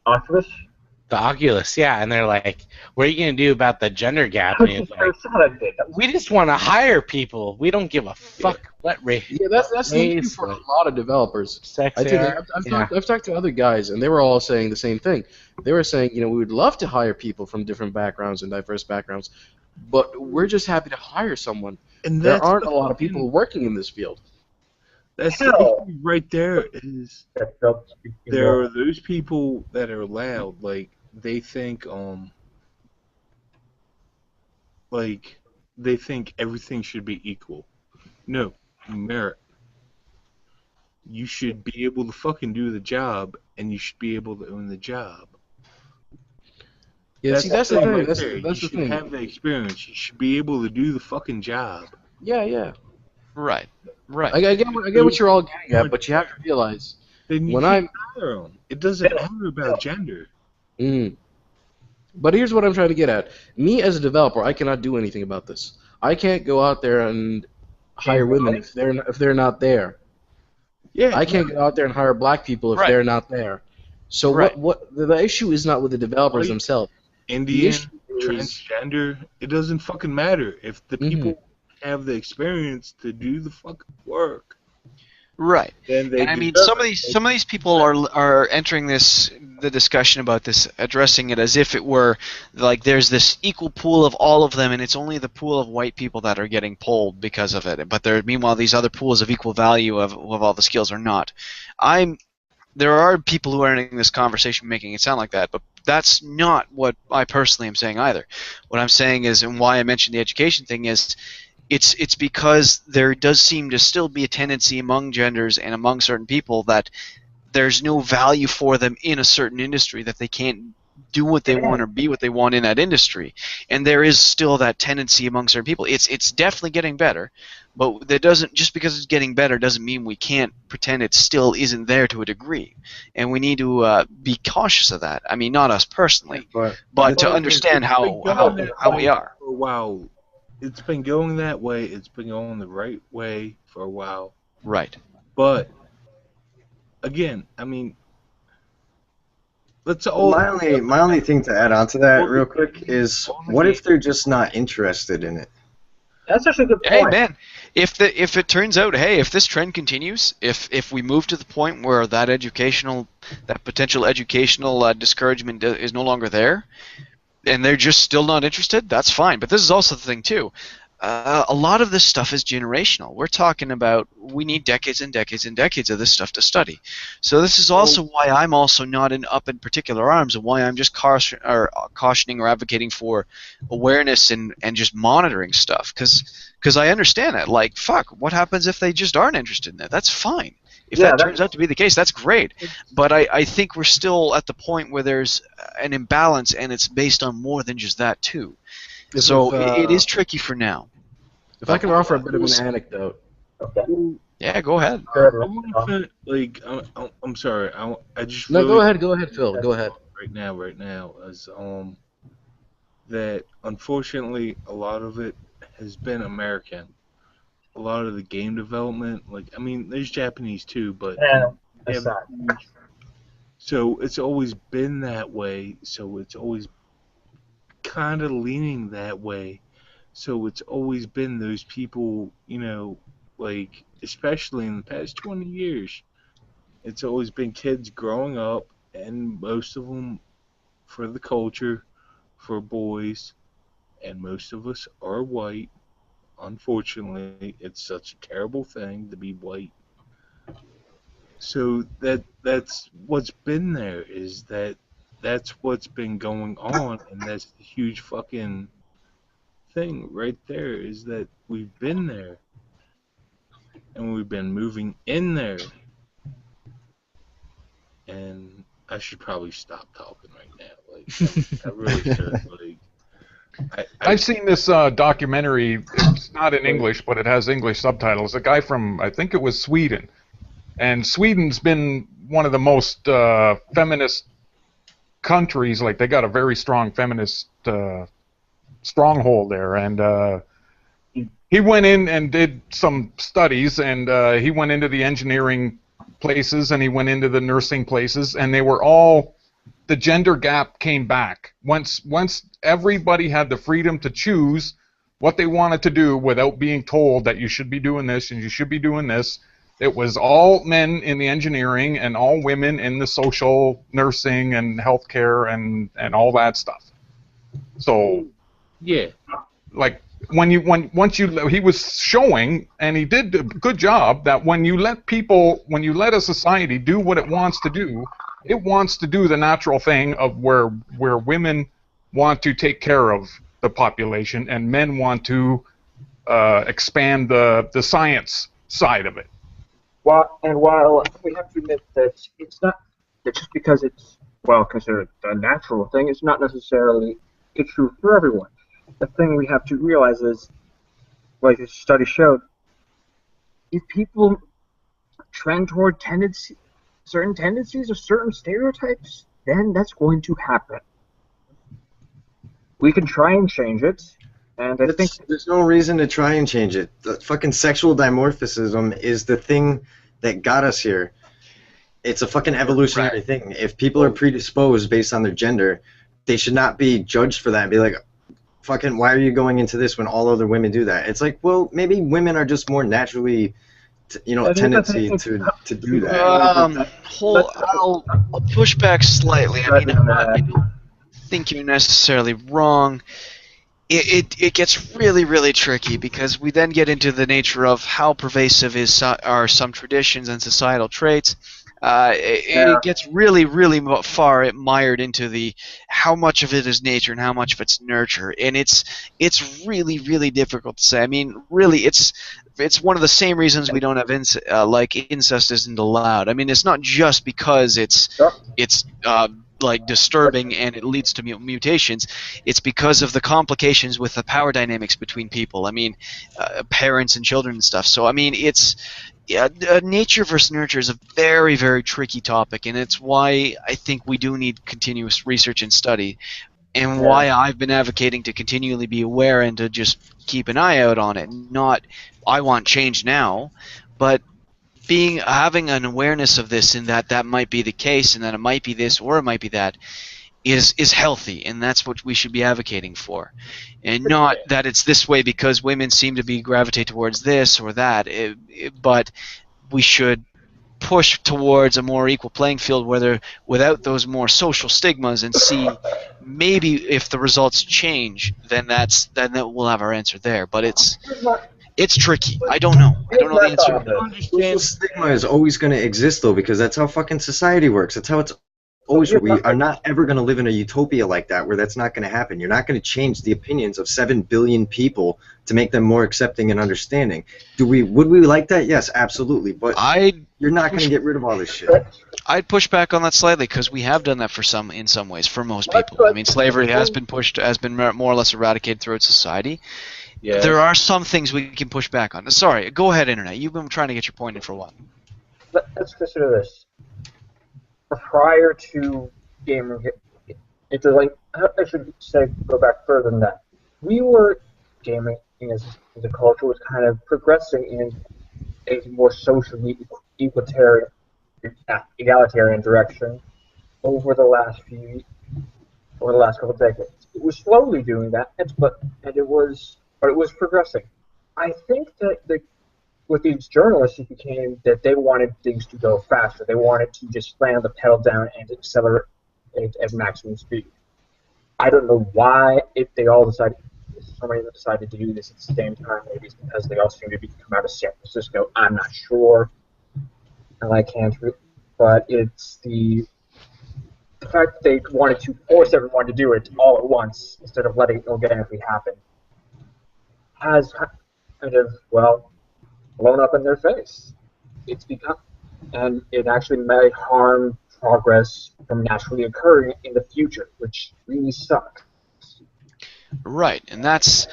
Oculus? the Oculus, yeah, and they're like, "What are you gonna do about the gender gap?" And he's like, "We just want to hire people. We don't give a fuck what race." Yeah, that's the issue for a lot of developers. Sex I they think are. I've talked to other guys, and they were all saying the same thing. They were saying, we would love to hire people from different backgrounds and diverse backgrounds, but we're just happy to hire someone. And there that's aren't the a lot of fucking- people working in this field. That's the issue right there. Is there are those people that are loud, like they think everything should be equal. No, merit. You should be able to fucking do the job, and you should be able to own the job. Yeah, that's the thing. right That's there. the You should thing. have the experience. You should be able to do the fucking job. Yeah. Right. Right. I get what you're all getting at, but you have to realize Then you when can't hire them. It doesn't matter about gender. But here's what I'm trying to get at. Me as a developer, I cannot do anything about this. I can't go out there and hire women if they're not there. Yeah. I can't go out there and hire black people if they're not there. So what the issue is not with the developers themselves. Indian, transgender, it doesn't fucking matter if the people have the experience to do the fucking work. Right. Then they And I mean, some of these people are entering the discussion about this, addressing it as if it were like there's this equal pool of all of them, and it's only the pool of white people that are getting pulled because of it. But meanwhile, these other pools of equal value of all the skills are not. There are people who are entering this conversation making it sound like that, but that's not what I personally am saying either. What I'm saying is, and why I mentioned the education thing is, it's because there does seem to still be a tendency among genders and among certain people that there's no value for them in a certain industry, that they can't do what they want or be what they want in that industry. And there is still that tendency among certain people. It's definitely getting better, but that doesn't, just because it's getting better doesn't mean we can't pretend it still isn't there to a degree. And we need to be cautious of that. I mean, not us personally, but to understand how we are. For a while. It's been going that way. It's been going the right way for a while. Right. But again, I mean, let's all. My only thing to add on to that real quick is, what if they're just not interested in it? That's actually a good point. Hey man, if it turns out, hey, if this trend continues, if we move to the point where that potential educational discouragement is no longer there, and they're just still not interested, that's fine. But this is also the thing too. A lot of this stuff is generational. We're talking about we need decades and decades and decades of this stuff to study. So this is also why I'm also not up in particular arms, and why I'm just cautioning or advocating for awareness and just monitoring stuff. Because I understand that. Like, fuck, what happens if they just aren't interested in it? That's fine. If that turns out to be the case, that's great. But I think we're still at the point where there's an imbalance, and it's based on more than just that too. So it is tricky for now. If I can offer a bit of an anecdote. Yeah, go ahead. I'm sorry. I just no. really Go ahead, Phil. Go ahead. Right now, is that unfortunately a lot of it has been American. A lot of the game development, there's Japanese too, but so it's always been that way. So it's always kind of leaning that way. So it's always been those people, especially in the past 20 years, it's always been kids growing up, and most of them for the culture, for boys, and most of us are white. Unfortunately, it's such a terrible thing to be white. So that's what's been there, is that's what's been going on, and that's the huge fucking thing right there, is that we've been there, and we've been moving in there. And I should probably stop talking right now. I really should. I've seen this documentary. It's not in English, but it has English subtitles. A guy from, I think it was Sweden. And Sweden's been one of the most feminist countries, like they got a very strong feminist stronghold there, and he went in and did some studies, and he went into the engineering places, and he went into the nursing places, and they were all, the gender gap came back. Once everybody had the freedom to choose what they wanted to do without being told that you should be doing this and you should be doing this, it was all men in the engineering and all women in the social nursing and healthcare and all that stuff. So, Yeah. like, he was showing, and he did a good job, that when you let a society do what it wants to do, it wants to do the natural thing of where women want to take care of the population and men want to expand the science side of it. While we have to admit that it's not that just because it's considered a natural thing, it's not necessarily it's true for everyone. The thing we have to realize is, like the study showed, if people trend toward certain tendencies or certain stereotypes, then that's going to happen. We can try and change it, and I think there's no reason to try and change it. The fucking sexual dimorphism is the thing that got us here. It's a fucking evolutionary thing. If people are predisposed based on their gender, they should not be judged for that and be like, fucking, why are you going into this when all other women do that? It's like, well, maybe women are just more naturally, tendency to do that. I'll push back slightly. I mean, I don't think you're necessarily wrong. It gets really, really tricky because we then get into the nature of how pervasive are some traditions and societal traits. It gets really, really far mired into the how much of it is nature and how much of it's nurture, and it's really, really difficult to say. I mean, really, it's one of the same reasons we don't have incest isn't allowed. I mean, it's not just because it's like disturbing and it leads to mutations. It's because of the complications with the power dynamics between people. I mean, parents and children and stuff. So I mean, nature versus nurture is a very, very tricky topic, and it's why I think we do need continuous research and study, and why I've been advocating to continually be aware and to just keep an eye out on it. Not, I want change now, but having an awareness of this, and that might be the case, and that it might be this or it might be that, is healthy, and that's what we should be advocating for, and not that it's this way because women seem to be gravitate towards this or that. But we should push towards a more equal playing field, without those more social stigmas, and see maybe if the results change, then we'll have our answer there. But it's tricky. I don't know. I don't know the answer. Social stigma is always going to exist, though, because that's how fucking society works. That's how it's always. We are not ever going to live in a utopia like that where that's not going to happen. You're not going to change the opinions of 7 billion people to make them more accepting and understanding. Would we like that? Yes, absolutely. But you're not going to get rid of all this shit. I'd push back on that slightly because we have done that in some ways for most people. I mean, slavery has been more or less eradicated throughout society. Yes. There are some things we can push back on. Sorry, go ahead, Internet. You've been trying to get your point in for a while. Let's consider this. Prior to Gamergate, I should say, go back further than that. We were gaming as a culture was kind of progressing in a more socially egalitarian direction over the last couple of decades. It was slowly doing that, but it was progressing. I think that with these journalists, it became that they wanted things to go faster. They wanted to just slam the pedal down and accelerate at maximum speed. I don't know why somebody decided to do this at the same time. Maybe it's because they all seem to come out of San Francisco. I'm not sure. And I can't. But it's the fact that they wanted to force everyone to do it all at once instead of letting it organically happen has kind of, blown up in their face. And it actually may harm progress from naturally occurring in the future, which really sucks. Right, and that's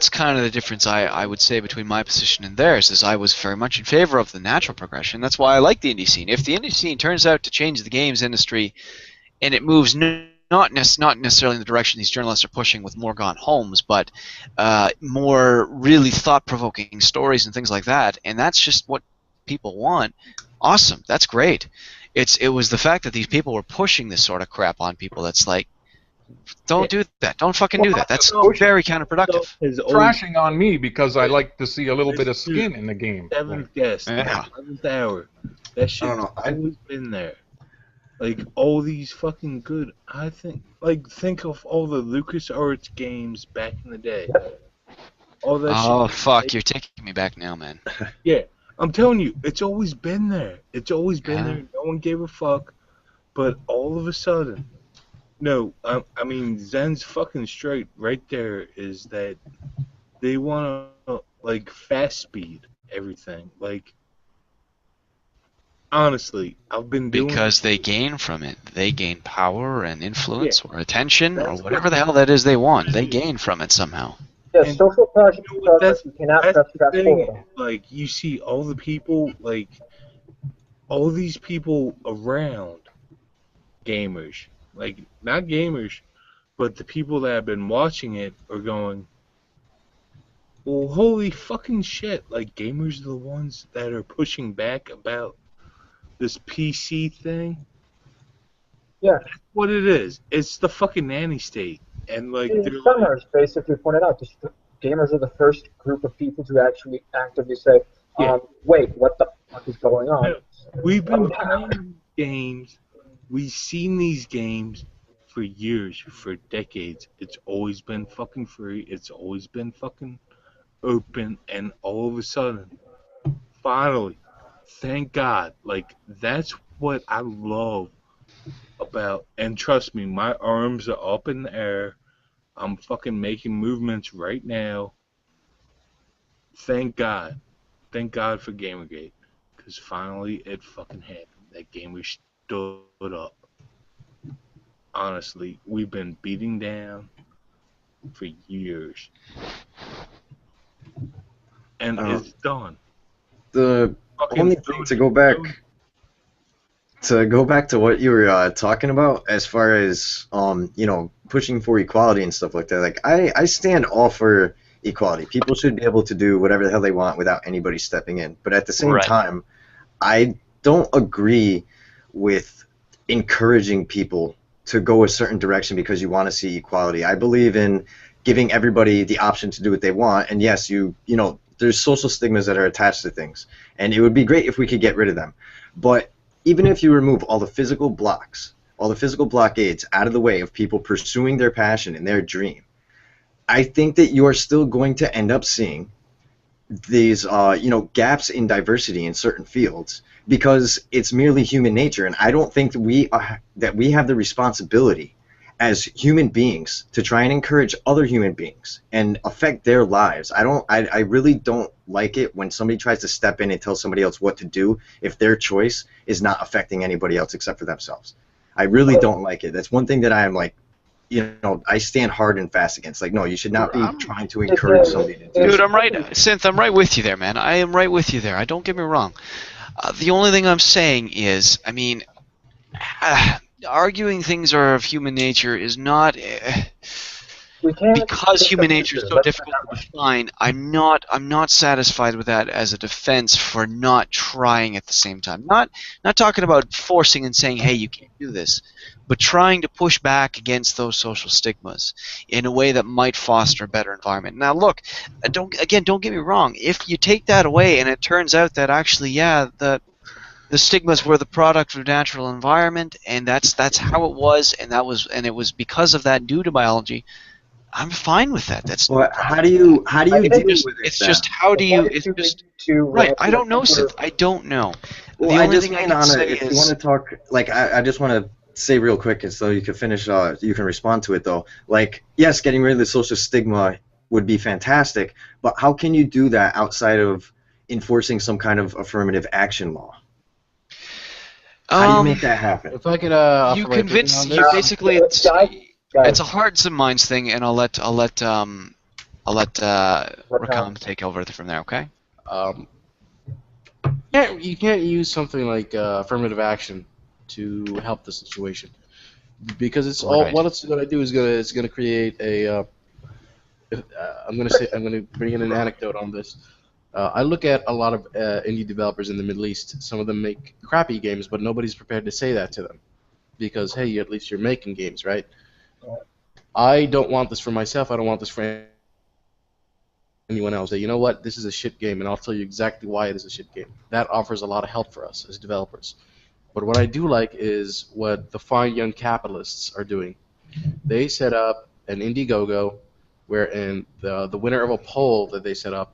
kind of the difference I would say between my position and theirs, is I was very much in favor of the natural progression. That's why I like the indie scene. If the indie scene turns out to change the games industry and it moves not necessarily in the direction these journalists are pushing with more gone homes, but more really thought-provoking stories and things like that. And that's just what people want. Awesome, that's great. It was the fact that these people were pushing this sort of crap on people that's like, don't do that. Don't fucking do that. That's very counterproductive. Trashing on me because I like to see a little bit of skin in the game. Seventh guest, Yeah. 11th hour. That shit's know. always been there. Like, all these fucking good, I think, like, think of all the LucasArts games back in the day. All that Oh, shit. fuck, you're taking me back now, man. Yeah, I'm telling you, it's always been there. It's always been Yeah. there. No one gave a fuck. But all of a sudden, no, I mean, Zen's fucking straight right there is that they want to, like, fast speed everything. Like, honestly, I've been doing Because they gain from it. They gain power and influence Yeah. or attention or That's whatever the hell that is they want. They gain from it somehow. Yeah, And social pressure, you know what, you cannot that's press the fast thing. forward. Like, you see all the people, like, all these people around gamers, like, not gamers, but the people that have been watching it are going, well, holy fucking shit, like, gamers are the ones that are pushing back about this PC thing. Yeah. That's what it is. It's the fucking nanny state. And, like, they're like, Summers basically pointed out just gamers are the first group of people to actually actively say, Yeah. wait, what the fuck is going on? we've been playing games, we've seen these games for years, for decades. It's always been fucking free, it's always been fucking open, and all of a sudden, finally, thank God, like, that's what I love about, and trust me, my arms are up in the air, I'm fucking making movements right now. Thank God for Gamergate, because finally it fucking happened. That gamer stood up. Honestly, we've been beating down for years, and it's done. The Fucking only thing to go back to what you were talking about as far as pushing for equality and stuff like that, like I stand all for equality. People should be able to do whatever the hell they want without anybody stepping in, but at the same Right. time I don't agree with encouraging people to go a certain direction because you want to see equality. I believe in giving everybody the option to do what they want, and yes, there's social stigmas that are attached to things, and it would be great if we could get rid of them. But even if you remove all the physical blocks, all the physical blockades out of the way of people pursuing their passion and their dream, I think that you are still going to end up seeing these gaps in diversity in certain fields because it's merely human nature, and I don't think that we have the responsibility as human beings to try and encourage other human beings and affect their lives. I really don't like it when somebody tries to step in and tell somebody else what to do if their choice is not affecting anybody else except for themselves. I really don't like it. That's one thing that I am like, I stand hard and fast against. Like, no, you should not be trying to encourage somebody to do Dude, I'm right. Synth, I'm right with you there, man. I am right with you there. Don't get me wrong. The only thing I'm saying is, I mean, arguing things are of human nature is not because human nature is so difficult to define. I'm not satisfied with that as a defense for not trying at the same time. Not talking about forcing and saying, hey, you can't do this, but trying to push back against those social stigmas in a way that might foster a better environment. Now, look, don't get me wrong. If you take that away and it turns out that actually, yeah, the stigmas were the product of natural environment, and that's how it was, and it was because of that due to biology. I'm fine with that. That's Well, how do you deal with it? It's just how do you? It's just right. I don't know, Synth. I don't know. Well, The I only just thing I mean can on say if you is want to talk, like I just want to say real quick, and so you can finish. You can respond to it though. Like, yes, getting rid of the social stigma would be fantastic, but how can you do that outside of enforcing some kind of affirmative action law? How do you make that happen? If I could, you convince you basically it's a hearts and minds thing, and I'll let Rakam take over from there. Okay. You can't use something like affirmative action to help the situation. because it's all Right. what it's going to do is it's going to create a. I'm going to bring in an anecdote on this. I look at a lot of indie developers in the Middle East. Some of them make crappy games, but nobody's prepared to say that to them, because hey, at least you're making games, right? I don't want this for myself. I don't want this for anyone else. Say, you know what, this is a shit game, and I'll tell you exactly why it is a shit game. That offers a lot of help for us as developers. But what I do like is what the fine young capitalists are doing. They set up an Indiegogo, wherein the winner of a poll that they set up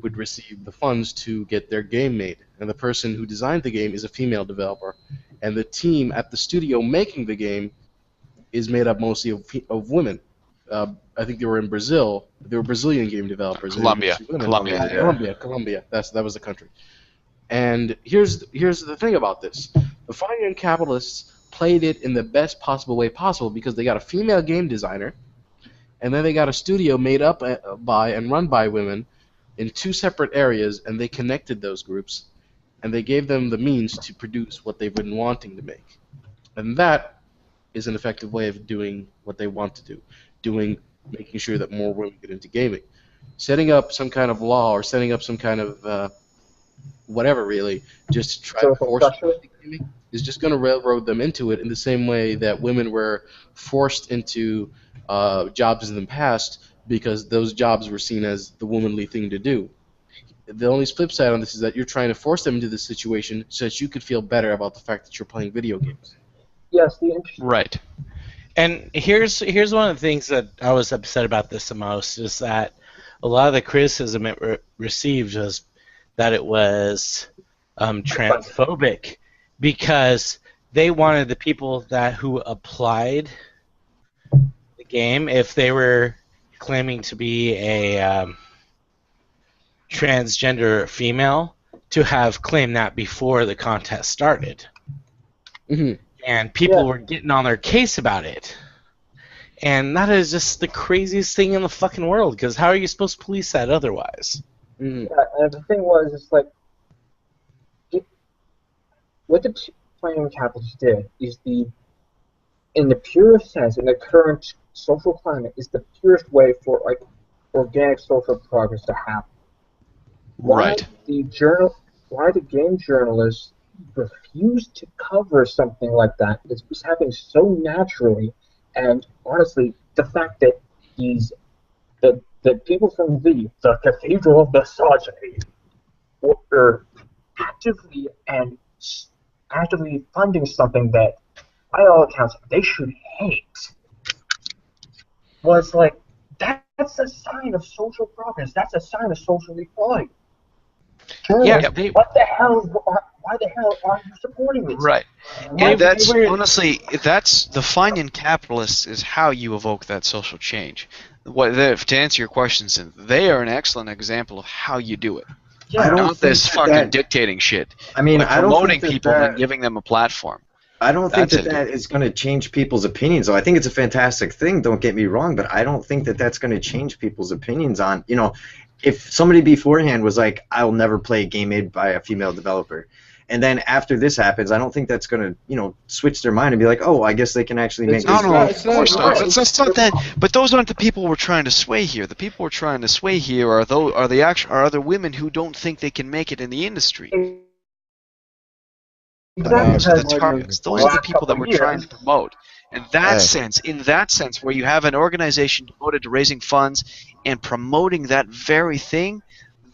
would receive the funds to get their game made. And the person who designed the game is a female developer, and the team at the studio making the game is made up mostly of women. I think they were in Brazil. They were Brazilian game developers. Colombia. Colombia. That was the country. And here's the thing about this: the fine young capitalists played it in the best possible way possible because they got a female game designer, and then they got a studio made up by and run by women in two separate areas, and they connected those groups, and they gave them the means to produce what they've been wanting to make. And that is an effective way of doing what they want to do, making sure that more women get into gaming. Setting up some kind of law or setting up some kind of whatever, really, just to try to force them into gaming is just going to railroad them into it in the same way that women were forced into jobs in the past because those jobs were seen as the womanly thing to do. The only flip side on this is that you're trying to force them into this situation so that you could feel better about the fact that you're playing video games. Yes, Right. And here's one of the things that I was upset about this the most is that a lot of the criticism it received was that it was transphobic because they wanted the people who applied the game, if they were claiming to be a transgender female, to have claimed that before the contest started. Mm-hmm. And people were getting on their case about it. And that is just the craziest thing in the fucking world, because how are you supposed to police that otherwise? Mm-hmm. Yeah, and the thing was, it's like, what the playing capitalists did is in the purest sense, in the current social climate, is the purest way for like organic social progress to happen. Right. Why the game journalists refuse to cover something like that? It's happening so naturally, and honestly, the fact that the people from the Cathedral of Misogyny were actively funding something that, by all accounts, they should hate, was like, that's a sign of social progress. That's a sign of social equality. Yeah, Why the hell are you supporting this? Right. And that's honestly, that's the fine capitalists is how you evoke that social change. To answer your questions, they are an excellent example of how you do it. Yeah, I don't Not think this fucking dictating shit. I mean, but I don't promoting think people and giving them a platform. I don't think that is going to change people's opinions, though. I think it's a fantastic thing, don't get me wrong, but I don't think that that's going to change people's opinions on, if somebody beforehand was like, I'll never play a game made by a female developer, and then after this happens, I don't think that's going to, switch their mind and be like, oh, I guess they can actually make this. No, of course not. That's not that. But those aren't the people we're trying to sway here. The people we're trying to sway here are other women who don't think they can make it in the industry. Those are the targets. Those are the people that we're trying to promote. In that sense, where you have an organization devoted to raising funds and promoting that very thing,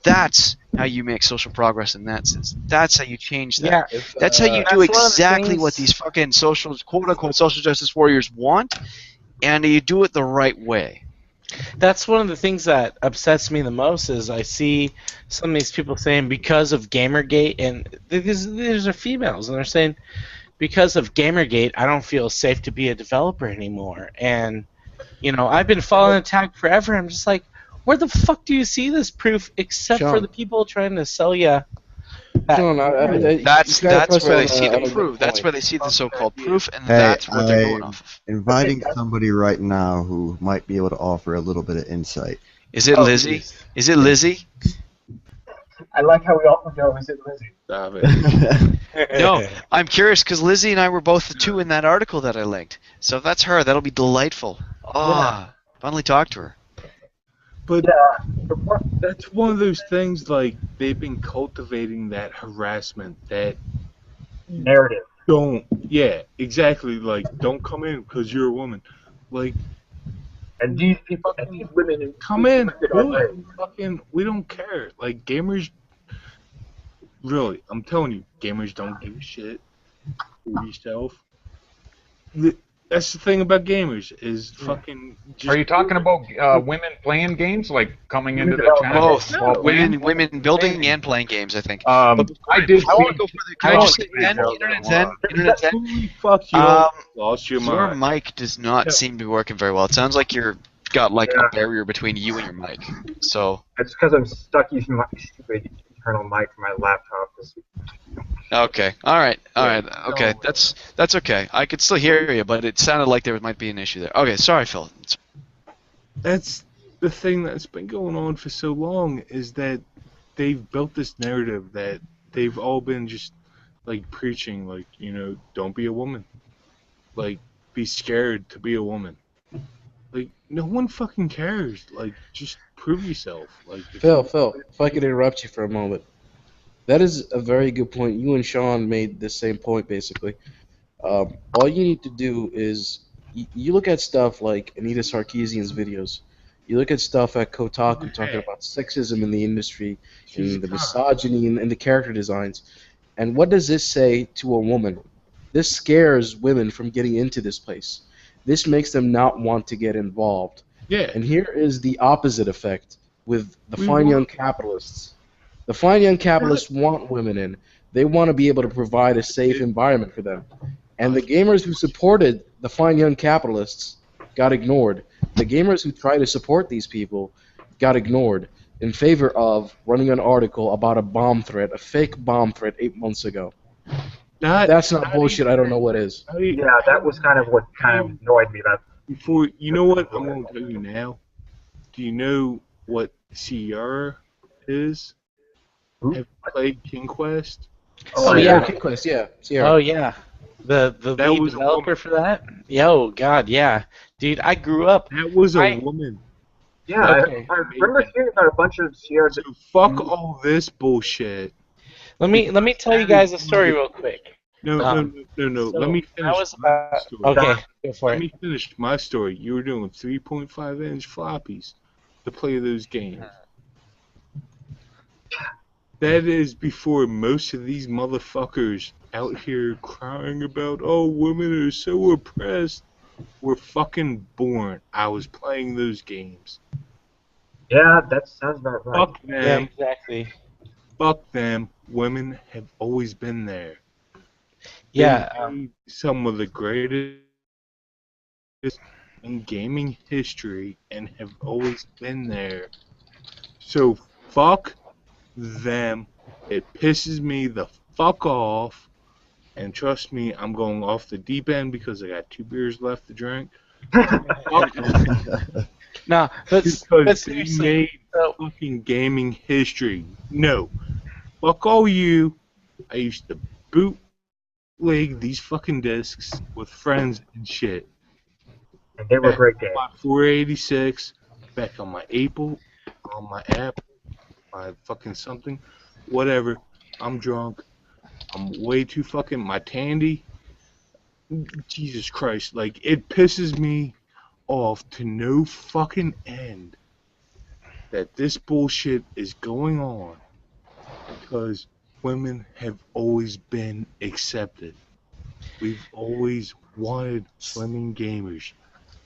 that's how you make social progress in that sense. That's how you change that. Yeah, that's how you do exactly what these fucking quote-unquote social justice warriors want, and you do it the right way. That's one of the things that upsets me the most is I see some of these people saying because of Gamergate, and these are females, and they're saying because of Gamergate, I don't feel safe to be a developer anymore. And, I've been following the tag forever. I'm just like, where the fuck do you see this proof except for the people trying to sell you? That's where they see the proof. That's where they see the so-called proof, and that's what they're going off of. Inviting somebody right now who might be able to offer a little bit of insight. Is it Lizzie? Is it Lizzie? I like how we all know, is it Lizzie? Stop it. No, I'm curious because Lizzie and I were both the two in that article that I linked. So if that's her, that'll be delightful. Ah, finally talked to her. But that's one of those things, like, they've been cultivating that harassment, that narrative. Yeah, exactly, like, don't come in because you're a woman. Like, and these people, and these women, come in, are do it. Fucking, we don't care. Like, gamers, really, I'm telling you, gamers don't give a shit for yourself. That's the thing about gamers is fucking. Are you talking about women playing games, like coming into the chat? Both. while Women playing? building and playing games, I think. I did. I want to go for the. Can I just say Internet 10? Internet 10? Fuck you. Lost your Your mind. mic does not seem to be working very well. It sounds like you're got like a barrier between you and your mic. So. It's because I'm stuck using my stupid internal mic for my laptop. Okay. All right. Okay. That's okay. I could still hear you, but it sounded like there might be an issue there. Okay. Sorry, Phil. That's the thing that's been going on for so long, is that they've built this narrative that they've all been just like preaching, like, you know, don't be a woman, like, be scared to be a woman. Like, no one fucking cares. Like, just prove yourself. Like, Phil, if I could interrupt you for a moment. That is a very good point. You and Sean made the same point, basically. All you need to do is you look at stuff like Anita Sarkeesian's videos. You look at stuff at Kotaku talking about sexism in the industry and the misogyny and the character designs. And what does this say to a woman? This scares women from getting into this place. This makes them not want to get involved. Yeah. And here is the opposite effect with the fine young capitalists. The fine young capitalists want women in. They want to be able to provide a safe environment for them. And the gamers who supported the fine young capitalists got ignored. The gamers who try to support these people got ignored in favor of running an article about a bomb threat, a fake bomb threat 8 months ago. That's not bullshit. I don't know what is. Yeah, that was kind of what kind of annoyed me about it. You know what I'm going to tell you now? Do you know what Sierra is? Have you played King Quest? Oh yeah, King Quest, yeah. Sierra. Oh yeah. The lead developer for that? Yo, God, yeah. Dude, I grew up. That was a woman. Yeah, I remember hearing about a bunch of Sierra. So fuck all this bullshit. Let me tell you guys a story real quick. No. So Let me finish my story. Okay, go for it. Let me finish my story. You were doing 3.5-inch floppies to play those games. That is before most of these motherfuckers out here crying about, oh, women are so oppressed, were fucking born. I was playing those games. Yeah, that sounds about right. Fuck them. Yeah, exactly. Fuck them. Women have always been there. Yeah. They made some of the greatest in gaming history and have always been there. So fuck them. It pisses me the fuck off. And trust me, I'm going off the deep end because I got 2 beers left to drink. No, but because they seriously, made fucking gaming history. No. Fuck all you. I used to bootleg these fucking discs with friends and shit. And they were great games. My 486, back on my Apple, on my app, my fucking something, whatever. I'm drunk. I'm way too fucking, my Tandy. Jesus Christ, like, it pisses me off to no fucking end that this bullshit is going on because women have always been accepted. We've always wanted women gamers,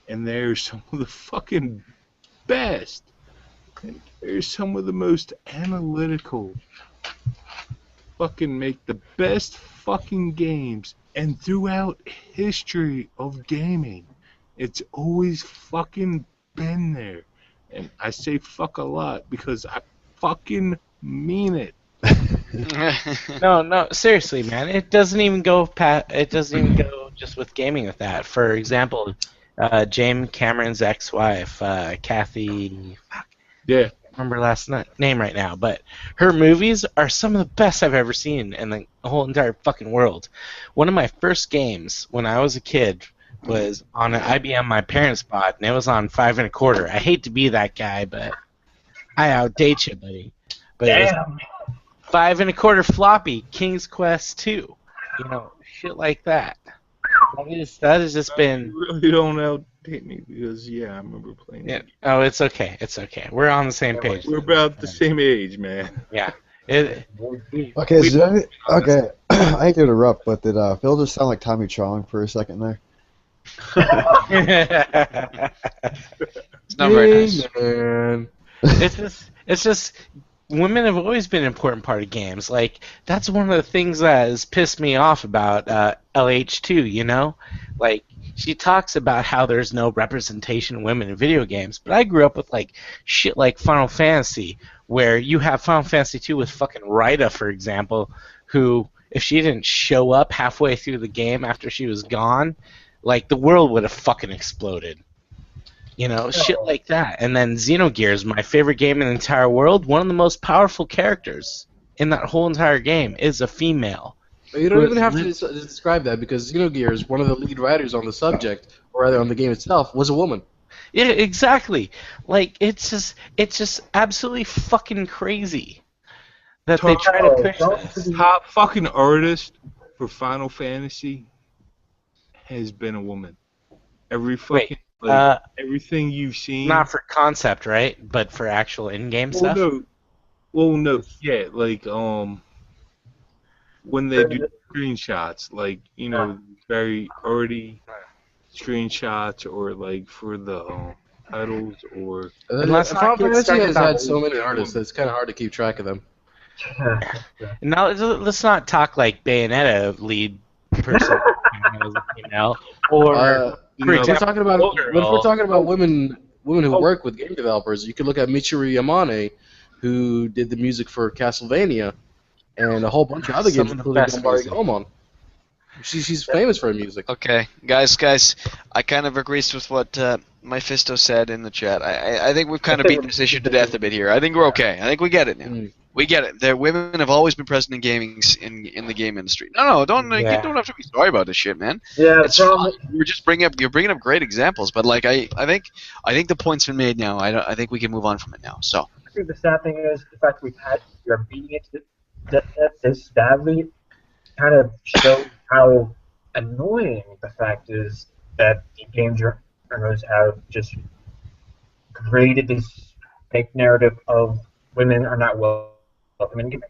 and they're some of the fucking best. And they're some of the most analytical, fucking make the best fucking games. And throughout history of gaming, it's always fucking been there. And I say fuck a lot because I fucking mean it. No, seriously, man. It doesn't even go just with gaming with that. For example, James Cameron's ex-wife, Kathy. Yeah. remember her last name right now, but her movies are some of the best I've ever seen in the whole entire fucking world. One of my first games when I was a kid was on an IBM my parents bought, and it was on 5 1/4. I hate to be that guy, but I outdate you, buddy. But it was Damn. 5 1/4 floppy, King's Quest 2. You know, shit like that. That has just been. You really don't outdate me because I remember playing. Yeah. Oh, it's okay. It's okay. We're on the same page. We're about the same age, man. Yeah. Okay, okay. I hate to interrupt, but did Phil just sound like Tommy Chong for a second there? It's not very nice. Man. It's just women have always been an important part of games. Like, that's one of the things that has pissed me off about LH2, you know? Like, she talks about how there's no representation of women in video games, but I grew up with, like, shit like Final Fantasy, where you have Final Fantasy 2 with fucking Rita, for example, who, if she didn't show up halfway through the game after she was gone, like, the world would have fucking exploded. You know, shit like that. And then Xenogears, my favorite game in the entire world, one of the most powerful characters in that whole entire game is a female. But you don't even have to describe that because Xenogears, one of the lead writers on the subject, or rather on the game itself, was a woman. Yeah, exactly. Like, it's just absolutely fucking crazy that they try to push this. Top fucking artist for Final Fantasy has been a woman. Every fucking everything you've seen. Not for concept, right? But for actual in-game stuff. No, yeah, like when they do screenshots, like very early screenshots, or like for the titles, or. Final Fantasy has had so many artists that it's kind of hard to keep track of them. Now let's not talk like Bayonetta lead person, or. If we're talking about women who work with game developers, you could look at Michiru Yamane, who did the music for Castlevania and a whole bunch of other games, including Gomon. She's famous for her music. Okay, guys, I kind of agree with what Mephisto said in the chat. I think we've kind of beaten this issue to death a bit here. I think we're okay. I think we get it now. We get it. The women have always been present in gaming in the game industry. No, don't have to be sorry about this shit, man. Yeah, it's fine. You're bringing up great examples, but like I think the point's been made now. I think we can move on from it now. So I think the sad thing is the fact we're beating it to death this badly kind of shows how annoying the fact is that the game journalists have just created this fake narrative of women are not welcome in gaming.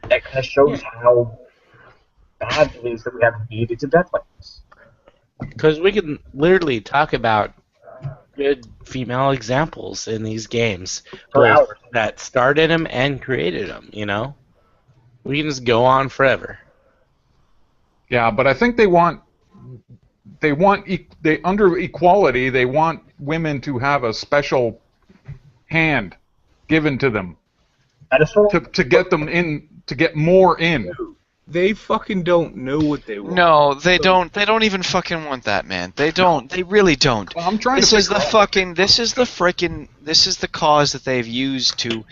That kind of shows how bad it is that we have beaten to death like this. Because we can literally talk about good female examples in these games that started them and created them, you know? We can just go on forever. Yeah, but I think under equality, they want women to have a special hand given to them to get them in, to get more in. They fucking don't know what they want. No, they don't. They don't even fucking want that, man. They don't. They really don't. Well, I'm trying This is the cause that they've used to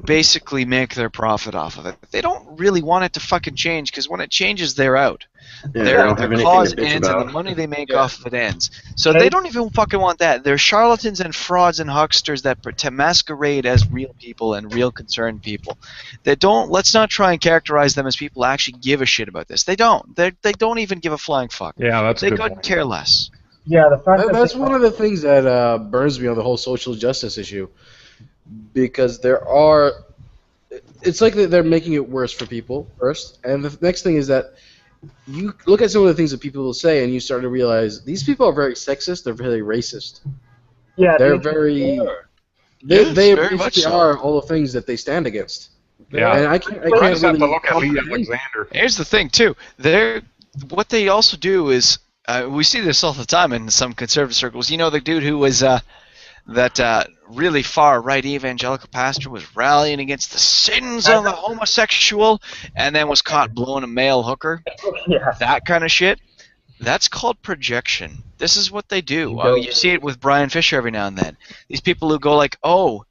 basically make their profit off of it. They don't really want it to fucking change, because when it changes, they're out. Their cause ends and the money they make off of it ends. So they don't even fucking want that. They're charlatans and frauds and hucksters that to masquerade as real people and real concerned people. They don't. Let's not try and characterize them as people who actually give a shit about this. They don't. They don't even give a flying fuck. Yeah, that's they a good couldn't point. care less. Yeah, the fact That's one of the things that burns me on the whole social justice issue, because it's like they're making it worse for people first, and the next thing is that you look at some of the things that people will say, and you start to realize these people are very sexist. They're very racist. Yeah, they're very. They basically are all the things that they stand against. Yeah, and I can't just have really to look at Lee comprehend. Alexander. Here's the thing, too. What they also do is, we see this all the time in some conservative circles. You know, the dude who was that really far-right evangelical pastor was rallying against the sins of the homosexual, and then was caught blowing a male hooker. Yeah. That kind of shit. That's called projection. This is what they do. You see it with Brian Fisher every now and then. These people who go like, oh,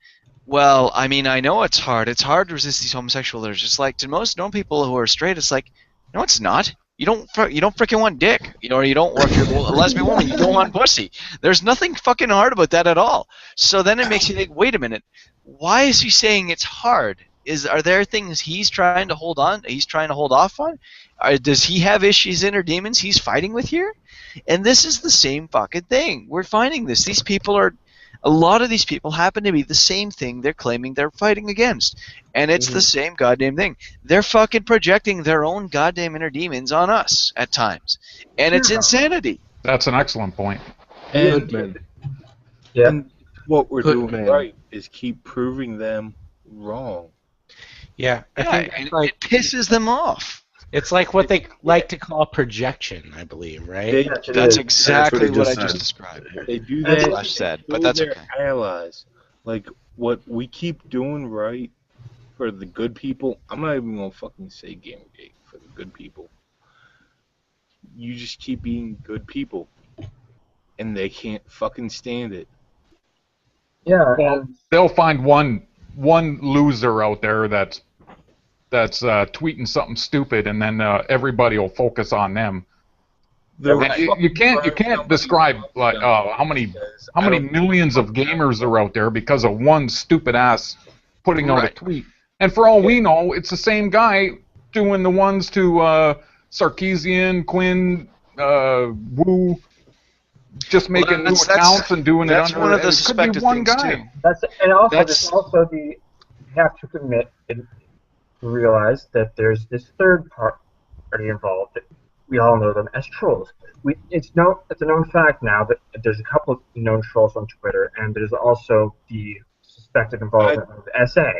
Well, I mean, I know it's hard. It's hard to resist these homosexual urges. Just like to most known people who are straight, it's like, no, it's not. You don't freaking want dick, or you don't. Or if you're a lesbian woman, you don't want pussy. There's nothing fucking hard about that at all. So then it makes you think, wait a minute, why is he saying it's hard? Are there things he's trying to hold on? He's trying to hold off on? Does he have issues, inner demons he's fighting with here? And this is the same fucking thing. We're finding this. These people are. A lot of these people happen to be the same thing they're claiming they're fighting against. And it's the same goddamn thing. They're fucking projecting their own goddamn inner demons on us at times. And it's insanity. That's an excellent point. And, Yeah. and what we're Good doing man. right is keep proving them wrong. Yeah, I think and it's like it pisses them off. it's like what they like to call projection, I believe, right? They, Yes, it That's is. exactly That's what what I he just just said. described. they do That's that. what I said, but to that's their okay. allies. Like what we keep doing right for the good people. I'm not even gonna fucking say Gamergate for the good people. You just keep being good people, and they can't fucking stand it. Yeah, and They'll find one loser out there that's tweeting something stupid, and then everybody will focus on them. They're And you can't describe like how many millions of gamers are out there because of one stupid ass putting out a Right. tweet. And for all we know, it's the same guy doing the ones to Sarkeesian, Quinn, Wu, just making new accounts and doing it that's under. one of the it could be suspected one things, guy. too. and also That's- there's also you have to commit and realize that there's this third party involved. That we all know them as trolls. It's a known fact now that there's a couple of known trolls on Twitter, and there's also the suspected involvement of SA.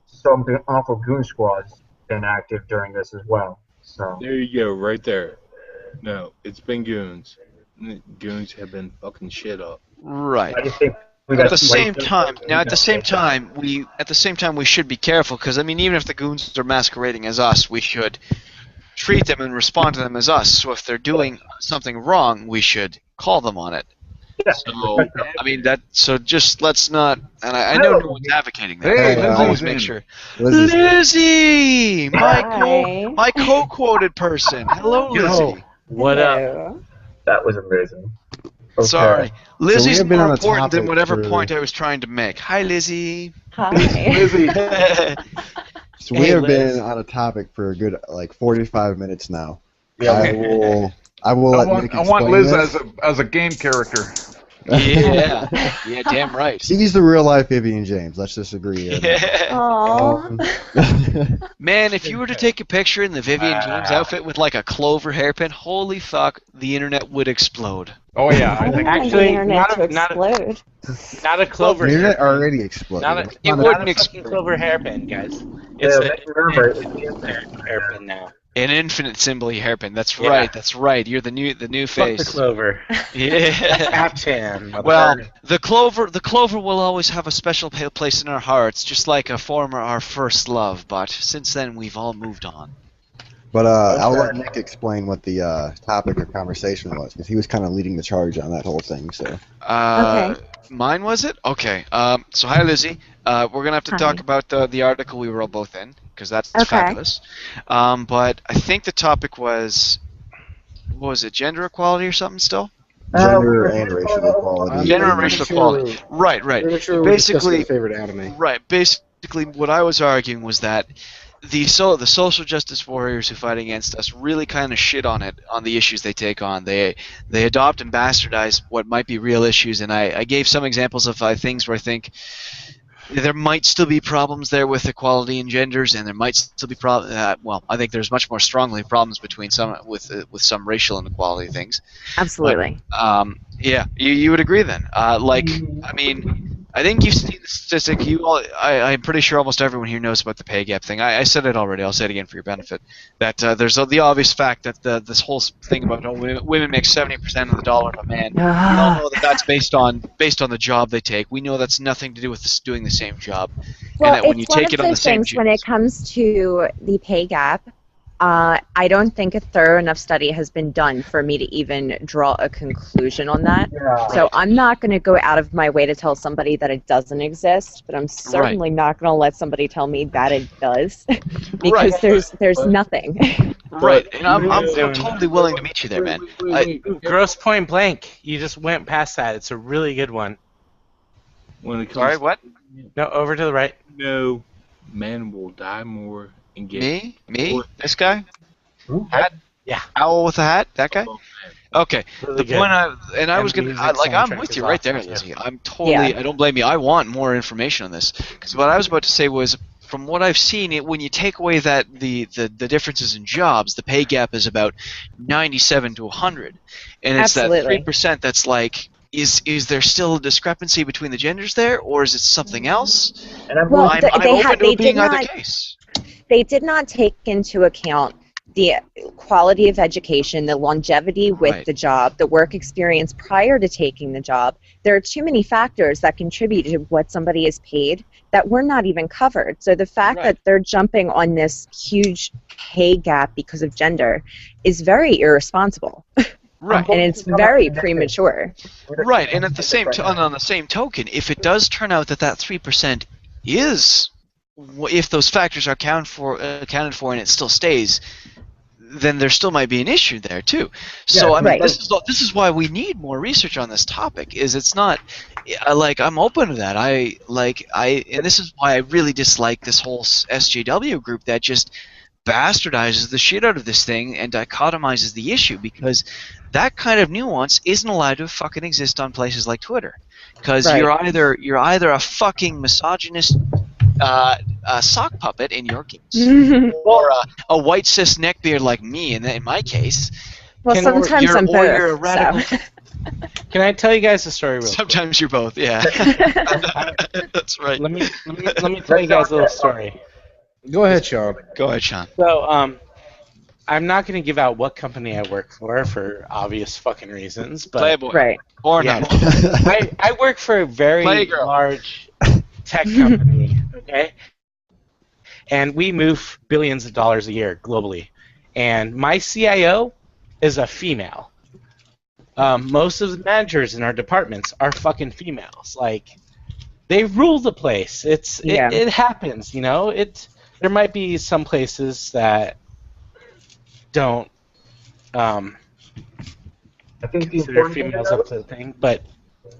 Some awful goon squads been active during this as well. So There you go, right there. No, it's been goons. Goons have been fucking shit up. Right. I just think At the same time, we should be careful because I mean, even if the goons are masquerading as us, we should treat them and respond to them as us. So if they're doing something wrong, we should call them on it. Yeah. So I mean that. So just let's not. And I know no one's advocating that. Hey, but Lizzie's always in. make sure. Lizzie's- Lizzie, Hi. my co-quoted person. Hello, Lizzie. What up? Hello. that was amazing. Okay. Sorry, Lizzie's have been more on a important than topic whatever for- point I was trying to make. Hi, Lizzie. Hi. Lizzie. So we Hey, have Liz. been on a topic for a good 45 minutes now. Yeah. I will I let want, Nick I want explain Liz this. as a game character. Yeah, damn right. She's the real life Vivian James. Let's just agree. Aw. Man, if you were to take a picture in the Vivian James outfit with like a clover hairpin, holy fuck, the internet would explode. Oh yeah, I I think. want the Actually, internet to not a- explode. Not a clover The internet hairpin. already exploded. Not a, It's it not a- wouldn't Not a fucking clover hairpin, guys. Yeah, It's remember, a hairpin now. An infinite symbol hairpin. That's Yeah. right. That's right. You're the new Fuck the face. clover. Yeah. Captain. Well, the clover will always have a special place in our hearts, just like our first love. But since then, we've all moved on. But I'll let Nick explain what the topic or conversation was, because he was kind of leading the charge on that whole thing. So Okay. Mine was it? Okay. So hi, Lizzie. We're gonna have to Hi. talk about the article we were all both in, because that's Okay. fabulous. But I think the topic was, what was it? Gender equality or something? Still? gender and racial equality. Gender and racial equality. Right. Right. Make sure we're discussing Basically, your favorite anime. right. Basically, what I was arguing was that the social justice warriors who fight against us really kind of shit on it, on the issues they take on. They adopt and bastardize what might be real issues, and I gave some examples of things where I think there might still be problems there with equality in genders, and there might still be well, I think there's much more strongly problems between with some racial inequality things. Absolutely. Yeah, you would agree then. I mean, I think you've seen the statistic. I'm pretty sure almost everyone here knows about the pay gap thing. I said it already. I'll say it again for your benefit. That there's the obvious fact that this whole thing about women make 70% of the dollar of a man. We all know that that's based on the job they take. We know that's nothing to do with doing the same job. Well, and that when you it's one take of it on the the same things when it comes to the pay gap. I don't think a thorough enough study has been done for me to even draw a conclusion on that. Yeah. So I'm not going to go out of my way to tell somebody that it doesn't exist, but I'm certainly not going to let somebody tell me that it does, because there's nothing. Right, and I'm Doing- totally willing to meet you there, man. Ooh, Gross Point Blank. You just went past that. It's a really good one. When it comes Sorry, what? No, over to the right. No, men will die more and get Me? This guy? Who? Hat? Yeah. Owl with a hat? That guy? Okay. Really The good. point I was And gonna music I'm soundtrack with is you right there, awesome, Lizzie. too. I'm totally. Yeah. I don't blame you. I want more information on this because what I was about to say was, from what I've seen, when you take away that the differences in jobs, the pay gap is about 97 to 100, and it's Absolutely. that 3% that's like. Is there still a discrepancy between the genders there, or is it something else? And I'm Well, going I'm they open to they it being did either not. case. They did not take into account the quality of education, the longevity with Right. the job, the work experience prior to taking the job. There are too many factors that contribute to what somebody is paid that were not even covered. So the fact Right. that they're jumping on this huge pay gap because of gender is very irresponsible, Right. and it's very premature. Right, and at the same on the same token, if it does turn out that 3% is, if those factors are accounted for, and it still stays, then there still might be an issue there too. So Yeah, I mean, right. this is why we need more research on this topic. It's not like I'm open to that. And this is why I really dislike this whole SJW group that just bastardizes the shit out of this thing and dichotomizes the issue, because that kind of nuance isn't allowed to fucking exist on places like Twitter, because Right. you're either a fucking misogynist sock puppet in your case, or a white cis neckbeard like me in my case. Well, Can- sometimes I'm or you're a both. radical. So. Can I tell you guys a story real quick? Sometimes you're both, yeah. That's right. Let me tell you guys a little story. Go ahead, Sean. Go ahead, Sean. So, I'm not going to give out what company I work for obvious fucking reasons, but Playboy. Right. Pornhub. I work for a very Playgirl. large tech company, okay? And we move billions of dollars a year globally. And my CIO is a female. Most of the managers in our departments are fucking females. Like, they rule the place. It happens, you know? There might be some places that don't I think the consider important thing to females note- up to the thing, but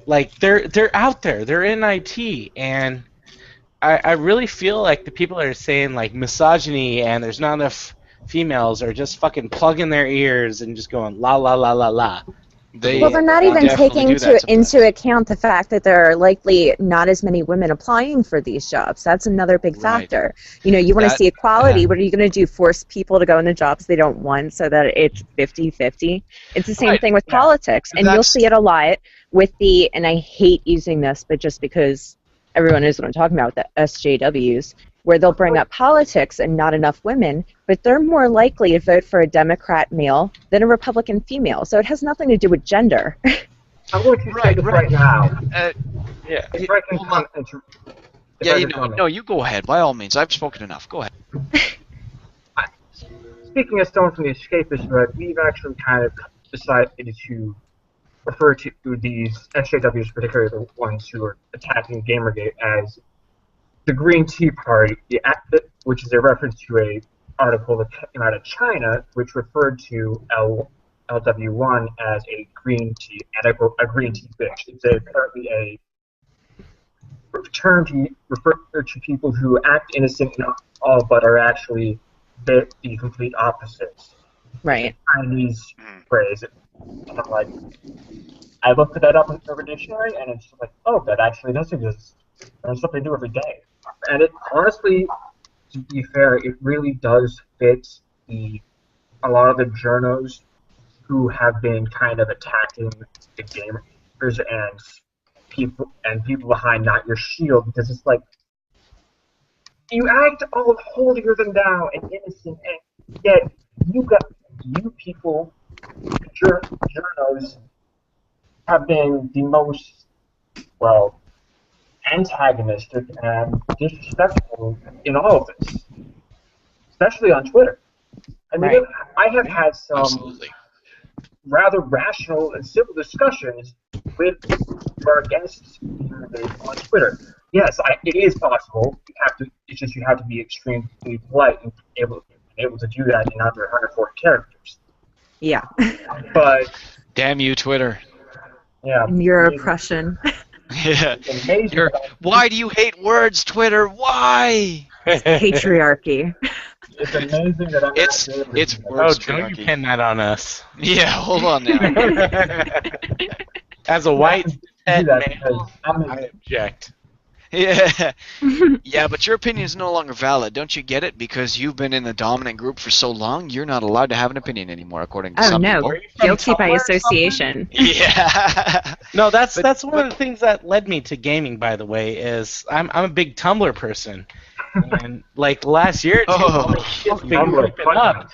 like they're out there. They're in IT, and I really feel like the people that are saying like misogyny and there's not enough females are just fucking plugging their ears and just going la la la la la. Well, they're not even taking into account the fact that there are likely not as many women applying for these jobs. That's another big factor. You know, you want to see equality. What are you going to do? Force people to go into jobs they don't want so that it's 50-50? It's the same thing with politics. And you'll see it a lot with and I hate using this, but just because everyone knows what I'm talking about, with the SJWs, where they'll bring up politics and not enough women, but they're more likely to vote for a Democrat male than a Republican female. So it has nothing to do with gender. I'm going to say this right now. Yeah. If I can comment. You go ahead. By all means, I've spoken enough. Go ahead. Speaking of Stone from the Escapist thread, we've actually kind of decided to refer to these SJWs, particularly the ones who are attacking Gamergate, as the Green Tea Party, which is a reference to an article that came out of China, which referred to LW1 as a green tea and a green tea bitch. It's apparently a term to refer to people who act innocent and all, but are actually the complete opposites. Right. Chinese phrase. And I'm like, I looked that up in Urban Dictionary, and it's like, oh, that actually does exist. And it's something I do every day. And it honestly, to be fair, it really does fit a lot of the journos who have been kind of attacking the gamers and people behind Not Your Shield, because it's like, you act all holier than thou and innocent, and yet you people, journos, have been the most, well, antagonistic and disrespectful in all of this, especially on Twitter. I mean, I have had some rather rational and civil discussions with our guests on Twitter. Yes, it is possible. It's just you have to be extremely polite and able to do that in under 140 characters. Yeah. But damn you, Twitter. Yeah. Your oppression. Yeah. Why do you hate words, Twitter? Why? Patriarchy. It's amazing that I'm it's Oh, don't you pin that on us? Yeah, hold on now. As a white male, I object. Yeah. Yeah, but your opinion is no longer valid. Don't you get it? Because you've been in the dominant group for so long, you're not allowed to have an opinion anymore, according to some people. Guilty by association. Yeah. No, that's one of the things that led me to gaming, by the way, is I'm a big Tumblr person. And like last year, all the shit's been creeping up.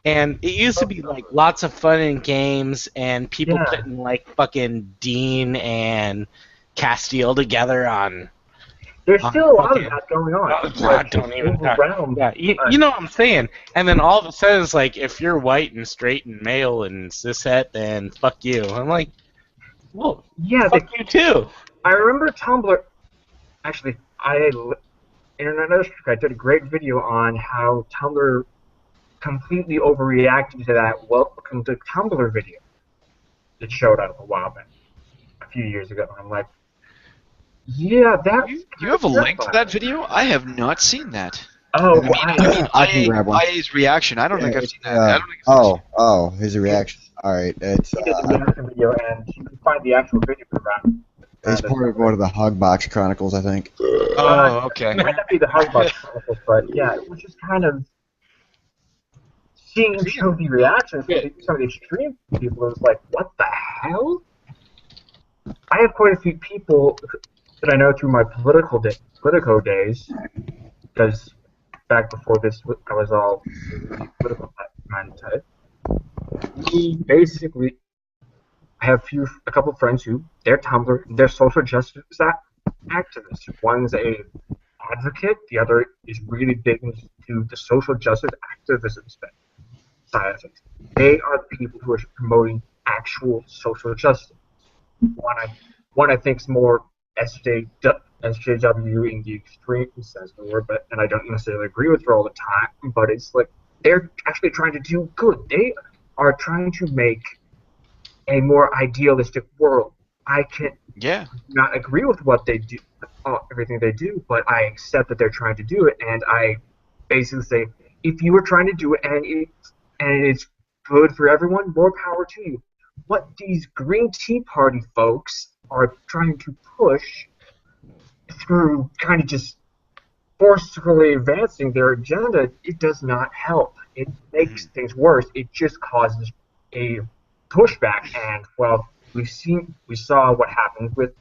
And it used to be like lots of fun in games and people putting like fucking Dean and Castiel together on. There's still a lot of that going on. Oh, God, don't even talk. Yeah, you know what I'm saying. And then all of a sudden it's like, if you're white and straight and male and cishet, then fuck you. I'm like, well, yeah, fuck you too. I remember Tumblr. Actually, in another streak, I did a great video on how Tumblr completely overreacted to that "Welcome to Tumblr" video that showed up a while back, a few years ago. I'm like, yeah, that. You have a link to that video? I have not seen that. Oh, I can grab one. IA's reaction. I don't think I've seen that. His reaction. All right, it's. He did the reaction video, and you can find the actual video for that. It's part of one of the Hugbox Chronicles, I think. Oh, okay. It might not be the Hugbox Chronicles, but yeah, it was just kind of seeing some of the reactions from some of the extreme people. It was like, what the hell? I have quite a few people that I know through my Politico days, because back before this, I was all political minded. Basically, I have a couple of friends who they're Tumblr, they're social justice activists. One's a advocate, the other is really big into the social justice activism side of things. They are the people who are promoting actual social justice. One I think is more SJW in the extreme sense of the word, and I don't necessarily agree with her all the time, but it's like they're actually trying to do good. They are trying to make a more idealistic world. I can not agree with what they do, everything they do, but I accept that they're trying to do it, and I basically say, if you are trying to do it and it's good for everyone, more power to you. What these Green Tea Party folks are trying to push through kind of just forcefully advancing their agenda, it does not help. It makes things worse. It just causes a pushback, and well, we saw what happened with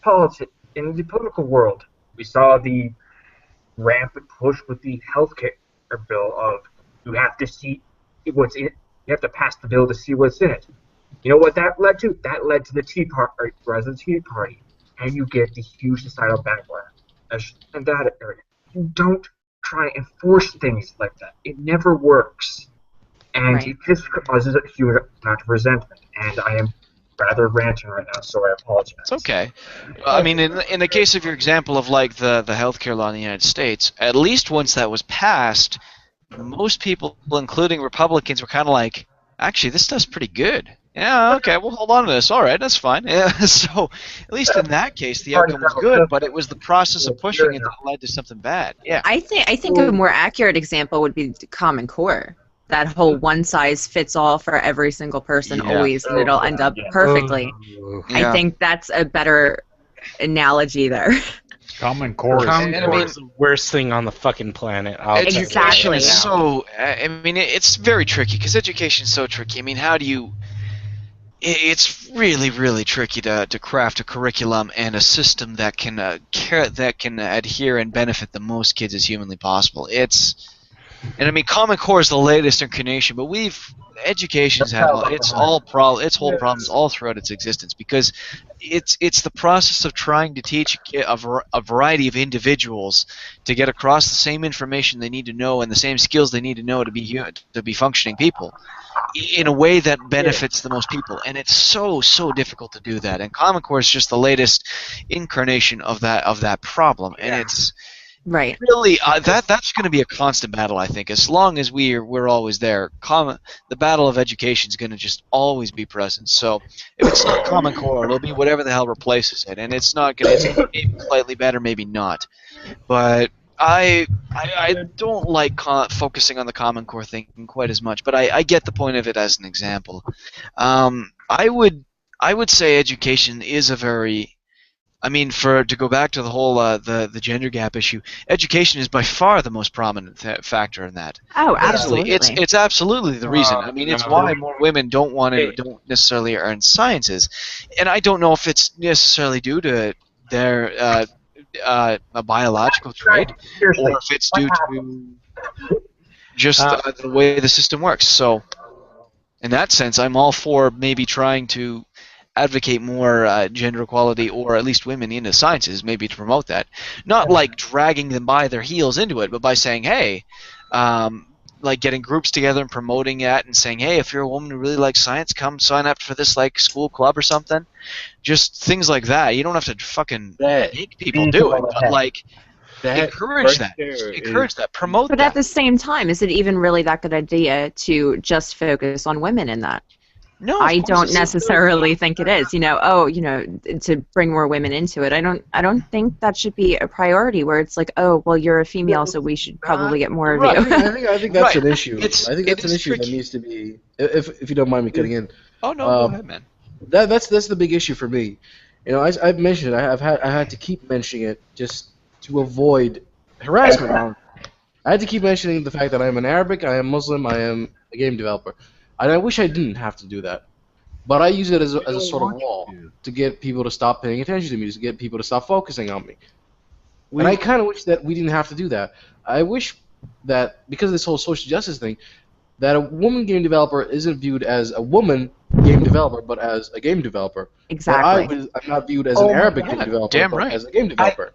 politics in the political world. We saw the rampant push with the healthcare bill of you have to see what's in it. You have to pass the bill to see what's in it. You know what that led to? That led to the Tea Party, and you get the huge societal backlash in that area. You don't try and force things like that. It never works. And it just causes a huge amount of resentment. And I am rather ranting right now, so I apologize. It's okay. I mean, in the case of your example of like the healthcare law in the United States, at least once that was passed, most people, including Republicans, were kind of like, actually, this stuff's pretty good. Yeah, okay, we'll hold on to this. All right, that's fine. Yeah, so at least in that case, the outcome was good, but it was the process of pushing it that led to something bad. Yeah. I think a more accurate example would be Common Core. That whole one-size-fits-all for every single person always, and it'll end up perfectly. I think that's a better analogy there. Common Core is the worst thing on the fucking planet. Education is so... I mean, it's very tricky, because education is so tricky. I mean, how do you... It's really, really tricky to craft a curriculum and a system that can adhere and benefit the most kids as humanly possible. And I mean, Common Core is the latest incarnation, but education's had its whole problems all throughout its existence, because it's the process of trying to teach a variety of individuals to get across the same information they need to know and the same skills they need to know to be functioning people in a way that benefits the most people, and it's so difficult to do that. And Common Core is just the latest incarnation of that problem, and it's Right. really that's going to be a constant battle, I think, as long as we're always there. The battle of education is going to just always be present. So if it's not Common Core, it'll be whatever the hell replaces it, and it's not going to be slightly better, maybe not. But I don't like focusing on the Common Core thing quite as much, but I get the point of it as an example. I would say education is a very, I mean, to go back to the whole the gender gap issue, education is by far the most prominent factor in that. Oh, absolutely. It's absolutely the reason. I mean, it's why more women don't necessarily earn sciences, and I don't know if it's necessarily due to their a biological trait, or if it's due to just the way the system works. So, in that sense, I'm all for maybe trying to advocate more gender equality, or at least women into sciences, maybe to promote that. Not like dragging them by their heels into it, but by saying, hey, like getting groups together and promoting it and saying, hey, if you're a woman who really likes science, come sign up for this like school club or something. Just things like that. You don't have to fucking make people do it, but like encourage that. Encourage that. Promote that. But at the same time, is it even really that good idea to just focus on women in that? No, I don't necessarily think it is. To bring more women into it. I don't think that should be a priority where it's like, oh, well, you're a female, so we should probably get more of you. I think that's an issue. I think that's an issue that needs to be. If you don't mind me cutting in. Oh no, go ahead, man. That's the big issue for me. I've mentioned it. I had to keep mentioning it just to avoid harassment. I had to keep mentioning the fact that I'm an Arabic, I am Muslim, I am a game developer. And I wish I didn't have to do that. But I use it as a sort of wall to get people to stop paying attention to me, to get people to stop focusing on me. And I kind of wish that we didn't have to do that. I wish that, because of this whole social justice thing, that a woman game developer isn't viewed as a woman game developer, but as a game developer. Exactly. I'm not viewed as an Arabic game developer, but as a game developer.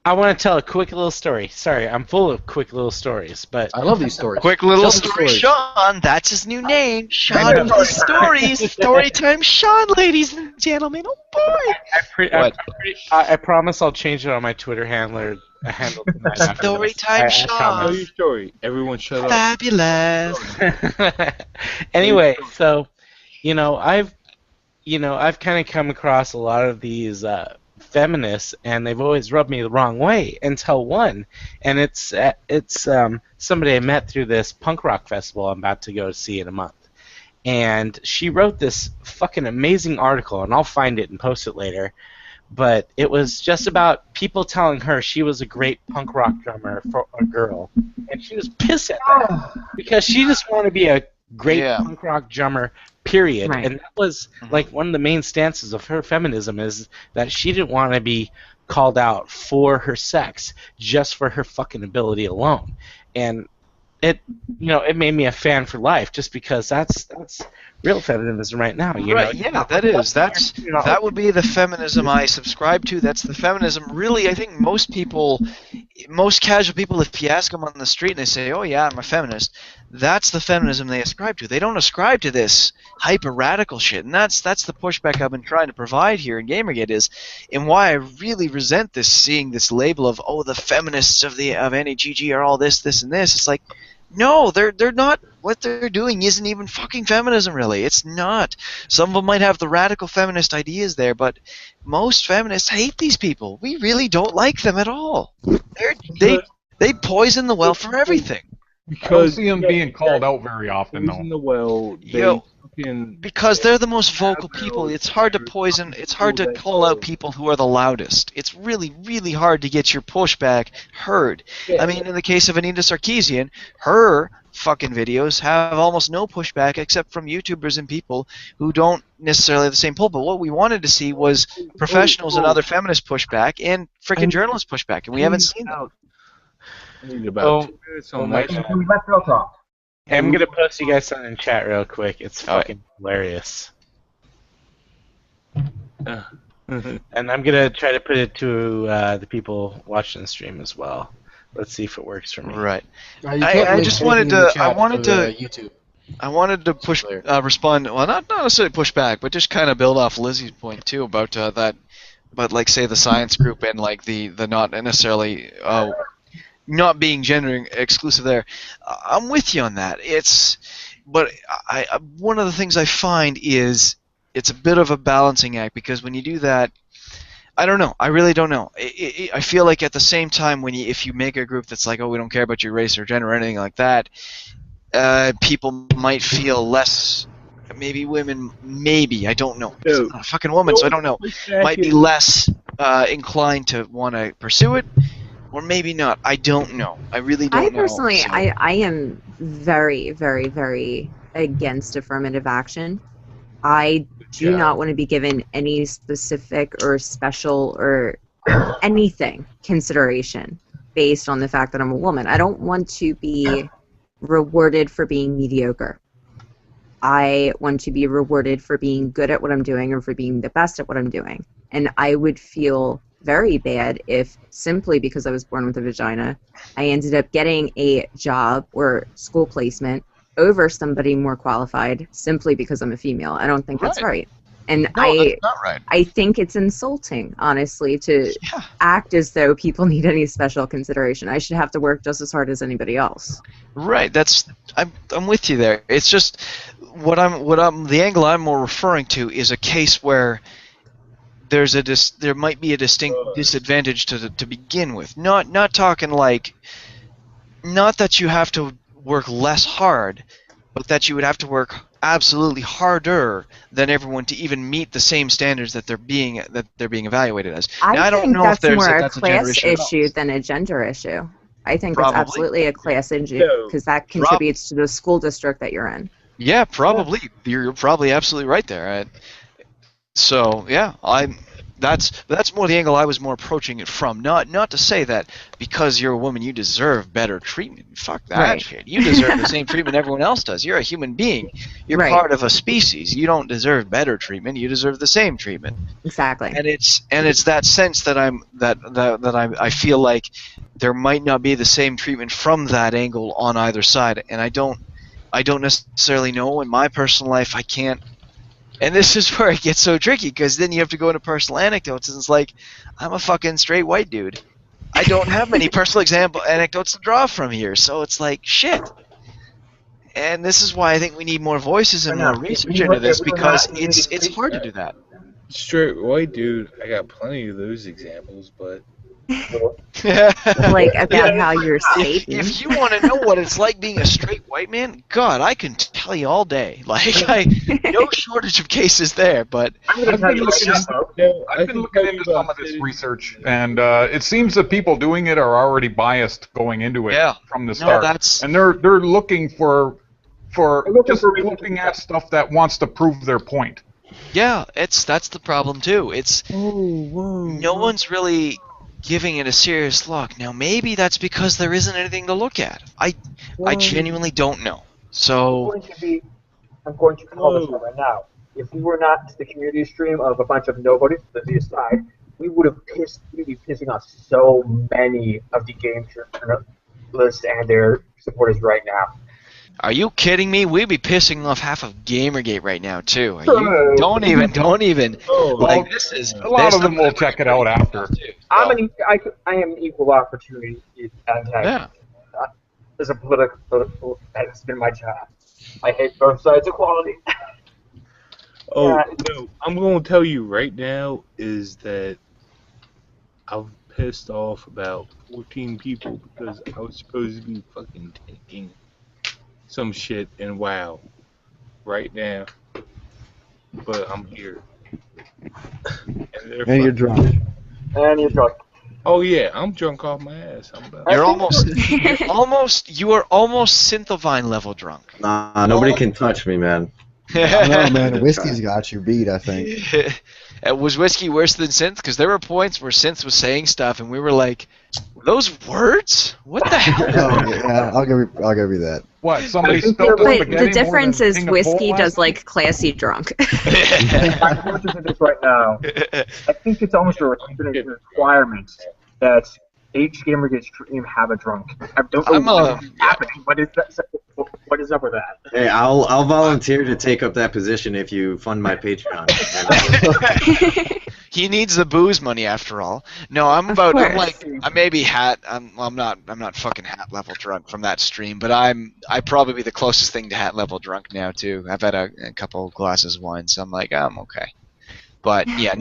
I want to tell a quick little story. Sorry, I'm full of quick little stories, but I love these stories. Quick little story, Sean. That's his new name, Sean of the stories. Storytime, Sean, ladies and gentlemen. Oh boy! I promise I'll change it on my Twitter handle. Storytime, Sean. Tell your story. Everyone, shut up. Fabulous. Anyway, so I've kind of come across a lot of these feminists, and they've always rubbed me the wrong way until one, and it's somebody I met through this punk rock festival I'm about to go see in a month, and she wrote this fucking amazing article, and I'll find it and post it later, but it was just about people telling her she was a great punk rock drummer for a girl, and she was pissed at that because she just wanted to be a great punk rock drummer, period. Right. And that was like one of the main stances of her feminism, is that she didn't want to be called out for her sex, just for her fucking ability alone. And it made me a fan for life, just because that's real feminism right now. That would be the feminism I subscribe to. That's the feminism. Really, I think most casual people, if you ask them on the street and they say, "Oh yeah, I'm a feminist," that's the feminism they ascribe to. They don't ascribe to this hyper radical shit, and that's the pushback I've been trying to provide here in Gamergate and why I really resent this, seeing this label of the feminists of NAGG are all this, and this. It's like, no, they're not. What they're doing isn't even fucking feminism, really. It's not. Some of them might have the radical feminist ideas there, but most feminists hate these people. We really don't like them at all. They poison the well for everything. I don't see them being called out very often, though. The well, because they're the most vocal people. It's hard to poison. It's hard to call out people who are the loudest. It's really, really hard to get your pushback heard. I mean, in the case of Anita Sarkeesian, her fucking videos have almost no pushback except from YouTubers and people who don't necessarily have the same pull. But what we wanted to see was professionals and other feminist pushback and freaking journalist pushback, and we haven't seen that. I'm gonna post you guys something in chat real quick. It's fucking hilarious. And I'm gonna try to put it to the people watching the stream as well. Let's see if it works for me. Right. I just wanted to. YouTube. I wanted to push, respond. Well, not necessarily push back, but just kind of build off Lizzie's point too about that. But like, say the science group and like the not necessarily not being gender exclusive. There, I'm with you on that. But one of the things I find is it's a bit of a balancing act, because when you do that, I don't know. I really don't know. I feel like at the same time, if you make a group that's like, oh, we don't care about your race or gender or anything like that, people might feel less. Maybe women, I don't know. I'm not a fucking woman, so I don't know. Might be less inclined to want to pursue it, or maybe not. I don't know. I really don't know. Personally, I am very, very, very against affirmative action. I do not want to be given any specific or special or anything consideration based on the fact that I'm a woman. I don't want to be rewarded for being mediocre. I want to be rewarded for being good at what I'm doing or for being the best at what I'm doing. And I would feel very bad if, simply because I was born with a vagina, I ended up getting a job or school placement over somebody more qualified simply because I'm a female. I don't think that's right. And No, that's not right. I think it's insulting, honestly, to act as though people need any special consideration. I should have to work just as hard as anybody else. Right. I'm with you there. It's just the angle I'm more referring to is a case where there might be a distinct disadvantage to begin with. Not talking like, not that you have to work less hard, but that you would have to work absolutely harder than everyone to even meet the same standards that they're being evaluated as. Now, I don't think know that's if more a that's class a gender issue than a gender issue. I think Probably. that's absolutely a class issue because that contributes to the school district that you're in. Yeah, probably. You're probably absolutely right there. So yeah, that's more the angle I was more approaching it from. Not to say that because you're a woman you deserve better treatment. Fuck that shit. You deserve the same treatment everyone else does. You're a human being. You're part of a species. You don't deserve better treatment. You deserve the same treatment. Exactly. And it's that sense that I feel like there might not be the same treatment from that angle on either side. And I don't necessarily know. In my personal life, I can't. And this is where it gets so tricky, because then you have to go into personal anecdotes, and it's like, I'm a fucking straight white dude. I don't have many personal anecdotes to draw from here, so it's like, shit. And this is why I think we need more voices and more research into this, because it's hard to do that. Straight white dude, I got plenty of those examples, but... Like about how you're Satan. If you want to know what it's like being a straight white man, God, I can tell you all day. Like, no shortage of cases there. But I've been looking into some of this research, and it seems that people doing it are already biased going into it from the start, and they're looking for looking at stuff that wants to prove their point. Yeah, that's the problem too. It's no one's really giving it a serious look. Now, maybe that's because there isn't anything to look at. I genuinely don't know. So I'm going to call this one right now. If we were not the community stream of a bunch of nobodies, the aside, we'd be pissing off so many of the game journalists and their supporters right now. Are you kidding me? We'd be pissing off half of Gamergate right now too. Don't even. Like, this is a lot of them will check it out after. I am an equal opportunity antagonist. As a political, that's been my job. I hate both sides of equality. No, I'm going to tell you right now is that I've pissed off about 14 people because I was supposed to be fucking taking some shit in WoW right now, but I'm here. And you're drunk. Oh yeah, I'm drunk off my ass. You are almost Synthovine level drunk. Nah, nobody can touch me, man. I know, man. Whiskey's got you beat, I think. Was Whiskey worse than Synth? Because there were points where Synth was saying stuff, and we were like, Those words? What the hell? Oh, yeah, I'll give you that. What? Somebody think spilled the that- spaghetti But the more difference than is King of whiskey Coal does last night? like classy drunk. I'm going to this right now. I think it's almost a requirement that each Gamergate stream have a drunk. I don't know what's happening. What is up with that? Hey, I'll volunteer to take up that position if you fund my Patreon. He needs the booze money after all. No, I'm maybe hat. I'm not fucking hat level drunk from that stream, but I probably be the closest thing to hat level drunk now too. I've had a couple glasses of wine, so I'm like, I'm okay. But yeah,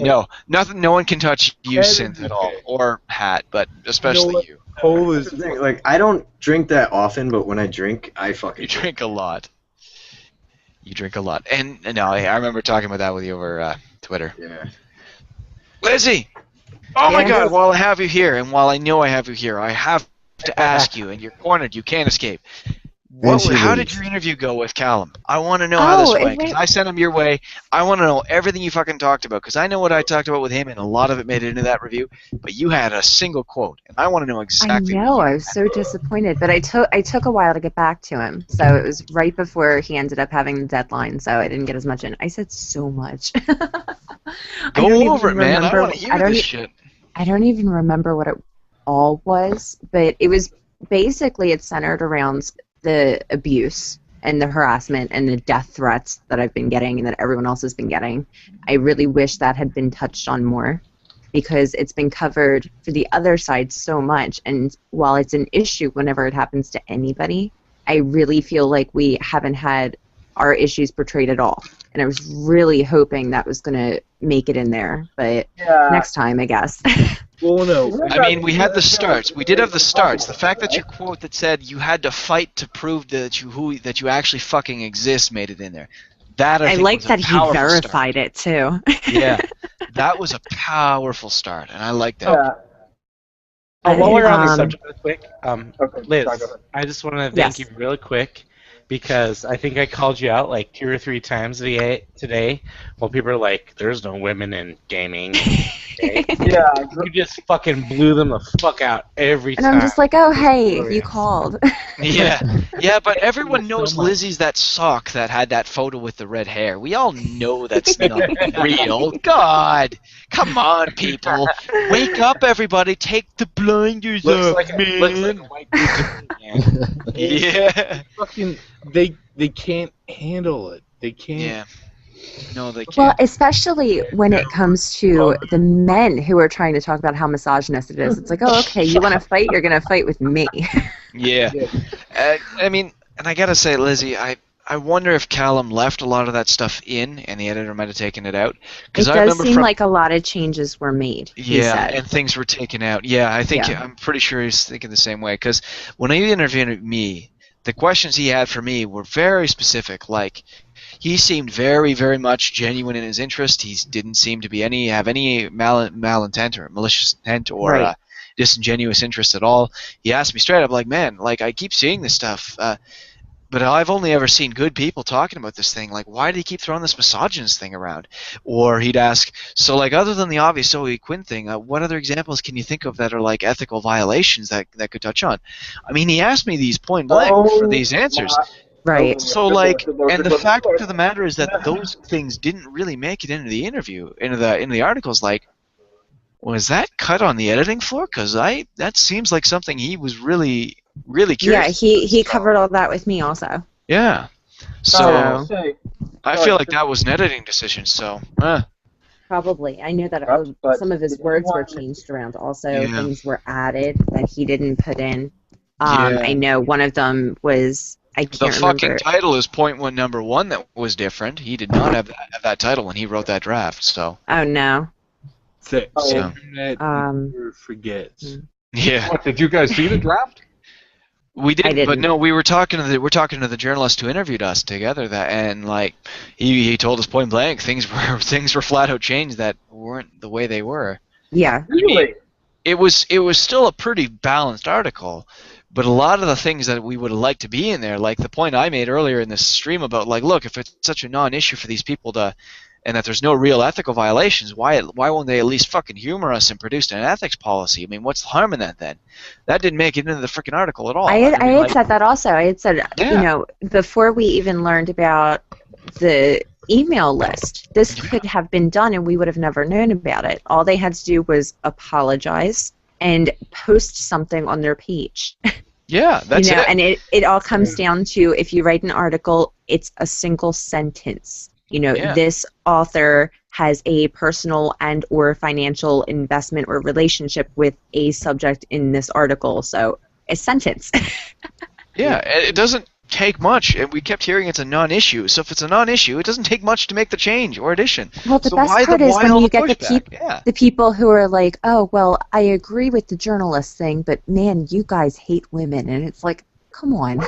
nothing. No one can touch you, Synth, at all, or hat, but especially you. Cole is Like, I don't drink that often, but when I drink, I fucking You drink a lot. You drink a lot, and no, I remember talking about that with you over Twitter. Yeah. Lizzie! Oh my Yes. God! While I have you here, and while I know I have you here, I have to ask you, and you're cornered. You can't escape. How did your interview go with Callum? I want to know how this went, because I sent him your way. I want to know everything you fucking talked about, because I know what I talked about with him, and a lot of it made it into that review, but you had a single quote, and I want to know exactly. I know, I was so disappointed, but I took a while to get back to him, so it was right before he ended up having the deadline, so I didn't get as much in. I said so much. Go over it, man. I want to hear this shit. I don't even remember what it all was, but it was basically it's centered around the abuse and the harassment and the death threats that I've been getting and that everyone else has been getting. I really wish that had been touched on more because it's been covered for the other side so much. And while it's an issue whenever it happens to anybody, I really feel like we haven't had our issues portrayed at all. And I was really hoping that was going to make it in there, but next time, I guess. Well, no. I mean, we had the starts. We did have the starts. The fact that your quote that said you had to fight to prove that you actually fucking exist made it in there. That I think like was a that he powerful verified start. it too. Yeah, that was a powerful start, and I like that. While we're on the subject, real quick, Liz, sorry, go ahead. I just want to thank you really quick because I think I called you out like 2 or 3 times today while people are like, "There's no women in gaming." Yeah, you just fucking blew them the fuck out every And time. I'm just like, oh, hey, you called. Yeah, but everyone knows Lizzie's that sock that had that photo with the red hair. We all know that's not real. God, come on, people, wake up, everybody! Take the blinders off, man. Looks like a white dude to me, man. Yeah. Fucking, they can't handle it. They can't. Yeah. No, they can't. Well, especially when it comes to the men who are trying to talk about how misogynist it is. It's like, oh, okay, you want to fight? You're going to fight with me. Yeah. I mean, and I gotta say, Lizzie, I wonder if Callum left a lot of that stuff in, and the editor might have taken it out. It does seem like a lot of changes were made. He said. And things were taken out. Yeah, I'm pretty sure he's thinking the same way. Because when he interviewed me, the questions he had for me were very specific. Like, he seemed very, very much genuine in his interest. He didn't seem to be have any malintent or malicious intent or disingenuous interest at all. He asked me straight up, like, man, like, I keep seeing this stuff, but I've only ever seen good people talking about this thing. Like, why do you keep throwing this misogynist thing around? Or he'd ask, so, like, other than the obvious Zoe Quinn thing, what other examples can you think of that are, like, ethical violations that could touch on? I mean, he asked me these point blank for these answers. Right. So, like, and the fact of the matter is that those things didn't really make it into the interview, into the articles. Like, was that cut on the editing floor? Because that seems like something he was really, really curious. Yeah, he covered all that with me also. Yeah. So I feel like that was an editing decision. So. Probably. I know that some of his words were changed around. Also, things were added that he didn't put in. I know one of them was. I can't remember. The fucking title is point one number 1 that was different. He did not have that title when he wrote that draft. So. Oh no. Internet never forgets. Yeah. What, did you guys see the draft? We didn't, but no, we were talking to the journalist who interviewed us together, and like he told us point blank things were flat out changed that weren't the way they were. Yeah. Really? It was still a pretty balanced article, but a lot of the things that we would have liked to be in there, like the point I made earlier in this stream about, like, look, if it's such a non-issue for these people to and that there's no real ethical violations, why won't they at least fucking humor us and produce an ethics policy? I mean, what's the harm in that then? That didn't make it into the freaking article at all. I had said that also. I had said, you know, before we even learned about the email list, this could have been done and we would have never known about it. All they had to do was apologize and post something on their page. Yeah, that's you know, it. And it all comes down to, if you write an article, it's a single sentence. You know, this author has a personal and or financial investment or relationship with a subject in this article. So, a sentence. Yeah, it doesn't take much, and we kept hearing it's a non-issue. So if it's a non-issue, it doesn't take much to make the change or addition. Well, the so best part is when you get the people who are like, oh, well, I agree with the journalist thing, but man, you guys hate women. And it's like, come on.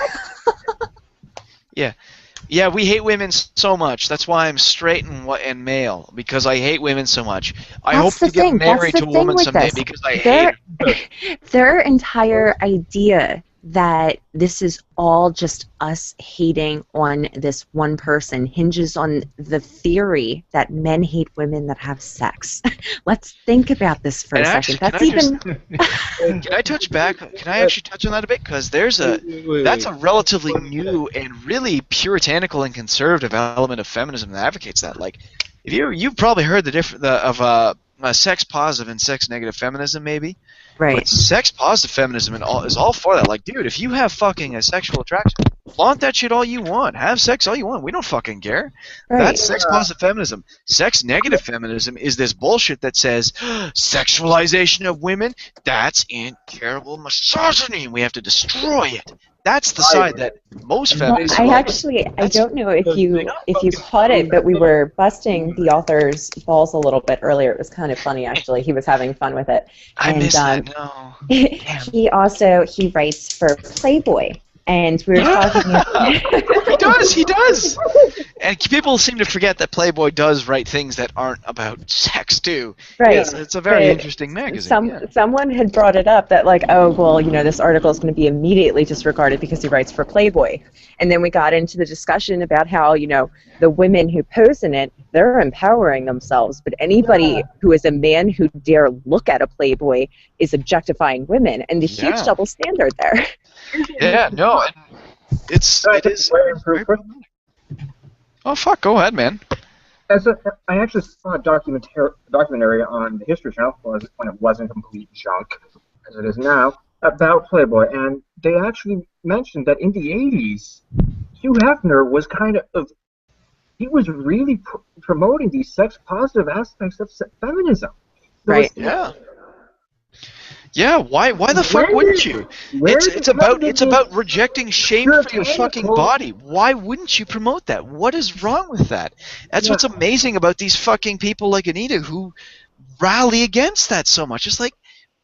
Yeah, we hate women so much. That's why I'm straight and male, because I hate women so much. I hope to get married to a woman someday because I hate her. Their entire idea that this is all just us hating on this one person hinges on the theory that men hate women that have sex. Let's think about this for a second. That's even. Can I touch back? Can I actually touch on that a bit? Because there's that's a relatively new and really puritanical and conservative element of feminism that advocates that. Like, if you've probably heard of sex positive and sex negative feminism, maybe. Right. But sex positive feminism is all for that. Like, dude, if you have fucking a sexual attraction, flaunt that shit all you want. Have sex all you want. We don't fucking care. Right. That's sex positive feminism. Sex negative feminism is this bullshit that says sexualization of women, that's terrible misogyny. We have to destroy it. That's the side that most feminists. I don't know if you caught it, but we were busting the author's balls a little bit earlier. It was kind of funny, actually. He was having fun with it. I missed that. No. He writes for Playboy. And we were talking. He does. And people seem to forget that Playboy does write things that aren't about sex too. Right. It's a very interesting magazine. Someone had brought it up that, like, oh, well, you know, this article is going to be immediately disregarded because he writes for Playboy. And then we got into the discussion about how, you know, the women who pose in it, they're empowering themselves. But anybody who is a man who dare look at a Playboy is objectifying women. And the huge double standard there. Yeah, no, it is. Oh fuck! Go ahead, man. I actually saw a documentary on the History Channel when it wasn't complete junk, as it is now, about Playboy, and they actually mentioned that in the 80s, Hugh Hefner was he was really promoting these sex-positive aspects of feminism. Right. Yeah. Yeah, why the fuck wouldn't you? It's about rejecting shame for your fucking body. Why wouldn't you promote that? What is wrong with that? That's what's amazing about these fucking people like Anita who rally against that so much. It's like,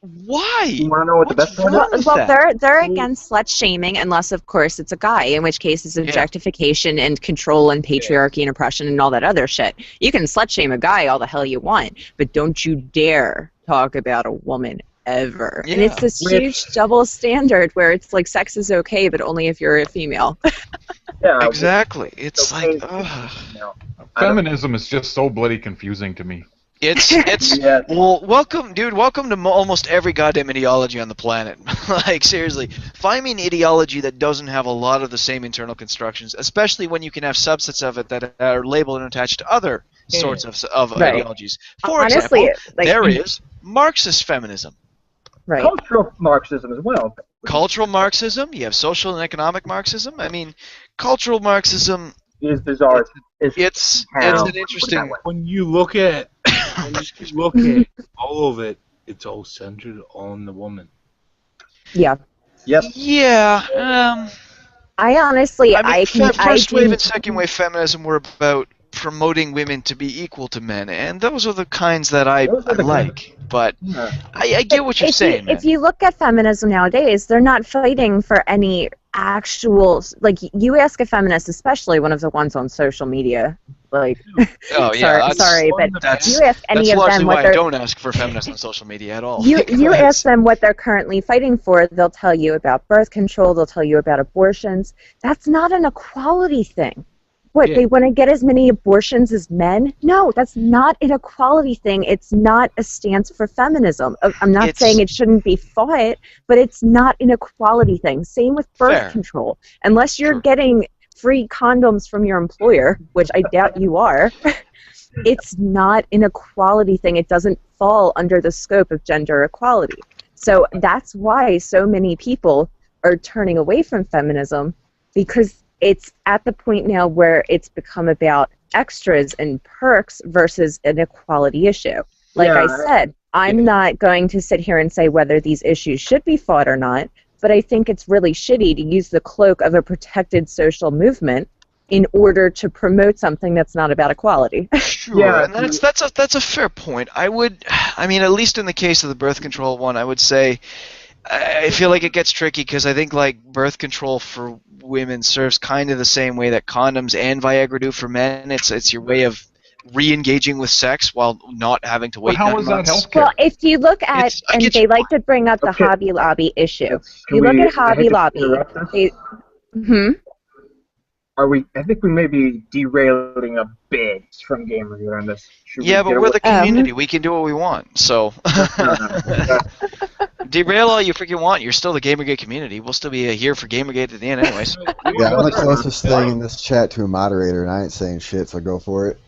why? You want to know what the best part is? Well, they're against slut shaming unless, of course, it's a guy, in which case it's objectification and control and patriarchy and oppression and all that other shit. You can slut shame a guy all the hell you want, but don't you dare talk about a woman ever. And it's this huge double standard where it's like sex is okay, but only if you're a female. Exactly. It's like, feminism is just so bloody confusing to me. Well, welcome to almost every goddamn ideology on the planet. Like, seriously, find me an ideology that doesn't have a lot of the same internal constructions, especially when you can have subsets of it that are labeled and attached to other sorts of ideologies. For example, there is Marxist feminism. Right. Cultural Marxism as well. Cultural Marxism, you have social and economic Marxism. I mean, cultural Marxism is bizarre. It's an interesting. When you look at all of it, it's all centered on the woman. Yeah. Yep. Yeah. First wave and second wave feminism were about promoting women to be equal to men, and those are the kinds that I like. But I get what you're saying. If you look at feminism nowadays, they're not fighting for any actual, like, you ask a feminist, especially one of the ones on social media, like, sorry, but you ask any of them what I don't ask for feminists on social media at all. You ask them what they're currently fighting for, they'll tell you about birth control, they'll tell you about abortions. That's not an equality thing. What, they want to get as many abortions as men? No, that's not an equality thing. It's not a stance for feminism. I'm not saying it shouldn't be fought, but it's not an equality thing. Same with birth control. Unless you're getting free condoms from your employer, which I doubt you are, it's not an equality thing. It doesn't fall under the scope of gender equality. So that's why so many people are turning away from feminism, because it's at the point now where it's become about extras and perks versus an equality issue. Like I said, I'm not going to sit here and say whether these issues should be fought or not, but I think it's really shitty to use the cloak of a protected social movement in order to promote something that's not about equality. Sure, and that's a fair point. I mean, at least in the case of the birth control one, I would say I feel like it gets tricky because I think like birth control for women serves kind of the same way that condoms and Viagra do for men. It's your way of re-engaging with sex while not having to wait 9 months. Well, if you look at, and they like to bring up the Hobby Lobby issue. You look at Hobby Lobby. I think we may be derailing a bit from Gamergate on this. Yeah, but we're the community. We can do what we want. So derail all you freaking want. You're still the Gamergate community. We'll still be here for Gamergate at the end anyways. Yeah, I'm the closest thing in this chat to a moderator, and I ain't saying shit, so go for it.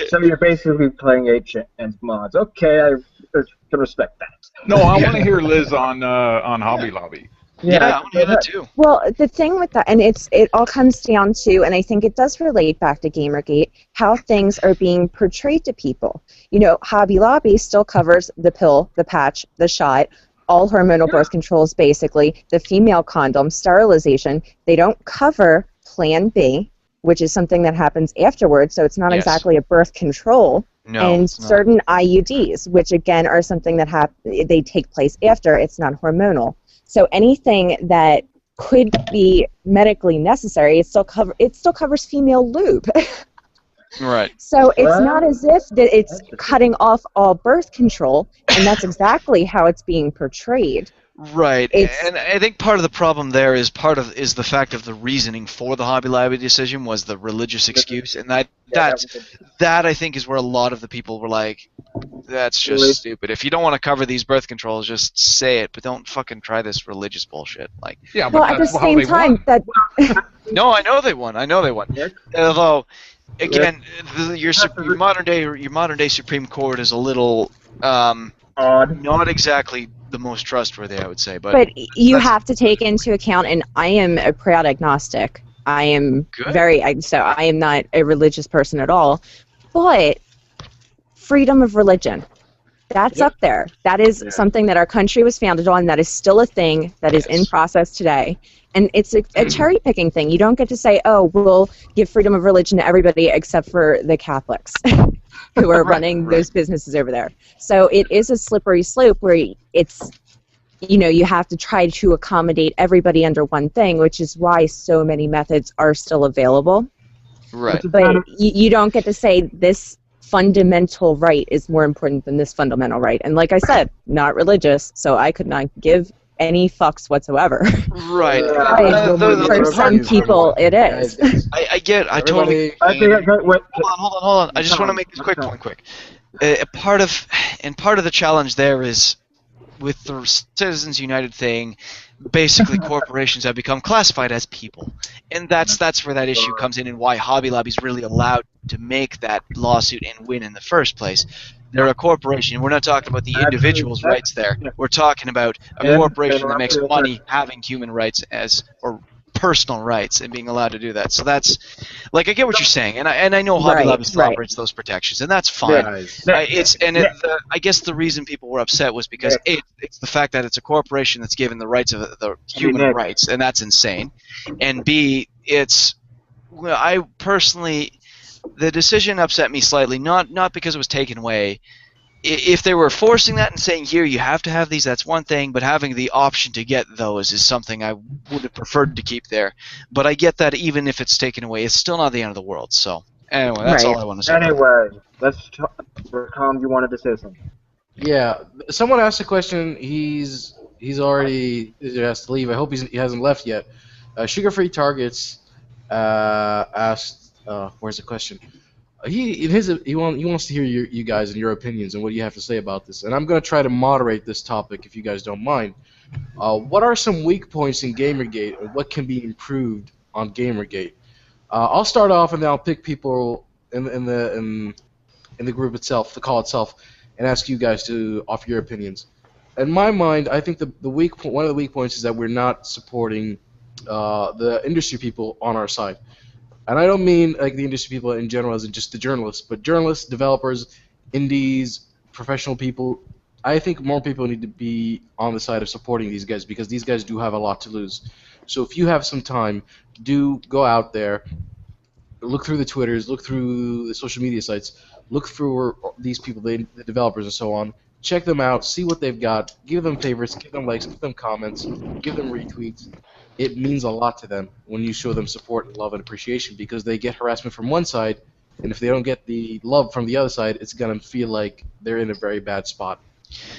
So you're basically playing H and mods. Okay, I can respect that. No, I want to hear Liz on Hobby Lobby. Yeah, I want to hear that too. Well, the thing with that, and it all comes down to, and I think it does relate back to Gamergate, how things are being portrayed to people. You know, Hobby Lobby still covers the pill, the patch, the shot, all hormonal birth controls, basically, the female condom, sterilization. They don't cover Plan B, which is something that happens afterwards, so it's not exactly a birth control. No, and certain IUDs, which again are something that they take place after. It's not hormonal. So anything that could be medically necessary, it still covers female lube. Right. So it's not as if that it's cutting off all birth control, and that's exactly how it's being portrayed. Right, and I think part of the problem there is the fact of the reasoning for the Hobby Lobby decision was the religious excuse, and that I think is where a lot of the people were like, that's just stupid. If you don't want to cover these birth controls, just say it, but don't fucking try this religious bullshit. Like, yeah, but well, at the same time, no, I know they won. Although, again, your modern day Supreme Court is a little not exactly the most trustworthy, I would say. But you have to take into account, and I am a proud agnostic. I am so I am not a religious person at all, but freedom of religion, that's up there. That is something that our country was founded on. That is still a thing that is in process today. And it's a cherry-picking thing. You don't get to say, oh, we'll give freedom of religion to everybody except for the Catholics who are running those businesses over there. So it is a slippery slope where it's, you have to try to accommodate everybody under one thing, which is why so many methods are still available. Right. But you don't get to say this fundamental right is more important than this fundamental right. And like I said, not religious, so I could not give any fucks whatsoever. Right. For some people, it is. I totally. Hold on. I just want to make this quick. Part of the challenge there is with the Citizens United thing. Basically, corporations have become classified as people, and that's where that issue comes in, and why Hobby Lobby's really allowed to make that lawsuit and win in the first place. They're a corporation. We're not talking about the individual's rights there. We're talking about a corporation that makes money having human rights or personal rights and being allowed to do that. So that's, like, I get what you're saying, and I know Hobby Lobby celebrates those protections, and that's fine. I guess the reason people were upset was because it's the fact that it's a corporation that's given the rights of the human rights, and that's insane. And B, I personally, the decision upset me slightly, not because it was taken away. If they were forcing that and saying, here, you have to have these, that's one thing, but having the option to get those is something I would have preferred to keep there. But I get that even if it's taken away, it's still not the end of the world. So, anyway, that's all I want to say. Anyway, let's talk. Tom, you wanted to say something. Yeah, someone asked a question. He's already has to leave. I hope he hasn't left yet. Sugar-free targets asked where's the question? He wants to hear you guys and your opinions and what you have to say about this. And I'm going to try to moderate this topic if you guys don't mind. What are some weak points in Gamergate, and what can be improved on Gamergate? I'll start off, and then I'll pick people in the group itself, the call itself, and ask you guys to offer your opinions. In my mind, I think one of the weak points is that we're not supporting the industry people on our side. And I don't mean like the industry people in general as in just the journalists, but journalists, developers, indies, professional people. I think more people need to be on the side of supporting these guys because these guys do have a lot to lose. So if you have some time, do go out there, look through the Twitters, look through the social media sites, look through these people, the developers and so on. Check them out, see what they've got, give them favorites, give them likes, give them comments, give them retweets. It means a lot to them when you show them support and love and appreciation because they get harassment from one side, and if they don't get the love from the other side, it's going to feel like they're in a very bad spot.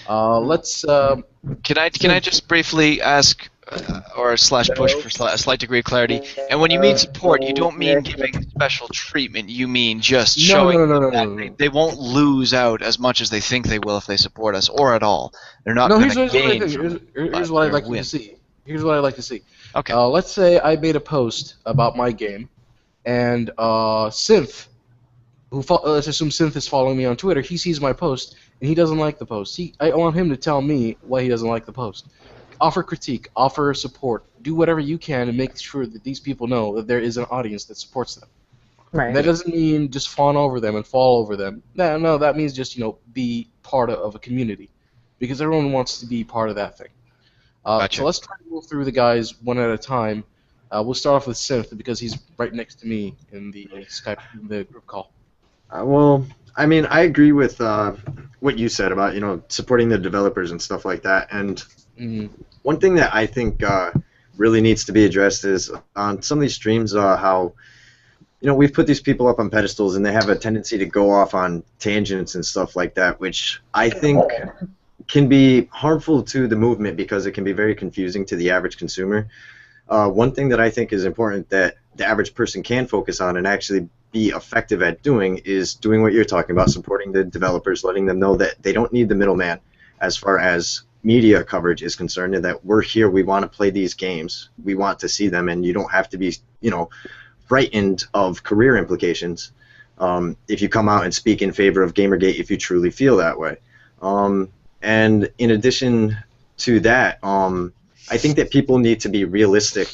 Can I just briefly ask, or slash push for a slight degree of clarity? And when you mean support, you don't mean giving special treatment. You mean just showing that they won't lose out as much as they think they will if they support us, or at all. They're not going to gain. Here's what I'd like to see. Here's what I'd like to see. Okay. Let's say I made a post about my game, and Synth, let's assume Synth is following me on Twitter. He sees my post, and he doesn't like the post. I want him to tell me why he doesn't like the post. Offer critique, offer support, do whatever you can to make sure that these people know that there is an audience that supports them. Right. And that doesn't mean just fawn over them and fall over them. No, that means just be part of a community, because everyone wants to be part of that thing. Gotcha. So let's try to move through the guys one at a time. We'll start off with Synth because he's right next to me in the group call. Well, I mean, I agree with what you said about supporting the developers and stuff like that. And one thing that I think really needs to be addressed is on some of these streams how we've put these people up on pedestals and they have a tendency to go off on tangents and stuff like that, which I think can be harmful to the movement because it can be very confusing to the average consumer. One thing that I think is important that the average person can focus on and actually be effective at doing is doing what you're talking about, supporting the developers, letting them know that they don't need the middleman as far as media coverage is concerned, and that we're here, we want to play these games, we want to see them, and you don't have to be frightened of career implications if you come out and speak in favor of Gamergate if you truly feel that way. And in addition to that, I think that people need to be realistic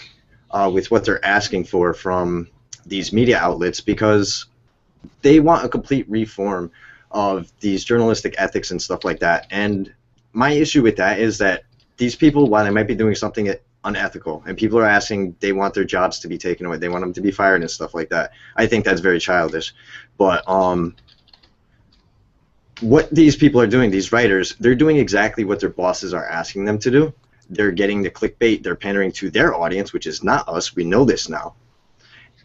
with what they're asking for from these media outlets because they want a complete reform of these journalistic ethics and stuff like that. And my issue with that is that these people, while they might be doing something unethical, and people are asking, they want their jobs to be taken away, they want them to be fired and stuff like that. I think that's very childish. But what these people are doing, these writers, they're doing exactly what their bosses are asking them to do. They're getting the clickbait, they're pandering to their audience, which is not us, we know this now.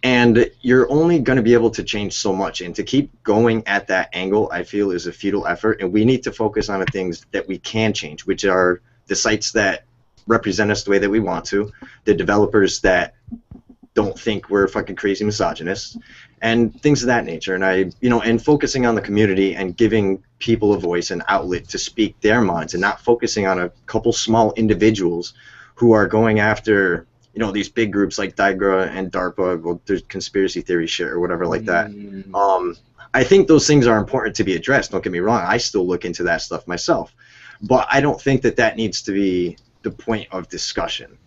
And you're only going to be able to change so much, and to keep going at that angle, I feel, is a futile effort, and we need to focus on the things that we can change, which are the sites that represent us the way that we want to, the developers that don't think we're fucking crazy misogynists, and things of that nature. And and focusing on the community and giving people a voice and outlet to speak their minds, and not focusing on a couple small individuals who are going after these big groups like DIGRA and DARPA. Well, there's conspiracy theory shit or whatever like that. I think those things are important to be addressed. Don't get me wrong. I still look into that stuff myself, but I don't think that that needs to be the point of discussion.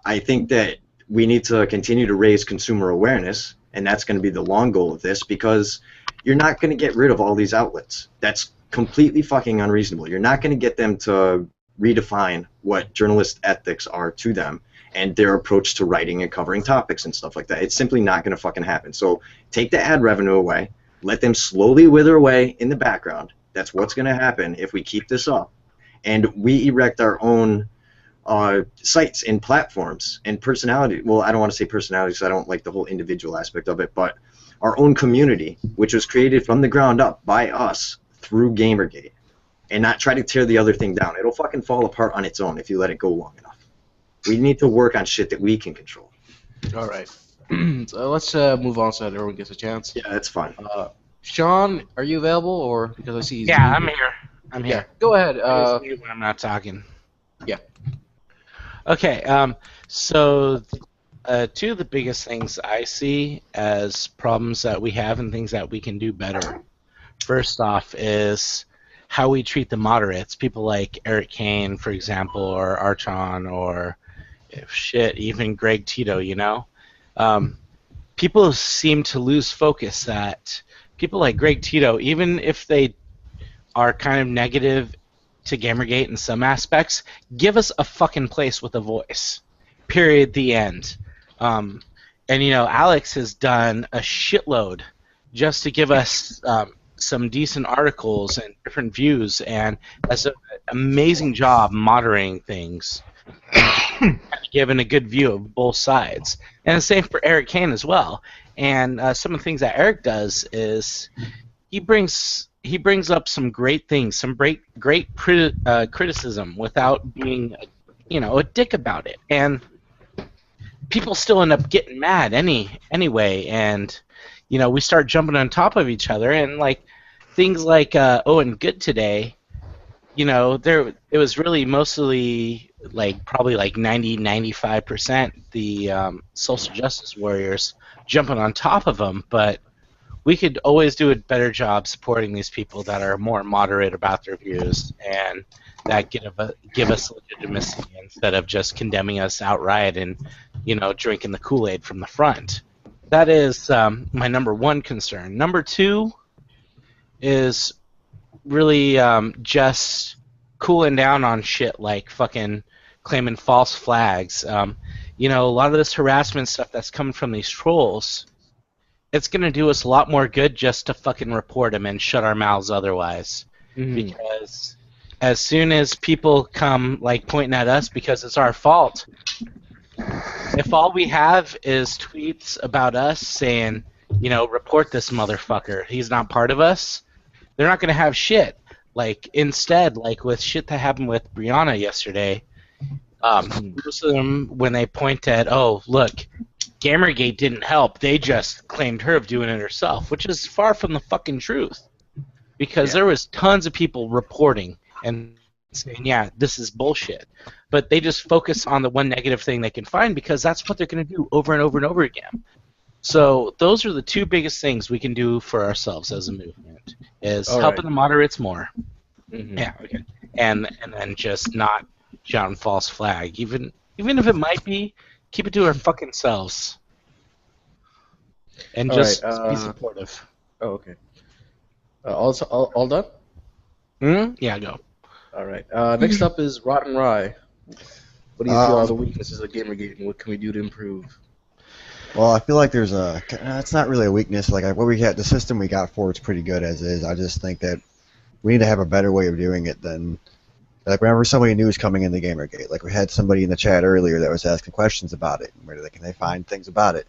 I think that we need to continue to raise consumer awareness, and that's going to be the long goal of this, because you're not going to get rid of all these outlets. That's completely fucking unreasonable. You're not going to get them to redefine what journalist ethics are to them and their approach to writing and covering topics and stuff like that. It's simply not going to fucking happen. So take the ad revenue away, let them slowly wither away in the background. That's what's going to happen if we keep this up. And we erect our own sites and platforms and personality. Well, I don't want to say personality because I don't like the whole individual aspect of it, but our own community, which was created from the ground up by us through Gamergate, and not try to tear the other thing down. It'll fucking fall apart on its own if you let it go long enough. We need to work on shit that we can control. All right. So let's move on so that everyone gets a chance. Yeah, that's fine. Sean, are you available, or because I see he's Yeah, muted? I'm here. Yeah, go ahead. I just mute when I'm not talking. Yeah. Okay. So two of the biggest things I see as problems that we have and things that we can do better. First off is how we treat the moderates, people like Eric Kane, for example, or Archon, or even Greg Tito. People seem to lose focus that people like Greg Tito, even if they are kind of negative to Gamergate in some aspects, give us a fucking place with a voice. Period. The end. And Alex has done a shitload just to give us some decent articles and different views, and does an amazing job moderating things, giving a good view of both sides. And the same for Eric Kane as well. And some of the things that Eric does is he brings up some great things, some great criticism without being a dick about it. And people still end up getting mad anyway, and we start jumping on top of each other, and things like and Good today, it was really mostly probably 90-95% the social justice warriors jumping on top of them, but we could always do a better job supporting these people that are more moderate about their views and that give us legitimacy instead of just condemning us outright and drinking the Kool-Aid from the front. That is my number one concern. Number two is really just cooling down on shit like fucking claiming false flags. A lot of this harassment stuff that's coming from these trolls, it's going to do us a lot more good just to fucking report them and shut our mouths otherwise. Mm-hmm. Because as soon as people come pointing at us because it's our fault, if all we have is tweets about us saying, report this motherfucker, he's not part of us, they're not going to have shit. Instead, with shit that happened with Brianna yesterday, most of them, when they point at, oh, look, Gamergate didn't help, they just claimed her of doing it herself, which is far from the fucking truth. Because there was tons of people reporting and saying, yeah, this is bullshit. But they just focus on the one negative thing they can find because that's what they're going to do over and over and over again. So those are the two biggest things we can do for ourselves as a movement, is helping the moderates more. Mm-hmm. Yeah, okay. And then just not shout false flag. Even if it might be, keep it to our fucking selves. And just be supportive. Oh, okay. All done? Yeah, go. All right. Next up is Rotten Rye. What do you feel are the weaknesses of Gamergate, and what can we do to improve? Well, I feel like there's it's not really a weakness. What we got, the system we got for it's pretty good as is. I just think that we need to have a better way of doing it than, whenever somebody new is coming into Gamergate. We had somebody in the chat earlier that was asking questions about it. Where can they find things about it?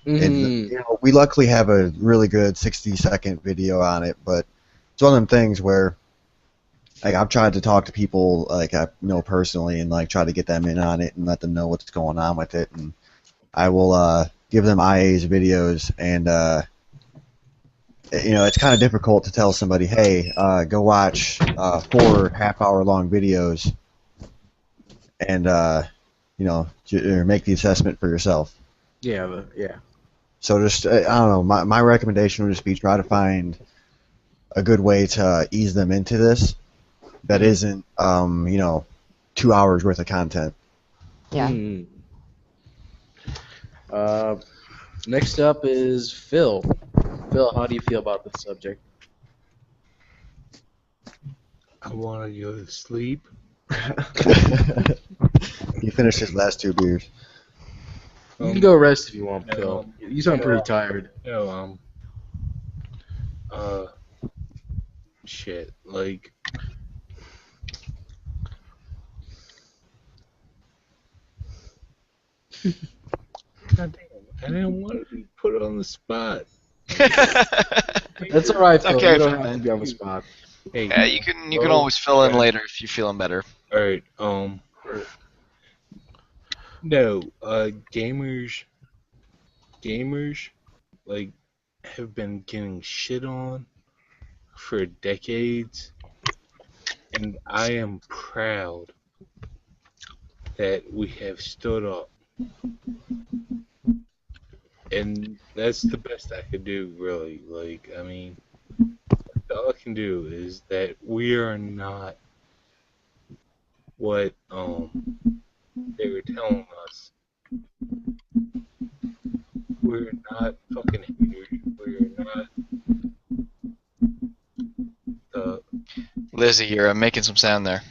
Mm-hmm. And we luckily have a really good 60-second video on it, but it's one of them things where I've tried to talk to people I know personally and try to get them in on it and let them know what's going on with it, and I will give them IA's videos, and it's kind of difficult to tell somebody, hey, go watch 4 half-hour-long videos and make the assessment for yourself. Yeah. So just I don't know. My recommendation would just be try to find a good way to ease them into this that isn't 2 hours worth of content. Yeah. Next up is Phil. Phil, how do you feel about this subject? I want to go to sleep. He finished his last 2 beers. You can go rest if you want, Phil. You sound pretty tired. Shit, God damn, I didn't want to be put on the spot. That's alright, Phil. Okay, you don't have to be on the spot. Hey, yeah, you can always fill in later if you're feeling better. Alright, no, gamers gamers like have been getting shit on for decades, and I am proud that we have stood up. And that's the best I could do, really. Like, I mean, all I can do is that we are not what they were telling us. We're not fucking haters. We're not the. Lizzie, you're making some sound there.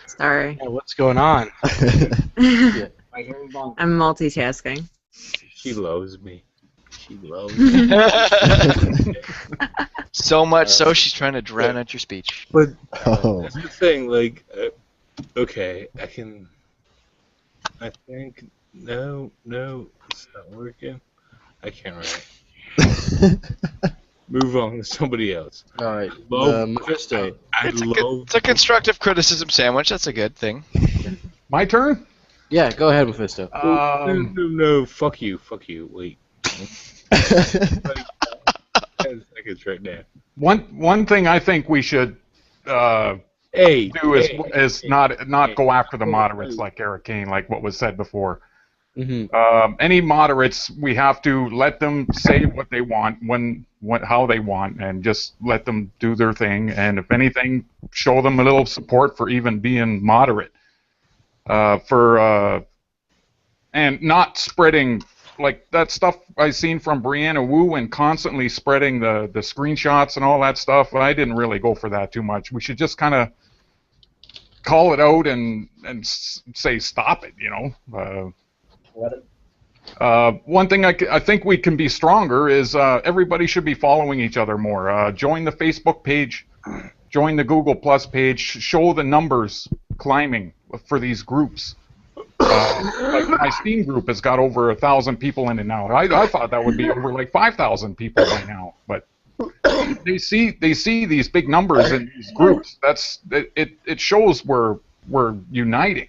Sorry. Yeah, what's going on? I'm multitasking. She loves me. She loves me. So much so she's trying to drown out your speech. But Oh. that's the thing. Like, okay, I can. I think no, it's not working. I can't write. Move on to somebody else. All right, Love, Mephisto. It's a constructive criticism sandwich. That's a good thing. My turn? Yeah, go ahead, Mephisto. No, fuck you. Wait. Like, 10 seconds right now. One thing I think we should do is not go after the moderates like Eric Kane, like what was said before. Mm-hmm. Any moderates, we have to let them say what they want, how they want, and just let them do their thing. And if anything, show them a little support for even being moderate. And not spreading like that stuff I seen from Brianna Wu and constantly spreading the screenshots and all that stuff. I didn't really go for that too much. We should just kind of call it out and say stop it, you know. One thing I think we can be stronger is everybody should be following each other more. Join the Facebook page, join the Google Plus page, show the numbers climbing for these groups. Like my Steam group has got over 1,000 people in it now. I thought that would be over like 5,000 people by now, but they see these big numbers in these groups. It shows we're uniting.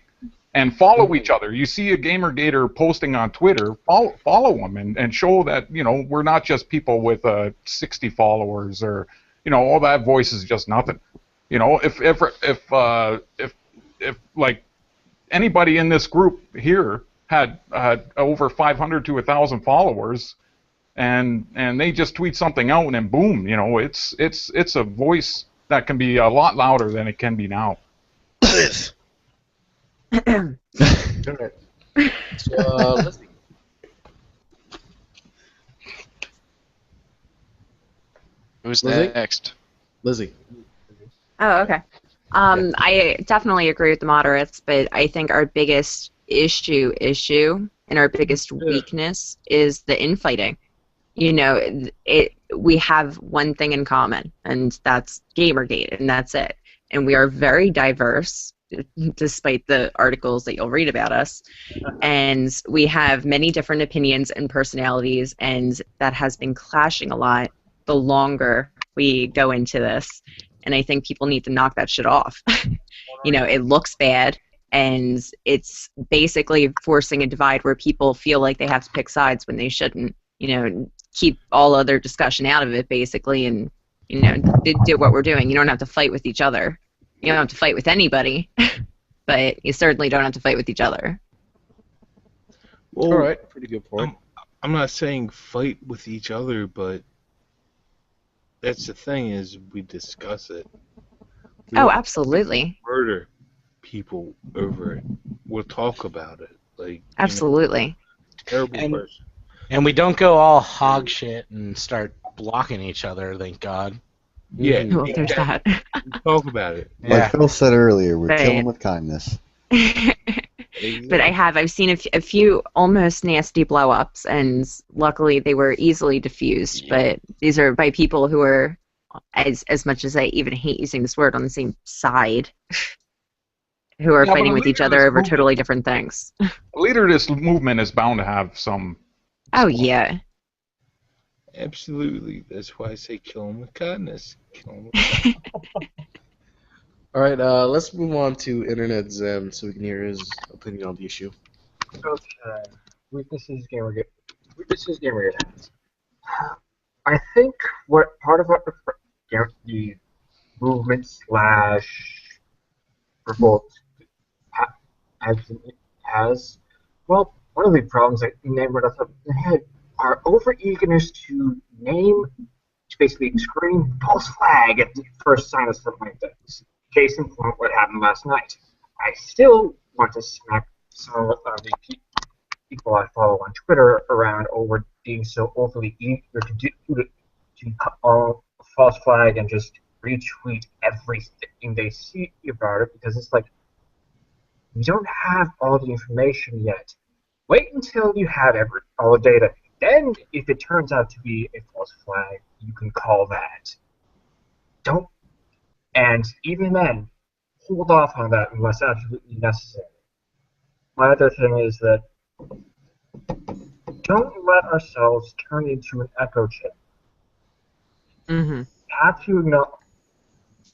And follow each other. You see a Gamergator posting on Twitter, follow them and show that, you know, we're not just people with 60 followers or, you know, all that voice is just nothing. You know, if like anybody in this group here had over 500 to 1,000 followers, and they just tweet something out and boom, you know, it's a voice that can be a lot louder than it can be now. Alright. So, Lizzie. Who's Lizzie? next? Lizzie. Oh, okay. I definitely agree with the moderates, but I think our biggest issue and our biggest weakness is the infighting. You know, we have one thing in common, and that's Gamergate, and that's it. And we are very diverse, despite the articles that you'll read about us. And we have many different opinions and personalities, and that has been clashing a lot the longer we go into this. And I think people need to knock that shit off. You know, it looks bad, and it's basically forcing a divide where people feel like they have to pick sides when they shouldn't. You know, keep all other discussion out of it, basically, and, you know, do what we're doing. You don't have to fight with each other. You don't have to fight with anybody, but you certainly don't have to fight with each other. Well, All right, pretty good point. I'm not saying fight with each other, but that's the thing is we discuss it. We Oh, don't absolutely. murder people over it. We'll talk about it. Like, Absolutely. You know, terrible person. And we don't go all hog shit and start blocking each other, thank God. Yeah, Well, there's that. Talk about it. Like Phil said earlier, we're Right. killing with kindness. But I've seen a few almost nasty blow-ups, and luckily they were easily diffused. But these are by people who are, as much as I even hate using this word, on the same side, who are fighting with each other over totally different things. A leader of this movement is bound to have some. Oh yeah. Absolutely. That's why I say kill him with kindness. Kill him with kindness. All right, let's move on to Internet Zem so we can hear his opinion on the issue. Okay. Weaknesses, Gamergate. this is Gamergate has. I think what part of what the movement slash revolt actually has, well, one of the problems that name right off the top of the head are over eagerness to name, to basically scream false flag at the first sign of something like this. Case in point, what happened last night. I still want to smack some of the people I follow on Twitter around over being so overly eager to false flag and just retweet everything they see about it, because it's like, we don't have all the information yet. Wait until you have all the data. Then, if it turns out to be a false flag, you can call that. Don't, and even then, hold off on that unless absolutely necessary. My other thing is that don't let ourselves turn into an echo chamber. Mm-hmm. Have to acknowledge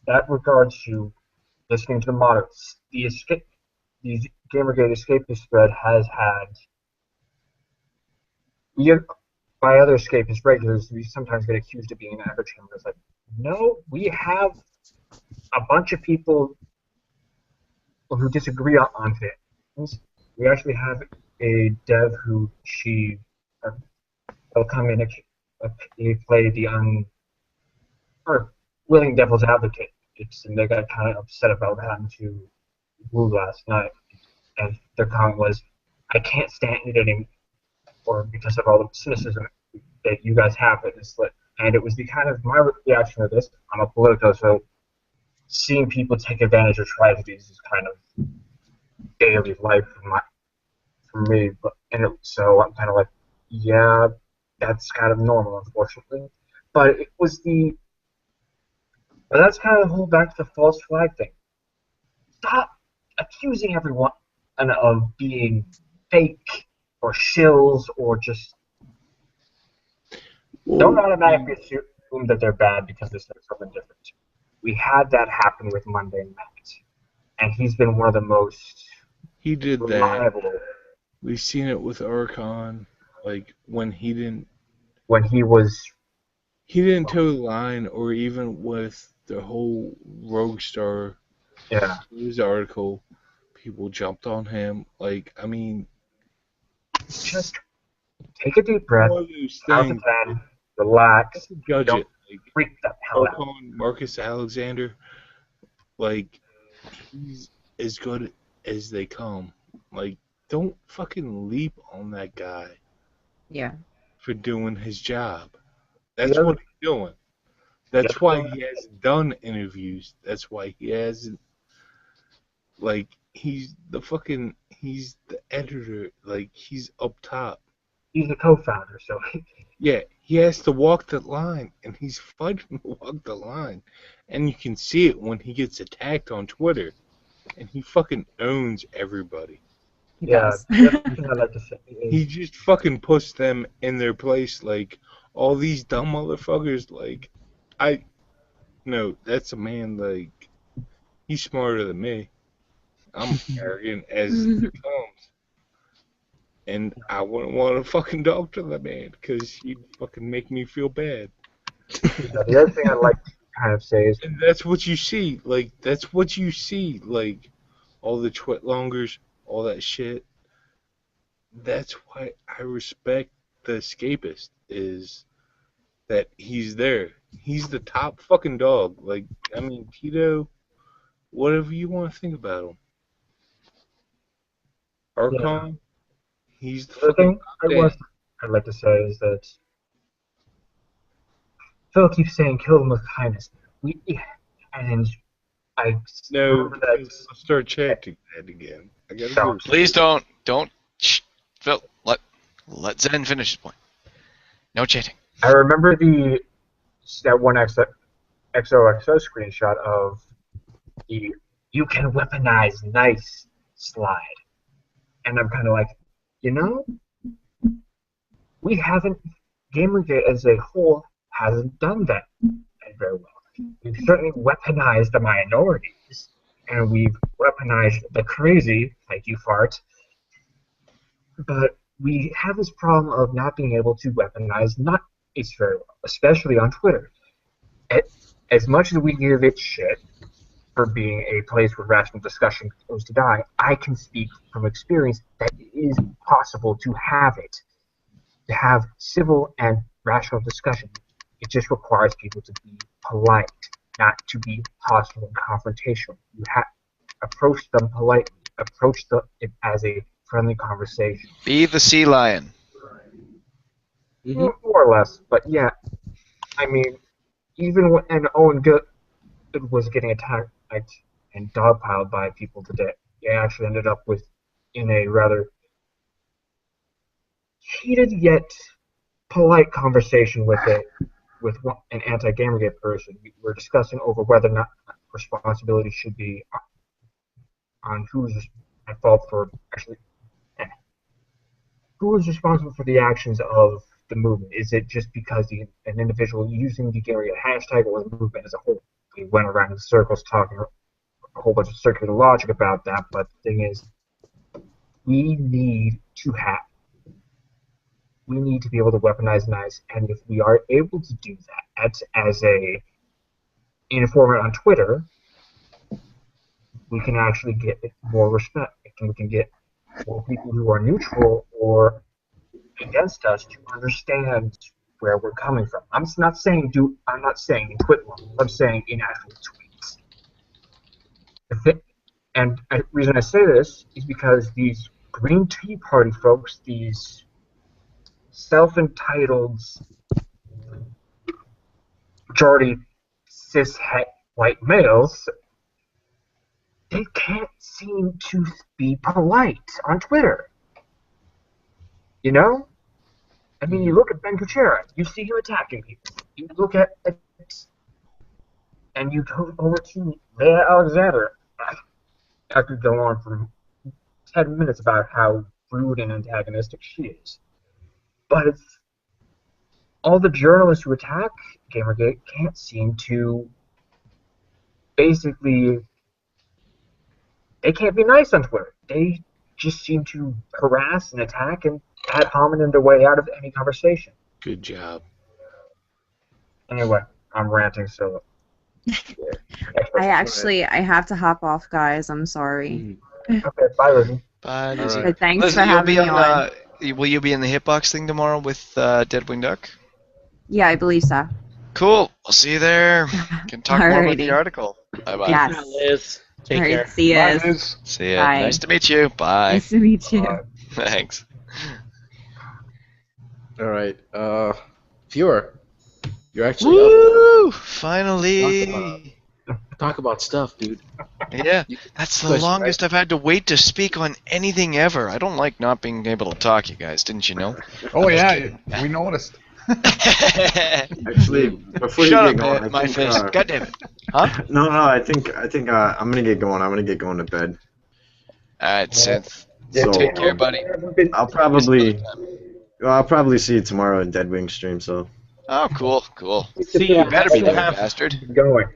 that regards to listening to the moderates. The Gamergate escapist thread has had. By other escapist regulars, we sometimes get accused of being an echo chamber. It's like, no, we have a bunch of people who disagree on things. We actually have a dev who will come in and play the or willing devil's advocate. And they got kind of upset about having to woo last night, and their comment was, "I can't stand it anymore because of all the cynicism that you guys have at this lit." And it was the kind of my reaction to this. I'm a Politico, so seeing people take advantage of tragedies is kind of daily life for me. So I'm kind of like, yeah, that's kind of normal, unfortunately. But it was but that's kind of the whole back to the false flag thing. Stop accusing everyone of being fake or shills or just. Don't automatically assume that they're bad because they said something different. We had that happen with Monday Night, and he's been one of the most reliable. That. We've seen it with Archon, like when he didn't toe the line, or even with the whole Roguestar news article, people jumped on him. Like, I mean, just take a deep breath, count to 10, relax, judge don't it. Like, freak the hell out. Marcus Alexander, like, he's as good as they come. Like, don't fucking leap on that guy. Yeah. For doing his job. That's what he's doing. That's why he hasn't done interviews. That's why he hasn't. Like, he's the editor. Like, he's up top. He's the co-founder, so. Yeah, he has to walk the line, and he's fighting to walk the line. And you can see it when he gets attacked on Twitter. And he fucking owns everybody. The other thing I'd like to say is, he just fucking puts them in their place, like, all these dumb motherfuckers, like, no, that's a man, like, he's smarter than me. I'm arrogant as it comes. And I wouldn't want to fucking talk to the man, because he'd fucking make me feel bad. The other thing I'd like to kind of say is... And that's what you see, like, all the twitlongers, all that shit. That's why I respect the escapist, is that he's there. He's the top fucking dog. Like, I mean, Tito, whatever you want to think about him. Archon, he's the thing I'd like to say is that Phil keeps saying kill them with kindness. I'll start chanting that again. I gotta go. Please don't. Phil, let Zen finish his point. No chanting. I remember that one XOXO screenshot of the "you can weaponize nice" slide, and I'm kind of like, we haven't. Gamergate as a whole hasn't done that very well. We've certainly weaponized the minorities, and we've weaponized the crazy, like you fart. But we have this problem of not being able to weaponize not it's very well, especially on Twitter. As much as we give it shit for being a place where rational discussion goes to die, I can speak from experience that it is possible to have it, to have civil and rational discussion. It just requires people to be polite, not to be hostile and confrontational. You have approach them politely, approach it as a friendly conversation. Be the sea lion. More or less, but yeah, I mean, even when Owen Good was getting attacked and dogpiled by people today, he actually ended up in a rather heated yet polite conversation with an anti-Gamergate person. We were discussing over whether or not responsibility should be on who's at fault for who is responsible for the actions of the movement. Is it just because an individual using the Gamergate hashtag, or the movement as a whole? We went around in circles talking a whole bunch of circular logic about that, but the thing is, we need to be able to weaponize knives, and if we are able to do that as a informant on Twitter, we can actually get more respect, and we can get more people who are neutral or against us to understand where we're coming from. I'm not saying in Twitter, I'm saying in actual tweets. And the reason I say this is because these Green Tea Party folks, these self-entitled majority cis white males, they can't seem to be polite on Twitter. You know? I mean, you look at Ben Kuchera, you see him attacking people. You look at and you go over to Leah Alexander. I could go on for 10 minutes about how rude and antagonistic she is. But it's all the journalists who attack Gamergate can't seem to basically, they can't be nice on Twitter. They just seem to harass and attack and ad hominem their way out of any conversation. Good job. Anyway, I'm ranting, so... I have to hop off, guys. I'm sorry. Okay, bye, Lizzie. Bye, Lizzie. Lizzie. Thanks Lizzie, for having me on. Will you be in the hitbox thing tomorrow with Deadwing Duck? Yeah, I believe so. Cool. I'll see you there. Can talk more about the Alrighty. article. Bye-bye. Yes. Liz. Take All right, care. see ya. Bye, Liz. See ya. Bye. Nice to meet you. Bye. Nice to meet you. Thanks. All right. Viewer, you're actually Woo! Finally. Talk about stuff, dude. Yeah, that's the Question, longest I've had to wait to speak on anything ever. I don't like not being able to talk, you guys. Didn't you know? Oh yeah, we noticed. Actually, before Shut you up, get going, man, my face. God damn it. Huh? No, I think I'm gonna get going. I'm gonna get going to bed. Alright, Synth. So, Take care, buddy. I'll probably see you tomorrow in Deadwing stream. So. Oh, cool. See ya. You better be there, bastard. Going.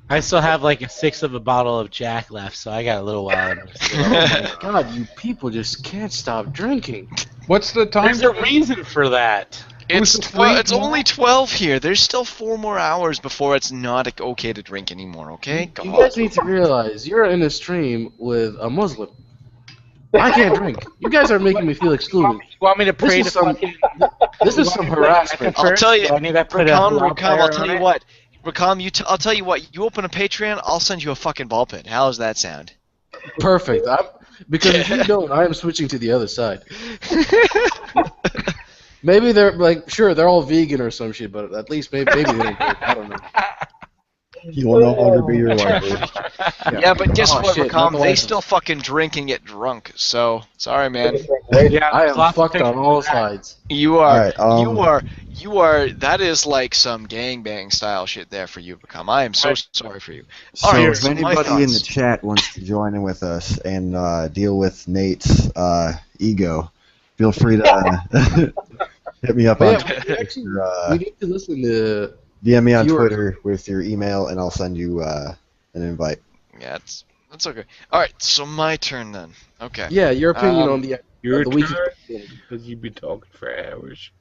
I still have like a sixth of a bottle of Jack left, so I got a little while. Oh my God, you people just can't stop drinking. What's the time? There's a reason for that. It's only 12 here. There's still 4 more hours before it's not okay to drink anymore, okay? You guys need to realize you're in a stream with a Muslim. I can't drink. You guys are making me feel excluded. You want me to pray This to is some harassment. I'll tell you, I need that put a Rakam, ball player I'll tell on you it? what. Rakam, I'll tell you what. You open a Patreon, I'll send you a fucking ball pit. How does that sound? Perfect. Because if you don't, I am switching to the other side. Maybe they're like, sure, they're all vegan or some shit, but at least maybe they don't drink. I don't know. He will no longer be your wife. Yeah, but guess what, shit, Rakam? not They license. still fucking drink and get drunk. So sorry, man. Yeah, I there's am lots of fucked on pictures all of that. sides. You are, Alright, you are. That is like some gangbang style shit there for you, Rakam. I am so sorry for you. So Alright, if so my anybody in the thoughts. chat wants to join in with us and deal with Nate's ego, feel free to hit me up on Yeah, Twitter. we actually or, we need to listen to. DM me on viewers. Twitter with your email, and I'll send you an invite. Yeah, that's okay. All right, so my turn then. Okay. Yeah, your opinion on the Your week. turn. Because you'd be talking for hours.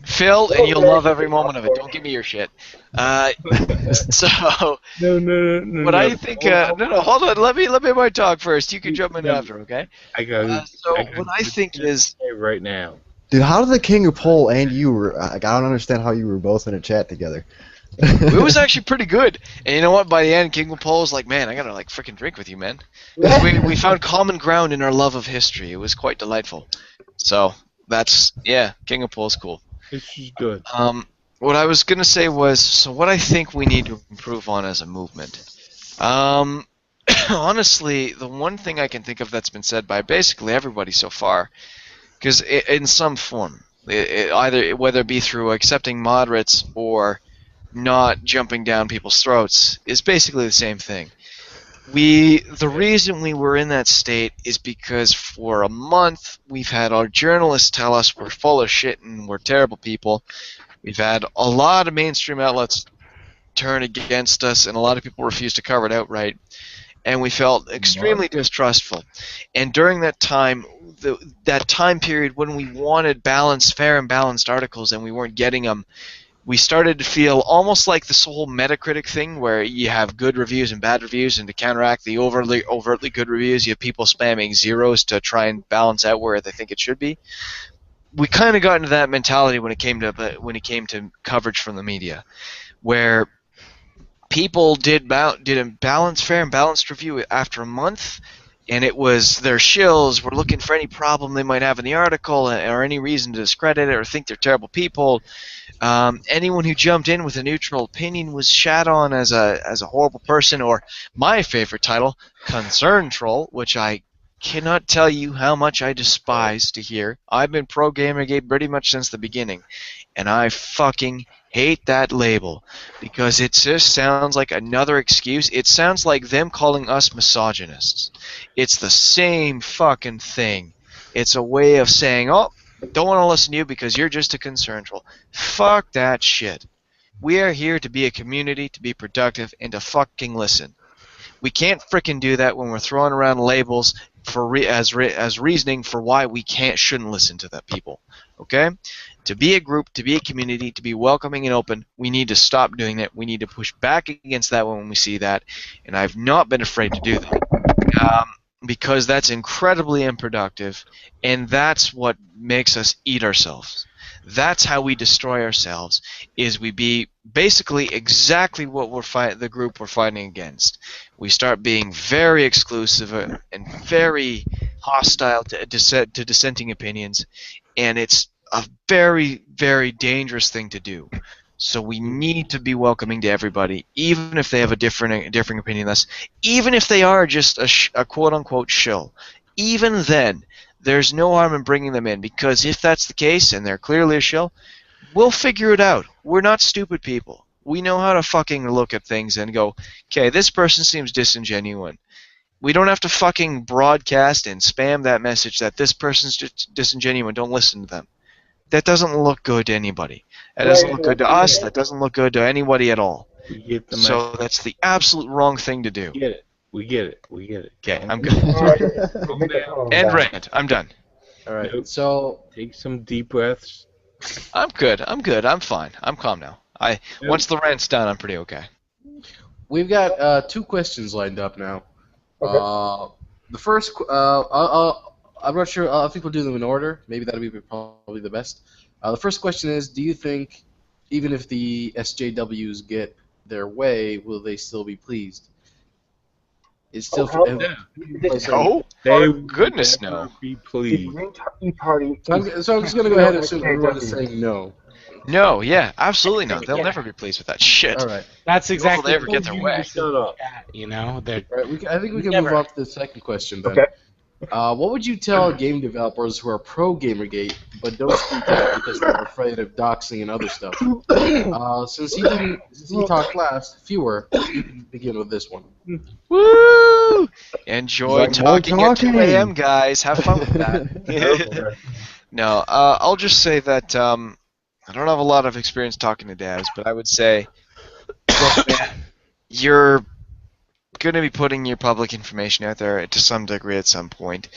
Phil, and you'll love every moment of it. Don't give me your shit. So, No. what I think, no, hold on. Let me talk first. You can jump in after, okay? I got. So, what I think is right now. Dude, how did the King of Pole and you were? Like, I don't understand how you were both in a chat together. it was actually pretty good. And you know what? By the end, King of Pole was like, man, I gotta like freaking drink with you, man. we found common ground in our love of history. It was quite delightful. So that's King of Pole's cool. This is good. What I was gonna say was, so what I think we need to improve on as a movement. Honestly, the one thing I can think of that's been said by basically everybody so far, because in some form, either whether it be through accepting moderates or not jumping down people's throats, is basically the same thing. The reason we were in that state is because for a month we've had our journalists tell us we're full of shit and we're terrible people. We've had a lot of mainstream outlets turn against us, and a lot of people refuse to cover it outright. And we felt extremely distrustful. And during that time, that time period when we wanted fair and balanced articles and we weren't getting them, we started to feel almost like this whole Metacritic thing where you have good reviews and bad reviews, and to counteract the overtly good reviews, you have people spamming zeros to try and balance out where they think it should be. We kind of got into that mentality when it came to coverage from the media, where people did a fair and balanced review after a month, and it was their shills were looking for any problem they might have in the article or any reason to discredit it or think they're terrible people. Anyone who jumped in with a neutral opinion was shat on as a horrible person, or my favorite title, concern troll, which I cannot tell you how much I despise to hear. I've been pro Gamergate pretty much since the beginning, and I fucking hate that label because it just sounds like another excuse. It sounds like them calling us misogynists. It's the same fucking thing. It's a way of saying, oh, don't want to listen to you because you're just a concern troll. Fuck that shit. We are here to be a community, to be productive, and to fucking listen. We can't frickin' do that when we're throwing around labels as reasoning for why we shouldn't listen to that people. Okay? To be a group, to be a community, to be welcoming and open, we need to stop doing that. We need to push back against that when we see that, and I've not been afraid to do that. Because that's incredibly unproductive, and that's what makes us eat ourselves. That's how we destroy ourselves, is we be basically exactly what the group we're fighting against. We start being very exclusive and very hostile to dissenting opinions, and it's a very, very dangerous thing to do. So we need to be welcoming to everybody, even if they have a differing opinion than us, even if they are just a quote-unquote shill. Even then, there's no harm in bringing them in, because if that's the case, and they're clearly a shill, we'll figure it out. We're not stupid people. We know how to fucking look at things and go, okay, this person seems disingenuous. We don't have to fucking broadcast and spam that message that this person's disingenuous, don't listen to them. That doesn't look good to anybody. That doesn't look good to us. That doesn't look good to anybody at all. So that's the absolute wrong thing to do. We get it. Okay, I'm good. End rant. I'm done. All right. So take some deep breaths. I'm good. I'm fine. I'm calm now. Once the rant's done, I'm pretty okay. We've got 2 questions lined up now. Okay. The first, I'm not sure. I think we'll do them in order. Maybe that'll be probably the best. The first question is, do you think, even if the SJWs get their way, will they still be pleased? It's still goodness no. Be pleased. So I'm just gonna go ahead and assume everyone is saying no. No, yeah, absolutely not. They'll never be pleased with that shit. All right. That's exactly. Will they ever get their way? Shut up. You know, right, I think we can move on to the second question then. Okay. What would you tell game developers who are pro Gamergate but don't speak out because they're afraid of doxing and other stuff? Since he talked last, fewer, you can begin with this one. Woo! Enjoy talking at 2 a.m., guys. Have fun with that. No, I'll just say that I don't have a lot of experience talking to devs, but I would say, look, man, you're going to be putting your public information out there to some degree at some point.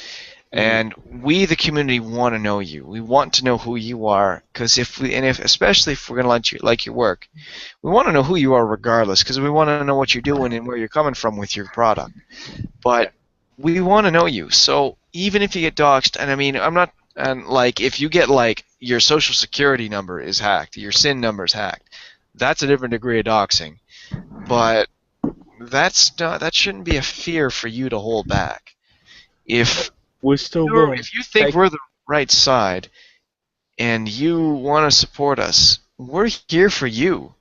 And we, the community, want to know you. We want to know who you are, because especially if we're going to like your work, we want to know who you are regardless, because we want to know what you're doing and where you're coming from with your product. But we want to know you. So even if you get doxxed, and I mean, if you get your social security number is hacked, your SIN number is hacked, that's a different degree of doxing. But that shouldn't be a fear for you to hold back. If you think we're the right side and you want to support us, we're here for you.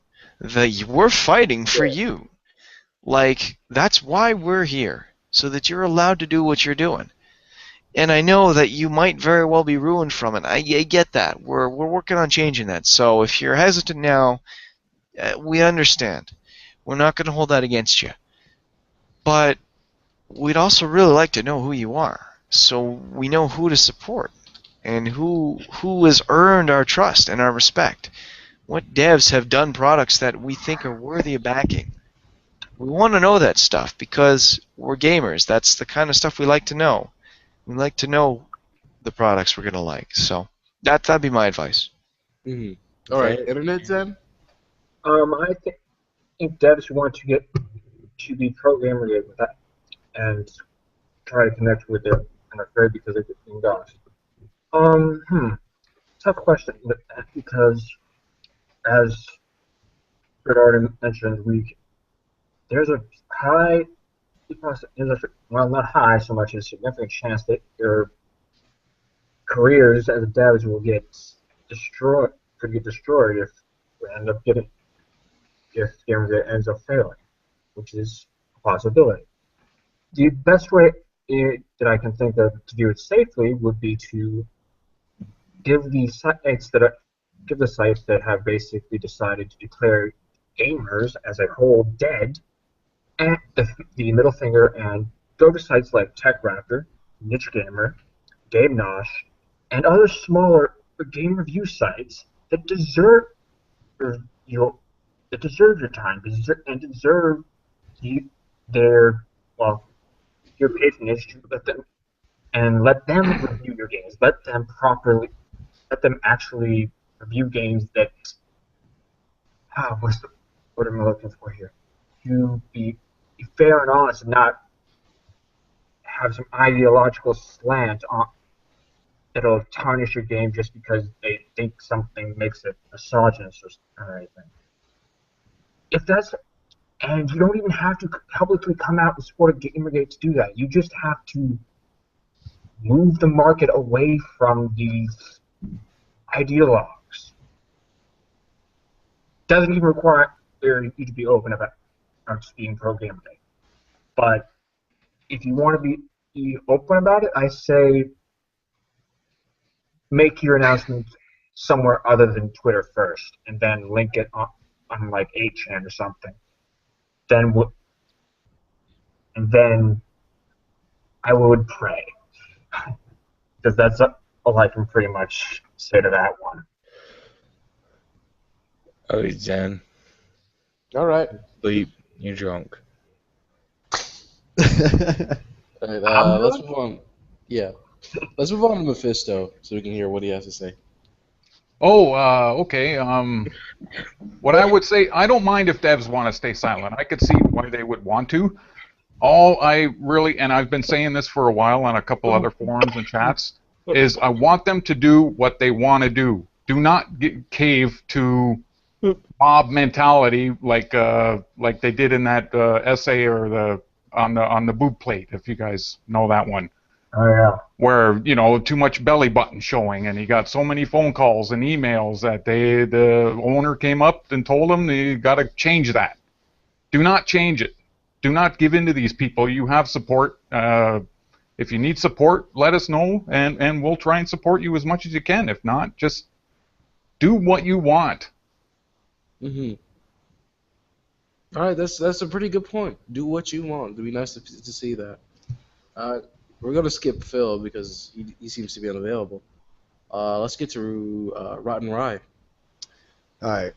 We're fighting for you. That's why we're here, so that you're allowed to do what you're doing. And I know that you might very well be ruined from it. I get that. We're working on changing that. So if you're hesitant now, we understand. We're not going to hold that against you. But we'd also really like to know who you are, so we know who to support and who has earned our trust and our respect. What devs have done products that we think are worthy of backing. We want to know that stuff because we're gamers. That's the kind of stuff we like to know. We like to know the products we're going to like. So that'd be my advice. All right, Internet Zen? I think devs want to get to be programmer with that and try to connect with it, I'm afraid, because they're getting doxxed. Tough question, because as Fred already mentioned, there's a high, well, not high so much as significant chance that your careers as devs will get destroyed, if we end up if Gamergate ends up failing, which is a possibility. The best way that I can think of to do it safely would be to give the sites that have basically decided to declare gamers as a whole dead and the middle finger, and go to sites like TechRaptor, Niche Gamer, Game Nosh, and other smaller game review sites that deserve your time and deserve your patronage to let them review your games. Let them actually review games that what am I looking for here? To be fair and honest and not have some ideological slant that'll tarnish your game just because they think something makes it misogynist or anything. And you don't even have to publicly come out and support a Gamergate to do that. You just have to move the market away from these ideologues. Doesn't even require you to be open about being pro-Gamergate. But if you want to be open about it, I say make your announcement somewhere other than Twitter first, and then link it on like 8chan or something. Then I would pray, because that's all I can pretty much say to that one. Oh, Zen. All right. Sleep. You're drunk. All right, let's move on. Yeah. Let's move on to Mephisto so we can hear what he has to say. Okay. What I would say, I don't mind if devs want to stay silent. I could see why they would want to. All I really, and I've been saying this for a while on a couple other forums and chats, is I want them to do what they want to do. Do not cave to mob mentality like they did in that essay or on the boob plate, if you guys know that one. Oh yeah. Where, too much belly button showing, and he got so many phone calls and emails that the owner came up and told him you got to change that. Do not change it. Do not give in to these people. You have support. If you need support, let us know, and we'll try and support you as much as you can. If not, just do what you want. All right, that's a pretty good point. Do what you want. It'd be nice to see that. We're going to skip Phil because he seems to be unavailable. Let's get to Rotten Rye. All right.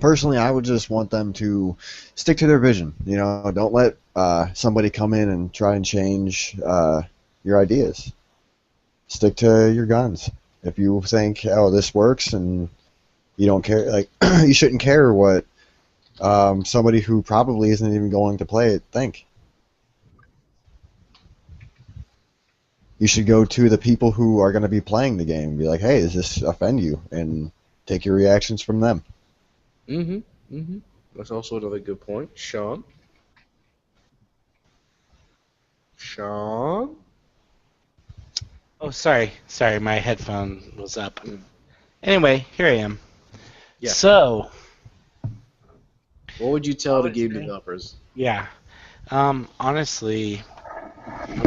Personally, I would just want them to stick to their vision. Don't let somebody come in and try and change your ideas. Stick to your guns. If you think, oh, this works, and you don't care, like you shouldn't care what somebody who probably isn't even going to play it think. You should go to the people who are going to be playing the game and be like, hey, does this offend you? And take your reactions from them. That's also another good point. Sean? Oh, sorry, my headphone was up. Anyway, here I am. Yeah. So, what would you tell the game developers? Yeah. Honestly,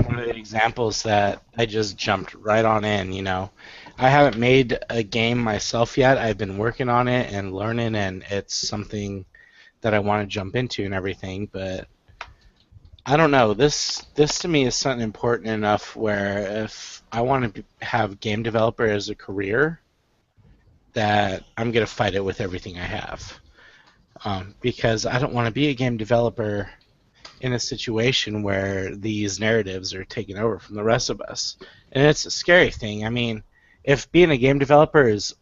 one of the examples that I just jumped right on in, I haven't made a game myself yet. I've been working on it and learning, and it's something that I want to jump into and everything, but I don't know. This to me is something important enough where if I want to have game developer as a career, that I'm going to fight it with everything I have. Because I don't want to be a game developer in a situation where these narratives are taken over from the rest of us. And it's a scary thing. I mean, if being a game developer is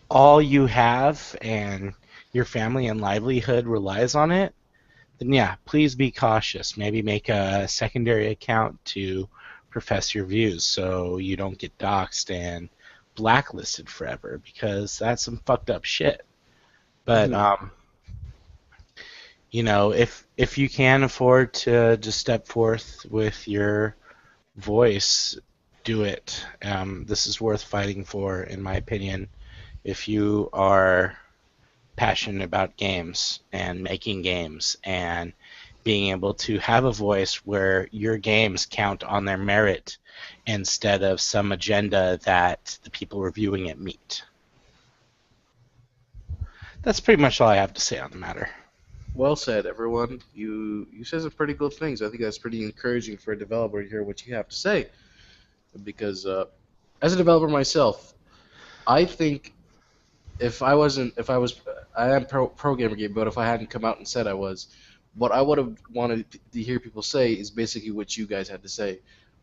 all you have and your family and livelihood relies on it, then yeah, please be cautious. Maybe make a secondary account to profess your views so you don't get doxxed and blacklisted forever, because that's some fucked up shit. But if you can afford to just step forth with your voice, do it. This is worth fighting for, in my opinion, if you are passionate about games and making games and being able to have a voice where your games count on their merit instead of some agenda that the people reviewing it meet. That's pretty much all I have to say on the matter. Well said, everyone. You said some pretty good things. I think that's pretty encouraging for a developer to hear what you have to say. Because as a developer myself, I think I am pro gamer game, but if I hadn't come out and said I was, what I would have wanted to hear people say is basically what you guys had to say.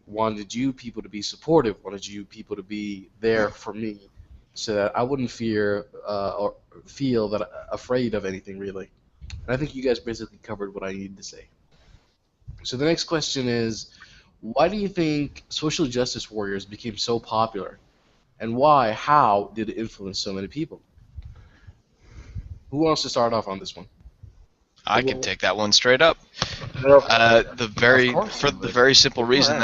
Wanted you people to be supportive. Wanted you people to be there for me, so that I wouldn't fear or feel that afraid of anything really. And I think you guys basically covered what I needed to say. So the next question is, why do you think social justice warriors became so popular? And how did it influence so many people? Who wants to start off on this one? I can take that one straight up. The very simple reason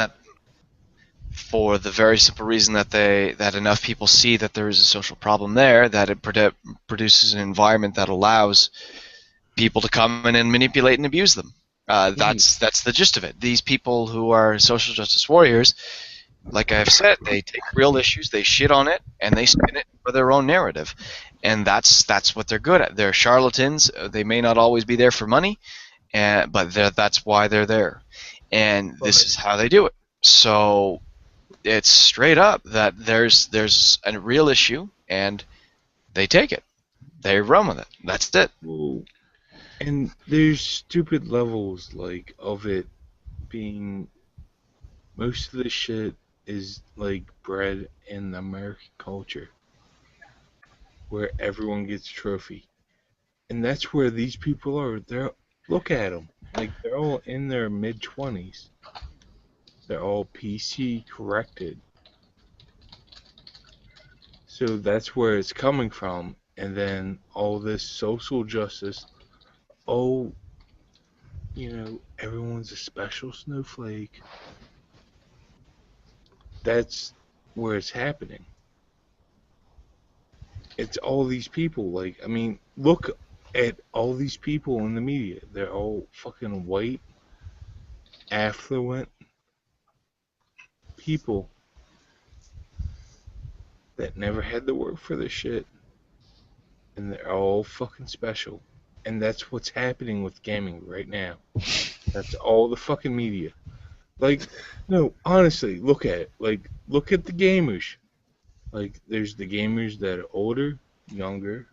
that enough people see that there is a social problem there, that it produces an environment that allows people to come in and manipulate and abuse them. That's the gist of it. These people who are social justice warriors, like I've said, they take real issues, they shit on it, and they spin it for their own narrative. And that's what they're good at. They're charlatans. They may not always be there for money, but that's why they're there. And this is how they do it. So it's straight up that there's a real issue, and they take it. They run with it. That's it. Well, and there's stupid levels of it being. Most of the shit is bred in American culture, where everyone gets a trophy, and that's where these people are. Look at them, they're all in their mid-20s. They're all PC corrected, so that's where it's coming from. And then all this social justice. Oh, everyone's a special snowflake. That's where it's happening. It's all these people. Look at all these people in the media. They're all fucking white, affluent people that never had to work for this shit. And they're all fucking special. And that's what's happening with gaming right now. That's all the fucking media. No, honestly, look at it. Look at the gamers. There's the gamers that are older, younger.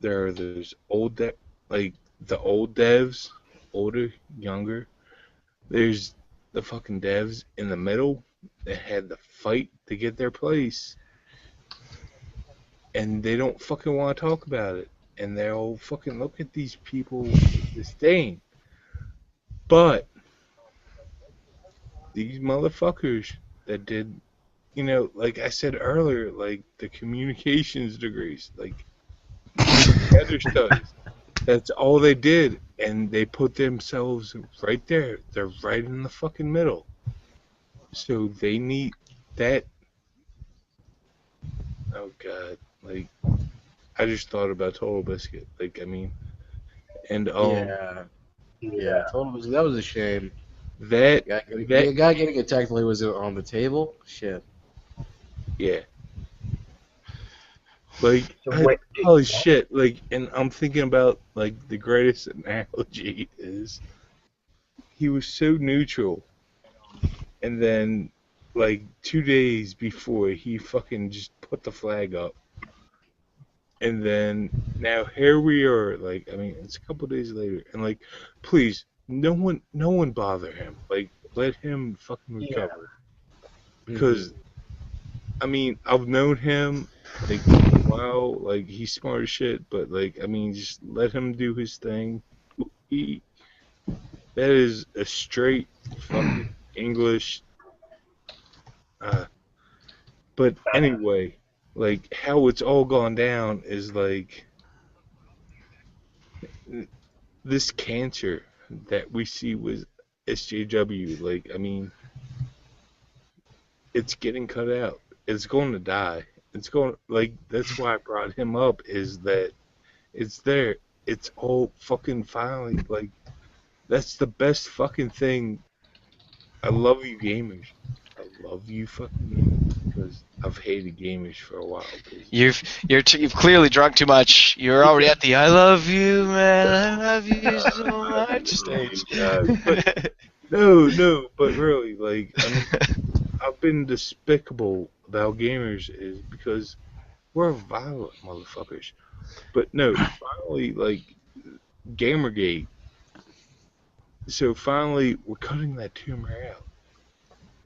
There are those the old devs, older, younger. There's the fucking devs in the middle that had to fight to get their place. And they don't fucking want to talk about it. And they'll fucking look at these people with disdain. But these motherfuckers that did, you know, like I said earlier, like the communications degrees, like the other studies, that's all they did. And they put themselves right there. They're right in the fucking middle. So they need that. Oh, God. Like, I just thought about Total Biscuit. Like, I mean, and Yeah, totally. That was a shame. that The guy getting attacked while he was on the table. Shit. yeah, like So wait, holy shit! Like, and I'm thinking about like the greatest analogy is he was so neutral, and then like 2 days before he fucking just put the flag up, and then now here we are. Like, I mean, it's a couple days later, and like, please, no one bother him. Like, let him fucking recover. Because, I mean, I've known him, like, for a while, like, he's smart as shit, but, like, I mean, just let him do his thing. That is a straight fucking English, but anyway, like, how it's all gone down is, like, this cancer that we see with SJW, like, I mean, it's getting cut out. It's going to die. It's going, like, that's why I brought him up, is that it's there. It's all fucking finally, like, that's the best fucking thing. I love you gamers. I love you fucking gamers, because I've hated gamers for a while. You've clearly drunk too much. You're already at the "I love you, man, I love you so much" stage. No, but really, like, I mean, I've been despicable about gamers is because we're violent motherfuckers. But no, finally, like, Gamergate. So finally, we're cutting that tumor out.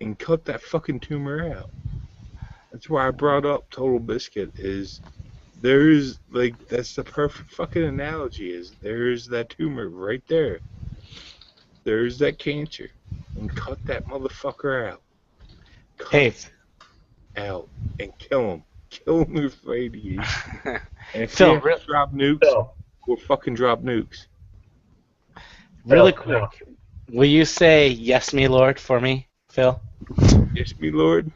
And cut that fucking tumor out. That's why I brought up Total Biscuit, is there's, like, that's the perfect fucking analogy, is there's that tumor right there. There's that cancer. And cut that motherfucker out. Cut out and kill him. Kill him with radiation. And if Phil, you have to drop nukes, we'll fucking drop nukes. Really quick, will you say "Yes, me Lord" for me, Phil? Yes, me Lord.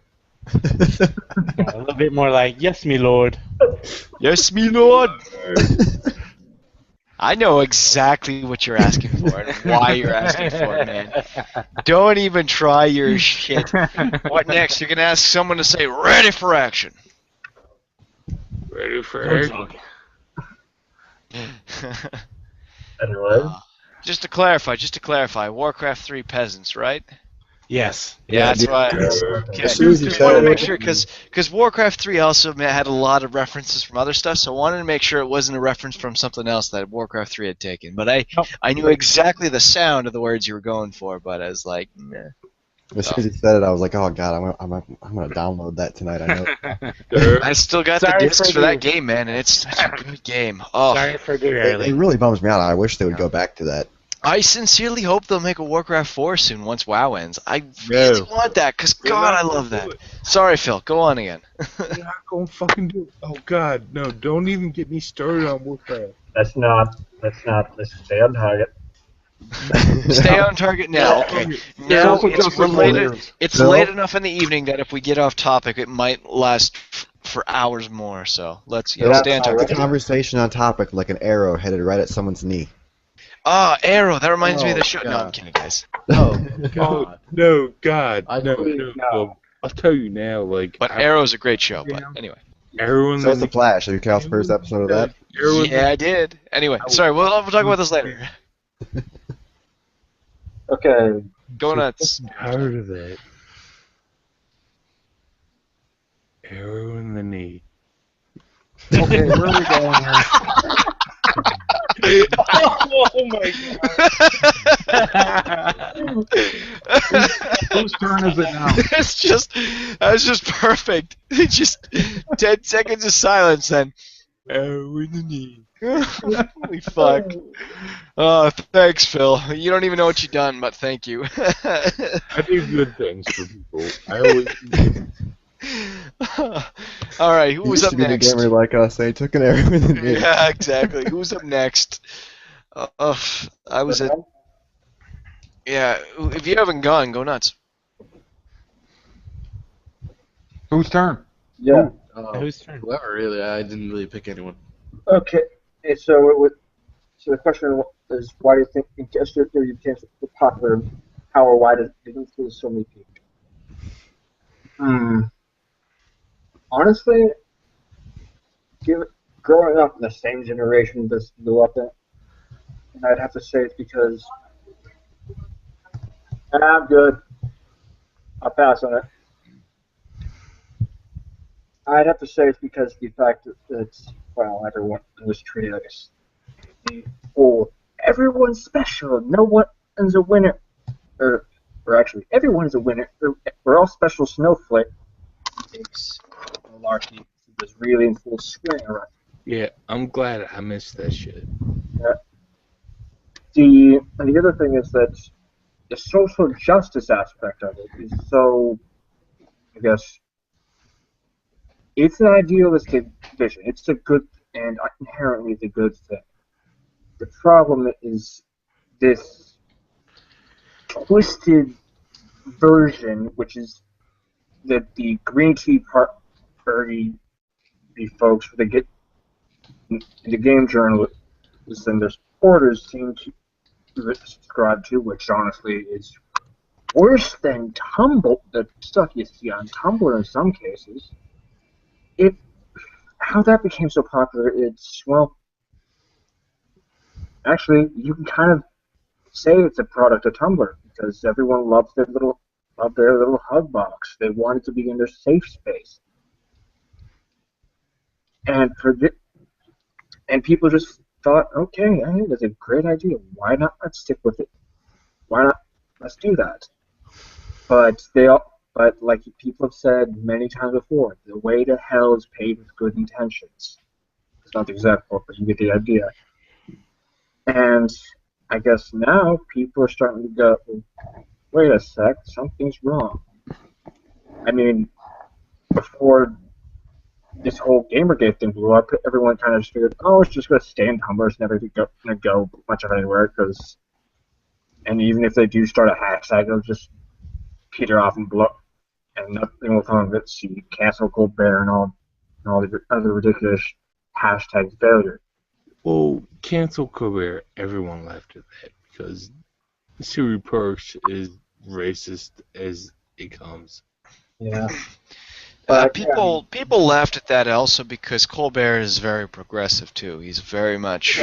A little bit more like "Yes, me Lord." Yes, me Lord. I know exactly what you're asking for and why you're asking for it, man. Don't even try your shit. What next? You're gonna ask someone to say "Ready for action." Ready for action. Anyway. Just to clarify, Warcraft 3 peasants, right? Yes. Yeah, that's right. Okay. Just wanted to make sure, because Warcraft 3 also had a lot of references from other stuff, so I wanted to make sure it wasn't a reference from something else that Warcraft 3 had taken. But I knew exactly the sound of the words you were going for, but I was like, meh. As soon as he said it, I was like, "Oh God, I'm gonna download that tonight." I know. I still got the discs for that game, man, and it's such a good game. Oh, sorry for derailing. It really bums me out. I wish they would go back to that. I sincerely hope they'll make a Warcraft 4 soon once WoW ends. I really want that, because God, I love that. Sorry, Phil. Go on again. You're not going to fucking do it. Oh, God, no. Don't even get me started on Warcraft. Let's stay on target. Stay on target now. Okay. Now it's late enough in the evening that if we get off topic, it might last for hours more. So let's stay on target. The conversation on topic like an arrow headed right at someone's knee. Ah, Arrow. That reminds me of the show. No, I'm kidding, guys. Oh, God. No, God. No. I'll tell you now, like. But Arrow's a great show, but anyway. Arrow and so it's The Flash. Have you caught the first episode of that? Yeah, I did. Anyway, sorry, we'll talk about this later. Okay. Go nuts. I'm tired of that. Arrow in the knee. Okay, where are we going here? Oh my Whose turn is it now? That was just perfect. Just 10 seconds of silence then. Oh, in the knee. Holy fuck. Oh, thanks, Phil. You don't even know what you've done, but thank you. I do good things for people. I always. All right, He who's used up to be next? the gamer like us. They took an error with me. Yeah, exactly. Who's up next? I was at. Yeah, if you haven't gone, go nuts. Whose turn? Yeah. Whose turn? Whoever, really. I didn't really pick anyone. Okay. And so the question is, why do you think Gesture 30 chance were popular? How or why did it influence so many people? Honestly, growing up in the same generation this grew up in, and I'd have to say it's because I'm good. I'll pass on it. I'd have to say it's because the fact that everyone was treated like everyone's special. No one's a winner. Or actually, everyone's a winner. We're all special snowflake. It's malarkey. It was really in full swing around. Yeah, I'm glad I missed that shit. Yeah. The other thing is that the social justice aspect of it is so, I guess, it's an idealistic vision. It's a good and inherently the good thing. The problem is this twisted version, which is that the Green Tea Party, the folks, they get the game journalists and their supporters seem to subscribe to, which honestly is worse than the stuff you see on Tumblr in some cases. How that became so popular, actually, you can kind of say it's a product of Tumblr because everyone loved their little hug box. They wanted to be in their safe space, and people just thought, okay, hey, that's a great idea. Why not? Let's stick with it. Why not? Let's do that. But like people have said many times before, the way to hell is paved with good intentions. It's not the exact quote, but you get the idea. And I guess now people are starting to go, wait a sec, something's wrong. I mean, before this whole Gamergate thing blew up, everyone kind of just figured, oh, it's just going to stay in Tumblr, it's never going to go much of anywhere, and even if they do start a hashtag, it'll just peter off and blow, and nothing will come of it. See, cancel Colbert and all the other ridiculous hashtag failure. Well, cancel Colbert, everyone laughed at that because Siri Perks is racist as it comes. Yeah. People laughed at that also because Colbert is very progressive too. He's very much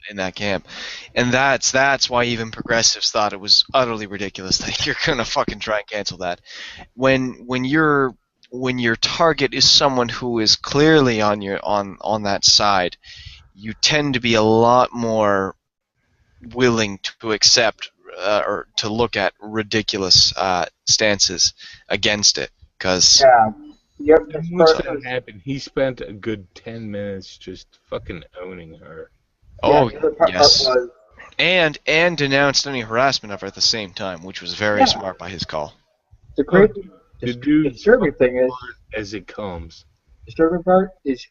in that camp, and that's why even progressives thought it was utterly ridiculous that you're gonna fucking try and cancel that. When your target is someone who is clearly on that side, you tend to be a lot more willing to accept or to look at ridiculous stances against it because. Yeah. Yep. Once that happened, he spent a good 10 minutes just fucking owning her. Oh, yes. And denounced any harassment of her at the same time, which was very smart by his call. The disturbing thing is, as it comes. Disturbing part is,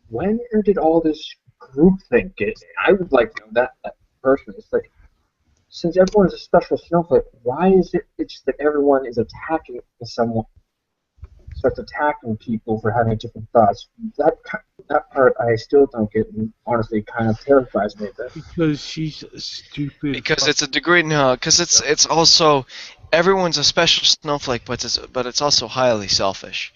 when did all this groupthink get? I would like to know that personally. It's like, since everyone is a special snowflake, why is it's that everyone is attacking someone? Starts attacking people for having different thoughts. That part I still don't get, and honestly kind of terrifies me a bit. Because she's stupid. Because it's a degree, no. Because it's also everyone's a special snowflake, but it's also highly selfish.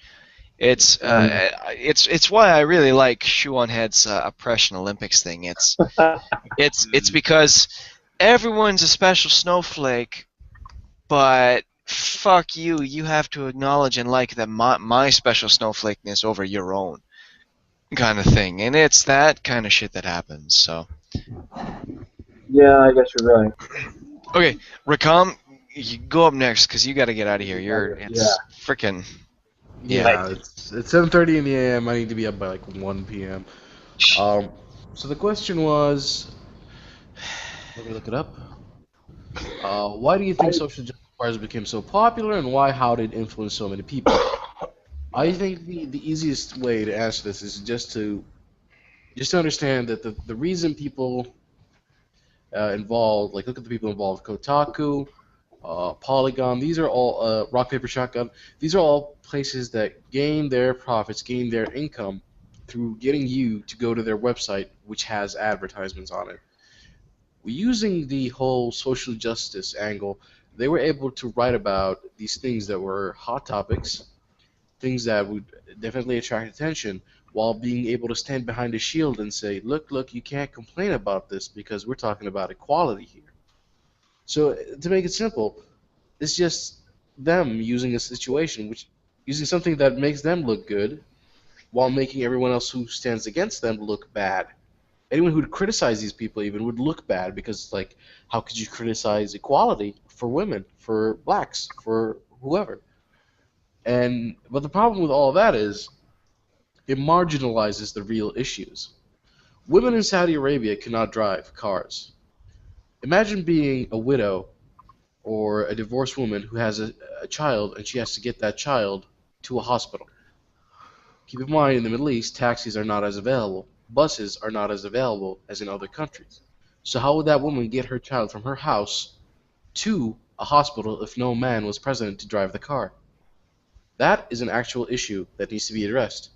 It's why I really like Shuon Head's oppression Olympics thing. It's because everyone's a special snowflake, but fuck you, you have to acknowledge and like that my special snowflakeness over your own kind of thing. And it's that kind of shit that happens, so. Yeah, I guess you're right. Okay, Rakam, you go up next because you got to get out of here. It's freaking. Yeah, it's 7:30 in the a.m. I need to be up by like 1 p.m. So the question was, let me look it up. Why do you think social justice warriors became so popular, and how did it influence so many people? I think the easiest way to answer this is just to understand that the reason people involved, like look at the people involved, Kotaku, Polygon, these are all Rock Paper Shotgun. These are all places that gain their profits, gain their income through getting you to go to their website, which has advertisements on it. Using the whole social justice angle, they were able to write about these things that were hot topics, things that would definitely attract attention, while being able to stand behind a shield and say, look, you can't complain about this because we're talking about equality here. So to make it simple, it's just them using a situation, using something that makes them look good, while making everyone else who stands against them look bad. Anyone who would criticize these people even would look bad because, like, how could you criticize equality for women, for blacks, for whoever? But the problem with all of that is it marginalizes the real issues. Women in Saudi Arabia cannot drive cars. Imagine being a widow or a divorced woman who has a child and she has to get that child to a hospital. Keep in mind, in the Middle East, taxis are not as available. Buses are not as available as in other countries. So how would that woman get her child from her house to a hospital if no man was present to drive the car? That is an actual issue that needs to be addressed.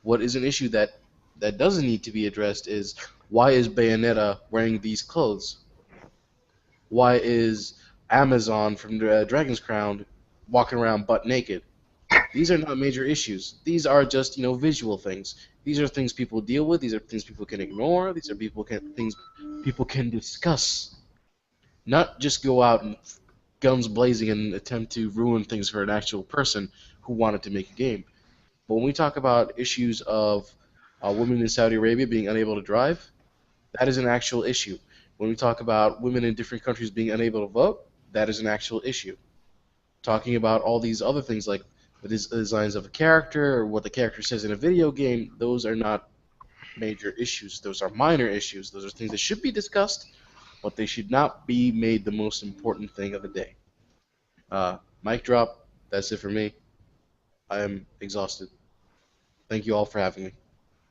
What is an issue that doesn't need to be addressed is, why is Bayonetta wearing these clothes? Why is Amazon from Dragon's Crown walking around butt naked? These are not major issues. These are just, visual things. These are things people deal with. These are things people can ignore. These are things people can discuss. Not just go out and guns blazing and attempt to ruin things for an actual person who wanted to make a game. But when we talk about issues of women in Saudi Arabia being unable to drive, that is an actual issue. When we talk about women in different countries being unable to vote, that is an actual issue. Talking about all these other things like the designs of a character or what the character says in a video game, those are not major issues. Those are minor issues. Those are things that should be discussed, but they should not be made the most important thing of the day. Mic drop. That's it for me. I am exhausted. Thank you all for having me.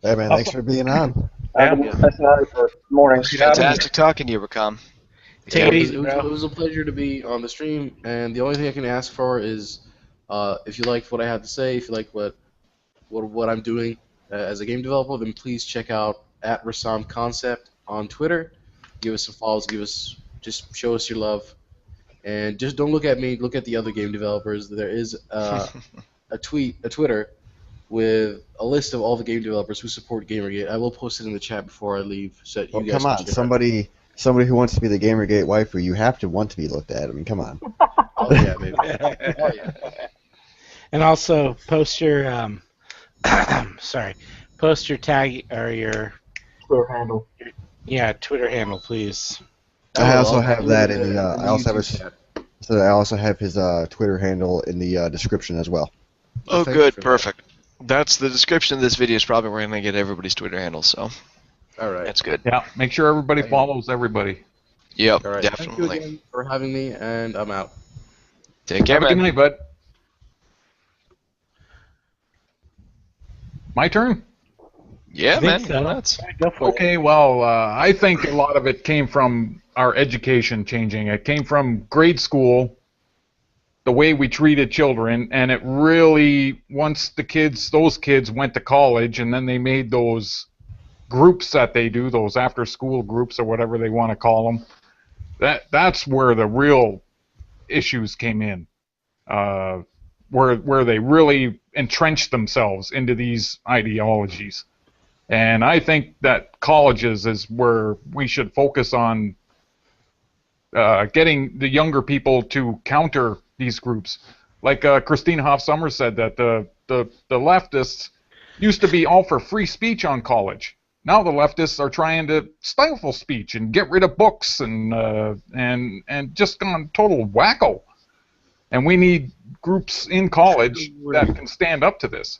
Hey, man, thanks for being on. That's nice. Good morning. Fantastic talking to you, Rakam. Take it easy, bro. It was a pleasure to be on the stream, and the only thing I can ask for is, if you liked what I had to say, if you like what I'm doing as a game developer, then please check out @RasamConcept on Twitter. Give us some follows. Just show us your love, and just don't look at me. Look at the other game developers. There is a Twitter with a list of all the game developers who support Gamergate. I will post it in the chat before I leave, so that you guys come on, can check somebody who wants to be the Gamergate waifu, you have to want to be looked at. I mean, come on. Oh yeah, baby. Oh yeah. And also post your post your tag or your Twitter handle. Twitter handle, please. I also have that in the. I also have his Twitter handle in the description as well. Oh, good, perfect. That's the description of this video is probably where we're going to get everybody's Twitter handle, so. All right. That's good. Yeah, make sure everybody follows everybody. Yep, All right. definitely. Thank you again for having me, and I'm out. Take care, man. Good night, bud. My turn? Yeah, man. So. Nuts. Go for it. Okay, well, I think a lot of it came from our education changing. It came from grade school, the way we treated children, and it really, once those kids went to college, and then they made those groups that they do, those after-school groups or whatever they want to call them, that's where the real issues came in, where they really entrenched themselves into these ideologies. And I think that colleges is where we should focus on getting the younger people to counter these groups. Like Christine Hoff-Summers said, that the leftists used to be all for free speech on college. Now the leftists are trying to stifle speech and get rid of books and just gone total wacko. And we need groups in college that can stand up to this.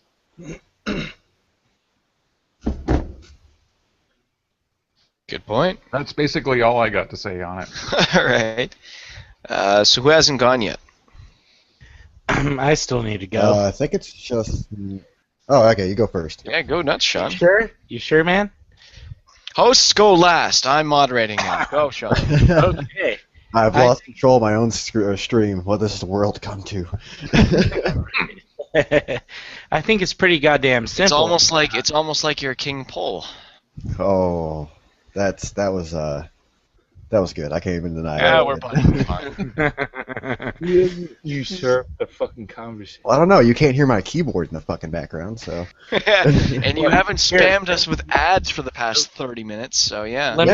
Good point. That's basically all I got to say on it. All right. So who hasn't gone yet? I still need to go. I think it's just. Oh, okay. You go first. Yeah, go nuts, Sean. You sure, man? Hosts go last. I'm moderating now. Go, Sean. Okay. I've lost control of my own stream. What does the world come to? I think it's pretty goddamn simple. It's almost like you're a king pole. Oh, that was good. I can't even deny Yeah, it. we're fine. You usurp the fucking conversation. Well, I don't know. You can't hear my keyboard in the fucking background, so. And you haven't spammed us with ads for the past 30 minutes, so yeah. Let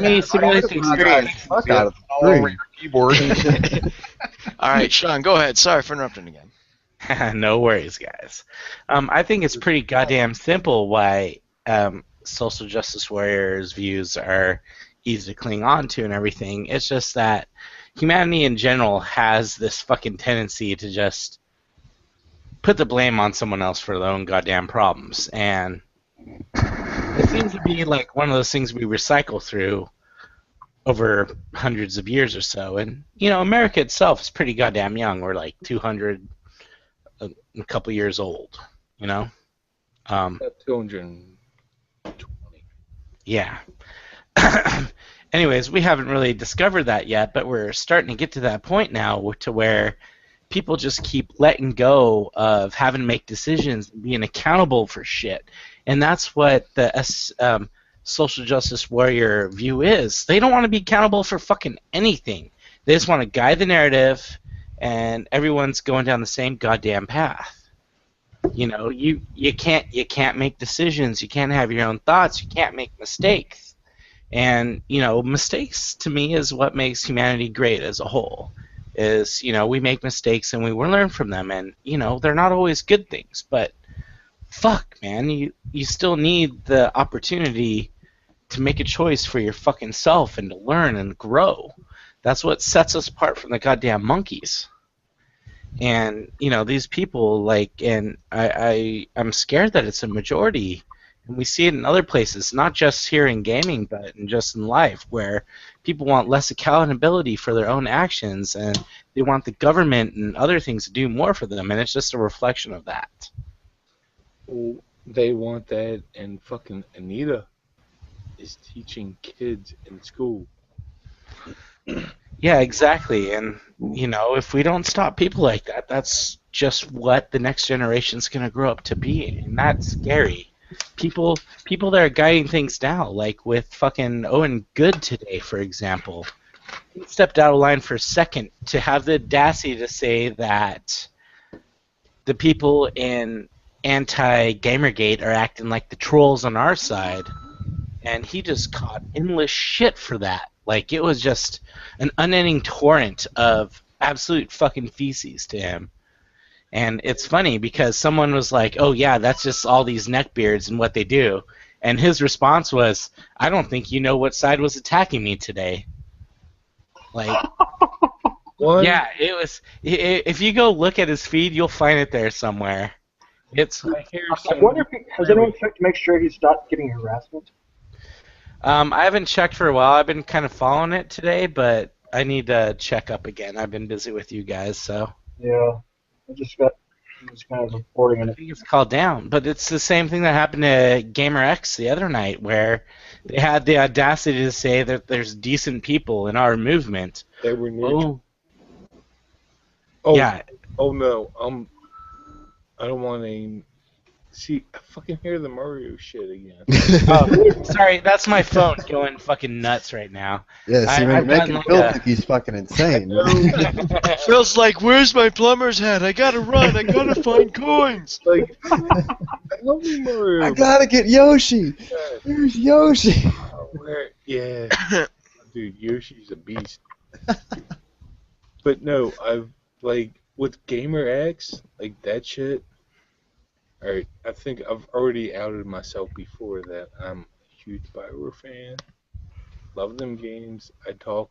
me simulate the experience. Out of all over your keyboard. All right, Sean, go ahead. Sorry for interrupting again. No worries, guys. I think it's pretty goddamn simple why social justice warriors' views are easy to cling on to and everything. It's just that humanity in general has this fucking tendency to just put the blame on someone else for their own goddamn problems. And it seems to be like one of those things we recycle through over hundreds of years or so. And, you know, America itself is pretty goddamn young. We're like 200, a couple years old, you know? 220. Yeah. Anyways, we haven't really discovered that yet, but we're starting to get to that point now to where people just keep letting go of having to make decisions and being accountable for shit. And that's what the social justice warrior view is. They don't want to be accountable for fucking anything. They just want to guide the narrative, and everyone's going down the same goddamn path. You know, you can't make decisions. You can't have your own thoughts. You can't make mistakes. And, you know, mistakes to me is what makes humanity great as a whole. Is, you know, we make mistakes and we learn from them. And, you know, they're not always good things. But, fuck, man, you still need the opportunity to make a choice for your fucking self and to learn and grow. That's what sets us apart from the goddamn monkeys. And, you know, these people, like, and I'm scared that it's a majority. And we see it in other places, not just here in gaming, but just in life, where people want less accountability for their own actions, and they want the government and other things to do more for them, and it's just a reflection of that. Well, they want that, and fucking Anita is teaching kids in school. Yeah, exactly. And, you know, if we don't stop people like that, that's just what the next generation's going to grow up to be, and that's scary. People that are guiding things now, like with fucking Owen Good today, for example. He stepped out of line for a second to have the audacity to say that the people in anti-Gamergate are acting like the trolls on our side, and he just caught endless shit for that. Like, it was just an unending torrent of absolute fucking feces to him. And it's funny because someone was like, oh yeah, that's just all these neckbeards and what they do. And his response was, I don't think you know what side was attacking me today. Like, yeah, it was. If you go look at his feed, you'll find it there somewhere. It's. I wonder if has anyone checked to make sure he's not getting harassment? I haven't checked for a while. I've been kind of following it today, but I need to check up again. I've been busy with you guys, so. Yeah. I just got kind of reporting on it. I think it's called down, but it's the same thing that happened to GamerX the other night, where they had the audacity to say that there's decent people in our movement. They were near. Yeah. Oh no. I don't want to. See, I fucking hear the Mario shit again. Oh, sorry, that's my phone going fucking nuts right now. Yeah, see, making Phil think he's fucking insane. Phil's like, where's my plumber's hat? I gotta run. I gotta find coins. Like, I love Mario. I gotta get Yoshi. Where's Yoshi? Yeah. Dude, Yoshi's a beast. But no, I've, like, with GamerX, like, that shit, Alright, I think I've already outed myself before that I'm a huge Bioware fan. Love them games. I talk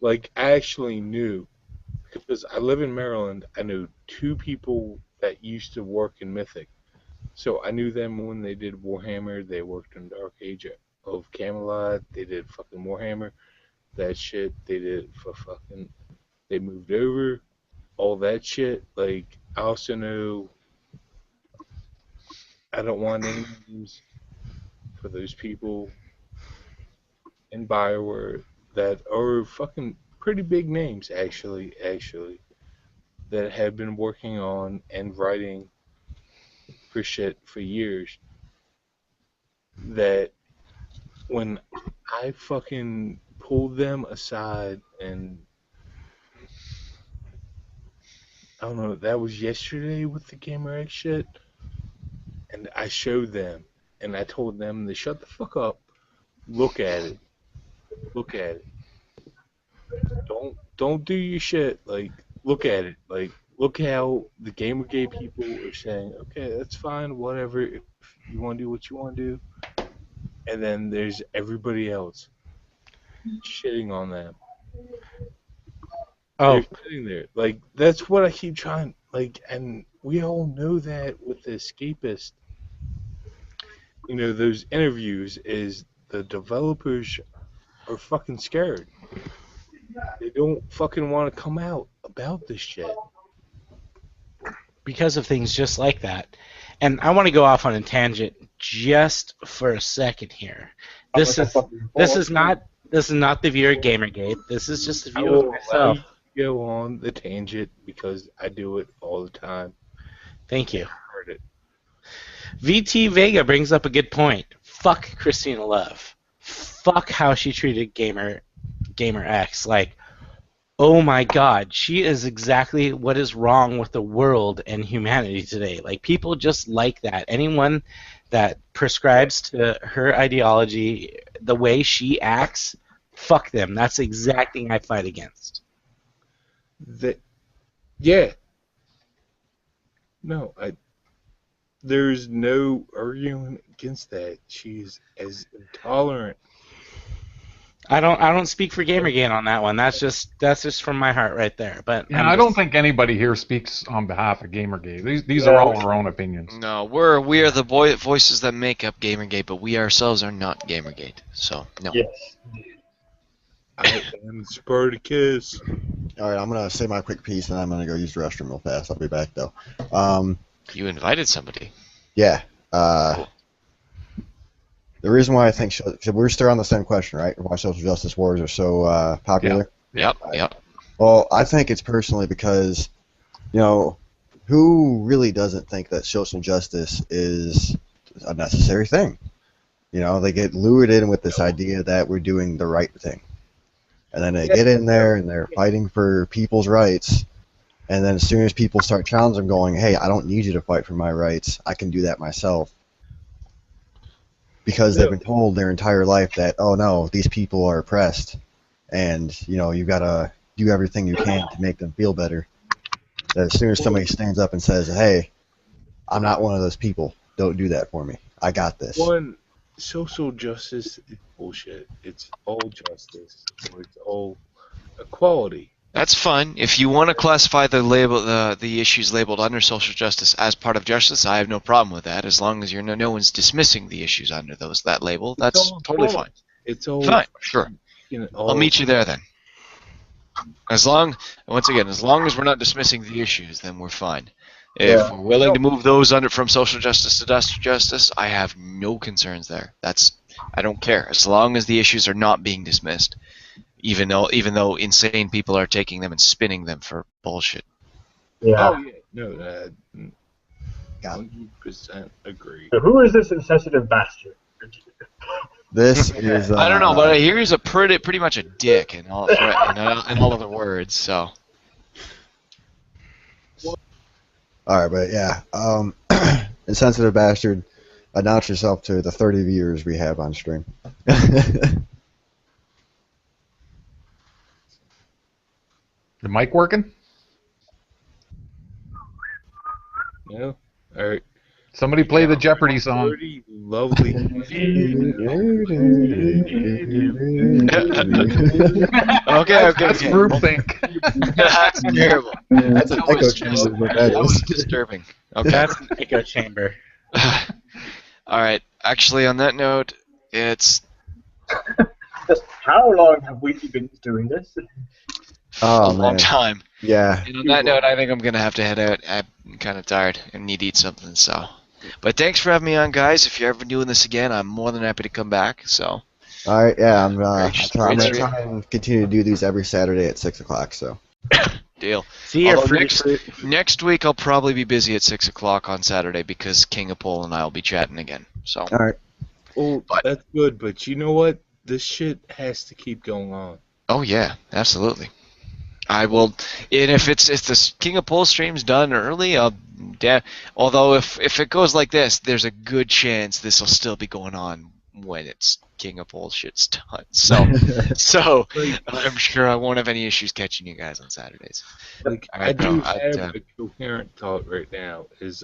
like I actually knew because I live in Maryland. I knew two people that used to work in Mythic, so I knew them when they did Warhammer. They worked in Dark Age of Camelot. They did fucking Warhammer. That shit they did for fucking. They moved over. All that shit. Like I also know. I don't want any names for those people in Bioware that are fucking pretty big names actually that have been working on and writing for shit for years that when I fucking pulled them aside and I don't know, that was yesterday with the Gamer X shit and I showed them and I told them to shut the fuck up, look at it. Look at it. Don't do your shit. Like, look at it. Like, look how the Gamergate people are saying, okay, that's fine, whatever. If you want to do what you want to do, and then there's everybody else shitting on them. Oh, They're sitting there. Like, that's what I keep trying. Like, and we all know that with the Escapist. You know, those interviews is the developers are fucking scared. They don't fucking want to come out about this shit. because of things just like that. And I want to go off on a tangent just for a second here. This is not the view of Gamergate. This is just the I view of will myself. go on the tangent because I do it all the time. Thank you. I heard it. VT Vega brings up a good point. Fuck Christina Love. Fuck how she treated Gamer X. Like, oh my god, she is exactly what is wrong with the world and humanity today. Like, people just like that. Anyone that prescribes to her ideology, the way she acts, fuck them. That's the exact thing I fight against. Yeah. No, there's no arguing against that. She's as intolerant. I don't speak for Gamergate on that one. That's just from my heart right there. But yeah, I don't think anybody here speaks on behalf of Gamergate. These are all our own opinions. No, we are the voices that make up Gamergate, but we ourselves are not Gamergate. So no. Yes. I am Spartacus. All right, I'm gonna say my quick piece, and I'm gonna go use the restroom real fast. I'll be back though. You invited somebody. Yeah. Cool. The reason why I think we're still on the same question, right? Why social justice wars are so popular. Yep. Well, I think it's personally because, who really doesn't think that social justice is a necessary thing? They get lured in with this idea that we're doing the right thing. And then they get in there and they're fighting for people's rights. And then as soon as people start challenging them, going, hey, I don't need you to fight for my rights. I can do that myself. Because they've been told their entire life that, oh no, these people are oppressed. And, you've got to do everything you can to make them feel better. That as soon as somebody stands up and says, hey, I'm not one of those people. Don't do that for me. I got this. One, social justice is bullshit. It's all justice. Or it's all equality. That's fine. If you want to classify the issues labeled under social justice as part of justice, I have no problem with that. As long as no one's dismissing the issues under that label, that's totally fine. It's all fine. Sure. I'll meet you there then. As long as we're not dismissing the issues, then we're fine. If we're willing to move those from social justice to justice, I have no concerns there. I don't care as long as the issues are not being dismissed. Even though insane people are taking them and spinning them for bullshit. Yeah. Oh yeah, no, 100% agree. So who is this insensitive bastard? This is. I don't know, but I hear he's pretty much a dick in all other words. So. All right, but yeah, insensitive bastard. Announce yourself to the 30 viewers we have on stream. The mic working? No. All right. Somebody play the Jeopardy song. Dirty, lovely. Okay. That's groupthink. That's terrible. That's an That echo was chamber. just- is what that That was is. disturbing. Okay. That's an echo chamber. All right. Actually, on that note, it's Just how long have we been doing this? Oh, a long man. time. Yeah. And on that note, I think I'm gonna have to head out. I'm kind of tired and need to eat something. So, but thanks for having me on, guys. If you're ever doing this again, I'm more than happy to come back. So, All right. Yeah. I'm Great going to stream. try and continue to do these every Saturday at 6 o'clock. So. deal. See your Although free next week I'll probably be busy at 6 o'clock on Saturday because King of Pole and I will be chatting again. So. All right. Well, that's good, but you know what? This shit has to keep going on. Oh yeah, absolutely. I will, and if the King of Pole stream's done early, although if it goes like this, there's a good chance this will still be going on when it's King of Pole shit's done. So I'm sure I won't have any issues catching you guys on Saturdays. Like I do have a coherent thought right now. Is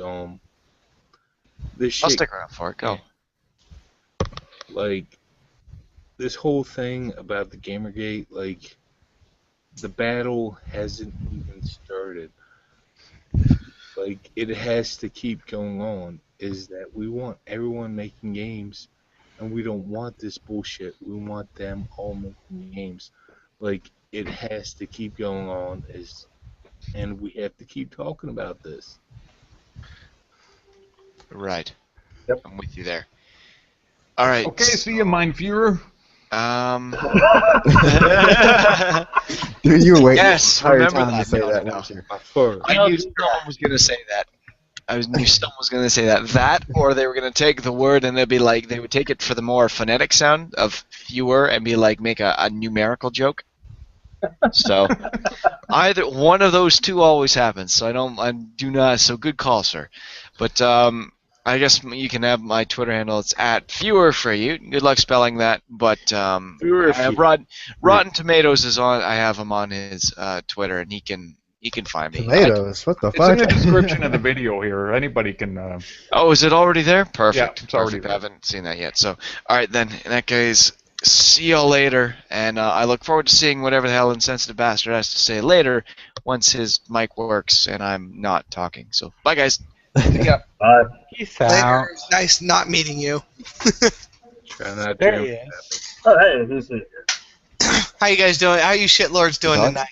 this shit? I'll stick around for it. Go. Like this whole thing about the Gamergate, like the battle hasn't even started. Like it has to keep going on. Is that we want everyone making games, and we don't want this bullshit. We want them all making games. Like it has to keep going on. And we have to keep talking about this. Right. Yep. I'm with you there. All right. Okay, see you, Mind Viewer. Dude, you were waiting. Yes, the entire remember time that. to say No, that. no. weren't you? I knew someone was going to say that. I knew someone was going to say that. That, or they were going to take the word and they'd be like, they would take it for the more phonetic sound of fewer and be like, make a numerical joke. So, either one of those two always happens. So I do not. So good call, sir. But I guess you can have my Twitter handle. It's at fewer for you. Good luck spelling that. But I have Rotten Tomatoes is on. I have him on his Twitter, and he can find me. Tomatoes? What the It's fuck? in the description of the video here. Anybody can. Oh, is it already there? Perfect. Yeah, it's already Perfect. there. I haven't seen that yet. So, all right then. In that case, see y'all later, and I look forward to seeing whatever the hell Insensitive Bastard has to say later once his mic works and I'm not talking. So, bye guys. Yeah. Peace Later. out. It was nice not meeting you. Try not There to. he is. Oh, hey, this is How you guys doing? How you shitlords doing Dog? tonight?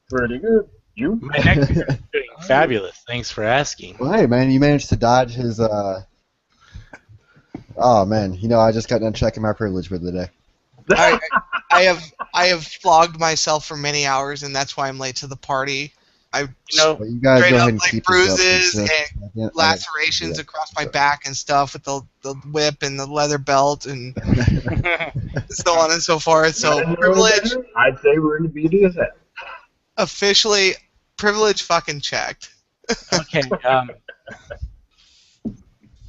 pretty good. You? My neck is doing fabulous. Thanks for asking. Well, hey, man, you managed to dodge his. Oh man, I just got done checking my privilege for the day. I have flogged myself for many hours, and that's why I'm late to the party. But you guys straight go up ahead and like keep bruises this up. and lacerations across my back and stuff with the whip and the leather belt and so on and so forth. So privilege I'd say we're in the BDSM. officially privilege fucking checked. Okay.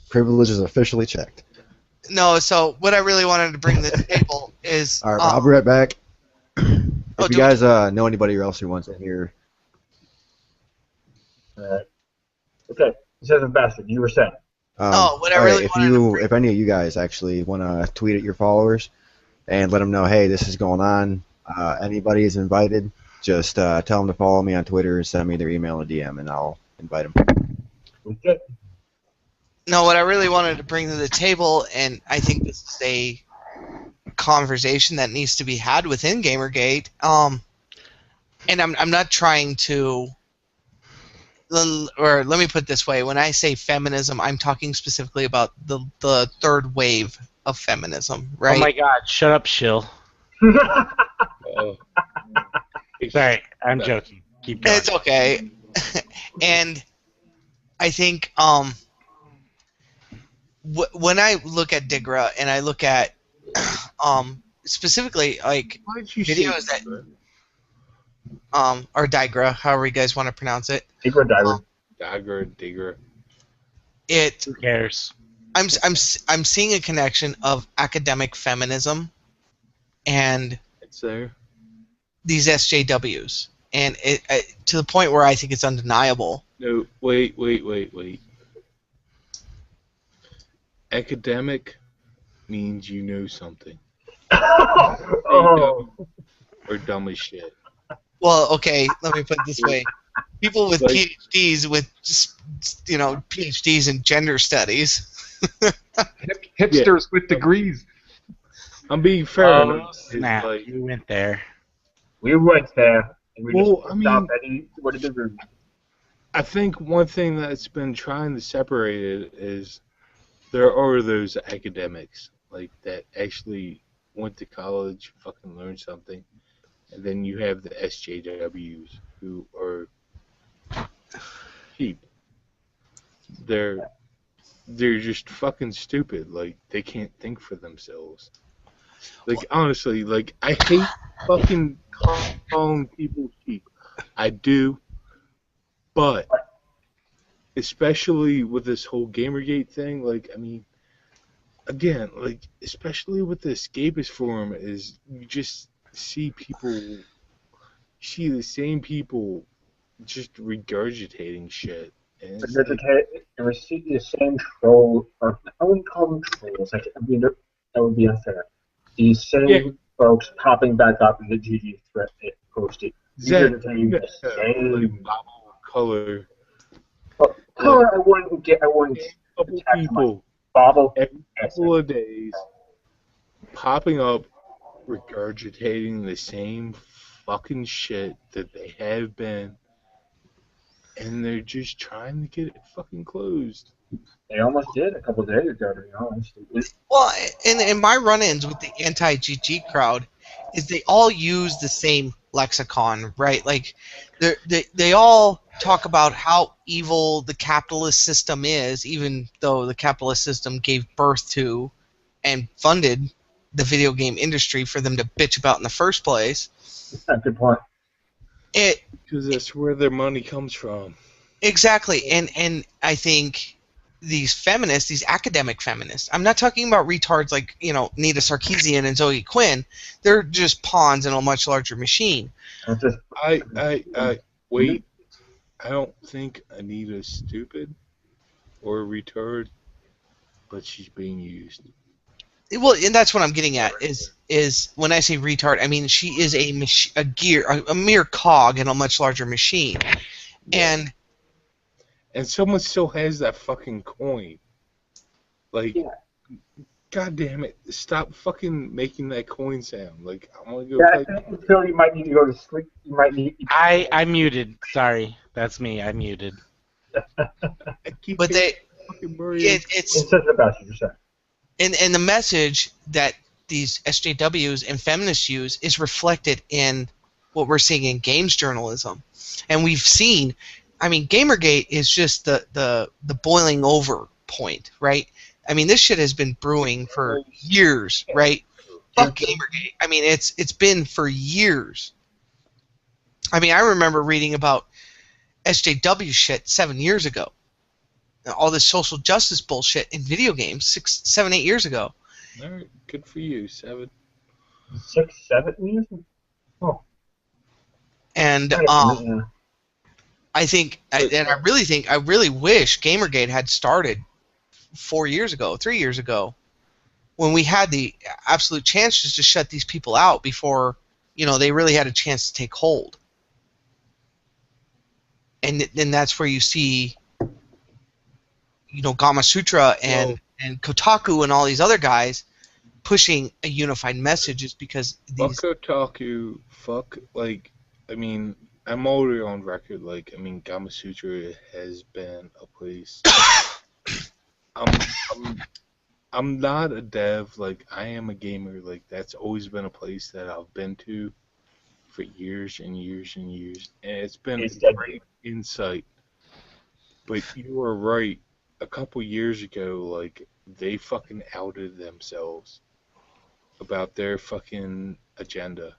Privilege is officially checked. No, so what I really wanted to bring to the table is All right, I'll be right back. If you do guys know anybody else who wants in here, Okay, Insensitive Bastard, you were saying. what I all really if any of you guys actually want to tweet at your followers and let them know, hey, this is going on. Anybody is invited. Just tell them to follow me on Twitter and send me their email and DM, and I'll invite them. Okay. No, what I really wanted to bring to the table, and I think this is a conversation that needs to be had within Gamergate. And I'm not trying to, or let me put it this way: when I say feminism, I'm talking specifically about the third wave of feminism, right? Oh my God! Shut up, Shill. Sorry, I'm joking. Keep going. It's okay. And I think when I look at Digra and I look at specifically like videos that or Digra, however you guys want to pronounce it. Digra. Digra. Who cares? I'm seeing a connection of academic feminism and It's there. these SJWs, and it to the point where I think it's undeniable. No, wait. academic means you know something. Oh. Or dumb as shit. Well, okay, let me put it this way. People with Like- PhDs with, PhDs in gender studies. Hipsters with degrees. I'm being fair. Oh, It's snap. like- You went there. We went there, and we Well, just I stopped mean- at the room. I think one thing that's been trying to separate it is there are those academics like that actually went to college, fucking learned something, and then you have the SJWs who are cheap. They're just fucking stupid. Like they can't think for themselves. Like honestly, like I hate fucking calling people cheap. I do, but especially with this whole Gamergate thing, like I mean, again, like especially with the escapist forum, is you just see the same people just regurgitating shit. And it's like, And we see the same troll, or I wouldn't call them trolls. Like, I mean, that would be unfair. These same folks popping back up in the GG thread posted. Zach, Regurgitating the same. color. Color, I wouldn't Couple people Bobble every couple of days popping up regurgitating the same fucking shit that they have been, and they're just trying to get it fucking closed. They almost did a couple of days ago, to be honest. Well, and my run-ins with the anti-GG crowd is they all use the same lexicon, right? Like, they all talk about how evil the capitalist system is, even though the capitalist system gave birth to and funded the video game industry for them to bitch about in the first place. That's a good point. Because that's where their money comes from. Exactly, and I think these feminists, these academic feminists, I'm not talking about retards like, Nita Sarkeesian and Zoe Quinn. They're just pawns in a much larger machine. Wait. I don't think Anita's stupid or a retard, but she's being used. Well, and that's what I'm getting at is when I say retard, I mean she is a mere cog in a much larger machine, and someone still has that fucking coin. Like, God damn it! Stop fucking making that coin sound. Like, I want to go. Yeah, Phil, you might need to go to sleep. You might need. I muted. Sorry, that's me. I muted. But it's about you, sir. And the message that these SJWs and feminists use is reflected in what we're seeing in games journalism, and we've seen. I mean, Gamergate is just the boiling over point, right? I mean, this shit has been brewing for years, right? Fuck Gamergate. I mean, it's been for years. I mean, I remember reading about SJW shit 7 years ago. All this social justice bullshit in video games 6, 7, 8 years ago. All right, good for you, 7. 6, 7 years? Oh. And I think, and I really wish Gamergate had started 4 years ago, 3 years ago, when we had the absolute chance just to shut these people out before, they really had a chance to take hold. And then that's where you see, Gama Sutra and Kotaku and all these other guys pushing a unified message is because these... Fuck Kotaku, I'm already on record, Gama Sutra has been a place... I'm not a dev, I am a gamer, that's always been a place that I've been to for years and years and years, and it's been a great insight. But you are right, a couple years ago, they fucking outed themselves about their fucking agenda,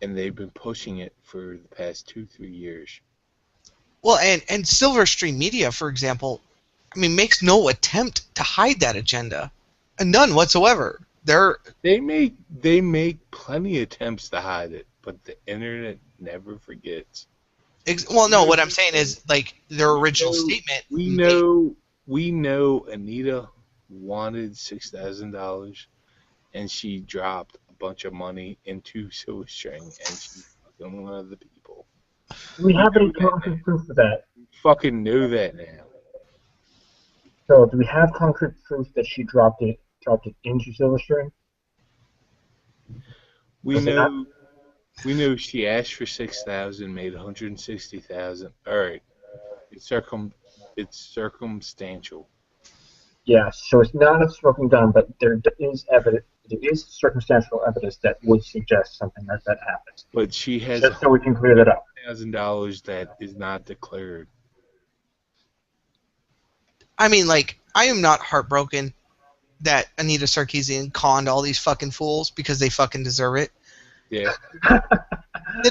and they've been pushing it for the past 2-3 years. Well, and Silverstream Media, for example, makes no attempt to hide that agenda, none whatsoever. They make plenty of attempts to hide it, but the internet never forgets. Well, no, what I'm saying is their original statement. We we know Anita wanted $6,000, and she dropped a bunch of money into Silverstring, and she's fucking one of the people. Do we have any concrete proof of that? We fucking know that now. So, do we have concrete proof that she dropped it into Silverstring? We know she asked for 6,000, made 160,000. All right, it's circumstantial. Yeah, so it's not a smoking gun, but there is evidence. There is circumstantial evidence that would suggest something like that happened. But she has just so we can clear that up. $1,000 that is not declared. I mean, like, I am not heartbroken that Anita Sarkeesian conned all these fucking fools because they fucking deserve it. Yeah.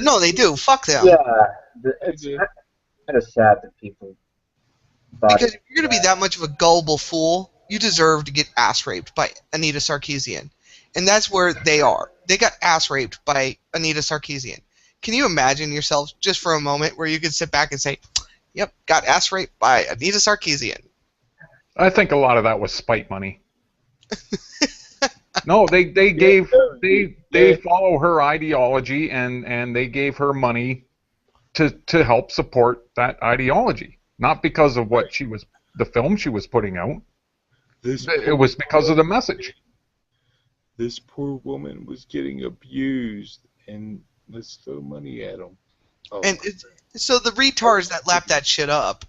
No, they do. Fuck them. Yeah, it's kind of sad that people. Because if you're going to be that much of a gullible fool, you deserve to get ass raped by Anita Sarkeesian. And that's where they are. They got ass raped by Anita Sarkeesian. Can you imagine yourself just for a moment where you could sit back and say, yep, got ass raped by Anita Sarkeesian? I think a lot of that was spite money. No, they follow her ideology and they gave her money to help support that ideology. Not because of what the film she was putting out. It was because of the message. This poor woman was getting abused, and let's throw money at them. Oh. And so the retards that lap that shit up,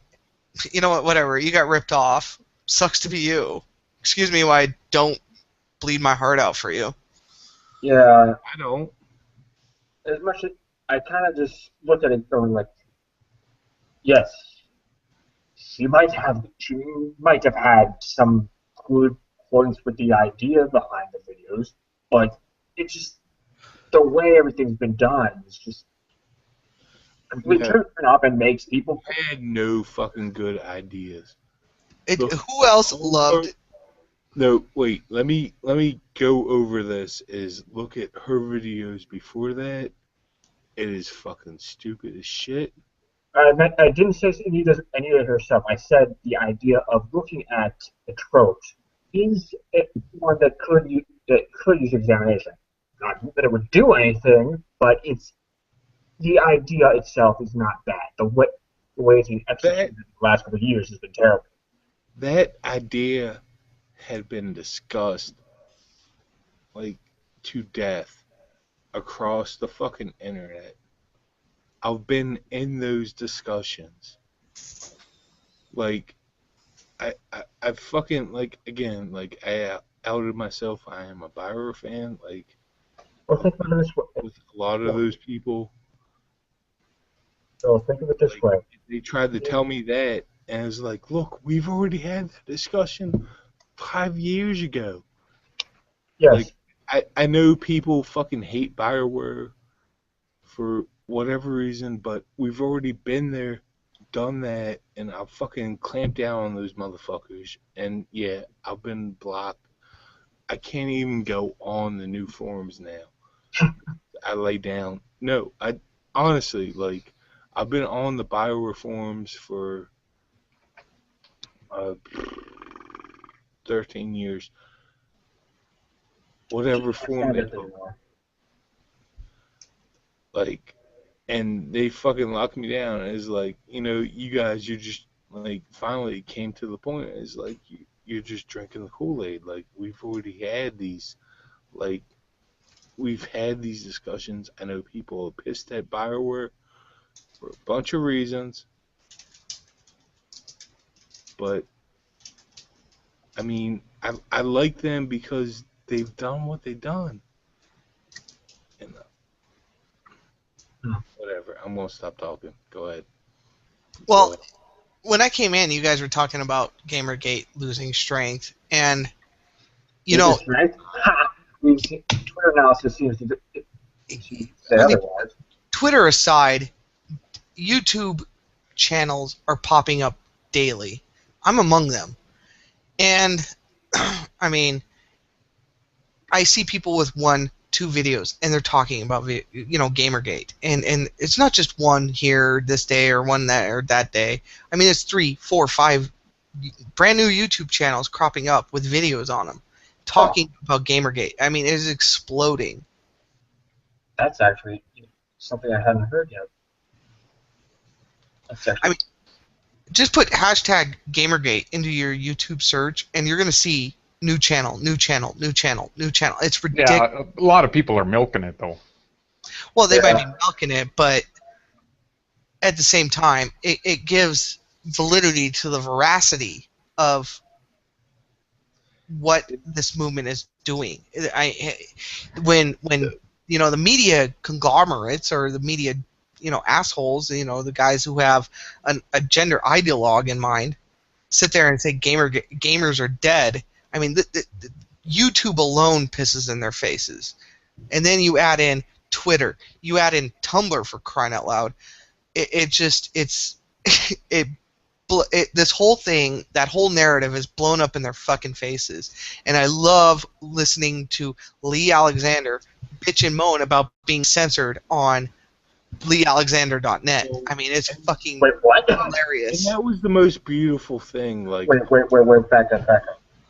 you know what, whatever, you got ripped off. Sucks to be you. Excuse me why I don't bleed my heart out for you. Yeah. I don't. As much as I kind of just look at it going like, yes, she might have had some good points with the idea behind the videos, but it's just the way everything's been done is just completely turn up and makes people. I had no fucking good ideas. Who else loved? No, wait. Let me go over this. Is look at her videos before that. It is fucking stupid as shit. I didn't say Anita herself. I said the idea of looking at the tropes is one that could use examination. Not that it would do anything, but the idea itself is not bad. The way it's been executed in the last couple of years has been terrible. That idea had been discussed like to death across the fucking internet. I've been in those discussions. Like, I fucking, like, again, like, I outed myself. I am a Bioware fan. Like, with a lot of those people. So think of it this way. They tried to tell me that, and I was like, look, we've already had that discussion 5 years ago. Yes. Like, I know people fucking hate Bioware for whatever reason, but we've already been there, done that, and I've fucking clamped down on those motherfuckers. And yeah, I've been blocked. I can't even go on the new forums now. I lay down. No, I honestly, like, I've been on the Bioware forums for 13 years. Whatever forum they go. Like, and they fucking locked me down. It's like, you know, you guys, you're just, like, finally it came to the point. It's like, you're just drinking the Kool-Aid. Like, we've already had these, like, we've had these discussions. I know people are pissed at Bioware for a bunch of reasons. But, I mean, I like them because they've done what they've done. And, whatever. I'm going to stop talking. Go ahead. Well, when I came in, you guys were talking about Gamergate losing strength, and you know, Twitter analysis seems to say otherwise. Twitter aside, YouTube channels are popping up daily. I'm among them, and I mean, I see people with 1-2 videos, and they're talking about, you know, Gamergate, and it's not just one here this day or one that or that day. I mean, it's 3, 4, 5 brand new YouTube channels cropping up with videos on them, talking about Gamergate. I mean, it is exploding. That's actually something I hadn't heard yet. That's actually. I mean, just put hashtag Gamergate into your YouTube search, and you're gonna see new channel, new channel, new channel, new channel. It's ridiculous. Yeah, a lot of people are milking it though. Well, they might be milking it, but at the same time, it gives validity to the veracity of what this movement is doing. When you know the media conglomerates or the media assholes, the guys who have a gender ideologue in mind, sit there and say gamers are dead. I mean, the YouTube alone pisses in their faces, and then you add in Twitter, you add in Tumblr, for crying out loud. This whole thing, that whole narrative is blown up in their fucking faces. And I love listening to Lee Alexander bitch and moan about being censored on leealexander.net. I mean, it's fucking hilarious. And that was the most beautiful thing. Like, wait, back up.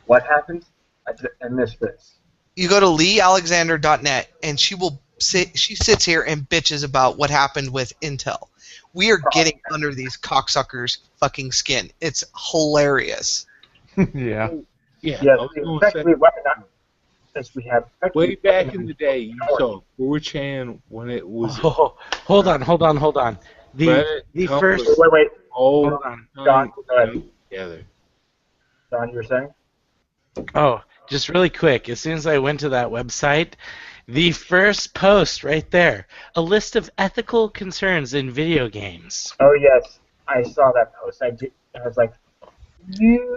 What happened? I missed this. You go to leealexander.net, and she sits here and bitches about what happened with Intel. We are getting under these cocksuckers' fucking skin. It's hilarious. Yeah. Effectively weaponized. Since we have way back in the day, you saw 4chan when it was. Oh, hold on. The first. Wait. Hold on. John, go ahead. Together. John, you were saying? Oh, just really quick. As soon as I went to that website, the first post right there, a list of ethical concerns in video games. Oh yes, I saw that post. I was like,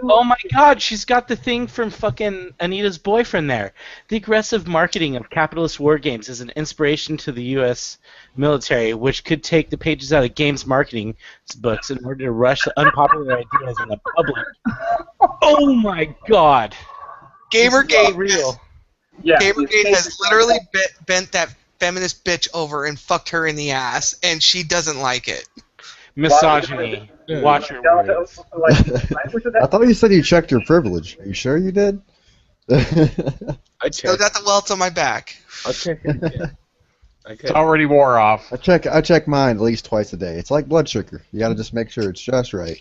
Oh my God, she's got the thing from fucking Anita's boyfriend there. The aggressive marketing of capitalist war games is an inspiration to the U.S. military, which could take the pages out of games marketing books in order to rush the unpopular ideas in the public. Oh my God. Gamergate real. Yeah, Gamergate has literally bent that feminist bitch over and fucked her in the ass, and she doesn't like it. Misogyny. Watch your words. I thought you said you checked your privilege. Are you sure you did? I Still got the welts on my back. I'll check it again. It's already wore off. I check mine at least twice a day. It's like blood sugar. You got to just make sure it's just right.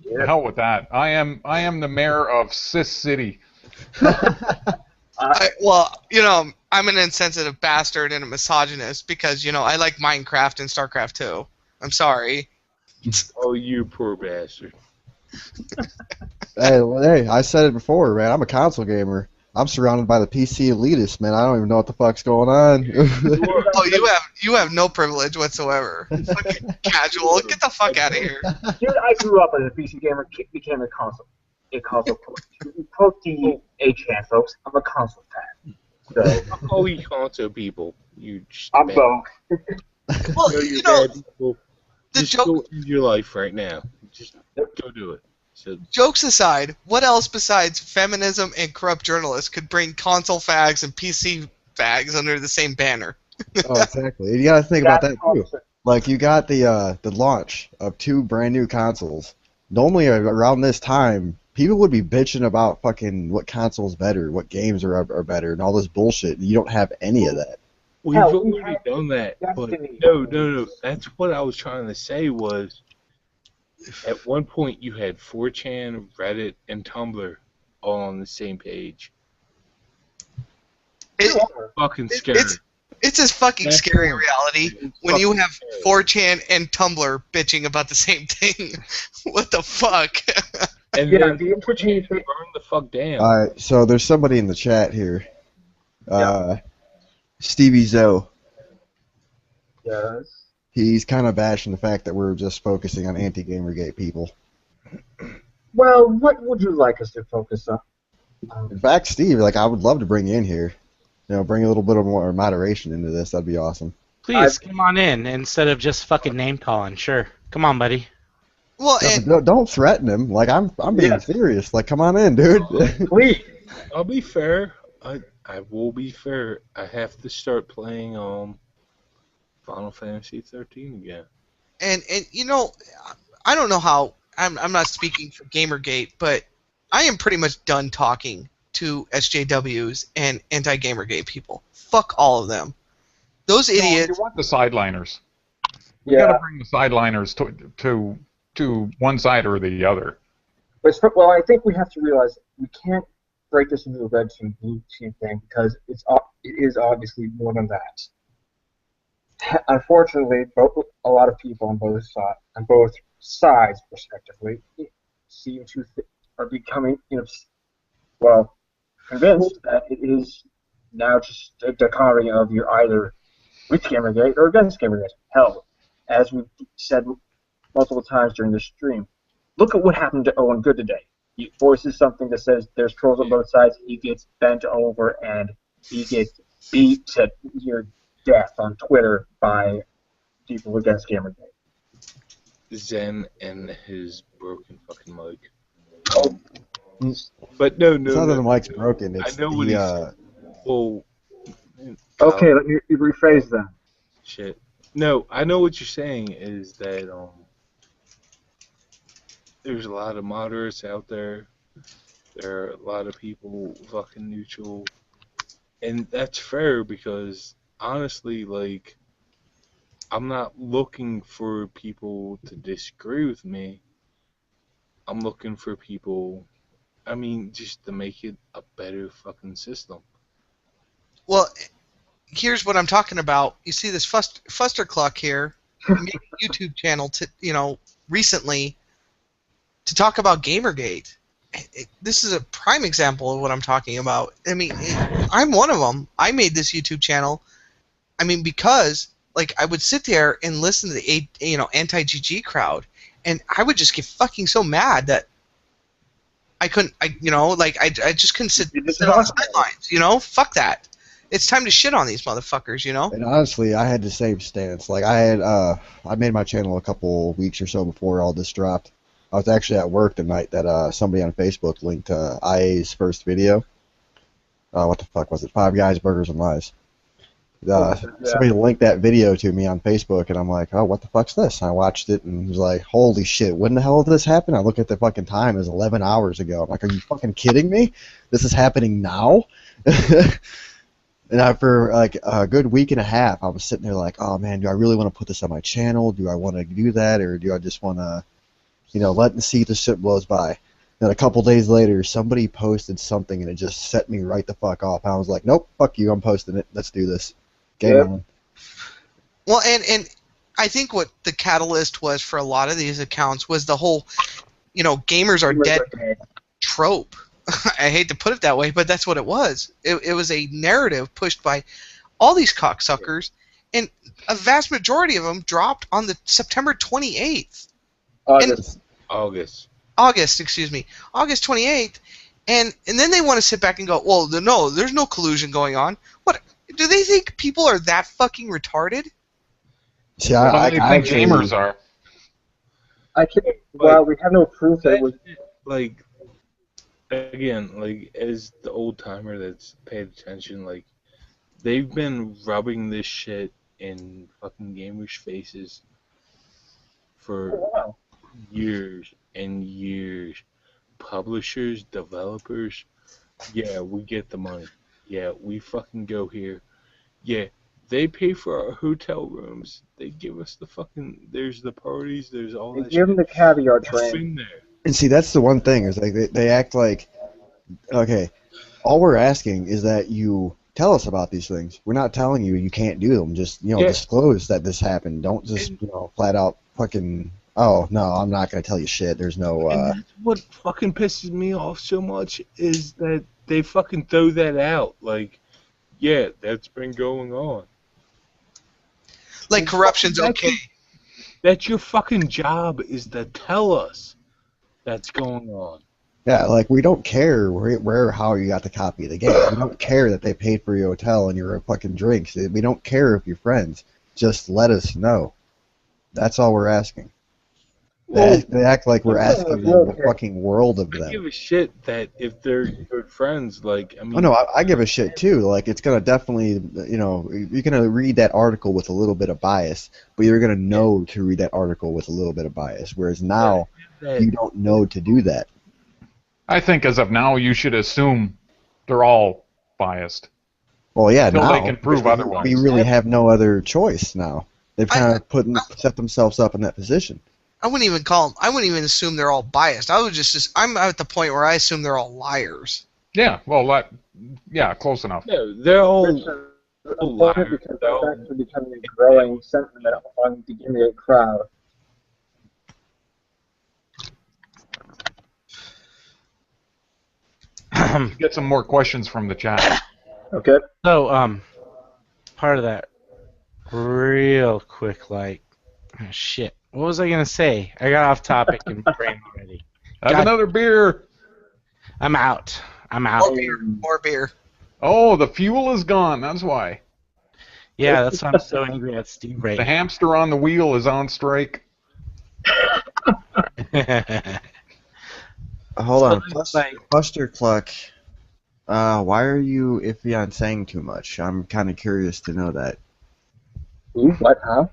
The hell with that. I am the mayor of Sis City. I'm an insensitive bastard and a misogynist because I like Minecraft and StarCraft too. I'm sorry. Oh, you poor bastard. Hey, I said it before, man. I'm a console gamer. I'm surrounded by the PC elitists, man. I don't even know what the fuck's going on. Oh, you have no privilege whatsoever. Fucking casual. Get the fuck out of here. Dude, I grew up as a PC gamer, became a console player. Quote the H-hand, folks. I'm a console fan. So. Oh, you console people. I'm both. Well, bad people. Just go end your life right now. Just go do it. So, jokes aside, what else besides feminism and corrupt journalists could bring console fags and PC fags under the same banner? Oh, exactly. You got to think about that too. Like you got the launch of 2 brand new consoles. Normally around this time, people would be bitching about fucking what console's better, what games are better, and all this bullshit. You don't have any of that. We've already done that, but no. That's what I was trying to say was, at one point you had 4chan, Reddit, and Tumblr all on the same page. It's fucking scary. It's a fucking scary reality when you have 4chan and Tumblr bitching about the same thing. What the fuck? And then 4chan burn the fuck down. All right, so there's somebody in the chat here. Stevie Zoe. Yes. He's kind of bashing the fact that we're just focusing on anti-Gamergate people. Well, what would you like us to focus on? In fact, Steve, I would love to bring you in here. Bring a little bit of more moderation into this. That'd be awesome. Please, come on in instead of just fucking name-calling. Sure. Come on, buddy. Well, don't threaten him. I'm being serious. Come on in, dude. Please. I'll be fair. I will be fair. I have to start playing Final Fantasy 13 again. And I don't know how I'm not speaking for Gamergate, but I am pretty much done talking to SJWs and anti-Gamergate people. Fuck all of them. Those idiots. You want the sideliners. We Yeah. got to bring the sideliners to one side or the other. Well, I think we have to realize we can't break this into a red team, blue team thing because it is obviously more than that. Unfortunately, a lot of people on both sides, respectively, seem to are becoming, convinced that it is now just a dichotomy of you're either with Gamergate or against Gamergate. Hell, as we've said multiple times during this stream, look at what happened to Owen Good today. He voices something that says there's trolls on both sides. He gets bent over and he gets beat to near death on Twitter by people against Gamergate. Zen and his broken fucking mic. But no. It's not that the mic's broken. I It's know what he's saying. Well, Okay, let me rephrase that. Shit. No, I know what you're saying is that there's a lot of moderates out there. There are a lot of people fucking neutral. And that's fair because honestly, like, I'm not looking for people to disagree with me. I'm looking for people, just to make it a better fucking system. Well, here's what I'm talking about. You see this Fustercluck here, made a YouTube channel recently to talk about Gamergate. This is a prime example of what I'm talking about. I'm one of them. I made this YouTube channel. Because I would sit there and listen to the anti-GG crowd, and I would just get fucking so mad that I couldn't. I just couldn't sit on the sidelines. Fuck that. It's time to shit on these motherfuckers. And honestly, I had the same stance. Like I made my channel a couple weeks or so before all this dropped. I was actually at work the night that somebody on Facebook linked IA's first video. What the fuck was it? 5 Guys, Burgers, and Lies. Somebody linked that video to me on Facebook, and I'm like, oh, what the fuck's this? And I watched it and was like, holy shit, when the hell did this happen? I look at the fucking time, it was 11 hours ago. I'm like, are you fucking kidding me? This is happening now? And for like a good week and a half, I was sitting there like, oh man, do I really want to put this on my channel? Do I want to do that, or do I just want to, let and see the shit blows by? Then a couple days later, somebody posted something, and it just set me right the fuck off. I was like, nope, fuck you, I'm posting it. Let's do this. Game on. Well, and I think what the catalyst was for a lot of these accounts was the whole, gamers are dead trope. I hate to put it that way, but that's what it was. It was a narrative pushed by all these cocksuckers, and a vast majority of them dropped on the September 28th. August 28th, and then they want to sit back and go, well, no, there's no collusion going on. What, do they think people are that fucking retarded? See, I think gamers are. Well, we have no proof that it was... Again, as the old timer that's paid attention, they've been rubbing this shit in fucking gamers' faces for years and years. Publishers, developers, yeah, we get the money. Yeah, we fucking go here. Yeah, they pay for our hotel rooms. They give us the fucking, there's the parties, there's all that shit. Give them the caviar train. And see, that's the one thing, is they act like, okay, all we're asking is that you tell us about these things. We're not telling you can't do them. Just, disclose that this happened. Don't just, flat out fucking, oh, no, I'm not going to tell you shit. There's no... And that's what fucking pisses me off so much is that they fucking throw that out. Yeah, that's been going on. Corruption's okay. That's your fucking job, is to tell us that's going on. Yeah, we don't care where or how you got the copy of the game. We don't care that they paid for your hotel and your fucking drinks. We don't care if you're friends. Just let us know. That's all we're asking. They act like we're asking the fucking world of them. I give a shit that if they're good friends, Oh no, I give a shit too. It's gonna definitely, you're gonna read that article with a little bit of bias, but you're gonna know to read that article with a little bit of bias. Whereas now, you don't know to do that. I think as of now, you should assume they're all biased. Well, yeah, Until now they can prove otherwise. we really have no other choice now. They've kind of set themselves up in that position. I wouldn't even assume they're all biased. I'm at the point where I assume they're all liars. Yeah, well, close enough. No, they're all Unfortunately, because that's actually becoming a growing sentiment among the Gamergate crowd. Get some more questions from the chat. Okay. So, part of that, real quick, shit. What was I gonna say? I got off topic and brain already. Have another beer. I'm out. More beer. Oh, the fuel is gone. That's why. Yeah, that's why I'm so angry at Steve right The now. hamster on the wheel is on strike. Hold on, Buster Cluck. Why are you iffy on saying too much? I'm kind of curious to know that. Ooh, what, huh?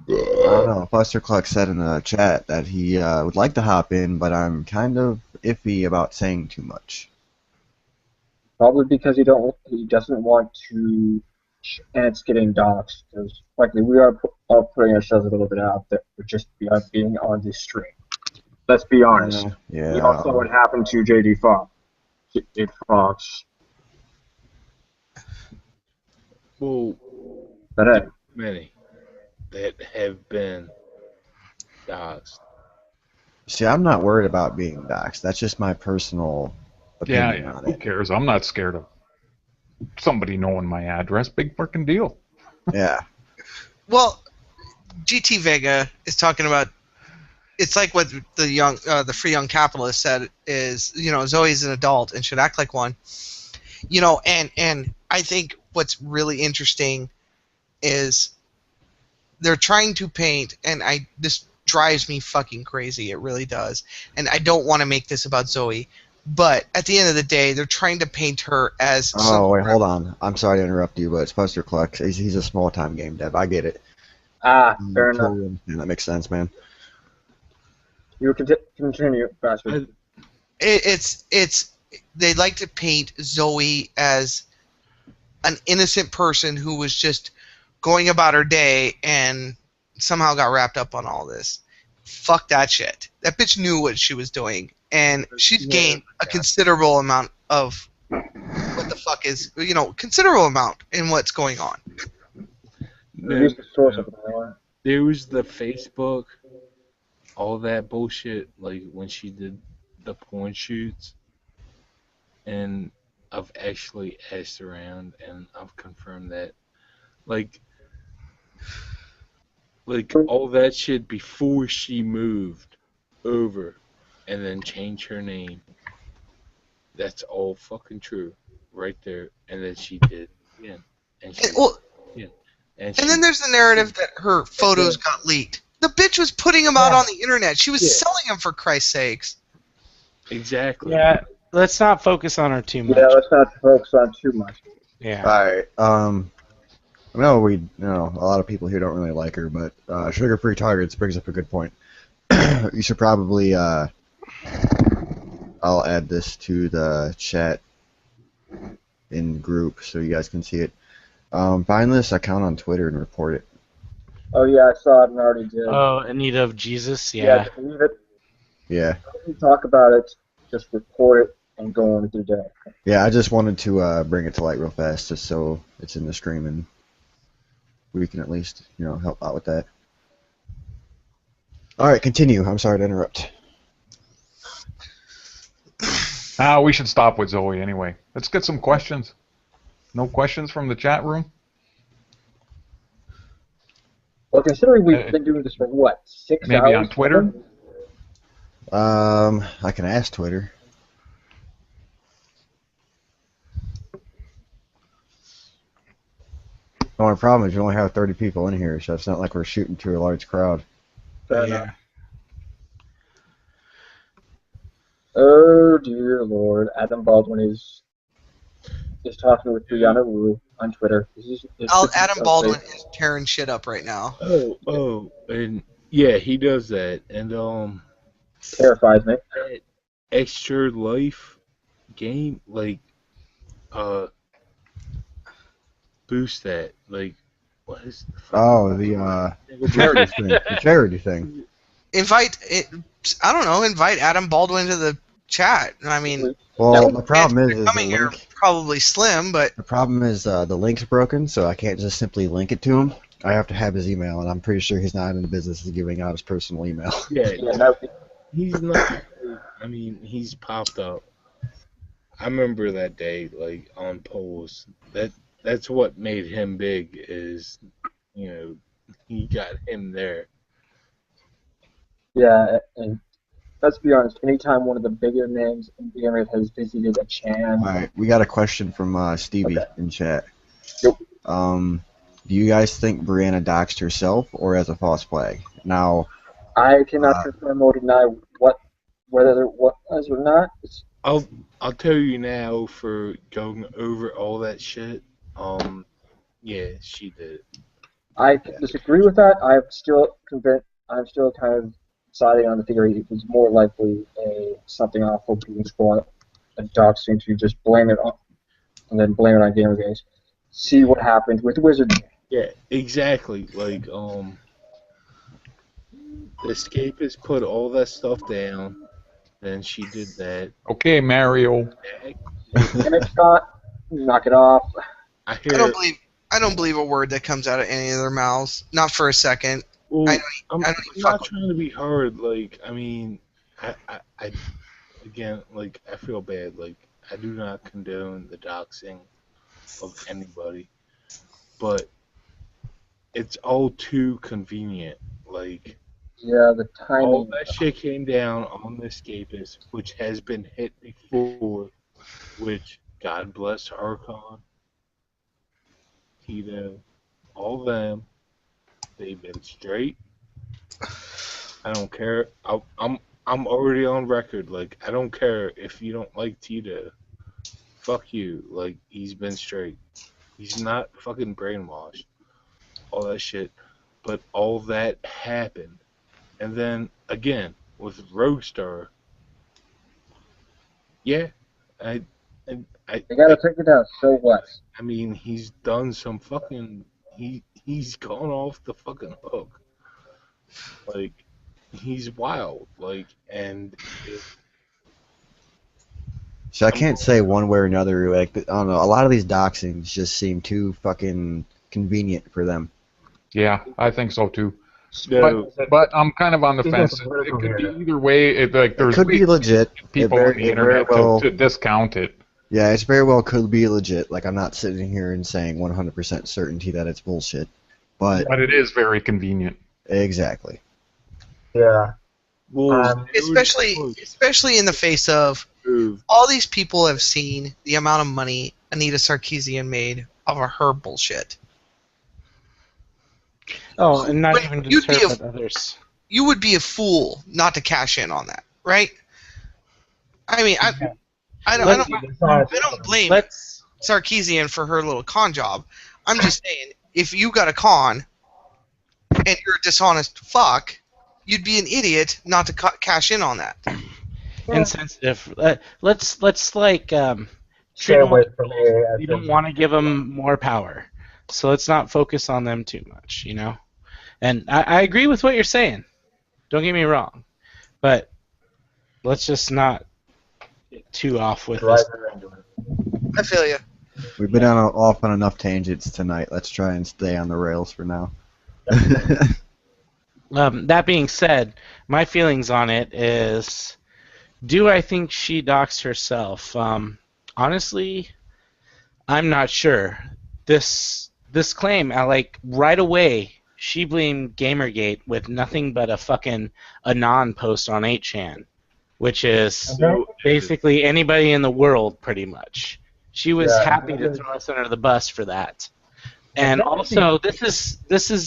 I don't know. Buster Cluck said in the chat that he would like to hop in, but I'm kind of iffy about saying too much. Probably because he doesn't want to chance getting doxxed. Because frankly, we are all putting ourselves a little bit out there for just being on this stream. Let's be honest. Yeah. We all saw what happened to JD Fox. Fox. Well, But hey, many that have been doxxed. See, I'm not worried about being doxxed. That's just my personal opinion on Who it. cares? I'm not scared of somebody knowing my address. Big fucking deal. Yeah. Well, GT Vega is talking about. It's like what the free young capitalist said is, Zoe's an adult and should act like one. And I think what's really interesting is they're trying to paint, and this drives me fucking crazy. It really does. And I don't want to make this about Zoe, but at the end of the day, they're trying to paint her as. Oh wait, hold on. I'm sorry to interrupt you, but it's Buster Cluck. He's a small-time game dev. I get it. Fair enough. Yeah, that makes sense, man. You continue, bastard. They like to paint Zoe as an innocent person who was just going about her day and somehow got wrapped up on all this. Fuck that shit. That bitch knew what she was doing, and she's gained a considerable amount of what the fuck is, considerable amount in what's going on. There was the Facebook, all that bullshit, like when she did the porn shoots, and I've actually asked around and I've confirmed that, like all that shit before she moved over and then changed her name. That's all fucking true, right there. And then she did again, and then there's the narrative that her photos got leaked. The bitch was putting them out on the internet. She was selling them, for Christ's sakes. Exactly. Yeah, let's not focus on her too much. Yeah, let's not focus on too much. Yeah. All right. I know a lot of people here don't really like her, but Sugar-Free Targets brings up a good point. You should probably I'll add this to the chat in group so you guys can see it. Find this account on Twitter and report it. Oh yeah, I saw it and already did. Oh, Anita of Jesus, yeah. Leave it. Yeah. Don't talk about it. Just report it and go on with your day. Yeah, I just wanted to bring it to light real fast, just so it's in the stream and we can at least, help out with that. All right, continue. I'm sorry to interrupt. We should stop with Zoe anyway. Let's get some questions. No questions from the chat room? Well, considering we've been doing this for what, 6 hours? Maybe on Twitter? I can ask Twitter. The only problem is you only have 30 people in here, so it's not like we're shooting to a large crowd. Yeah. Oh dear Lord, Adam Baldwin is talking with Brianna Wu on Twitter. Adam Baldwin is tearing shit up right now. Oh, and yeah, he does that, and Terrifies me. That extra life game, like, boost that. Like, what is the fuck? Oh, the charity thing. The charity thing. Invite it. I don't know. Invite Adam Baldwin to the chat. I mean, Well, the problem is the coming here link. probably slim, but The problem is the link's broken, so I can't just simply link it to him. I have to have his email, and I'm pretty sure he's not in the business of giving out his personal email. Yeah, no. he's not. I mean, he's popped up. I remember that day, like on polls. That's what made him big. Is he got him there. Yeah, and let's be honest. Anytime one of the bigger names in Gamer has visited a channel. All right, we got a question from Stevie in chat. Yep. Do you guys think Brianna doxed herself or as a false flag? Now, I cannot confirm or deny whether it was or not. I'll tell you now for going over all that shit. Yeah, she did. I disagree with that. I'm still convinced. I'm still kind of siding on the theory it was more likely something awful being spoiled, a doxing to just blame it on, and then blame it on Gamergate. See what happened with Wizard. Yeah, exactly. Like, the escapist put all that stuff down, then she did that. Okay, Mario. And Scott, knock it off. I don't believe a word that comes out of any of their mouths. Not for a second. Well, I'm not trying to be hard. Like, I mean, I again, like, I feel bad. Like, I do not condone the doxing of anybody, but it's all too convenient. Like, yeah, the timing. All that shit came down on the escapist, which has been hit before. Which, God bless Archon, Tito, all them. They've been straight. I don't care. I'm already on record. Like, I don't care if you don't like Tito. Fuck you. Like, he's been straight. He's not fucking brainwashed. All that shit. But all that happened. And then, again, with Roguestar, yeah, I gotta take it out. So what? I mean, he's done some fucking... He's gone off the fucking hook. Like, he's wild. Like, and... So I can't say one way or another. Like, I don't know. A lot of these doxings just seem too fucking convenient for them. Yeah, I think so too. No. But I'm kind of on the fence. It could be either way. There's could be legit. people on the internet to discount it. Yeah, it's very well could be legit. Like, I'm not sitting here and saying 100% certainty that it's bullshit. But it is very convenient. Exactly. Yeah. Especially in the face of all these people have seen the amount of money Anita Sarkeesian made off of her bullshit. Oh, and not even just her, but others. You would be a fool not to cash in on that, right? I mean, I don't blame Sarkeesian for her little con job. I'm just saying, if you got a con and you're a dishonest fuck, you'd be an idiot not to cash in on that. Insensitive. Let's like treat them like you don't want to give them more power, so let's not focus on them too much, you know. And I agree with what you're saying. Don't get me wrong, but let's just not get too off with this. I feel you. We've been off on enough tangents tonight. Let's try and stay on the rails for now. That being said, my feelings on it is, do I think she doxed herself? Honestly, I'm not sure. This claim, like right away, she blamed Gamergate with nothing but a fucking Anon post on 8chan, which is basically anybody in the world, pretty much. She was happy to throw us under the bus for that. And also, this is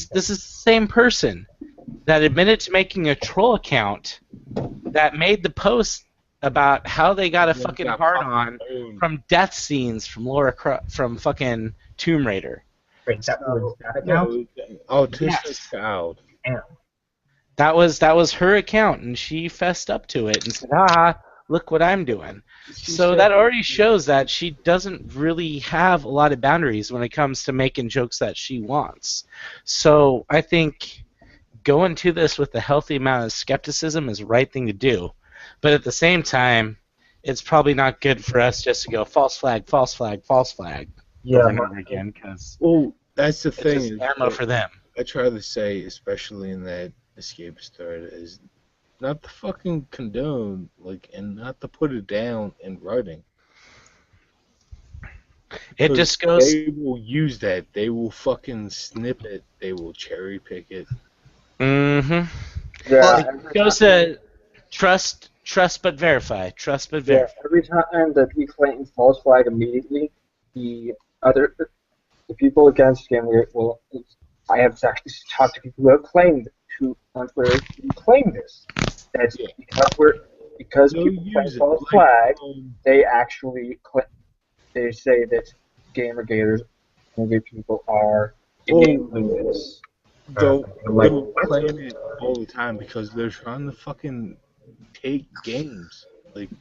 the same person that admitted to making a troll account that made the post about how they got a fucking hard on from death scenes from from fucking Tomb Raider. Wait, that was that account? Autistic child. Damn. That was her account, and she fessed up to it and said, "Ah, look what I'm doing." So that already shows that she doesn't really have a lot of boundaries when it comes to making jokes that she wants. So I think going to this with a healthy amount of skepticism is the right thing to do. But at the same time, it's probably not good for us just to go false flag, false flag, false flag over and over again, because that's the thing. it's just ammo for them. I try to say, especially in that escapist thread, is not to fucking condone, and not to put it down in writing. It just goes. They will use that. They will fucking snip it. They will cherry pick it. Mm-hmm. Yeah. It goes to trust but verify. Trust but verify. Every time that we claim false flag immediately, the people against Gamergate will. I have actually talked to people who have claimed on Twitter who claim this. That's because people claim false flag, they actually they say that Gamergate people are enabling this. They'll claim it all the time because they're trying to fucking take games.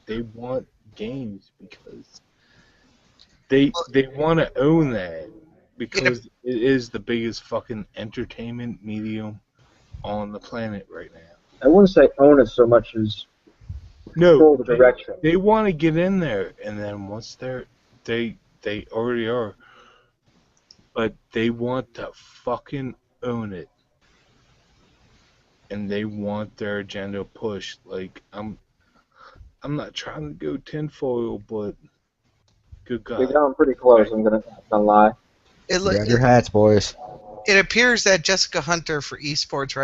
They want games because they want to own that because it is the biggest fucking entertainment medium on the planet right now. I wouldn't say own it so much as control the direction. They want to get in there, and then once they already are, but they want to fucking own it, and they want their agenda pushed. I'm not trying to go tinfoil, but good God, You're down pretty close. I'm gonna lie. Grab your hats, boys. It appears that Jessica Hunter for esports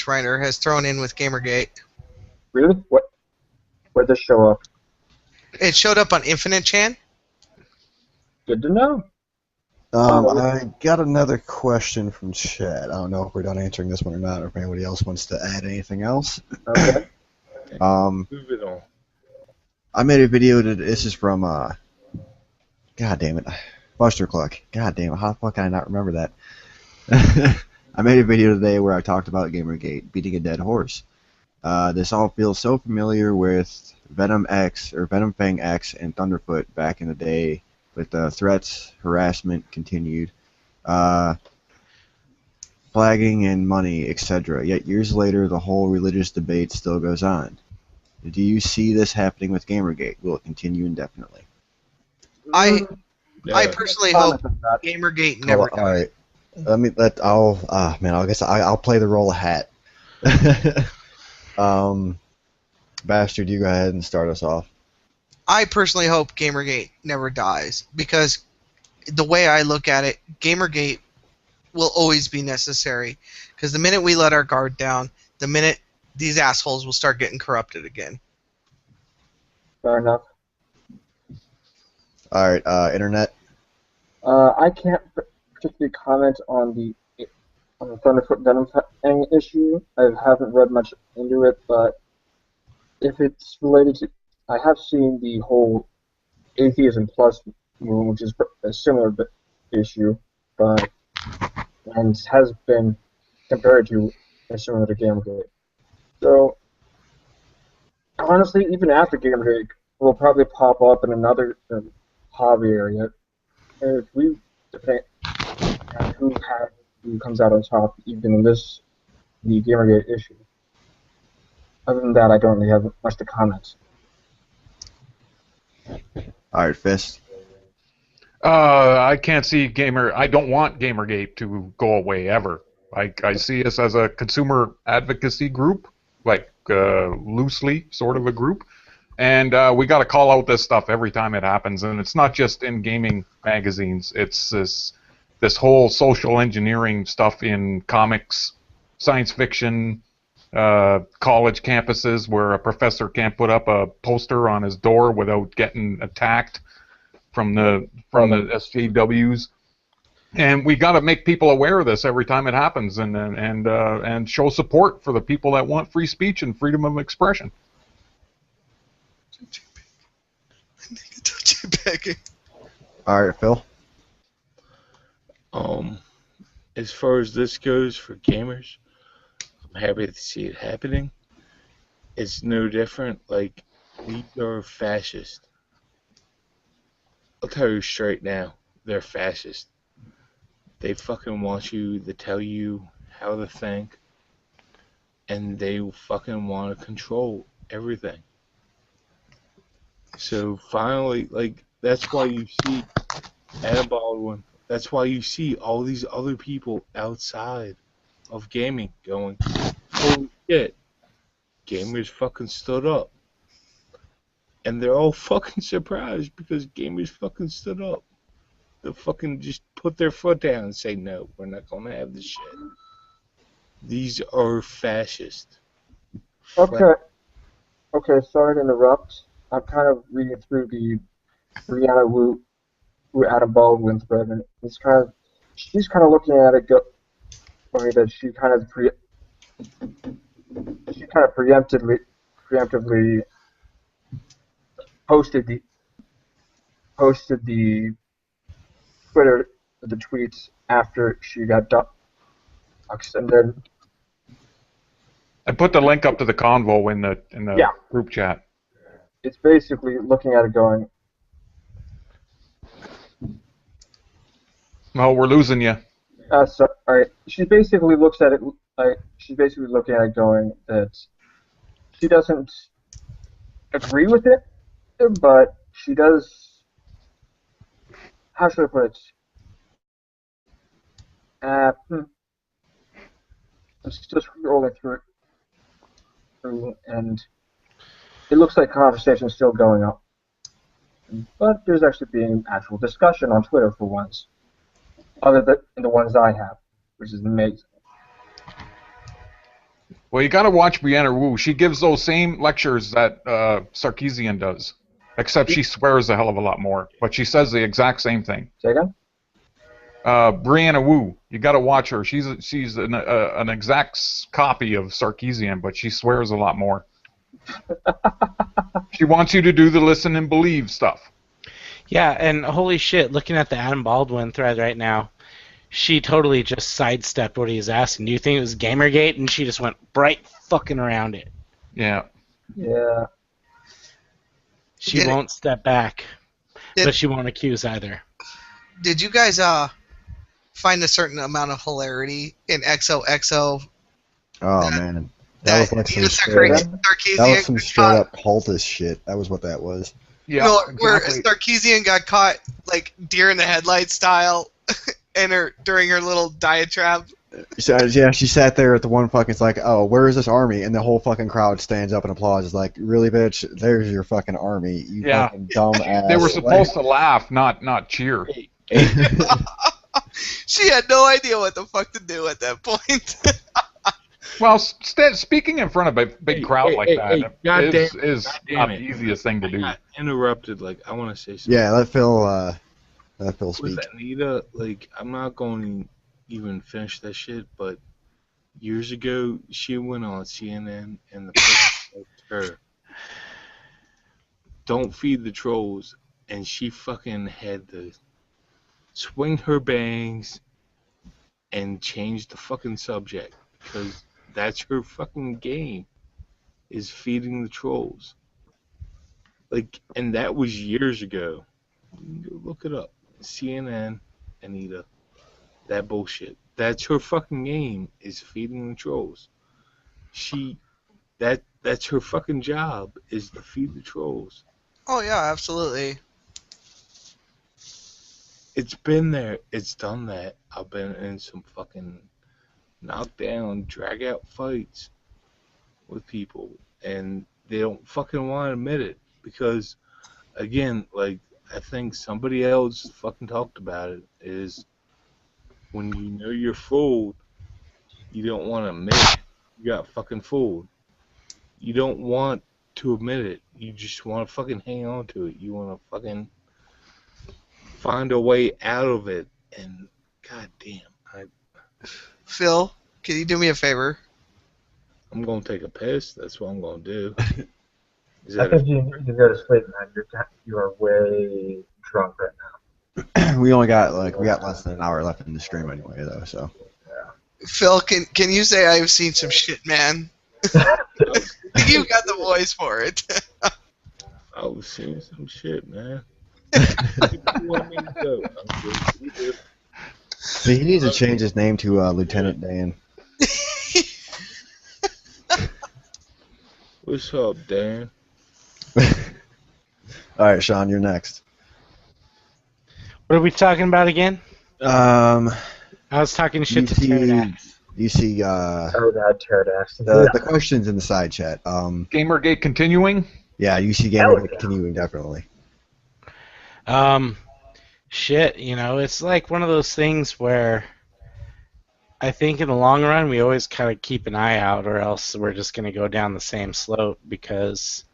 writer has thrown in with Gamergate. Really? What? Where'd this show up? It showed up on Infinite Chan. Good to know. I got another question from chat. I don't know if we're done answering this one or not, or if anybody else wants to add anything else. Okay. Move it on. I made a video that this is from God damn it, Buster Cluck. God damn it, how the fuck can I not remember that? I made a video today where I talked about Gamergate beating a dead horse. This all feels so familiar with Venom X or Venom Fang X and Thunderfoot back in the day, with threats, harassment continued, flagging and money, etc. Yet years later, the whole religious debate still goes on. Do you see this happening with Gamergate? Will it continue indefinitely? I personally hope Gamergate never All right. I guess I'll play the role of hat. Bastard, you go ahead and start us off. I personally hope Gamergate never dies, because the way I look at it, Gamergate will always be necessary, because the minute we let our guard down, the minute these assholes will start getting corrupted again. Fair enough. All right, internet. I can't particularly comment on the Thunderfoot Venom Fang issue. I haven't read much into it, but if it's related to, I have seen the whole Atheism Plus movement, which is a similar issue, and has been compared to similar to Gamergate. So, honestly, even after Gamergate, will probably pop up in another hobby area. And if we depend on who comes out on top, even in the Gamergate issue. Other than that, I don't really have much to comment. All right, Fist. I can't see I don't want Gamergate to go away ever. I see us as a consumer advocacy group, loosely sort of a group, and we got to call out this stuff every time it happens. And it's not just in gaming magazines. It's this whole social engineering stuff in comics, science fiction, college campuses where a professor can't put up a poster on his door without getting attacked from the SJWs. And we got to make people aware of this every time it happens, and show support for the people that want free speech and freedom of expression. All right, Phil. As far as this goes for gamers, I'm happy to see it happening. It's no different. Like, these are fascist. I'll tell you straight now, they're fascist. They fucking want you to tell you how to think, and they fucking want to control everything. So finally, like, that's why you see Adam Baldwin. That's why you see all these other people outside of gaming going, holy shit, gamers fucking stood up. And they're all fucking surprised because gamers fucking stood up. They fucking just put their foot down and say, no, we're not going to have this shit. These are fascist. Okay. Okay, sorry to interrupt. I'm kind of reading through the Brianna Wu Adam Baldwin thread, and she's kind of looking at it going that she kind of preemptively posted the Twitter, the tweets after she got doxxed, and then I put the link up to the convo in the group chat. It's basically looking at it going, well, we're losing you. Sorry. She basically looks at it like she's basically looking at it going that she doesn't agree with it, but she does. How should I put it? I'm just scrolling through, and it looks like conversation is still going on. But there's actually being actual discussion on Twitter for once, other than the ones I have, which is amazing. Well, you got to watch Brianna Wu. She gives those same lectures that Sarkeesian does, except she swears a hell of a lot more. But she says the exact same thing. Say again? Brianna Wu. You got to watch her. She's an exact copy of Sarkeesian, but she swears a lot more. She wants you to do the listen and believe stuff. Yeah, and holy shit, looking at the Adam Baldwin thread right now, she totally just sidestepped what he was asking. Do you think it was Gamergate? And she just went right fucking around it. Yeah. Yeah. She won't step back, but she won't accuse either. Did you guys find a certain amount of hilarity in XOXO? Oh, man. That was like some straight up cultist shit. That was what that was. Yeah, where Sarkeesian got caught like deer in the headlights style during her little diatribe. Yeah, she sat there at the one fucking, it's like, oh, where is this army? And the whole fucking crowd stands up and applauds. It's like, really, bitch? There's your fucking army. You fucking dumb ass. They were supposed to laugh, not cheer. She had no idea what the fuck to do at that point. Well, speaking in front of a big crowd like that is not the easiest thing to do. I got interrupted. Like, I want to say something. Yeah, let Phil speak. With Anita, like, I'm not going to even finish that shit, but years ago, she went on CNN and the person asked her, don't feed the trolls, and she fucking had to swing her bangs and change the fucking subject, because that's her fucking game, is feeding the trolls. Like, and that was years ago. You can go look it up. CNN, Anita. That bullshit. That's her fucking game, is feeding the trolls. That's her fucking job, is to feed the trolls. Oh yeah, absolutely. It's been there. It's done that. I've been in some fucking knockdown, drag out fights with people, and they don't fucking want to admit it because, again, like, I think somebody else fucking talked about it, is when you know you're fooled, you don't want to admit it. You got fucking fooled. You don't want to admit it. You just want to fucking hang on to it. You want to fucking find a way out of it, and goddamn, Phil, can you do me a favor? I'm gonna take a piss. That's what I'm gonna do. I think you go to sleep, man. You are way drunk right now. we got less than an hour left in the stream anyway, though. So. Phil, can you say I've seen some shit, man? You got the voice for it. I was seeing some shit, man. You want me to go? I'm good. See, he needs to change his name to Lieutenant Dan. What's up, Dan? All right, Sean, you're next. What are we talking about again? I was talking shit to Pterodax. You see Pterodax. the questions in the side chat. Gamergate continuing? Yeah, you see Gamergate continuing, definitely. Shit, it's like one of those things where I think in the long run we always kind of keep an eye out, or else we're just going to go down the same slope, because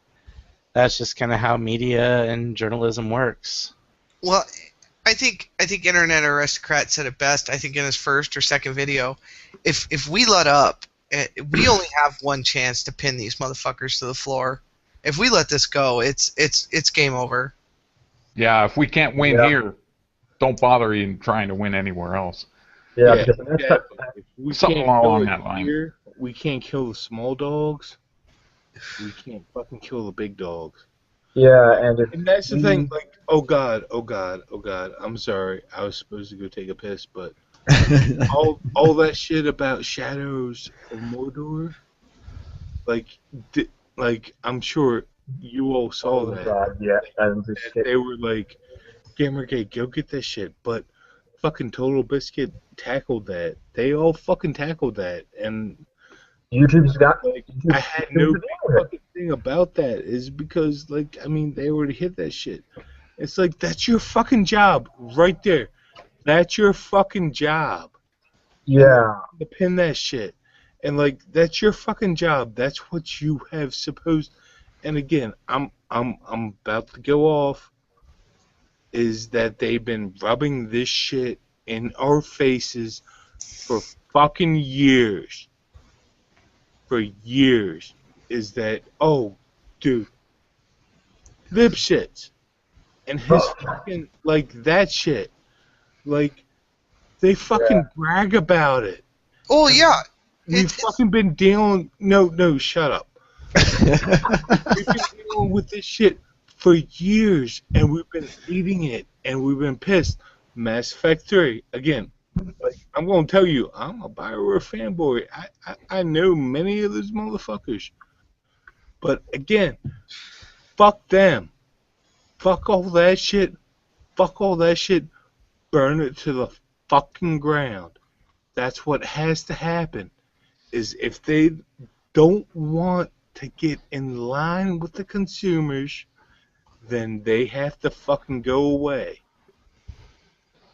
that's just kind of how media and journalism works. Well, I think Internet Aristocrat said it best. I think in his first or second video, if we let up, we only have one chance to pin these motherfuckers to the floor. If we let this go, it's game over. Yeah, if we can't win here, don't bother even trying to win anywhere else. Yeah, exactly. If we Something can't along kill that it line. here, we can't kill the small dogs. We can't fucking kill the big dogs. Yeah, and that's the thing. Like, oh god, I'm sorry. I was supposed to go take a piss, but all that shit about Shadows of Mordor, like I'm sure you all saw that. God, yeah, that they were like, Gamergate, go get that shit, but fucking Total Biscuit tackled that. They all fucking tackled that, and YouTube's got. Like, I had no fucking thing about that is because, like, I mean, they already hit that shit. It's like, that's your fucking job right there. That's your fucking job. Yeah. To pin that shit. And, like, that's your fucking job. That's what you have supposed. And again, I'm about to go off. Is that they've been rubbing this shit in our faces for fucking years. For years, is that, oh, dude, Lipschitz and his fucking, like, that shit, like, they fucking brag about it. Oh, yeah. We've fucking been dealing, no, shut up. We've been dealing with this shit for years, and we've been eating it, and we've been pissed. Mass Effect 3, again, like, I'm going to tell you, I'm a Bioware fanboy. I know many of those motherfuckers. But again, fuck them. Fuck all that shit. Fuck all that shit. Burn it to the fucking ground. That's what has to happen. Is if they don't want to get in line with the consumers, then they have to fucking go away.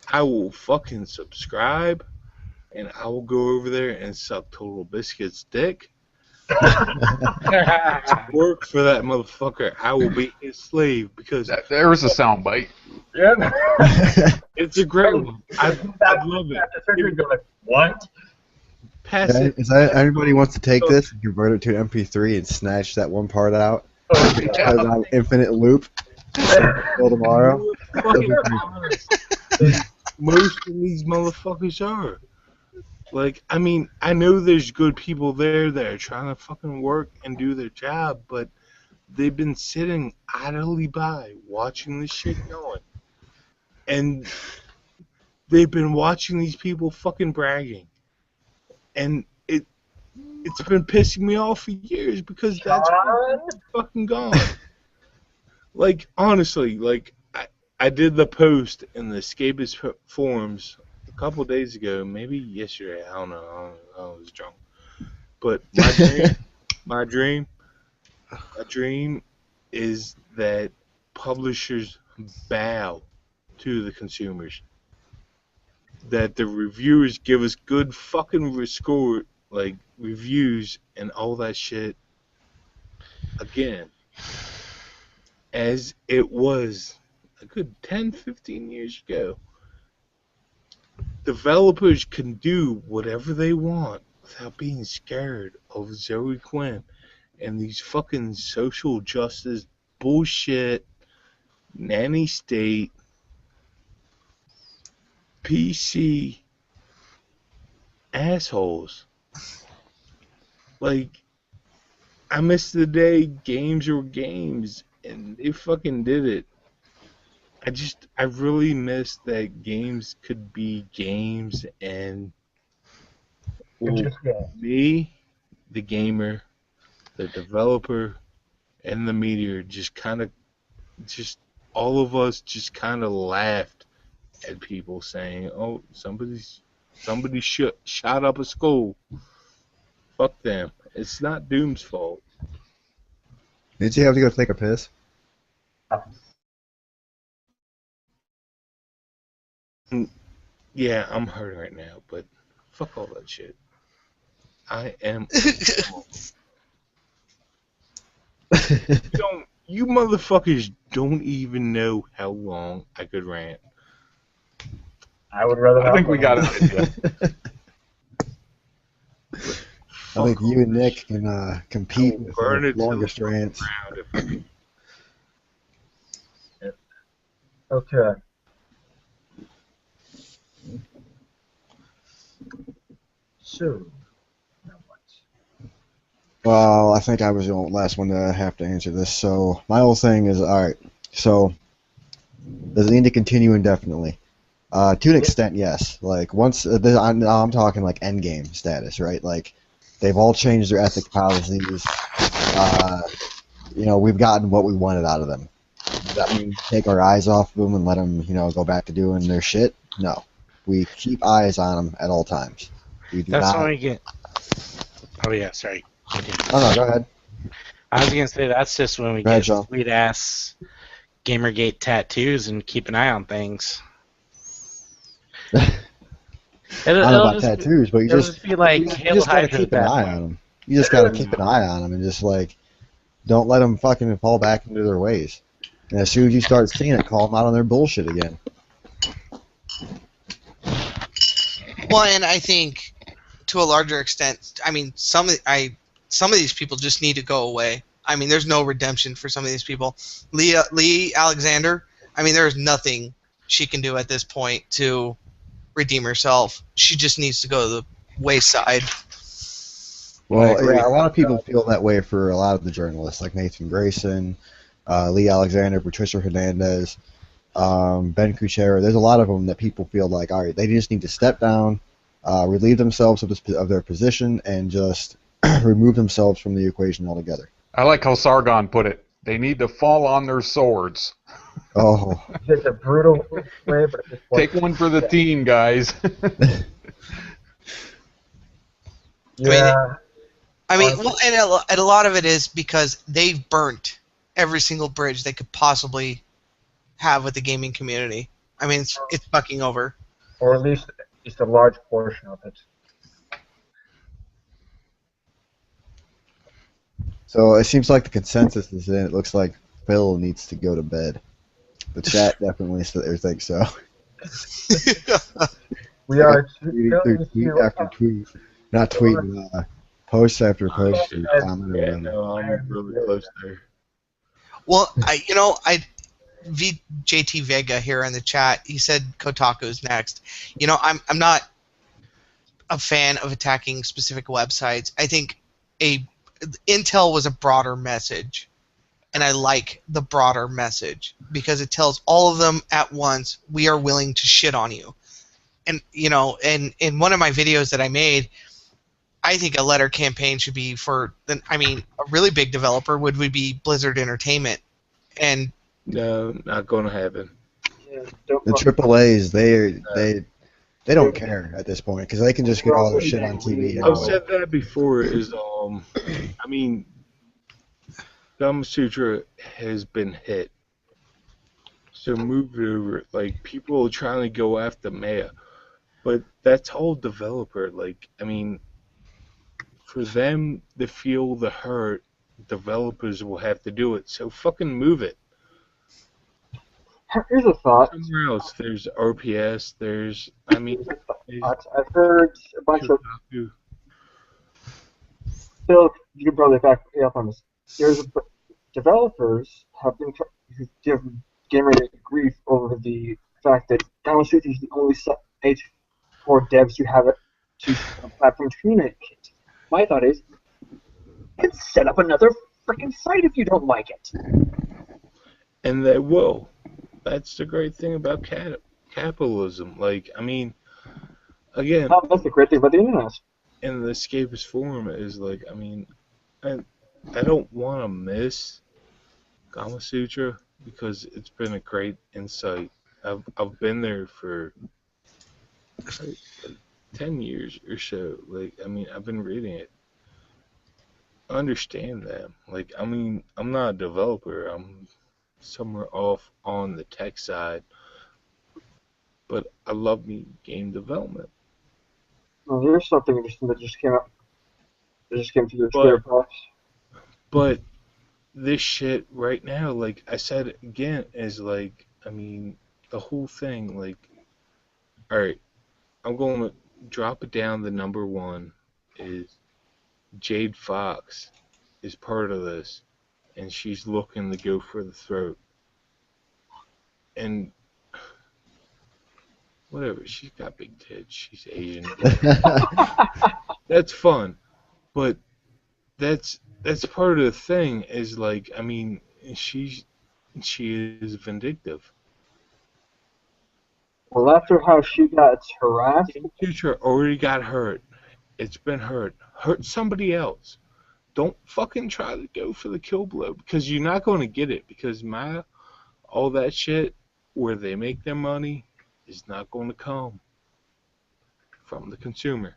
I will fucking subscribe, and I will go over there and suck Total Biscuit's dick. Work for that motherfucker. I will be his slave because there was a soundbite. Yeah, it's a great one. I love it. What? Pass it. Is that everybody wants to take this and convert it to MP3 and snatch that one part out? Put it on infinite loop until tomorrow. Most of these motherfuckers are. Like, I mean, I know there's good people there that are trying to fucking work and do their job, but they've been sitting idly by watching this shit going. And they've been watching these people fucking bragging. And it's been pissing me off for years because that's fucking gone. Like, honestly, like, I did the post in the Escapist forums a couple days ago, maybe yesterday, I don't know, I was drunk. But my dream is that publishers bow to the consumers. That the reviewers give us good fucking score, like, reviews and all that shit. Again, as it was a good 10, 15 years ago. Developers can do whatever they want without being scared of Zoe Quinn and these fucking social justice bullshit, nanny state, PC assholes. Like, I miss the day games were games, and they fucking did it. I really miss that games could be games, and well, Just games. me, the gamer, the developer, and the media just all of us just kind of laughed at people saying, "Oh, somebody shot up a school. Fuck them. It's not Doom's fault." Did you have to go take a piss? Yeah, I'm hurting right now, but fuck all that shit. I am. You motherfuckers don't even know how long I could rant. I would rather not. I think we got it. I think you and Nick can compete with the longest rants. Okay. So, Well, I think I was the last one to have to answer this. So my whole thing is, all right. So does it need to continue indefinitely? To an extent, yes. Like once I'm talking like end game status, right? Like they've all changed their ethic policies. We've gotten what we wanted out of them. Does that mean take our eyes off of them and let them, go back to doing their shit? No. We keep eyes on them at all times. We do That's not. when we get. Oh yeah, sorry. Oh no, go ahead. I was gonna say that's just when we Go ahead, get Sean. sweet ass Gamergate tattoos and keep an eye on things. I don't know about tattoos, but you just be like you Hail just gotta Hydra keep at an that eye point. on them. You just gotta keep an eye on them and just don't let them fucking fall back into their ways. And as soon as you start seeing it, call them out on their bullshit again. Well, and I think to a larger extent, I mean, some of these people just need to go away. I mean, there's no redemption for some of these people. Lee Alexander, I mean, there's nothing she can do at this point to redeem herself. She just needs to go to the wayside. Well, yeah, a lot of people feel that way for a lot of the journalists, like Nathan Grayson, Lee Alexander, Patricia Hernandez, Ben Kuchera. There's a lot of them that people feel like, all right, they just need to step down, relieve themselves of their position, and just remove themselves from the equation altogether. I like how Sargon put it. They need to fall on their swords. Oh. It's a brutal way, but at this point, Take one for the team, guys. Yeah. I mean, well, and a lot of it is because they've burnt every single bridge they could possibly have with the gaming community. I mean, it's fucking over. Or at least just a large portion of it. So it seems like the consensus is in. It looks like Phil needs to go to bed. The chat definitely thinks so. We are tweet after tweet, not tweeting, post after post. No, I'm really close there. Well, JT Vega here in the chat, he said Kotaku's next. I'm not a fan of attacking specific websites. I think Intel was a broader message, and I like the broader message because it tells all of them at once, we are willing to shit on you. And and in one of my videos that I made, I think a letter campaign should be for a really big developer would be Blizzard Entertainment. And no, not going to happen. The AAAs, they don't care at this point because they can just get all their shit on TV. Anyway. I've said that before. Kama Sutra has been hit, so move it over. Like people are trying to go after Maya, but that's all developer. For them to feel the hurt, developers will have to do it. So fucking move it. Here's a thought. Somewhere else, there's RPS. I've heard a bunch of. Phil, you can probably back me up on this. Developers have been giving Gamergate grief over the fact that Downstreet is the only site for devs who have to platform communicate. My thought is, you can set up another freaking site if you don't like it. And they will. That's the great thing about capitalism. Like, I mean, again, Oh, that's the great thing about the internet. in the escapist form is like, I mean, I don't want to miss Kama Sutra because it's been a great insight. I've been there for like 10 years or so. Like, I mean, I've been reading it. I understand them. Like, I mean, I'm not a developer. I'm somewhere off on the tech side, but I love me game development. Well, here's something interesting that just came out. That just came through the Twitter box. But this shit right now, like I said again, is like, I mean, the whole thing, like, alright, I'm going to drop it down. The number one is Jade Fox is part of this, and she's looking to go for the throat. And whatever, she's got big tits, she's Asian. That's fun, but that's part of the thing. Is like, I mean, she is vindictive. Well, after how she got harassed, Future already got hurt. It's been hurt. Hurt somebody else. Don't fucking try to go for the kill blow because you're not going to get it. Because all that shit where they make their money is not going to come from the consumer.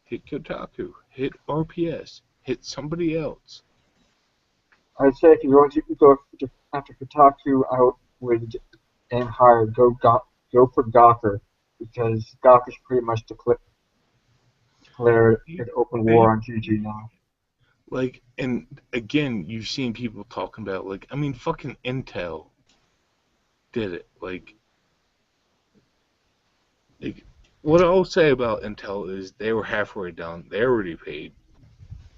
Hit Kotaku. Hit RPS. Hit somebody else. I'd say if you're going to go after Kotaku, I would aim higher. Go for Gawker, because Gawker's pretty much declared an open war on GG now. Like, and again, you've seen people talking about, like, I mean, fucking Intel did it. Like, what I'll say about Intel is they were halfway done. They already paid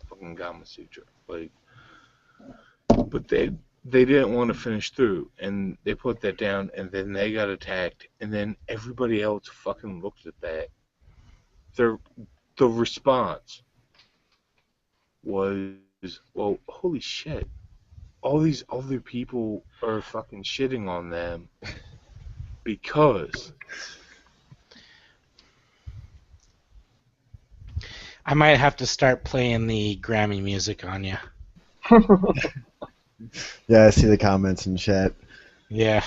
fucking Gamma Sutra. Like, but they didn't want to finish through, and they put that down, and then they got attacked, and then everybody else fucking looked at that. The response was, well, holy shit, all these other people are fucking shitting on them because... I might have to start playing the Grammy music on you. Yeah, I see the comments in chat. Yeah.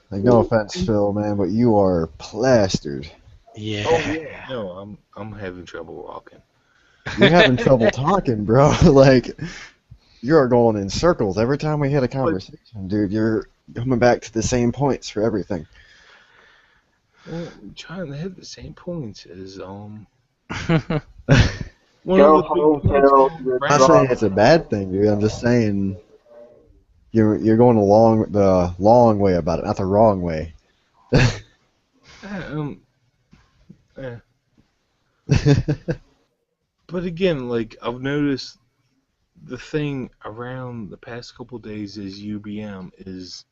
Like, no offense, Phil, man, but you are plastered. Yeah. Oh yeah. No, I'm having trouble walking. You're having trouble talking, bro. Like, you're going in circles every time we hit a conversation, dude. You're coming back to the same points for everything. Well, I'm trying to hit the same points as Go home, Phil. I'm not saying it's a bad thing, dude. I'm just saying you're going the long way about it, not the wrong way. But again, like, I've noticed the thing around the past couple of days is UBM is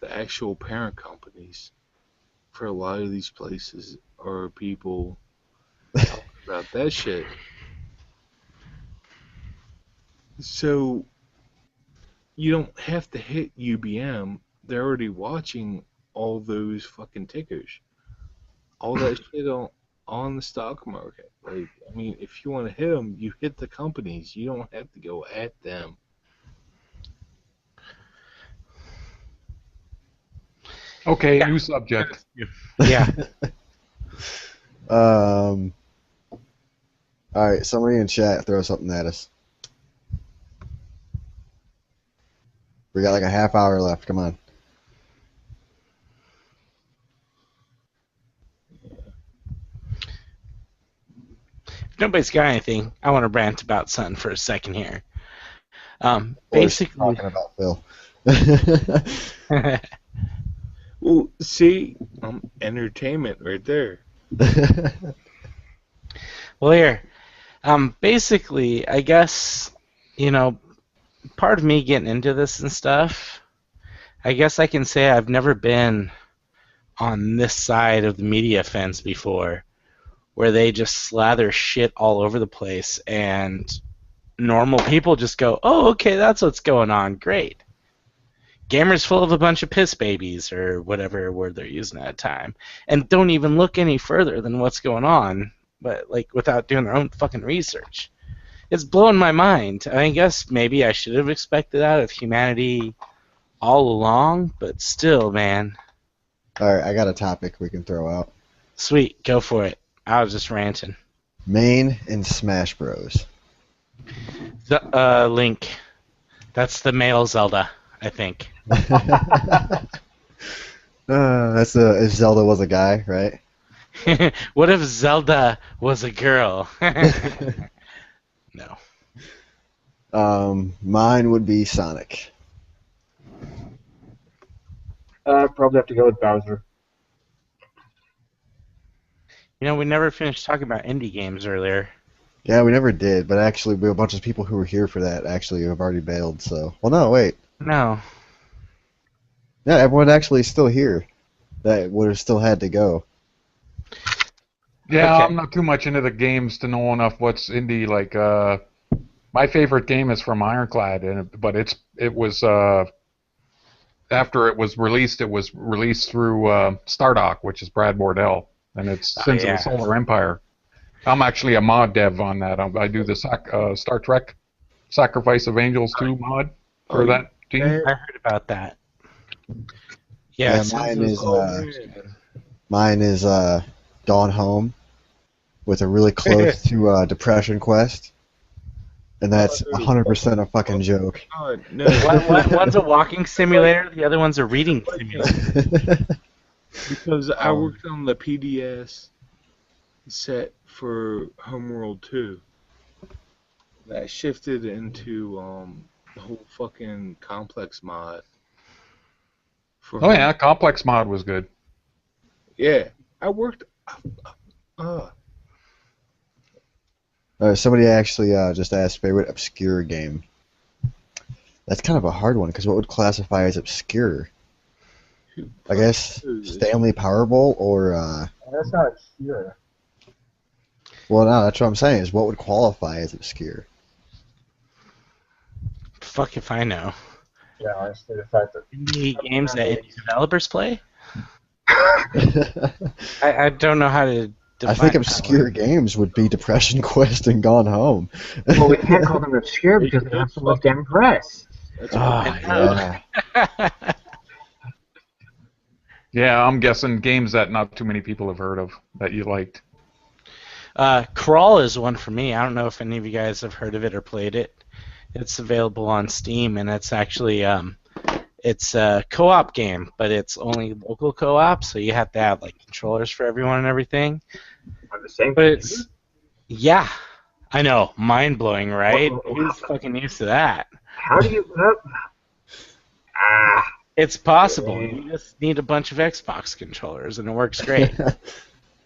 the actual parent companies for a lot of these places are people talking about that shit. So you don't have to hit UBM. They're already watching all those fucking tickers. All that shit on the stock market. Like, I mean, if you want to hit them, you hit the companies. You don't have to go at them. Okay, new subject. Yeah. All right, somebody in chat throw something at us. We got like a half hour left. Come on. If nobody's got anything, I want to rant about something for a second here. Basically, talking about Phil. Well, see, entertainment right there. Well, here, basically, I guess, part of me getting into this and stuff, I guess I can say I've never been on this side of the media fence before, where they just slather shit all over the place, and normal people just go, "Oh, okay, that's what's going on. Great." Gamers full of a bunch of piss babies, or whatever word they're using at a time, and don't even look any further than what's going on, but like without doing their own fucking research. It's blowing my mind. I guess maybe I should have expected that of humanity all along, but still, man. All right, I got a topic we can throw out. Sweet, go for it. I was just ranting. Main in Smash Bros. Link. That's the male Zelda, I think. That's if Zelda was a guy, right? What if Zelda was a girl? No. Mine would be Sonic. I'd probably have to go with Bowser. You know, we never finished talking about indie games earlier. Yeah, we never did, but actually, a bunch of people who were here for that actually have already bailed. So, well, no, wait. No. Yeah, everyone actually is still here. That would have still had to go. Yeah, Okay. I'm not too much into the games to know enough what's indie. Like, my favorite game is from Ironclad, but it was after it was released through Stardock, which is Brad Wardell, and it's Sins of the Solar Empire. I'm actually a mod dev on that. I do the Star Trek Sacrifice of Angels 2 mod for that team. I heard about that. Yeah, mine is Dawn Home with a really close to Depression Quest. And that's 100% a fucking joke. No. One's a walking simulator, the other one's a reading simulator. Because I worked on the PDS set for Homeworld 2. That shifted into the whole fucking complex mod. Oh yeah, complex mod was good. Yeah, I worked. Somebody actually just asked favorite obscure game. That's kind of a hard one because what would classify as obscure? I guess Stanley Powerball or. That's not obscure. Well, no, that's what I'm saying. Is what would qualify as obscure? Fuck if I know. Yeah, honestly, the fact that indie games that indie developers play. I don't know how to. I think obscure games would be Depression Quest and Gone Home. Well, we can't call them obscure because they have so much damn press. Yeah. Yeah, I'm guessing games that not too many people have heard of that you liked. Crawl is one for me. I don't know if any of you guys have heard of it or played it. It's available on Steam, and it's actually it's a co-op game, but it's only local co-op, so you have to have like controllers for everyone and everything. On the same But it's I know, mind blowing, right? Who's fucking used to that? How do you? It's possible. You just need a bunch of Xbox controllers, and it works great.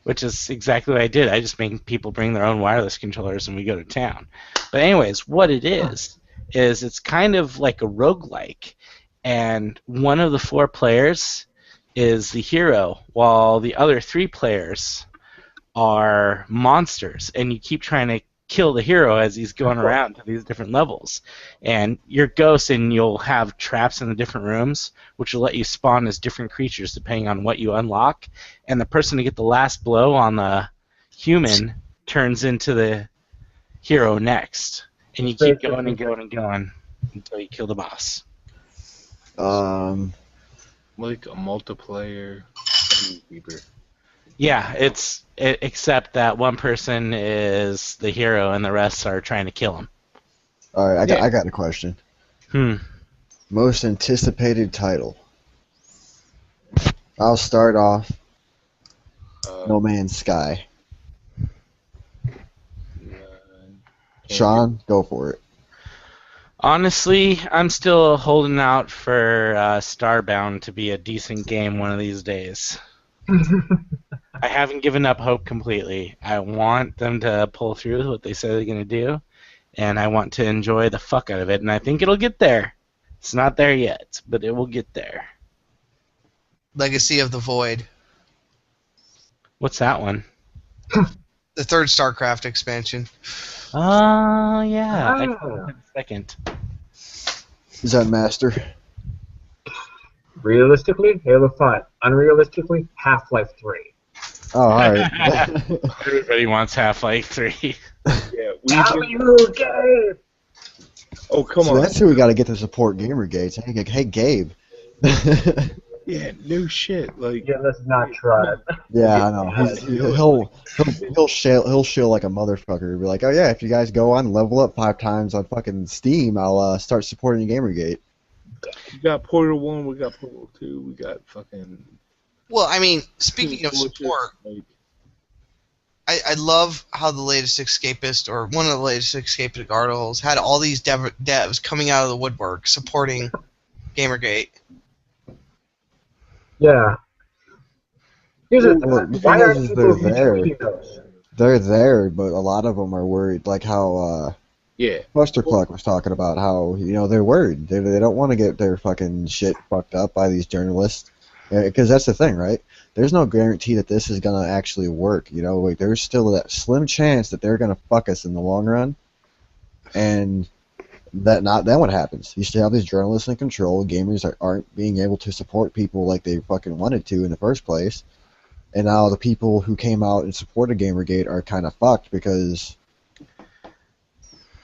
Which is exactly what I did. I just make people bring their own wireless controllers, and we go to town. But anyways, what it is it's kind of like a roguelike, and one of the 4 players is the hero, while the other 3 players are monsters, and you keep trying to kill the hero as he's going around to these different levels. And you're ghosts, and you'll have traps in the different rooms, which will let you spawn as different creatures depending on what you unlock. And the person to get the last blow on the human turns into the hero next. And you keep going and going and going until you kill the boss. Like a multiplayer keeper. Yeah, except that one person is the hero and the rest are trying to kill him. All right, I got a question. Most anticipated title. I'll start off. No Man's Sky. Sean, go for it. Honestly, I'm still holding out for Starbound to be a decent game one of these days. I haven't given up hope completely. I want them to pull through with what they say they're going to do, and I want to enjoy the fuck out of it, and I think it'll get there. It's not there yet, but it will get there. Legacy of the Void. What's that one? The third StarCraft expansion. Oh, yeah. I Ah. played the second. Zen Master. Realistically, Halo 5. Unrealistically, Half-Life 3. Oh, all right. Everybody wants Half-Life 3. Yeah, Gabe! Oh, come So on. that's who we got to get to support Gamergate. Hey, Gabe. Yeah, no shit. Like, Yeah, let's not try it. Yeah, I know. He'll shill like a motherfucker. Be like, oh yeah, if you guys go on level up 5 times on fucking Steam, I'll start supporting Gamergate. we got Portal 1, we got Portal 2, we got fucking... Well, I mean, speaking of support, I love how the latest Escapist, or one of the latest Escapist articles, had all these devs coming out of the woodwork supporting Gamergate. Yeah. Why aren't people retweeting those? They're there, but a lot of them are worried, like how Buster Cluck was talking about how they're worried. They don't want to get their fucking shit fucked up by these journalists, because that's the thing, right? There's no guarantee that this is gonna actually work. Like, there's still that slim chance that they're gonna fuck us in the long run, and then what happens? You still have these journalists in control. Gamers aren't being able to support people like they fucking wanted to in the first place. And now the people who came out and supported Gamergate are kind of fucked because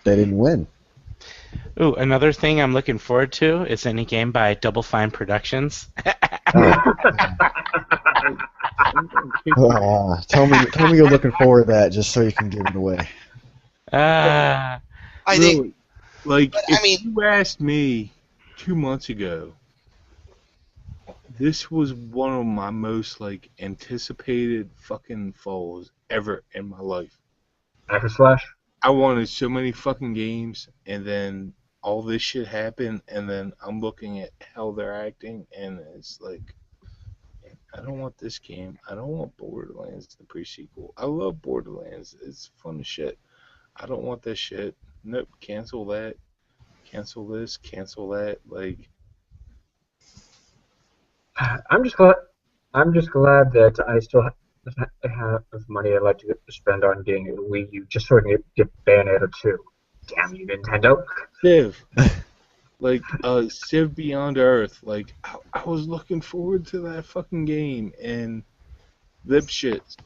they didn't win. Ooh, another thing I'm looking forward to is any game by Double Fine Productions. Tell me you're looking forward to that just so you can give it away. I think, like, if you asked me 2 months ago, this was one of my most, like, anticipated fucking falls ever in my life. After Slash? I wanted so many fucking games, and then all this shit happened, and then I'm looking at how they're acting, and it's like, I don't want this game. I don't want Borderlands, the pre-sequel. I love Borderlands. It's fun as shit. I don't want this shit. Nope, cancel that. Cancel this, cancel that. Like, I'm just glad that I still have money I'd like to spend on getting a Wii U just so I can get Bayonetta 2. Damn you, Nintendo. Civ. Like, Civ Beyond Earth. Like, I was looking forward to that fucking game, and lip shits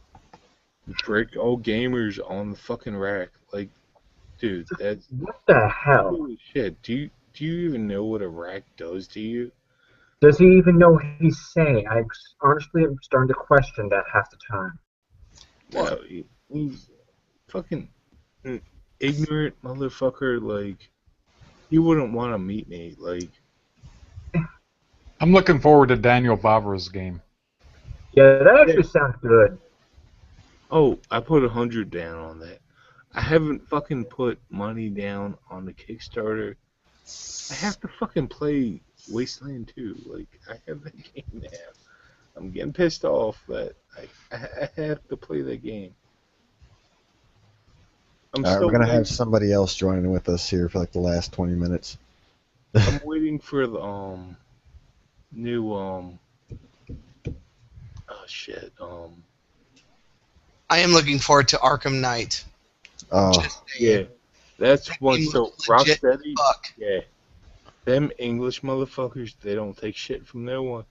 break all gamers on the fucking rack. Like, dude, that's... What the hell? Holy shit. Do you even know what a rack does to you? Does he even know what he's saying? I honestly am starting to question that half the time. No, he's fucking ignorant motherfucker. Like, he wouldn't want to meet me. Like, I'm looking forward to Daniel Vavra's game. Yeah, that actually sounds good. Oh, I put 100 down on that. I haven't fucking put money down on the Kickstarter. I have to fucking play Wasteland 2. Like, I have that game now. I'm getting pissed off that I have to play that game. All right, we're gonna have somebody else joining with us here for like the last 20 minutes. I'm waiting for the new oh shit I am looking forward to Arkham Knight. Oh yeah, that's one. So legit Rocksteady, fuck. yeah, them English motherfuckers, they don't take shit from no one.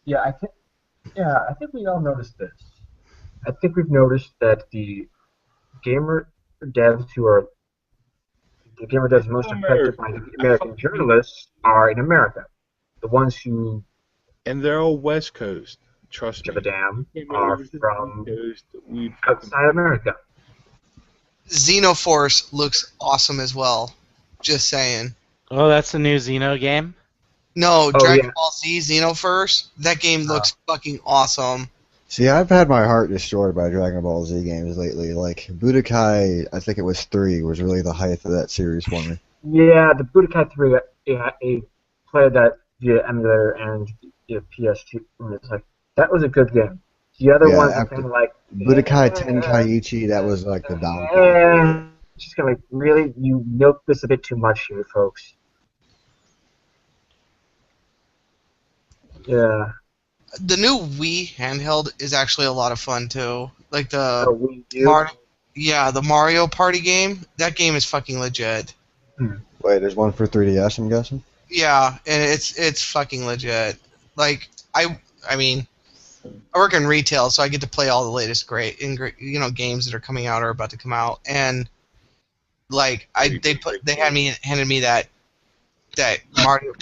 Yeah, I think we all noticed this. I think we've noticed that the gamer devs most affected by the American journalists are in America. The ones who and they're all West Coast. Trust me. Give a damn are from We'd outside America. Xenoforce looks awesome as well. Just saying. Oh, that's the new Xeno game? No, Dragon Ball Z Xenoverse. That game looks fucking awesome. See, I've had my heart destroyed by Dragon Ball Z games lately. Like, Budokai, I think it was 3, was really the height of that series for me. Yeah, the Budokai 3, I played that via emulator and via PS2, and it's like, that was a good game. The other ones are kind of like... Budokai Tenkaichi, that was like the downfall. And just kind of like, really? You milked this a bit too much here, folks. Yeah. The new Wii handheld is actually a lot of fun too. Like the Wii U? the Mario Party game. That game is fucking legit. Wait, there's one for 3DS, I'm guessing? Yeah, and it's fucking legit. Like I mean, I work in retail, so I get to play all the latest games that are coming out or about to come out, and like they handed me that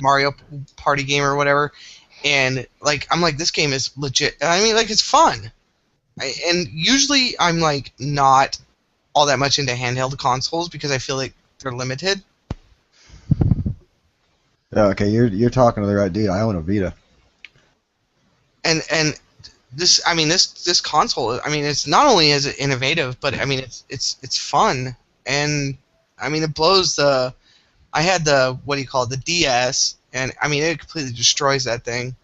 Mario Party game or whatever, and like I'm like, this game is legit. I mean, like, it's fun. And usually I'm like not all that much into handheld consoles because I feel like they're limited. Yeah, okay, you're talking to the right dude. I own a Vita. And this console, I mean, it's not only is it innovative, but I mean it's fun, and I mean it blows the. I had the the DS, and I mean it completely destroys that thing.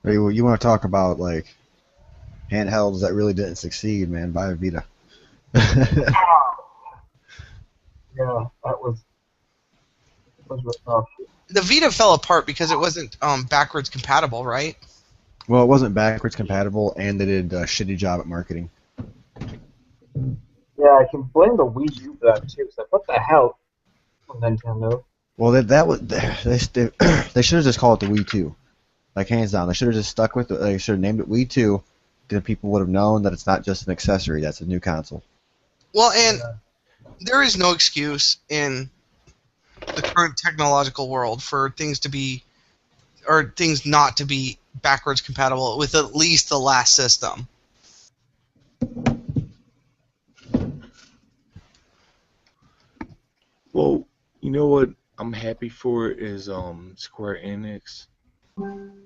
Hey, well, you want to talk about like handhelds that really didn't succeed, man? Buy a Vita. Yeah, that was rough. The Vita fell apart because it wasn't backwards compatible, right? Well, it wasn't backwards compatible, and they did a shitty job at marketing. Yeah, I can blame the Wii U for that too. So what the hell, Nintendo? Well, that was they should have just called it the Wii 2, like hands down. They should have just stuck with it. They should have named it Wii 2. Then people would have known that it's not just an accessory. That's a new console. Well, and there is no excuse in the current technological world for things not to be backwards compatible with at least the last system. Well, you know what I'm happy for is Square Enix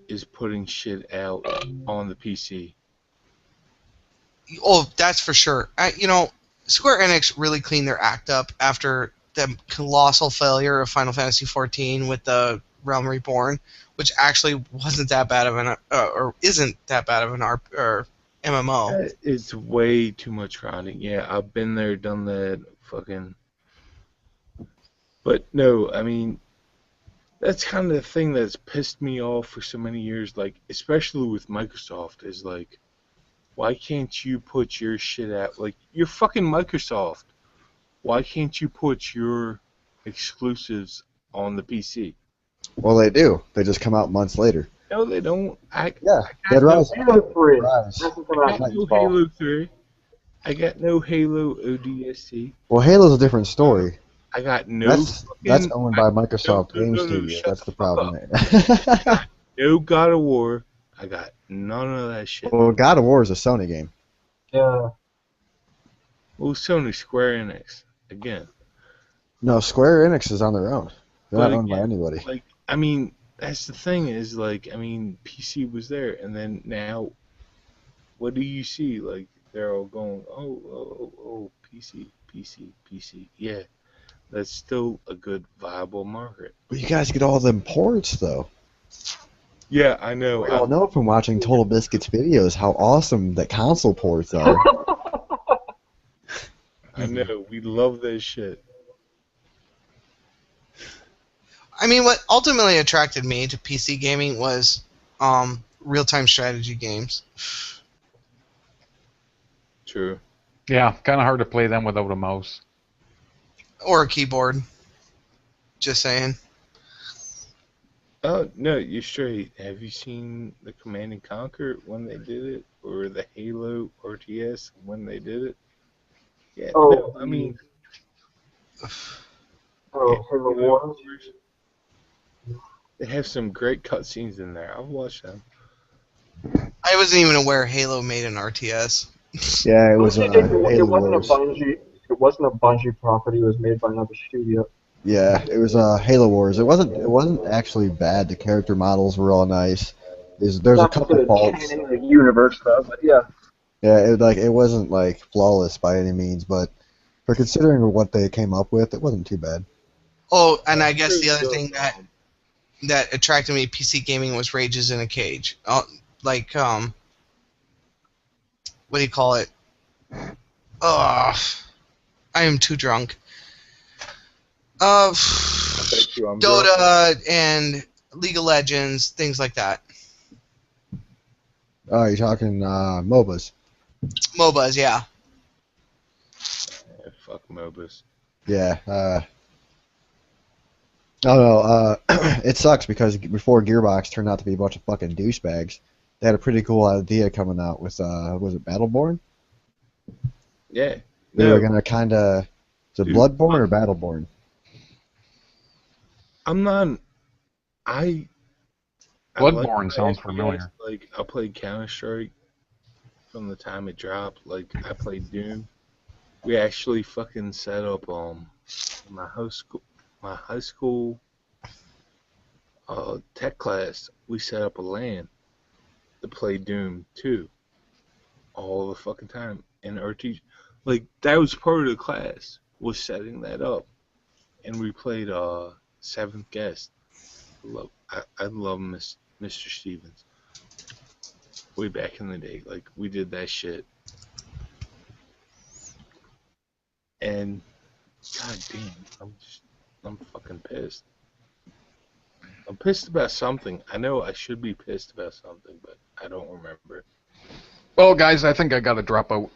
is putting shit out on the PC. Oh, that's for sure. Square Enix really cleaned their act up after the colossal failure of Final Fantasy XIV with the Realm Reborn, which actually wasn't that bad of or isn't that bad of an MMO. It's way too much grinding. Yeah, I've been there, done that, fucking. But no, I mean, that's kind of the thing that's pissed me off for so many years. Like, especially with Microsoft, is like, why can't you put your shit out? Like, you're fucking Microsoft. Why can't you put your exclusives on the PC? Well, they do. They just come out months later. No, they don't. Dead Rising. Halo 3. Rise. I got no Halo 3. I got no Halo ODST. Well, Halo's a different story. I got no. That's owned by Microsoft Game Studio. That's the problem. No God of War. I got none of that shit. Well, God of War is a Sony game. Yeah. Well, Sony, Square Enix again. No, Square Enix is on their own. They're But not owned by again, anybody. Like, I mean, that's the thing is, like, I mean, PC was there, and then now, what do you see? Like, they're all going, oh, PC. Yeah, that's still a good, viable market. But you guys get all them ports, though. Yeah, I know. We all know from watching Total Biscuits videos how awesome that console ports are. I know. We love that shit. I mean, what ultimately attracted me to PC gaming was real-time strategy games. True. Yeah, kind of hard to play them without a mouse. Or a keyboard. Just saying. Oh, no, you're straight. Have you seen the Command & Conquer when they did it? Or the Halo RTS when they did it? Yeah, no, I mean... Halo Wars? They have some great cutscenes in there. I've watched them. I wasn't even aware Halo made an RTS. Yeah, it was It Halo wasn't Wars. a Bungie. It wasn't a Bungie property. It was made by another studio. Yeah, it was Halo Wars. It wasn't actually bad. The character models were all nice. There's a couple faults. In the universe, though, but yeah. Yeah, it wasn't like flawless by any means, but for considering what they came up with, it wasn't too bad. Oh, and I guess the other thing that attracted me to PC gaming was Rages in a Cage. What do you call it? Ugh, I am too drunk. bet you I'm drunk. Dota and League of Legends, things like that. Oh, you're talking MOBAs. MOBAs, yeah. Yeah, fuck MOBAs. Yeah. No. It sucks because before Gearbox turned out to be a bunch of fucking douchebags. They had a pretty cool idea coming out with was it Battleborn? Yeah. They were gonna kind of. Is it Bloodborne or Battleborn? I'm not. I Bloodborne like sounds FPS, familiar. Like I played Counter Strike from the time it dropped. Like I played Doom. We actually fucking set up my high school tech class. We set up a LAN to play Doom 2 all the fucking time. And our teacher, like that was part of the class, was setting that up. And we played Seventh Guest. I love Mr. Stevens. Way back in the day, like we did that shit. And god damn, I'm fucking pissed. I'm pissed about something. I know I should be pissed about something, but I don't remember. Well, guys, I think I gotta drop out.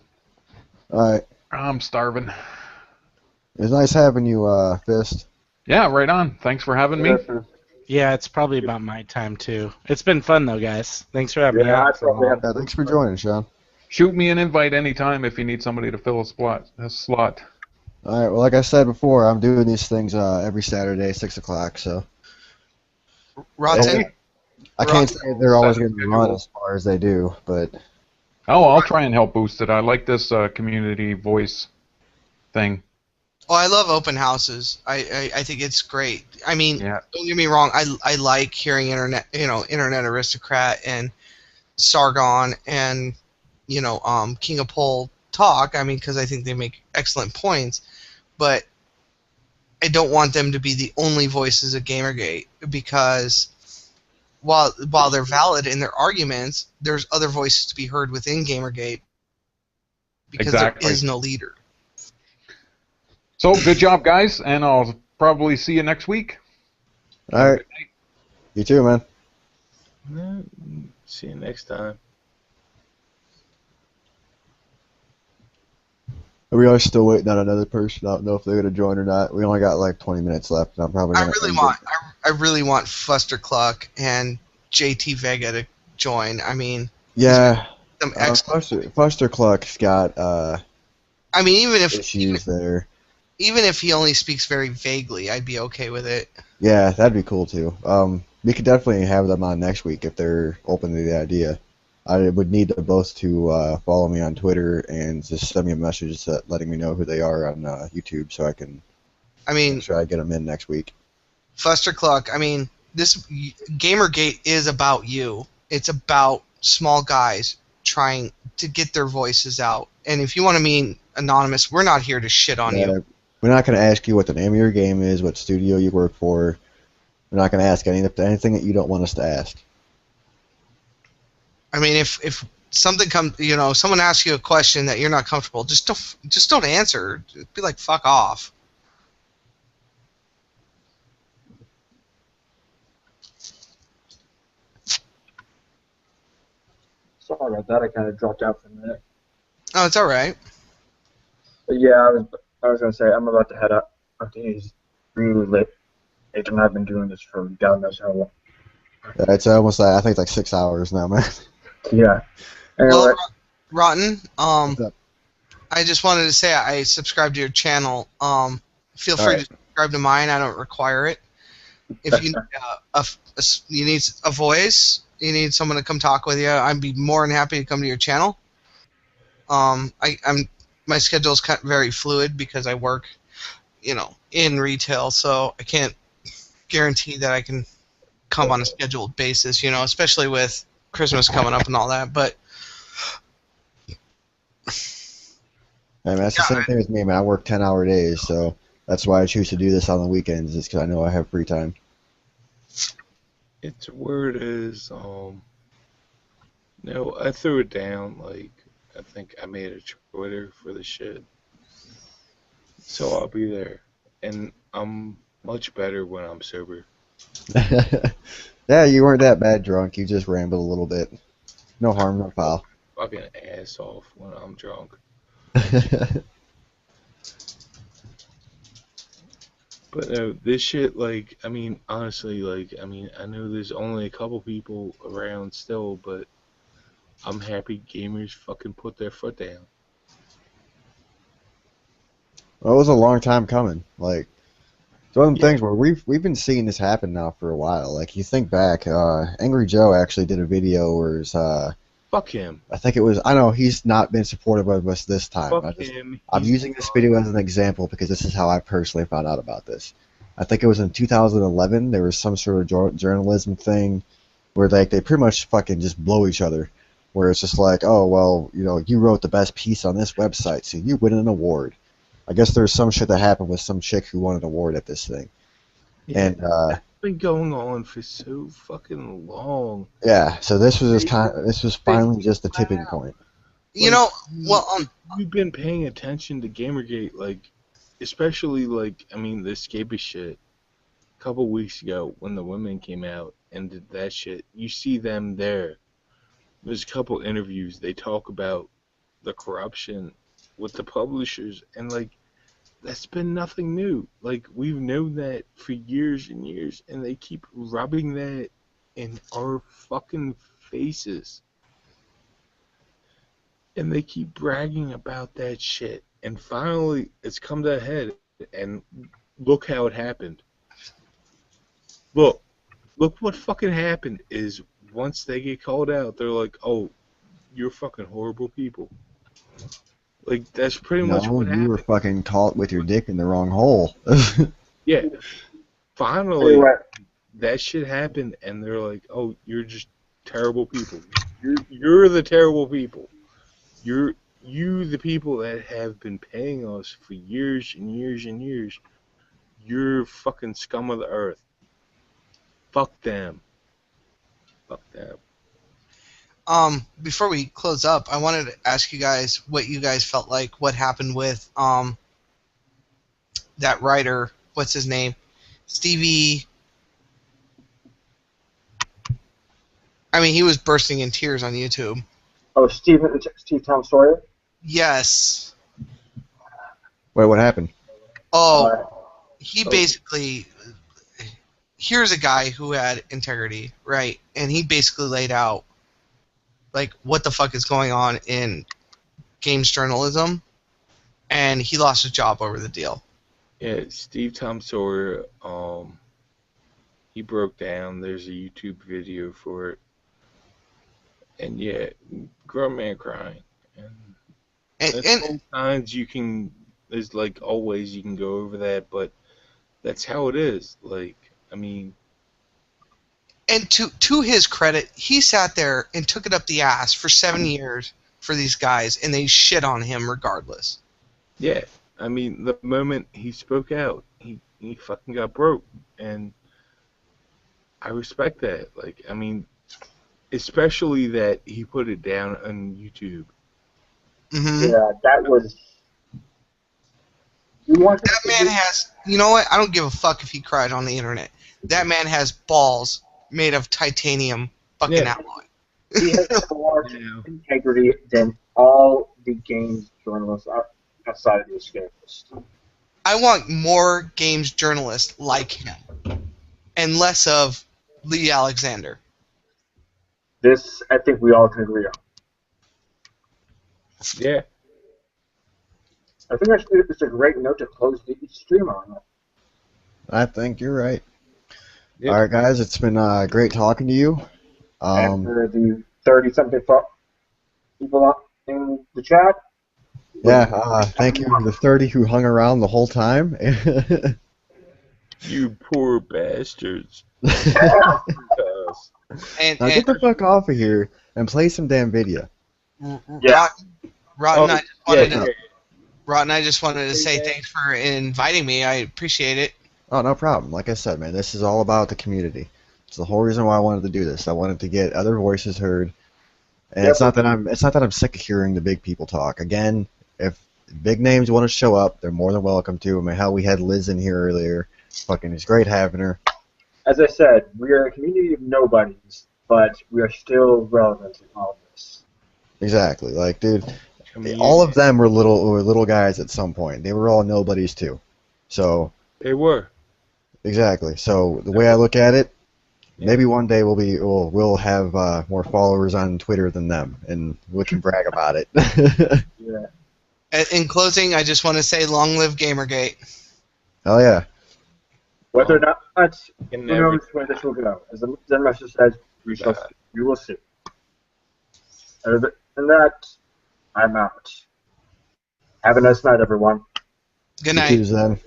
All right. I'm starving. It was nice having you, Fist. Yeah, right on. Thanks for having me. Yeah, it's probably about my time too. It's been fun though, guys. Thanks for having me on. Yeah, thanks for joining, Sean. Shoot me an invite anytime if you need somebody to fill a slot. All right. Well, like I said before, I'm doing these things every Saturday, 6 o'clock. So. Rotten. I can't say they're always going to run as far as they do, but. Oh, I'll try and help boost it. I like this community voice thing. Oh, I love open houses. I think it's great. I mean, Yeah. don't get me wrong. I like hearing Internet Aristocrat and Sargon and King of Pole talk. I mean, because I think they make excellent points, but I don't want them to be the only voices of Gamergate, because while they're valid in their arguments, there's other voices to be heard within Gamergate because there is no leader. So, good job, guys, and I'll probably see you next week. All right. You too, man. Yeah, see you next time. We are still waiting on another person. I don't know if they're going to join or not. We only got like 20 minutes left, and I'm probably going to. I really want Fuster Cluck and JT Vega to join. I mean. Yeah. Some excellent. Fuster Cluck's got. I mean, even if issues there. Even if he only speaks very vaguely, I'd be okay with it. Yeah, that'd be cool too. We could definitely have them on next week if they're open to the idea. I would need them both to follow me on Twitter and just send me a message letting me know who they are on YouTube, so I can. Make sure I get them in next week. Fuster Cluck, I mean, this Gamergate is about you. It's about small guys trying to get their voices out. And if you want to be anonymous, we're not here to shit on you. We're not going to ask you what the name of your game is, what studio you work for. We're not going to ask anything that you don't want us to ask. I mean, if something comes, someone asks you a question that you're not comfortable, just don't answer. Be like, fuck off. Sorry about that. I kind of dropped out for a minute. Oh, it's all right. But yeah, I was gonna say I'm about to head up. I think it's really late, and I've been doing this for God knows how long. Yeah, it's almost like I think it's like 6 hours now, man. Yeah. Anyway. Well, Rotten. I just wanted to say I subscribe to your channel. Feel free to subscribe to mine. I don't require it. If you need you need a voice, you need someone to come talk with you, I'd be more than happy to come to your channel. My schedule is very fluid because I work, in retail, so I can't guarantee that I can come on a scheduled basis, especially with Christmas coming up and all that. But I mean, that's the same thing with me, man. I work 10-hour days, so that's why I choose to do this on the weekends, is because I know I have free time. Its word is, no, I threw it down, like, I think I made a Twitter for the shit. So I'll be there. and I'm much better when I'm sober. Yeah, you weren't that bad drunk. You just rambled a little bit. No harm, no foul. Fucking ass off when I'm drunk. But no, this shit, like, I mean, honestly, like, I mean, I know there's only a couple people around still, but I'm happy gamers fucking put their foot down. Well, it was a long time coming. Like, it's one of the things where we've been seeing this happen now for a while. Like, you think back, Angry Joe actually did a video where it's, Fuck him. I think it was, I know he's not been supportive of us this time. Fuck him. I'm using this video as an example because this is how I personally found out about this. I think it was in 2011. There was some sort of journalism thing where they pretty much fucking just blow each other. Where it's just like, oh, well, you know, you wrote the best piece on this website, so you win an award. I guess there's some shit that happened with some chick who won an award at this thing. Yeah, And, it's been going on for so fucking long. yeah, so this was this was finally just the tipping point. You know, well, you've been paying attention to Gamergate, like, especially, like, I mean, the escapist shit. A couple weeks ago, when the women came out and did that shit, you see them there. There's a couple interviews, they talk about the corruption with the publishers, and, like, that's been nothing new. Like, we've known that for years and years, and they keep rubbing that in our fucking faces. And they keep bragging about that shit. And finally, it's come to a head, and look how it happened. Look what fucking happened is once they get called out, they're like, oh, you're fucking horrible people. Like, that's pretty much what happened. You were fucking caught with your dick in the wrong hole. Yeah. Finally, that shit happened, and they're like, oh, you're just terrible people. You're the terrible people. You the people that have been paying us for years and years and years. You're fucking scum of the earth. Fuck them. Fuck them. Before we close up, I wanted to ask you guys what you guys felt like, what happened with that writer, what's his name? Stevie. I mean, he was bursting in tears on YouTube. Oh, Steve Tom Sawyer? Yes. Wait, what happened? Oh, he basically... Here's a guy who had integrity, right? And he basically laid out, like, what the fuck is going on in games journalism, and he lost his job over the deal. Yeah, Steve Tom Sawyer, he broke down. There's a YouTube video for it. And yeah, grown man crying. And sometimes you can, there's like always you can go over that, but that's how it is. Like, I mean. And to his credit, he sat there and took it up the ass for 7 years for these guys, and they shit on him regardless. Yeah, I mean, the moment he spoke out, he fucking got broke, and I respect that. Like, I mean, especially that he put it down on YouTube. Mm-hmm. Yeah, that was. That man has. You know what? I don't give a fuck if he cried on the internet. That man has balls made of titanium fucking alloy. He has more integrity than all the games journalists outside of the escapist. I want more games journalists like him, and less of Lee Alexander. This, I think we all can agree on. Yeah. I think actually it's a great note to close the stream on. I think you're right. Yep. All right, guys, it's been great talking to you. And for the 30-something people in the chat. Yeah, thank you to the 30 who hung around the whole time. You poor bastards. Now get the fuck off of here and play some damn video. Yeah. Rotten, I just wanted to say thanks for inviting me. I appreciate it. Oh, no problem. Like I said, man, this is all about the community. It's the whole reason why I wanted to do this. I wanted to get other voices heard. And it's not that I'm sick of hearing the big people talk. Again, if big names want to show up, they're more than welcome to. I mean, hell, we had Liz in here earlier. Fucking, it's great having her. As I said, we are a community of nobodies, but we are still relevant in all this. Exactly. Like, dude, all of them were little guys at some point. They were all nobodies too. So they were. Exactly. So the way I look at it, maybe one day we'll have more followers on Twitter than them, and we can brag about it. Yeah. In closing, I just want to say, long live Gamergate. Oh yeah. Whether or not, who knows where this will go. As the Zen Master says, we will see. Other than that, I'm out. Have a nice night, everyone. Good night. You too, Zen.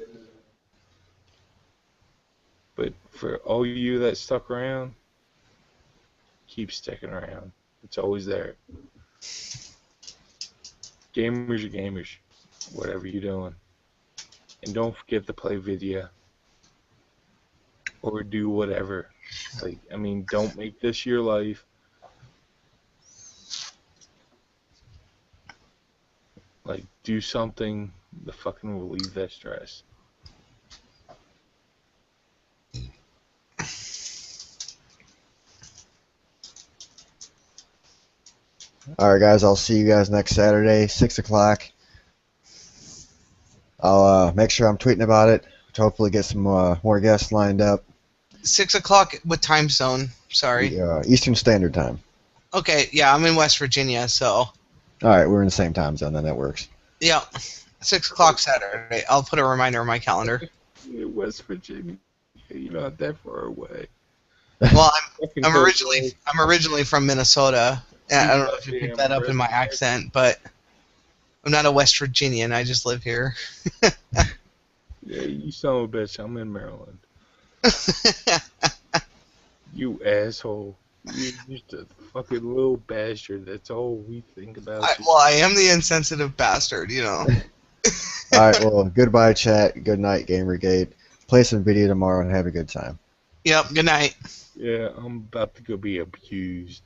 But for all you that stuck around, keep sticking around. It's always there. Gamers are gamers, whatever you're doing. And don't forget to play video. Or do whatever. Like, I mean, don't make this your life. Like, do something to fucking relieve that stress. All right, guys. I'll see you guys next Saturday, 6 o'clock. I'll make sure I'm tweeting about it. To hopefully get some more guests lined up. 6 o'clock. What time zone? Sorry. Eastern Standard Time. Okay. Yeah, I'm in West Virginia, so. All right, we're in the same time zone. Then that works. Yeah, 6 o'clock Saturday. I'll put a reminder on my calendar. West Virginia. You're not that far away. Well, I'm originally from Minnesota. I don't know if you picked that up in my accent, but I'm not a West Virginian. I just live here. Yeah, you son of a bitch. I'm in Maryland. You asshole. You're just a fucking little bastard. That's all we think about. I am the insensitive bastard, you know. All right, well, goodbye, chat. Good night, Gamergate. Play some video tomorrow and have a good time. Yep, good night. Yeah, I'm about to go be abused.